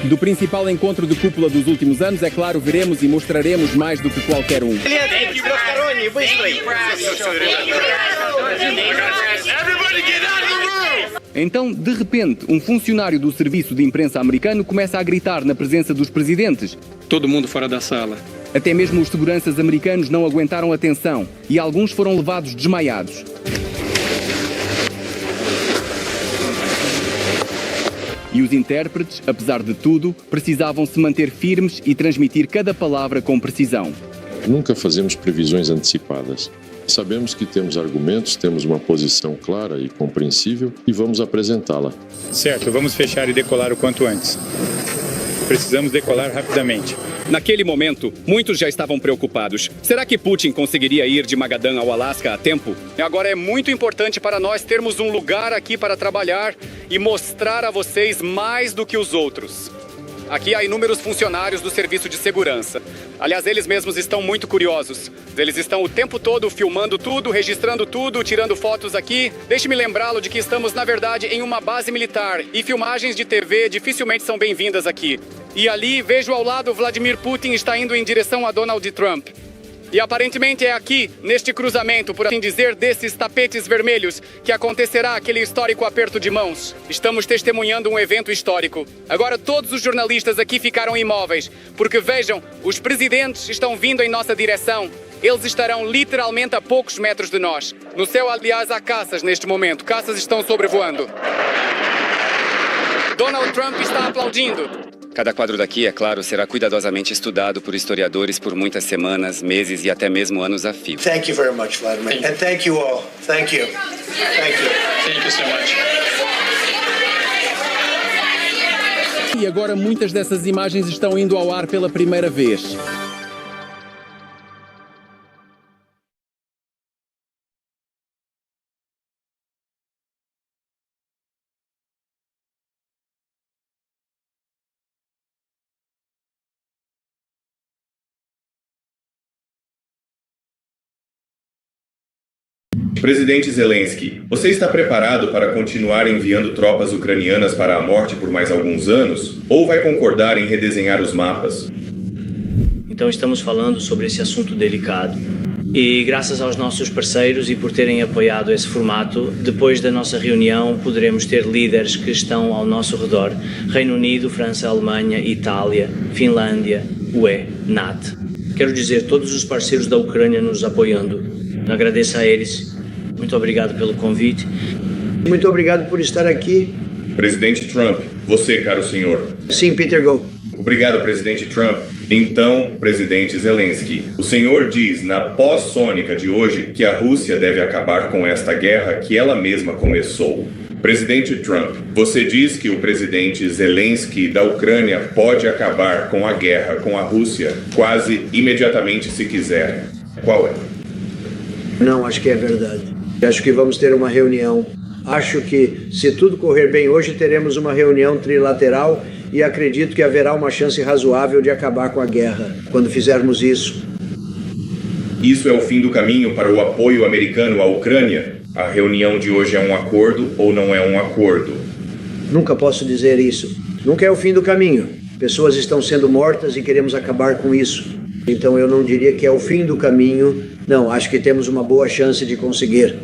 Do principal encontro de cúpula dos últimos anos, é claro, veremos e mostraremos mais do que qualquer um. Então, de repente, um funcionário do serviço de imprensa americano começa a gritar na presença dos presidentes. Todo mundo fora da sala. Até mesmo os seguranças americanos não aguentaram a tensão e alguns foram levados desmaiados. E os intérpretes, apesar de tudo, precisavam se manter firmes e transmitir cada palavra com precisão. Nunca fazemos previsões antecipadas. Sabemos que temos argumentos, temos uma posição clara e compreensível e vamos apresentá-la. Certo, vamos fechar e decolar o quanto antes. Precisamos decolar rapidamente. Naquele momento, muitos já estavam preocupados. Será que Putin conseguiria ir de Magadan ao Alasca a tempo? Agora é muito importante para nós termos um lugar aqui para trabalhar e mostrar a vocês mais do que os outros. Aqui há inúmeros funcionários do serviço de segurança. Aliás, eles mesmos estão muito curiosos. Eles estão o tempo todo filmando tudo, registrando tudo, tirando fotos aqui. Deixe-me lembrá-lo de que estamos, na verdade, em uma base militar e filmagens de TV dificilmente são bem-vindas aqui. E ali, vejo ao lado, Vladimir Putin está indo em direção a Donald Trump. E aparentemente é aqui, neste cruzamento, por assim dizer, desses tapetes vermelhos, que acontecerá aquele histórico aperto de mãos. Estamos testemunhando um evento histórico. Agora todos os jornalistas aqui ficaram imóveis, porque vejam, os presidentes estão vindo em nossa direção. Eles estarão literalmente a poucos metros de nós. No céu, aliás, há caças neste momento. Caças estão sobrevoando. Donald Trump está aplaudindo. Cada quadro daqui, é claro, será cuidadosamente estudado por historiadores por muitas semanas, meses e até mesmo anos a fio. Thank you very much, Vladimir. And thank you all. Thank you. Thank you. Thank you so much. E agora muitas dessas imagens estão indo ao ar pela primeira vez. Presidente Zelensky, você está preparado para continuar enviando tropas ucranianas para a morte por mais alguns anos? Ou vai concordar em redesenhar os mapas? Então estamos falando sobre esse assunto delicado. E graças aos nossos parceiros e por terem apoiado esse formato, depois da nossa reunião poderemos ter líderes que estão ao nosso redor: Reino Unido, França, Alemanha, Itália, Finlândia, UE, NATO. Quero dizer, todos os parceiros da Ucrânia nos apoiando. Agradeço a eles. Muito obrigado pelo convite. Muito obrigado por estar aqui. Presidente Trump, você, caro senhor. Sim, Peter, go. Obrigado, presidente Trump. Então, presidente Zelensky, o senhor diz na pós-sônica de hoje que a Rússia deve acabar com esta guerra que ela mesma começou. Presidente Trump, você diz que o presidente Zelensky da Ucrânia pode acabar com a guerra com a Rússia quase imediatamente se quiser. Qual é? Não, acho que é verdade. Acho que vamos ter uma reunião. Acho que, se tudo correr bem hoje, teremos uma reunião trilateral e acredito que haverá uma chance razoável de acabar com a guerra quando fizermos isso. Isso é o fim do caminho para o apoio americano à Ucrânia? A reunião de hoje é um acordo ou não é um acordo? Nunca posso dizer isso. Nunca é o fim do caminho. Pessoas estão sendo mortas e queremos acabar com isso. Então eu não diria que é o fim do caminho. Não, acho que temos uma boa chance de conseguir.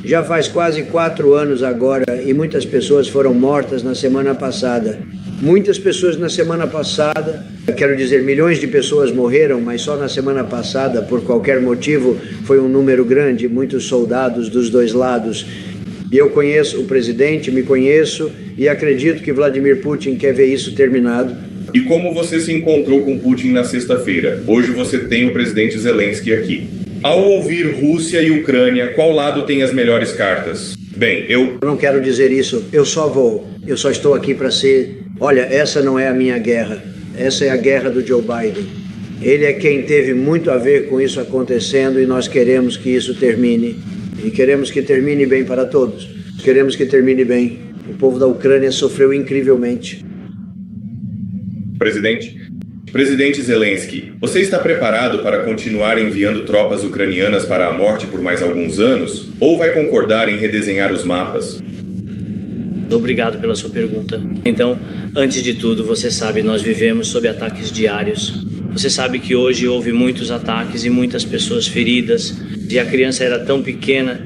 Já faz quase 4 anos agora e muitas pessoas foram mortas na semana passada. Muitas pessoas na semana passada, quero dizer, milhões de pessoas morreram, mas só na semana passada, por qualquer motivo, foi um número grande, muitos soldados dos dois lados. E eu conheço o presidente, me conheço e acredito que Vladimir Putin quer ver isso terminado. E como você se encontrou com Putin na sexta-feira? Hoje você tem o presidente Zelensky aqui. Ao ouvir Rússia e Ucrânia, qual lado tem as melhores cartas? Bem, eu não quero dizer isso, eu só estou aqui para ser... Olha, essa não é a minha guerra, essa é a guerra do Joe Biden. Ele é quem teve muito a ver com isso acontecendo e nós queremos que isso termine. E queremos que termine bem para todos. Queremos que termine bem. O povo da Ucrânia sofreu incrivelmente. Presidente Zelensky, você está preparado para continuar enviando tropas ucranianas para a morte por mais alguns anos? Ou vai concordar em redesenhar os mapas? Obrigado pela sua pergunta. Então, antes de tudo, você sabe, nós vivemos sob ataques diários. Você sabe que hoje houve muitos ataques e muitas pessoas feridas, e a criança era tão pequena.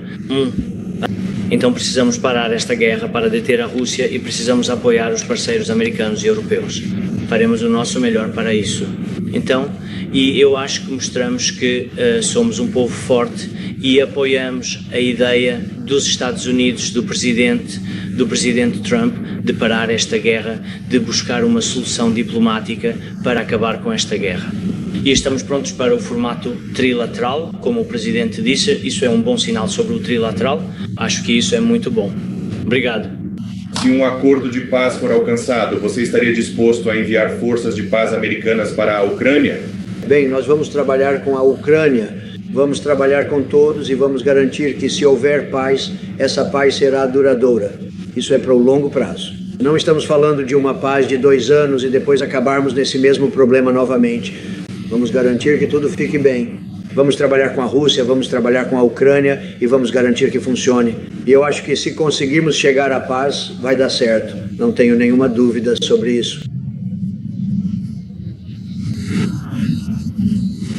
Então precisamos parar esta guerra para deter a Rússia e precisamos apoiar os parceiros americanos e europeus. Faremos o nosso melhor para isso. Então, e eu acho que mostramos que somos um povo forte e apoiamos a ideia dos Estados Unidos, do presidente Trump, de parar esta guerra, de buscar uma solução diplomática para acabar com esta guerra. E estamos prontos para o formato trilateral, como o presidente disse. Isso é um bom sinal sobre o trilateral. Acho que isso é muito bom. Obrigado. Se um acordo de paz for alcançado, você estaria disposto a enviar forças de paz americanas para a Ucrânia? Bem, nós vamos trabalhar com a Ucrânia, vamos trabalhar com todos e vamos garantir que, se houver paz, essa paz será duradoura. Isso é para o longo prazo. Não estamos falando de uma paz de 2 anos e depois acabarmos nesse mesmo problema novamente. Vamos garantir que tudo fique bem. Vamos trabalhar com a Rússia, vamos trabalhar com a Ucrânia e vamos garantir que funcione. E eu acho que, se conseguirmos chegar à paz, vai dar certo. Não tenho nenhuma dúvida sobre isso.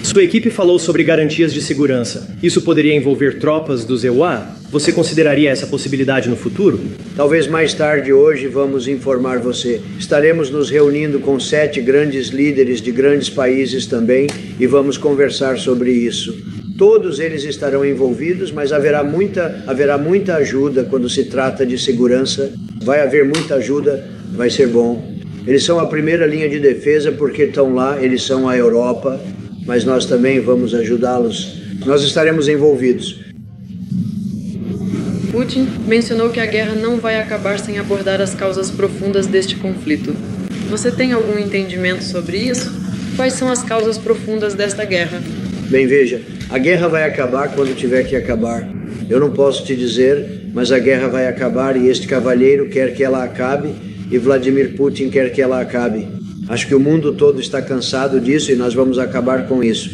Sua equipe falou sobre garantias de segurança. Isso poderia envolver tropas dos EUA? Você consideraria essa possibilidade no futuro? Talvez mais tarde hoje vamos informar você. Estaremos nos reunindo com 7 grandes líderes de grandes países também e vamos conversar sobre isso. Todos eles estarão envolvidos, mas haverá muita ajuda quando se trata de segurança. Vai haver muita ajuda, vai ser bom. Eles são a primeira linha de defesa porque estão lá, eles são a Europa, mas nós também vamos ajudá-los. Nós estaremos envolvidos. Putin mencionou que a guerra não vai acabar sem abordar as causas profundas deste conflito. Você tem algum entendimento sobre isso? Quais são as causas profundas desta guerra? Bem, veja, a guerra vai acabar quando tiver que acabar. Eu não posso te dizer, mas a guerra vai acabar e este cavalheiro quer que ela acabe e Vladimir Putin quer que ela acabe. Acho que o mundo todo está cansado disso e nós vamos acabar com isso.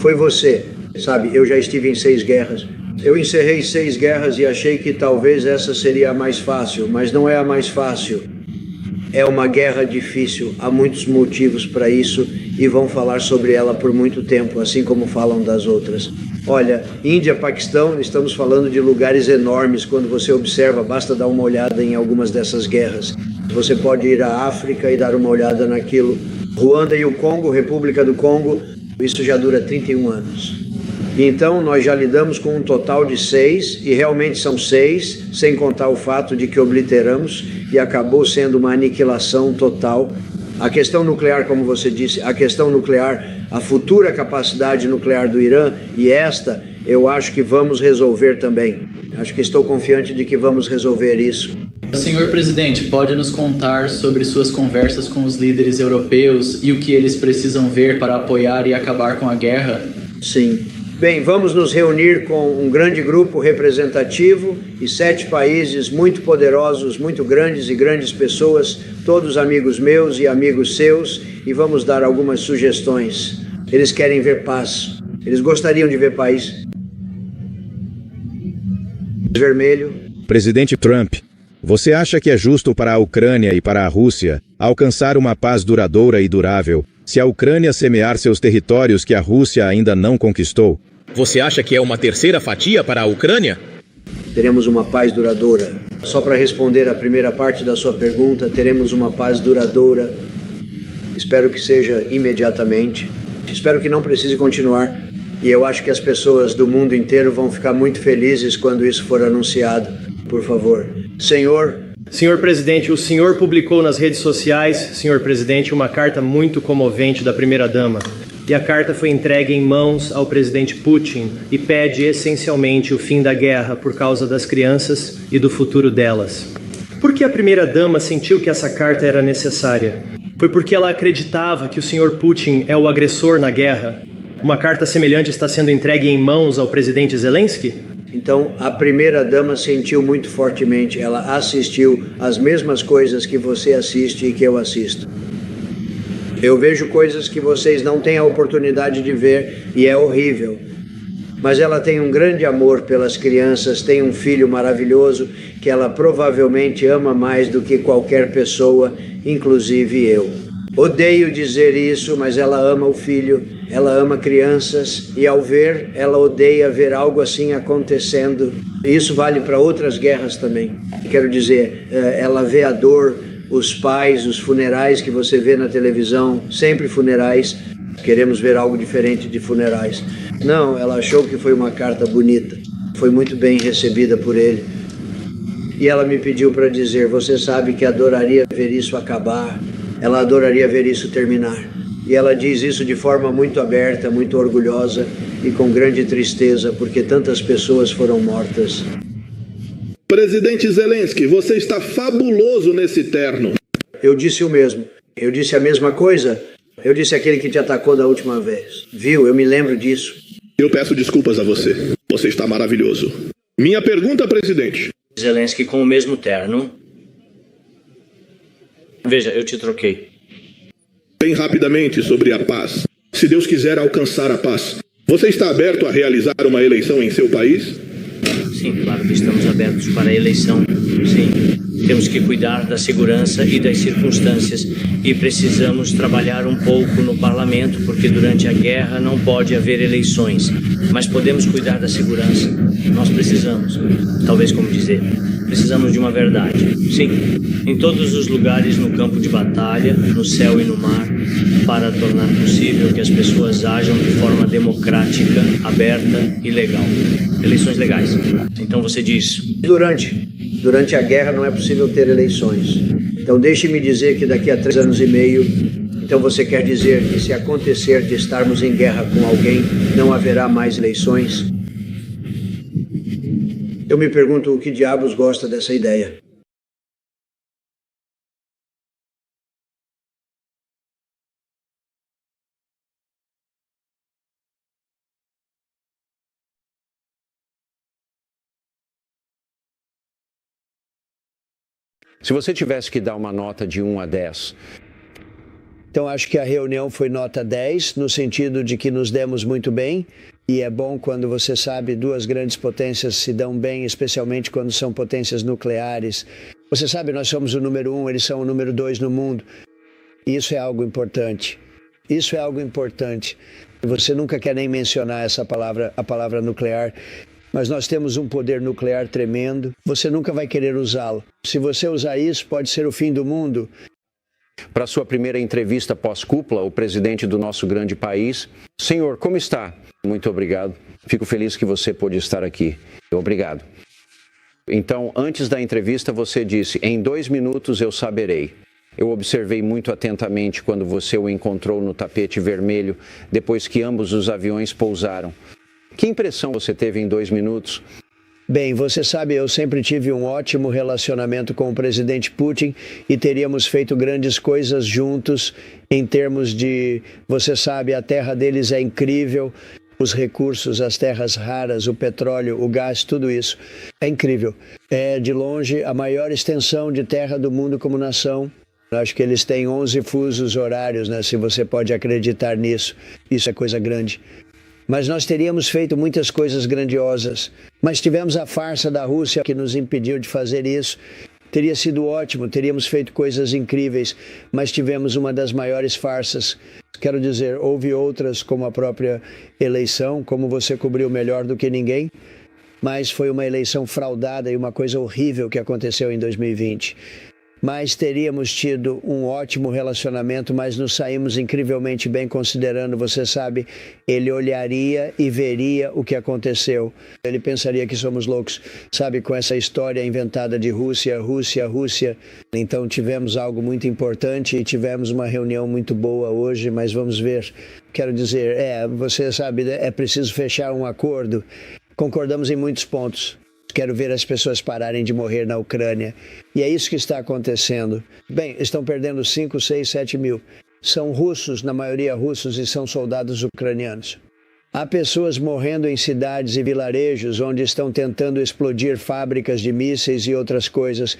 Foi você, sabe, eu já estive em 6 guerras. Eu encerrei 6 guerras e achei que talvez essa seria a mais fácil, mas não é a mais fácil. É uma guerra difícil, há muitos motivos para isso e vão falar sobre ela por muito tempo, assim como falam das outras. Olha, Índia, Paquistão, estamos falando de lugares enormes. Quando você observa, basta dar uma olhada em algumas dessas guerras. Você pode ir à África e dar uma olhada naquilo. Ruanda e o Congo, República do Congo, isso já dura 31 anos. Então, nós já lidamos com um total de 6, e realmente são 6, sem contar o fato de que obliteramos, e acabou sendo uma aniquilação total. A questão nuclear, como você disse, a questão nuclear, a futura capacidade nuclear do Irã, e esta, eu acho que vamos resolver também. Acho que estou confiante de que vamos resolver isso. Senhor presidente, pode nos contar sobre suas conversas com os líderes europeus e o que eles precisam ver para apoiar e acabar com a guerra? Sim. Bem, vamos nos reunir com um grande grupo representativo e 7 países muito poderosos, muito grandes e grandes pessoas, todos amigos meus e amigos seus, e vamos dar algumas sugestões. Eles querem ver paz. Eles gostariam de ver país vermelho. Presidente Trump, você acha que é justo para a Ucrânia e para a Rússia alcançar uma paz duradoura e durável se a Ucrânia semear seus territórios que a Rússia ainda não conquistou? Você acha que é uma terceira fatia para a Ucrânia? Teremos uma paz duradoura. Só para responder a primeira parte da sua pergunta, teremos uma paz duradoura. Espero que seja imediatamente. Espero que não precise continuar. E eu acho que as pessoas do mundo inteiro vão ficar muito felizes quando isso for anunciado. Por favor. Senhor presidente, o senhor publicou nas redes sociais, senhor presidente, uma carta muito comovente da primeira-dama. E a carta foi entregue em mãos ao presidente Putin e pede essencialmente o fim da guerra por causa das crianças e do futuro delas. Por que a primeira-dama sentiu que essa carta era necessária? Foi porque ela acreditava que o senhor Putin é o agressor na guerra? Uma carta semelhante está sendo entregue em mãos ao presidente Zelensky? Então, a primeira-dama sentiu muito fortemente. Ela assistiu às mesmas coisas que você assiste e que eu assisto. Eu vejo coisas que vocês não têm a oportunidade de ver e é horrível. Mas ela tem um grande amor pelas crianças, tem um filho maravilhoso que ela provavelmente ama mais do que qualquer pessoa, inclusive eu. Odeio dizer isso, mas ela ama o filho, ela ama crianças e ao ver, ela odeia ver algo assim acontecendo. Isso vale para outras guerras também. Quero dizer, ela vê a dor, os pais, os funerais que você vê na televisão, sempre funerais. Queremos ver algo diferente de funerais. Não, ela achou que foi uma carta bonita, foi muito bem recebida por ele. E ela me pediu para dizer, você sabe que adoraria ver isso acabar, ela adoraria ver isso terminar. E ela diz isso de forma muito aberta, muito orgulhosa e com grande tristeza, porque tantas pessoas foram mortas. Presidente Zelensky, você está fabuloso nesse terno. Eu disse o mesmo. Eu disse a mesma coisa. Eu disse aquele que te atacou da última vez. Viu? Eu me lembro disso. Eu peço desculpas a você. Você está maravilhoso. Minha pergunta, presidente. Zelensky com o mesmo terno. Veja, eu te troquei. Bem rapidamente sobre a paz. Se Deus quiser alcançar a paz, você está aberto a realizar uma eleição em seu país? Sim, claro que estamos abertos para a eleição. Sim. Temos que cuidar da segurança e das circunstâncias e precisamos trabalhar um pouco no parlamento, porque durante a guerra não pode haver eleições, mas podemos cuidar da segurança. Nós precisamos, talvez como dizer, precisamos de uma verdade. Sim, em todos os lugares no campo de batalha, no céu e no mar, para tornar possível que as pessoas ajam de forma democrática, aberta e legal. Eleições legais. Então você diz... Durante a guerra não é possível ter eleições. Então deixe-me dizer que daqui a 3 anos e meio, então você quer dizer que se acontecer de estarmos em guerra com alguém, não haverá mais eleições? Eu me pergunto o que diabos gosta dessa ideia. Se você tivesse que dar uma nota de 1 a 10... Então acho que a reunião foi nota 10, no sentido de que nos demos muito bem E é bom quando você sabe duas grandes potências se dão bem, especialmente quando são potências nucleares. Você sabe, nós somos o número 1, eles são o número 2 no mundo. Isso é algo importante. Isso é algo importante. Você nunca quer nem mencionar essa palavra, a palavra nuclear, mas nós temos um poder nuclear tremendo. Você nunca vai querer usá-lo. Se você usar isso, pode ser o fim do mundo. Para sua primeira entrevista pós-cúpula, o presidente do nosso grande país. Senhor, como está? Muito obrigado. Fico feliz que você pôde estar aqui. Obrigado. Então, antes da entrevista, você disse, em 2 minutos eu saberei. Eu observei muito atentamente quando você o encontrou no tapete vermelho, depois que ambos os aviões pousaram. Que impressão você teve em 2 minutos? Bem, você sabe, eu sempre tive um ótimo relacionamento com o presidente Putin e teríamos feito grandes coisas juntos em termos de, você sabe, a terra deles é incrível, os recursos, as terras raras, o petróleo, o gás, tudo isso é incrível. É, de longe, a maior extensão de terra do mundo como nação. Acho que eles têm 11 fusos horários, né, se você pode acreditar nisso. Isso é coisa grande. Mas nós teríamos feito muitas coisas grandiosas. Mas tivemos a farsa da Rússia que nos impediu de fazer isso. Teria sido ótimo, teríamos feito coisas incríveis, mas tivemos uma das maiores farsas. Quero dizer, houve outras, como a própria eleição, como você cobriu melhor do que ninguém, mas foi uma eleição fraudada e uma coisa horrível que aconteceu em 2020. Mas teríamos tido um ótimo relacionamento, mas nos saímos incrivelmente bem considerando, você sabe, ele olharia e veria o que aconteceu. Ele pensaria que somos loucos, sabe, com essa história inventada de Rússia. Então tivemos algo muito importante e tivemos uma reunião muito boa hoje, mas vamos ver. Quero dizer, você sabe, é preciso fechar um acordo. Concordamos em muitos pontos. Quero ver as pessoas pararem de morrer na Ucrânia. E é isso que está acontecendo. Bem, estão perdendo 5, 6, 7 mil. São russos, na maioria russos, e são soldados ucranianos. Há pessoas morrendo em cidades e vilarejos onde estão tentando explodir fábricas de mísseis e outras coisas.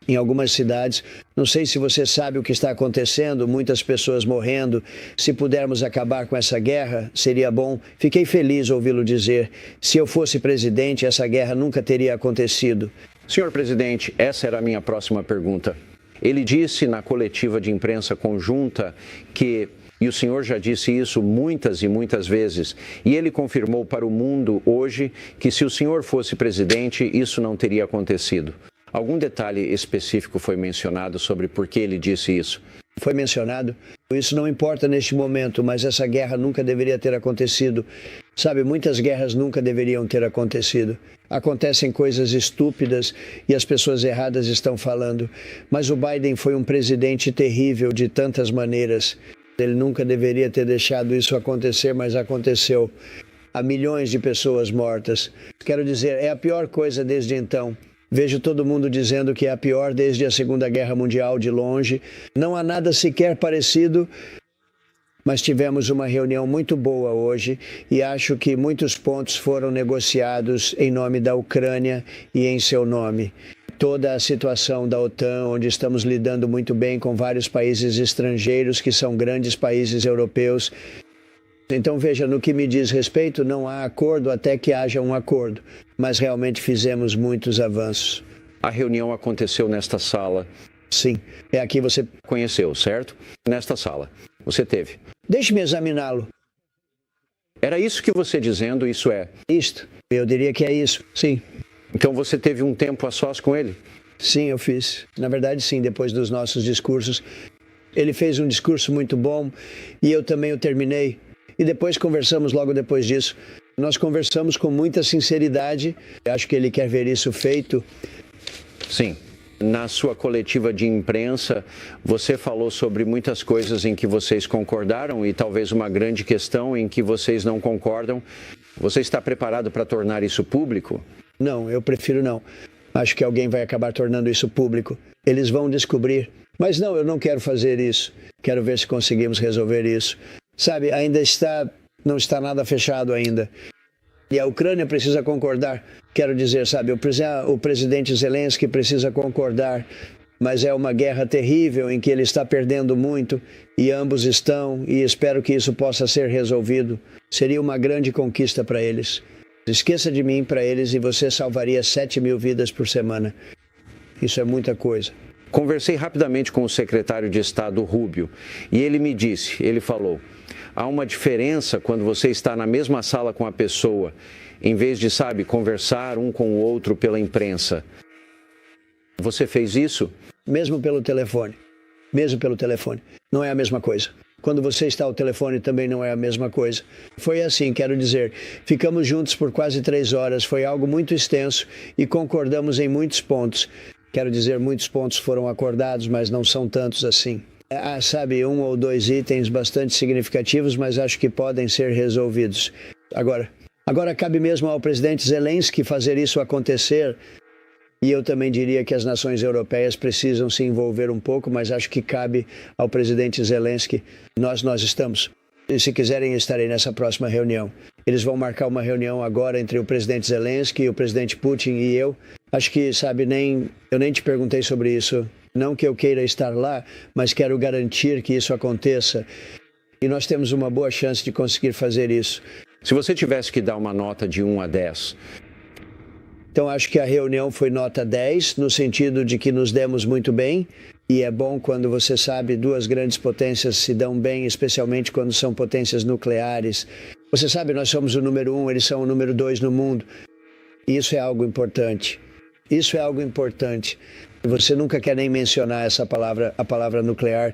Em algumas cidades, não sei se você sabe o que está acontecendo, muitas pessoas morrendo. Se pudermos acabar com essa guerra, seria bom. Fiquei feliz ouvi-lo dizer. Se eu fosse presidente, essa guerra nunca teria acontecido. Senhor presidente, essa era a minha próxima pergunta. Ele disse na coletiva de imprensa conjunta que, e o senhor já disse isso muitas e muitas vezes, e ele confirmou para o mundo hoje que se o senhor fosse presidente, isso não teria acontecido. Algum detalhe específico foi mencionado sobre por que ele disse isso? Foi mencionado. Isso não importa neste momento, mas essa guerra nunca deveria ter acontecido. Sabe, muitas guerras nunca deveriam ter acontecido. Acontecem coisas estúpidas e as pessoas erradas estão falando. Mas o Biden foi um presidente terrível de tantas maneiras. Ele nunca deveria ter deixado isso acontecer, mas aconteceu. Há milhões de pessoas mortas. Quero dizer, é a pior coisa desde então. Vejo todo mundo dizendo que é a pior desde a Segunda Guerra Mundial de longe. Não há nada sequer parecido, mas tivemos uma reunião muito boa hoje e acho que muitos pontos foram negociados em nome da Ucrânia e em seu nome. Toda a situação da OTAN, onde estamos lidando muito bem com vários países estrangeiros que são grandes países europeus. Então, veja, no que me diz respeito, não há acordo até que haja um acordo, mas realmente fizemos muitos avanços. A reunião aconteceu nesta sala? Sim, é aqui você conheceu, certo? Nesta sala, você teve. Deixe-me examiná-lo. Era isso que você dizendo, isso é? Isto, eu diria que é isso, sim. Então você teve um tempo a sós com ele? Sim, eu fiz. Na verdade, sim, depois dos nossos discursos. Ele fez um discurso muito bom e eu também o terminei. E depois conversamos logo depois disso. Nós conversamos com muita sinceridade. Acho que ele quer ver isso feito. Sim. Na sua coletiva de imprensa, você falou sobre muitas coisas em que vocês concordaram e talvez uma grande questão em que vocês não concordam. Você está preparado para tornar isso público? Não, eu prefiro não. Acho que alguém vai acabar tornando isso público. Eles vão descobrir. Mas não, eu não quero fazer isso. Quero ver se conseguimos resolver isso. Sabe, não está nada fechado ainda. E a Ucrânia precisa concordar. Quero dizer, sabe, o presidente Zelensky precisa concordar. mas é uma guerra terrível em que ele está perdendo muito e ambos estão, e espero que isso possa ser resolvido. Seria uma grande conquista para eles. Esqueça de mim para eles e você salvaria 7.000 vidas por semana. Isso é muita coisa. Conversei rapidamente com o secretário de Estado Rubio e ele falou, há uma diferença quando você está na mesma sala com a pessoa, em vez de, conversar um com o outro pela imprensa. Você fez isso? Mesmo pelo telefone. Mesmo pelo telefone. Não é a mesma coisa. Quando você está ao telefone também não é a mesma coisa. Foi assim, quero dizer, ficamos juntos por quase 3 horas, foi algo muito extenso e concordamos em muitos pontos. Quero dizer, muitos pontos foram acordados, mas não são tantos assim. Há, 1 ou 2 itens bastante significativos, mas acho que podem ser resolvidos. Agora cabe mesmo ao presidente Zelensky fazer isso acontecer. E eu também diria que as nações europeias precisam se envolver um pouco, mas acho que cabe ao presidente Zelensky. Nós estamos. E se quiserem, estarei nessa próxima reunião. Eles vão marcar uma reunião agora entre o presidente Zelensky, o presidente Putin e eu. Acho que, eu nem te perguntei sobre isso. Não que eu queira estar lá, mas quero garantir que isso aconteça. E nós temos uma boa chance de conseguir fazer isso. Se você tivesse que dar uma nota de 1 a 10... Então, acho que a reunião foi nota 10, no sentido de que nos demos muito bem. E é bom quando você sabe, 2 grandes potências se dão bem, especialmente quando são potências nucleares. Você sabe, nós somos o número 1, eles são o número 2 no mundo. E isso é algo importante. Isso é algo importante. Você nunca quer nem mencionar essa palavra, a palavra nuclear.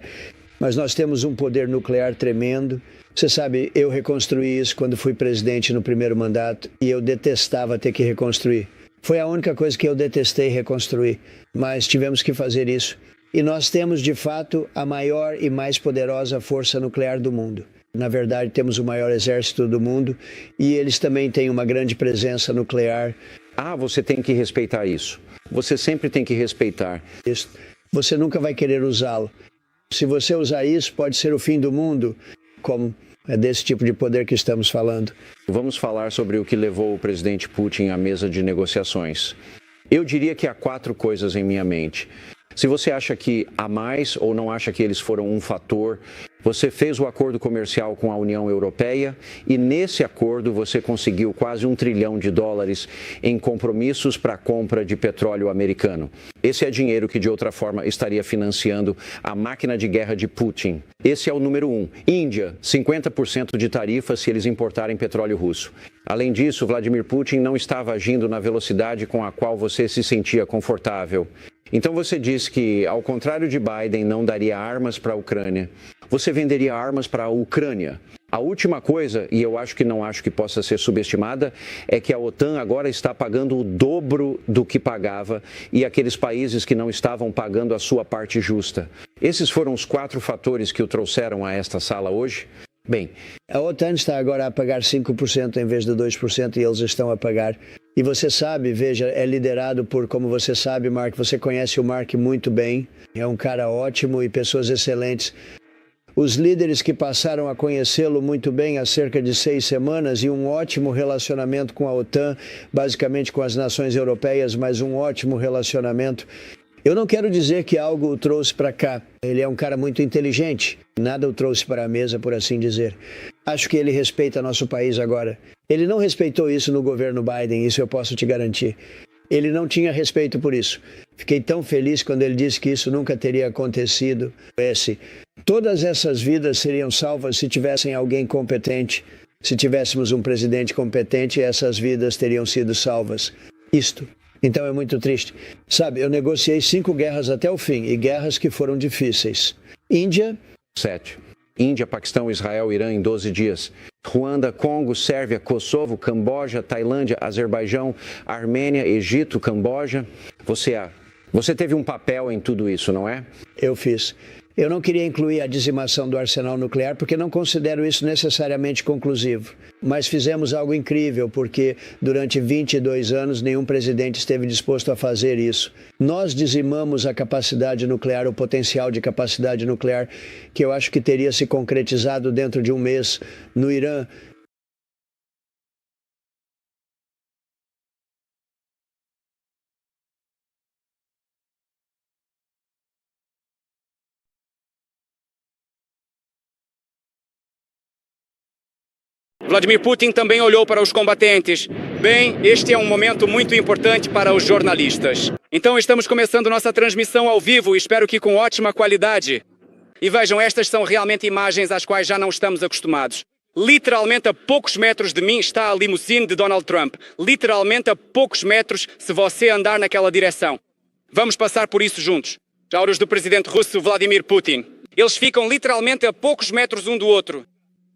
Mas nós temos um poder nuclear tremendo. Você sabe, eu reconstruí isso quando fui presidente no primeiro mandato e eu detestava ter que reconstruir. Foi a única coisa que eu detestei reconstruir, mas tivemos que fazer isso. E nós temos, de fato, a maior e mais poderosa força nuclear do mundo. Na verdade, temos o maior exército do mundo e eles também têm uma grande presença nuclear. Você tem que respeitar isso. Você sempre tem que respeitar. Isso. Você nunca vai querer usá-lo. Se você usar isso, pode ser o fim do mundo, como é desse tipo de poder que estamos falando. Vamos falar sobre o que levou o presidente Putin à mesa de negociações. Eu diria que há 4 coisas em minha mente. Se você acha que há mais ou não acha que eles foram um fator, você fez o acordo comercial com a União Europeia e nesse acordo você conseguiu quase $1 trilhão em compromissos para a compra de petróleo americano. Esse é dinheiro que de outra forma estaria financiando a máquina de guerra de Putin. Esse é o número 1. Índia, 50% de tarifa se eles importarem petróleo russo. Além disso, Vladimir Putin não estava agindo na velocidade com a qual você se sentia confortável. Então você diz que, ao contrário de Biden, não daria armas para a Ucrânia. Você venderia armas para a Ucrânia. A última coisa, e eu acho que possa ser subestimada, é que a OTAN agora está pagando o dobro do que pagava e aqueles países que não estavam pagando a sua parte justa. Esses foram os 4 fatores que o trouxeram a esta sala hoje? Bem, a OTAN está agora a pagar 5% em vez de 2% e eles estão a pagar. E você sabe, veja, é liderado por, como você sabe, Mark, você conhece o Mark muito bem, é um cara ótimo e pessoas excelentes. Os líderes que passaram a conhecê-lo muito bem há cerca de 6 semanas e um ótimo relacionamento com a OTAN, basicamente com as nações europeias, mas um ótimo relacionamento. Eu não quero dizer que algo o trouxe para cá. Ele é um cara muito inteligente. Nada o trouxe para a mesa, por assim dizer. Acho que ele respeita nosso país agora. Ele não respeitou isso no governo Biden, isso eu posso te garantir. Ele não tinha respeito por isso. Fiquei tão feliz quando ele disse que isso nunca teria acontecido. Todas essas vidas seriam salvas se tivessem alguém competente. Se tivéssemos um presidente competente, essas vidas teriam sido salvas. Então é muito triste. Sabe, eu negociei 5 guerras até o fim, e guerras que foram difíceis. Índia... 7. Índia, Paquistão, Israel, Irã em 12 dias. Ruanda, Congo, Sérvia, Kosovo, Camboja, Tailândia, Azerbaijão, Armênia, Egito, Camboja. Você teve um papel em tudo isso, não é? Eu fiz. Eu não queria incluir a dizimação do arsenal nuclear porque não considero isso necessariamente conclusivo. Mas fizemos algo incrível porque durante 22 anos nenhum presidente esteve disposto a fazer isso. Nós dizimamos a capacidade nuclear, o potencial de capacidade nuclear, que eu acho que teria se concretizado dentro de um mês no Irã. Vladimir Putin também olhou para os combatentes. Bem, este é um momento muito importante para os jornalistas. Então estamos começando nossa transmissão ao vivo, espero que com ótima qualidade. E vejam, estas são realmente imagens às quais já não estamos acostumados. Literalmente a poucos metros de mim está a limusine de Donald Trump. Literalmente a poucos metros se você andar naquela direção. Vamos passar por isso juntos. Já os do presidente russo Vladimir Putin. Eles ficam literalmente a poucos metros um do outro.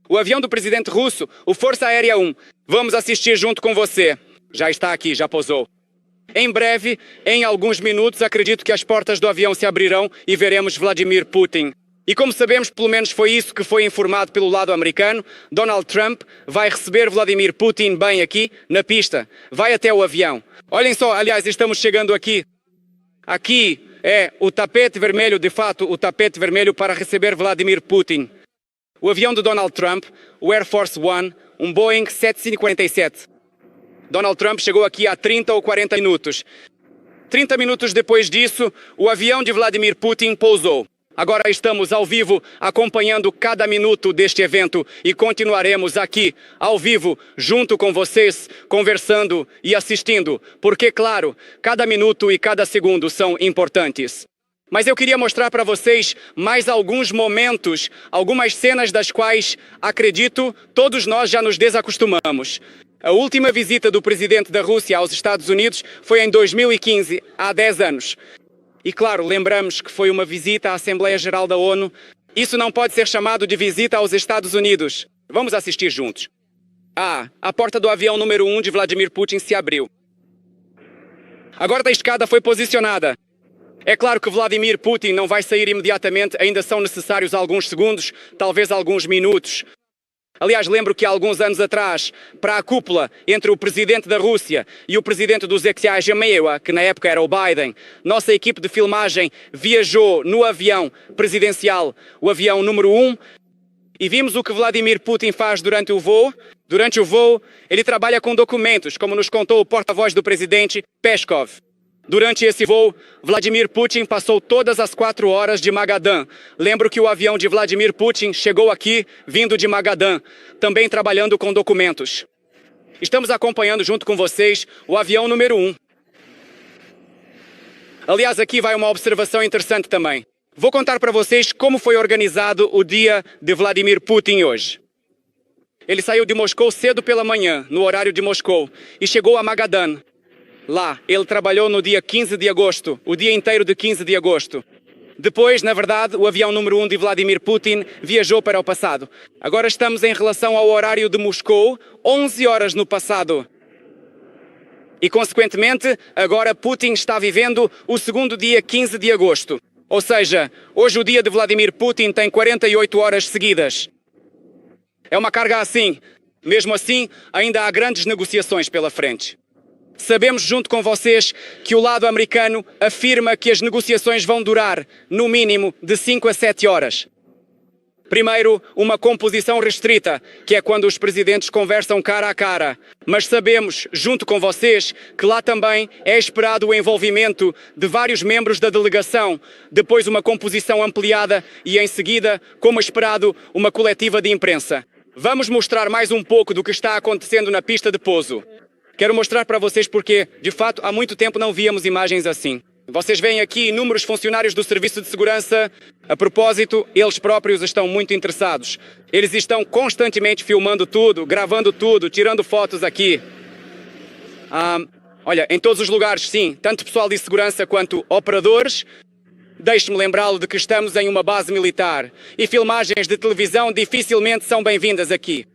O avião do presidente russo, o Força Aérea 1. Vamos assistir junto com você. Já está aqui, já pousou. Em breve, em alguns minutos, acredito que as portas do avião se abrirão e veremos Vladimir Putin. E como sabemos, pelo menos foi isso que foi informado pelo lado americano, Donald Trump vai receber Vladimir Putin bem aqui, na pista. Vai até o avião. Olhem só, aliás, estamos chegando aqui. Aqui é o tapete vermelho, de fato, o tapete vermelho para receber Vladimir Putin. O avião de Donald Trump, o Air Force One, um Boeing 747. Donald Trump chegou aqui há 30 ou 40 minutos. 30 minutos depois disso, o avião de Vladimir Putin pousou. Agora estamos ao vivo acompanhando cada minuto deste evento e continuaremos aqui, ao vivo, junto com vocês, conversando e assistindo, porque, claro, cada minuto e cada segundo são importantes. Mas eu queria mostrar para vocês mais alguns momentos, algumas cenas das quais, acredito, todos nós já nos desacostumamos. A última visita do presidente da Rússia aos Estados Unidos foi em 2015, há 10 anos. E claro, lembramos que foi uma visita à Assembleia Geral da ONU. Isso não pode ser chamado de visita aos Estados Unidos. Vamos assistir juntos. A porta do avião número 1 de Vladimir Putin se abriu. Agora a escada foi posicionada. É claro que Vladimir Putin não vai sair imediatamente, ainda são necessários alguns segundos, talvez alguns minutos. Aliás, lembro que há alguns anos atrás, para a cúpula entre o presidente da Rússia e o presidente dos Estados, que na época era o Biden, nossa equipe de filmagem viajou no avião presidencial, o avião número 1, e vimos o que Vladimir Putin faz durante o voo. Durante o voo, ele trabalha com documentos, como nos contou o porta-voz do presidente, Peskov. Durante esse voo, Vladimir Putin passou todas as 4 horas de Magadan. Lembro que o avião de Vladimir Putin chegou aqui, vindo de Magadan, também trabalhando com documentos. Estamos acompanhando junto com vocês o avião número 1. Aliás, aqui vai uma observação interessante também. Vou contar para vocês como foi organizado o dia de Vladimir Putin hoje. Ele saiu de Moscou cedo pela manhã, no horário de Moscou, e chegou a Magadan. Lá, ele trabalhou no dia 15 de agosto, o dia inteiro de 15 de agosto. Depois, na verdade, o avião número 1 de Vladimir Putin viajou para o passado. Agora estamos em relação ao horário de Moscou, 11 horas no passado. E, consequentemente, agora Putin está vivendo o segundo dia 15 de agosto. Ou seja, hoje o dia de Vladimir Putin tem 48 horas seguidas. É uma carga assim. Mesmo assim, ainda há grandes negociações pela frente. Sabemos junto com vocês que o lado americano afirma que as negociações vão durar, no mínimo, de 5 a 7 horas. Primeiro, uma composição restrita, que é quando os presidentes conversam cara a cara. Mas sabemos, junto com vocês, que lá também é esperado o envolvimento de vários membros da delegação, depois uma composição ampliada e, em seguida, como esperado, uma coletiva de imprensa. Vamos mostrar mais um pouco do que está acontecendo na pista de pouso. Quero mostrar para vocês porque, de fato, há muito tempo não víamos imagens assim. Vocês veem aqui inúmeros funcionários do Serviço de Segurança. A propósito, eles próprios estão muito interessados. Eles estão constantemente filmando tudo, gravando tudo, tirando fotos aqui. Olha, em todos os lugares, sim, tanto pessoal de segurança quanto operadores. Deixe-me lembrá-lo de que estamos em uma base militar e filmagens de televisão dificilmente são bem-vindas aqui.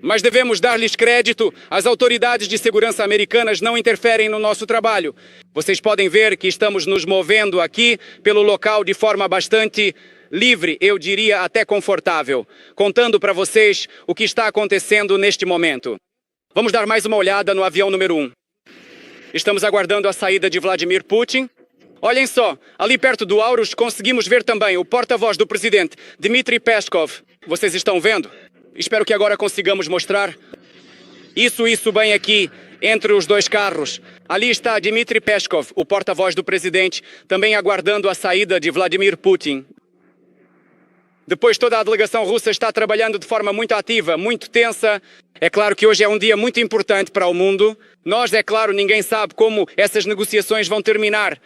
Mas devemos dar-lhes crédito, as autoridades de segurança americanas não interferem no nosso trabalho. Vocês podem ver que estamos nos movendo aqui pelo local de forma bastante livre, eu diria até confortável, contando para vocês o que está acontecendo neste momento. Vamos dar mais uma olhada no avião número 1. Estamos aguardando a saída de Vladimir Putin. Olhem só, ali perto do Aurus conseguimos ver também o porta-voz do presidente, Dmitry Peskov. Vocês estão vendo? Espero que agora consigamos mostrar. Isso bem aqui, entre os dois carros. Ali está Dmitry Peskov, o porta-voz do presidente, também aguardando a saída de Vladimir Putin. Depois toda a delegação russa está trabalhando de forma muito ativa, muito tensa. É claro que hoje é um dia muito importante para o mundo. Nós, é claro, ninguém sabe como essas negociações vão terminar.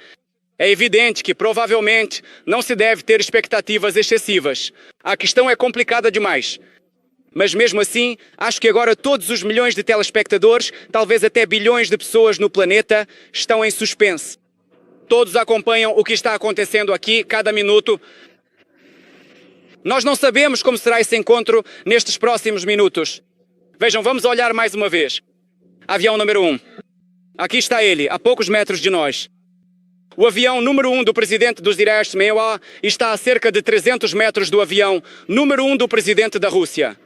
É evidente que provavelmente não se deve ter expectativas excessivas. A questão é complicada demais. Mas mesmo assim, acho que agora todos os milhões de telespectadores, talvez até bilhões de pessoas no planeta, estão em suspense. Todos acompanham o que está acontecendo aqui, cada minuto. Nós não sabemos como será esse encontro nestes próximos minutos. Vejam, vamos olhar mais uma vez. Avião número 1. Aqui está ele, a poucos metros de nós. O avião número 1 do presidente dos direitos está a cerca de 300 metros do avião número 1 do presidente da Rússia.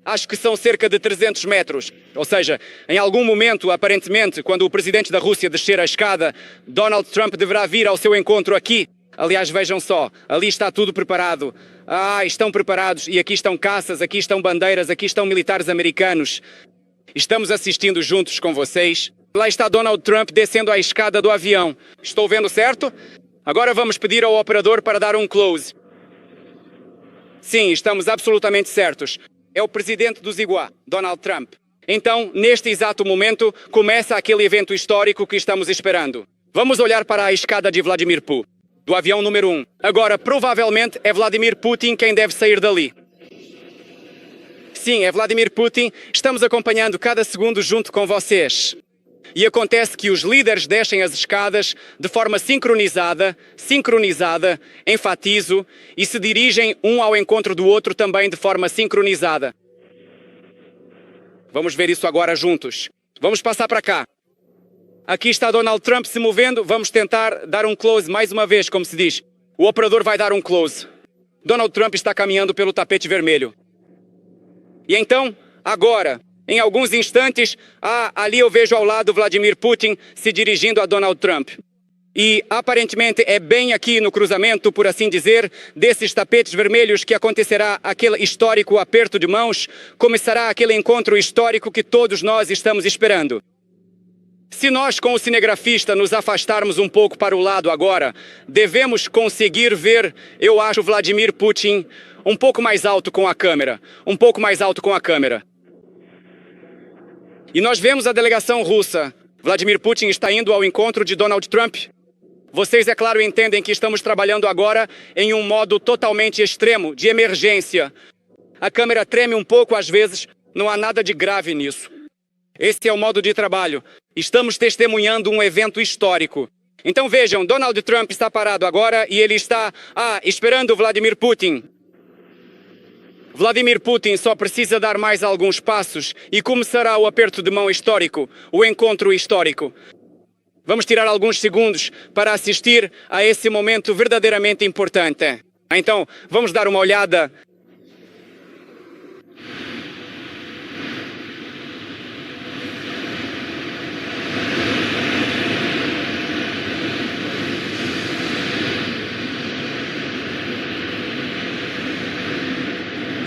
Acho que são cerca de 300 metros. Ou seja, em algum momento, aparentemente, quando o presidente da Rússia descer a escada, Donald Trump deverá vir ao seu encontro aqui. Aliás, vejam só, ali está tudo preparado. Estão preparados e aqui estão caças, aqui estão bandeiras, aqui estão militares americanos. Estamos assistindo juntos com vocês. Lá está Donald Trump descendo a escada do avião. Estou vendo certo? Agora vamos pedir ao operador para dar um close. Sim, estamos absolutamente certos. É o presidente dos Iguá, Donald Trump. Então, neste exato momento, começa aquele evento histórico que estamos esperando. Vamos olhar para a escada de Vladimir Putin, do avião número 1. Agora, provavelmente, é Vladimir Putin quem deve sair dali. Sim, é Vladimir Putin. Estamos acompanhando cada segundo junto com vocês. E acontece que os líderes descem as escadas de forma sincronizada, enfatizo, e se dirigem um ao encontro do outro também de forma sincronizada. Vamos ver isso agora juntos. Vamos passar para cá. Aqui está Donald Trump se movendo. Vamos tentar dar um close mais uma vez, como se diz. O operador vai dar um close. Donald Trump está caminhando pelo tapete vermelho. E então, agora, em alguns instantes, ali eu vejo ao lado Vladimir Putin se dirigindo a Donald Trump. E aparentemente é bem aqui no cruzamento, por assim dizer, desses tapetes vermelhos que acontecerá aquele histórico aperto de mãos, começará aquele encontro histórico que todos nós estamos esperando. Se nós, com o cinegrafista, nos afastarmos um pouco para o lado agora, devemos conseguir ver, eu acho, Vladimir Putin um pouco mais alto com a câmera. E nós vemos a delegação russa. Vladimir Putin está indo ao encontro de Donald Trump. Vocês, é claro, entendem que estamos trabalhando agora em um modo totalmente extremo, de emergência. A câmera treme um pouco às vezes, não há nada de grave nisso. Esse é o modo de trabalho. Estamos testemunhando um evento histórico. Então vejam, Donald Trump está parado agora e ele está esperando Vladimir Putin. Vladimir Putin só precisa dar mais alguns passos e começará o aperto de mão histórico, o encontro histórico. Vamos tirar alguns segundos para assistir a esse momento verdadeiramente importante. Então, vamos dar uma olhada.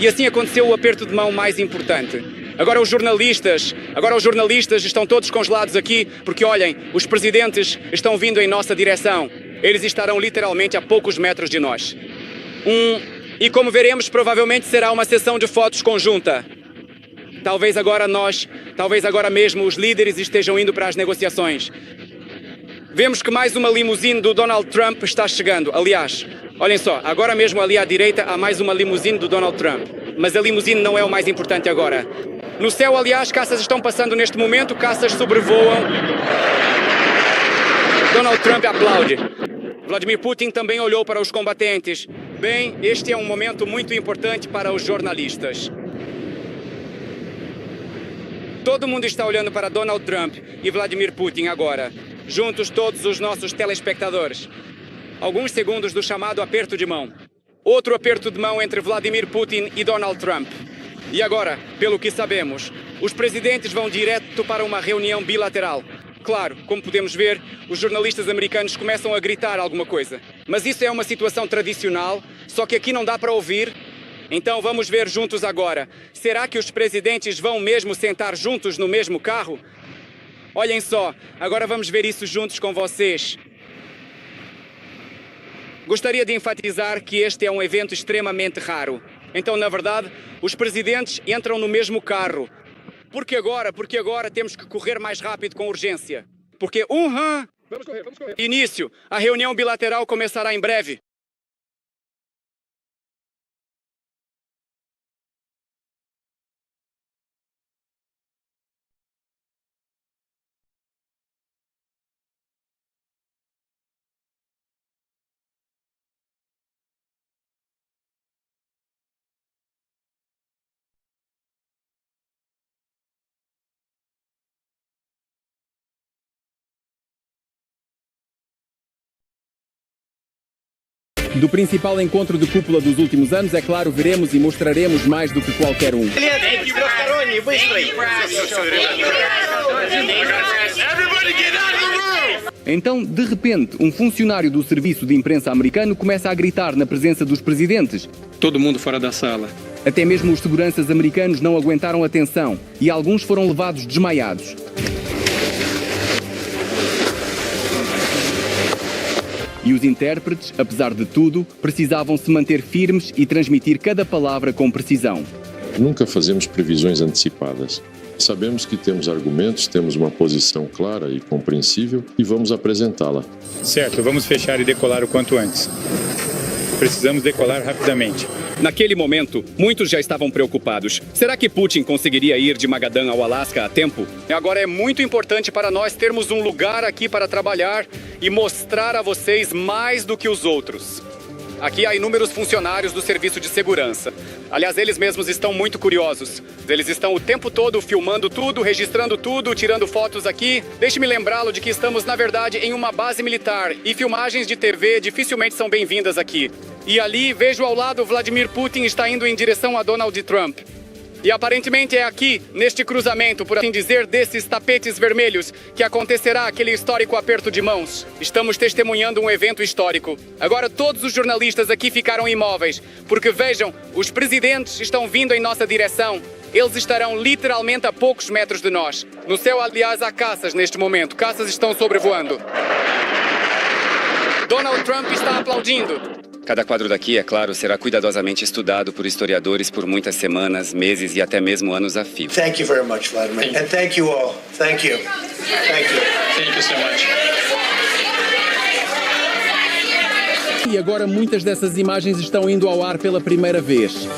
E assim aconteceu o aperto de mão mais importante. Agora os jornalistas estão todos congelados aqui, porque olhem, os presidentes estão vindo em nossa direção. Eles estarão literalmente a poucos metros de nós. E como veremos, provavelmente será uma sessão de fotos conjunta. Talvez agora mesmo os líderes estejam indo para as negociações. Vemos que mais uma limusine do Donald Trump está chegando. Aliás, olhem só, agora mesmo ali à direita há mais uma limusine do Donald Trump. Mas a limusine não é o mais importante agora. No céu, aliás, caças estão passando neste momento, caças sobrevoam. Donald Trump aplaude. Vladimir Putin também olhou para os combatentes. Bem, este é um momento muito importante para os jornalistas. Todo mundo está olhando para Donald Trump e Vladimir Putin agora. Juntos todos os nossos telespectadores. Alguns segundos do chamado aperto de mão. Outro aperto de mão entre Vladimir Putin e Donald Trump. E agora, pelo que sabemos, os presidentes vão direto para uma reunião bilateral. Claro, como podemos ver, os jornalistas americanos começam a gritar alguma coisa. Mas isso é uma situação tradicional, só que aqui não dá para ouvir. Então vamos ver juntos agora. Será que os presidentes vão mesmo sentar juntos no mesmo carro? Olhem só, agora vamos ver isso juntos com vocês. Gostaria de enfatizar que este é um evento extremamente raro. Então, na verdade, os presidentes entram no mesmo carro. Por que agora temos que correr mais rápido com urgência? Porque, vamos correr. Início, a reunião bilateral começará em breve. Do principal encontro de cúpula dos últimos anos, é claro, veremos e mostraremos mais do que qualquer um. Então, de repente, um funcionário do serviço de imprensa americano começa a gritar na presença dos presidentes. Todo mundo fora da sala. Até mesmo os seguranças americanos não aguentaram a tensão e alguns foram levados desmaiados. E os intérpretes, apesar de tudo, precisavam se manter firmes e transmitir cada palavra com precisão. Nunca fazemos previsões antecipadas. Sabemos que temos argumentos, temos uma posição clara e compreensível e vamos apresentá-la. Certo, vamos fechar e decolar o quanto antes. Precisamos decolar rapidamente. Naquele momento, muitos já estavam preocupados. Será que Putin conseguiria ir de Magadan ao Alasca a tempo? Agora é muito importante para nós termos um lugar aqui para trabalhar e mostrar a vocês mais do que os outros. Aqui há inúmeros funcionários do serviço de segurança. Aliás, eles mesmos estão muito curiosos. Eles estão o tempo todo filmando tudo, registrando tudo, tirando fotos aqui. Deixe-me lembrá-lo de que estamos, na verdade, em uma base militar e filmagens de TV dificilmente são bem-vindas aqui. E ali, vejo ao lado, Vladimir Putin está indo em direção a Donald Trump. E aparentemente é aqui, neste cruzamento, por assim dizer, desses tapetes vermelhos, que acontecerá aquele histórico aperto de mãos. Estamos testemunhando um evento histórico. Agora todos os jornalistas aqui ficaram imóveis, porque vejam, os presidentes estão vindo em nossa direção. Eles estarão literalmente a poucos metros de nós. No céu, aliás, há caças neste momento. Caças estão sobrevoando. Donald Trump está aplaudindo. Cada quadro daqui, é claro, será cuidadosamente estudado por historiadores por muitas semanas, meses e até mesmo anos a fio. Thank you very much, Vladimir. And thank you all. Thank you. Thank you. Thank you so much. E agora muitas dessas imagens estão indo ao ar pela primeira vez.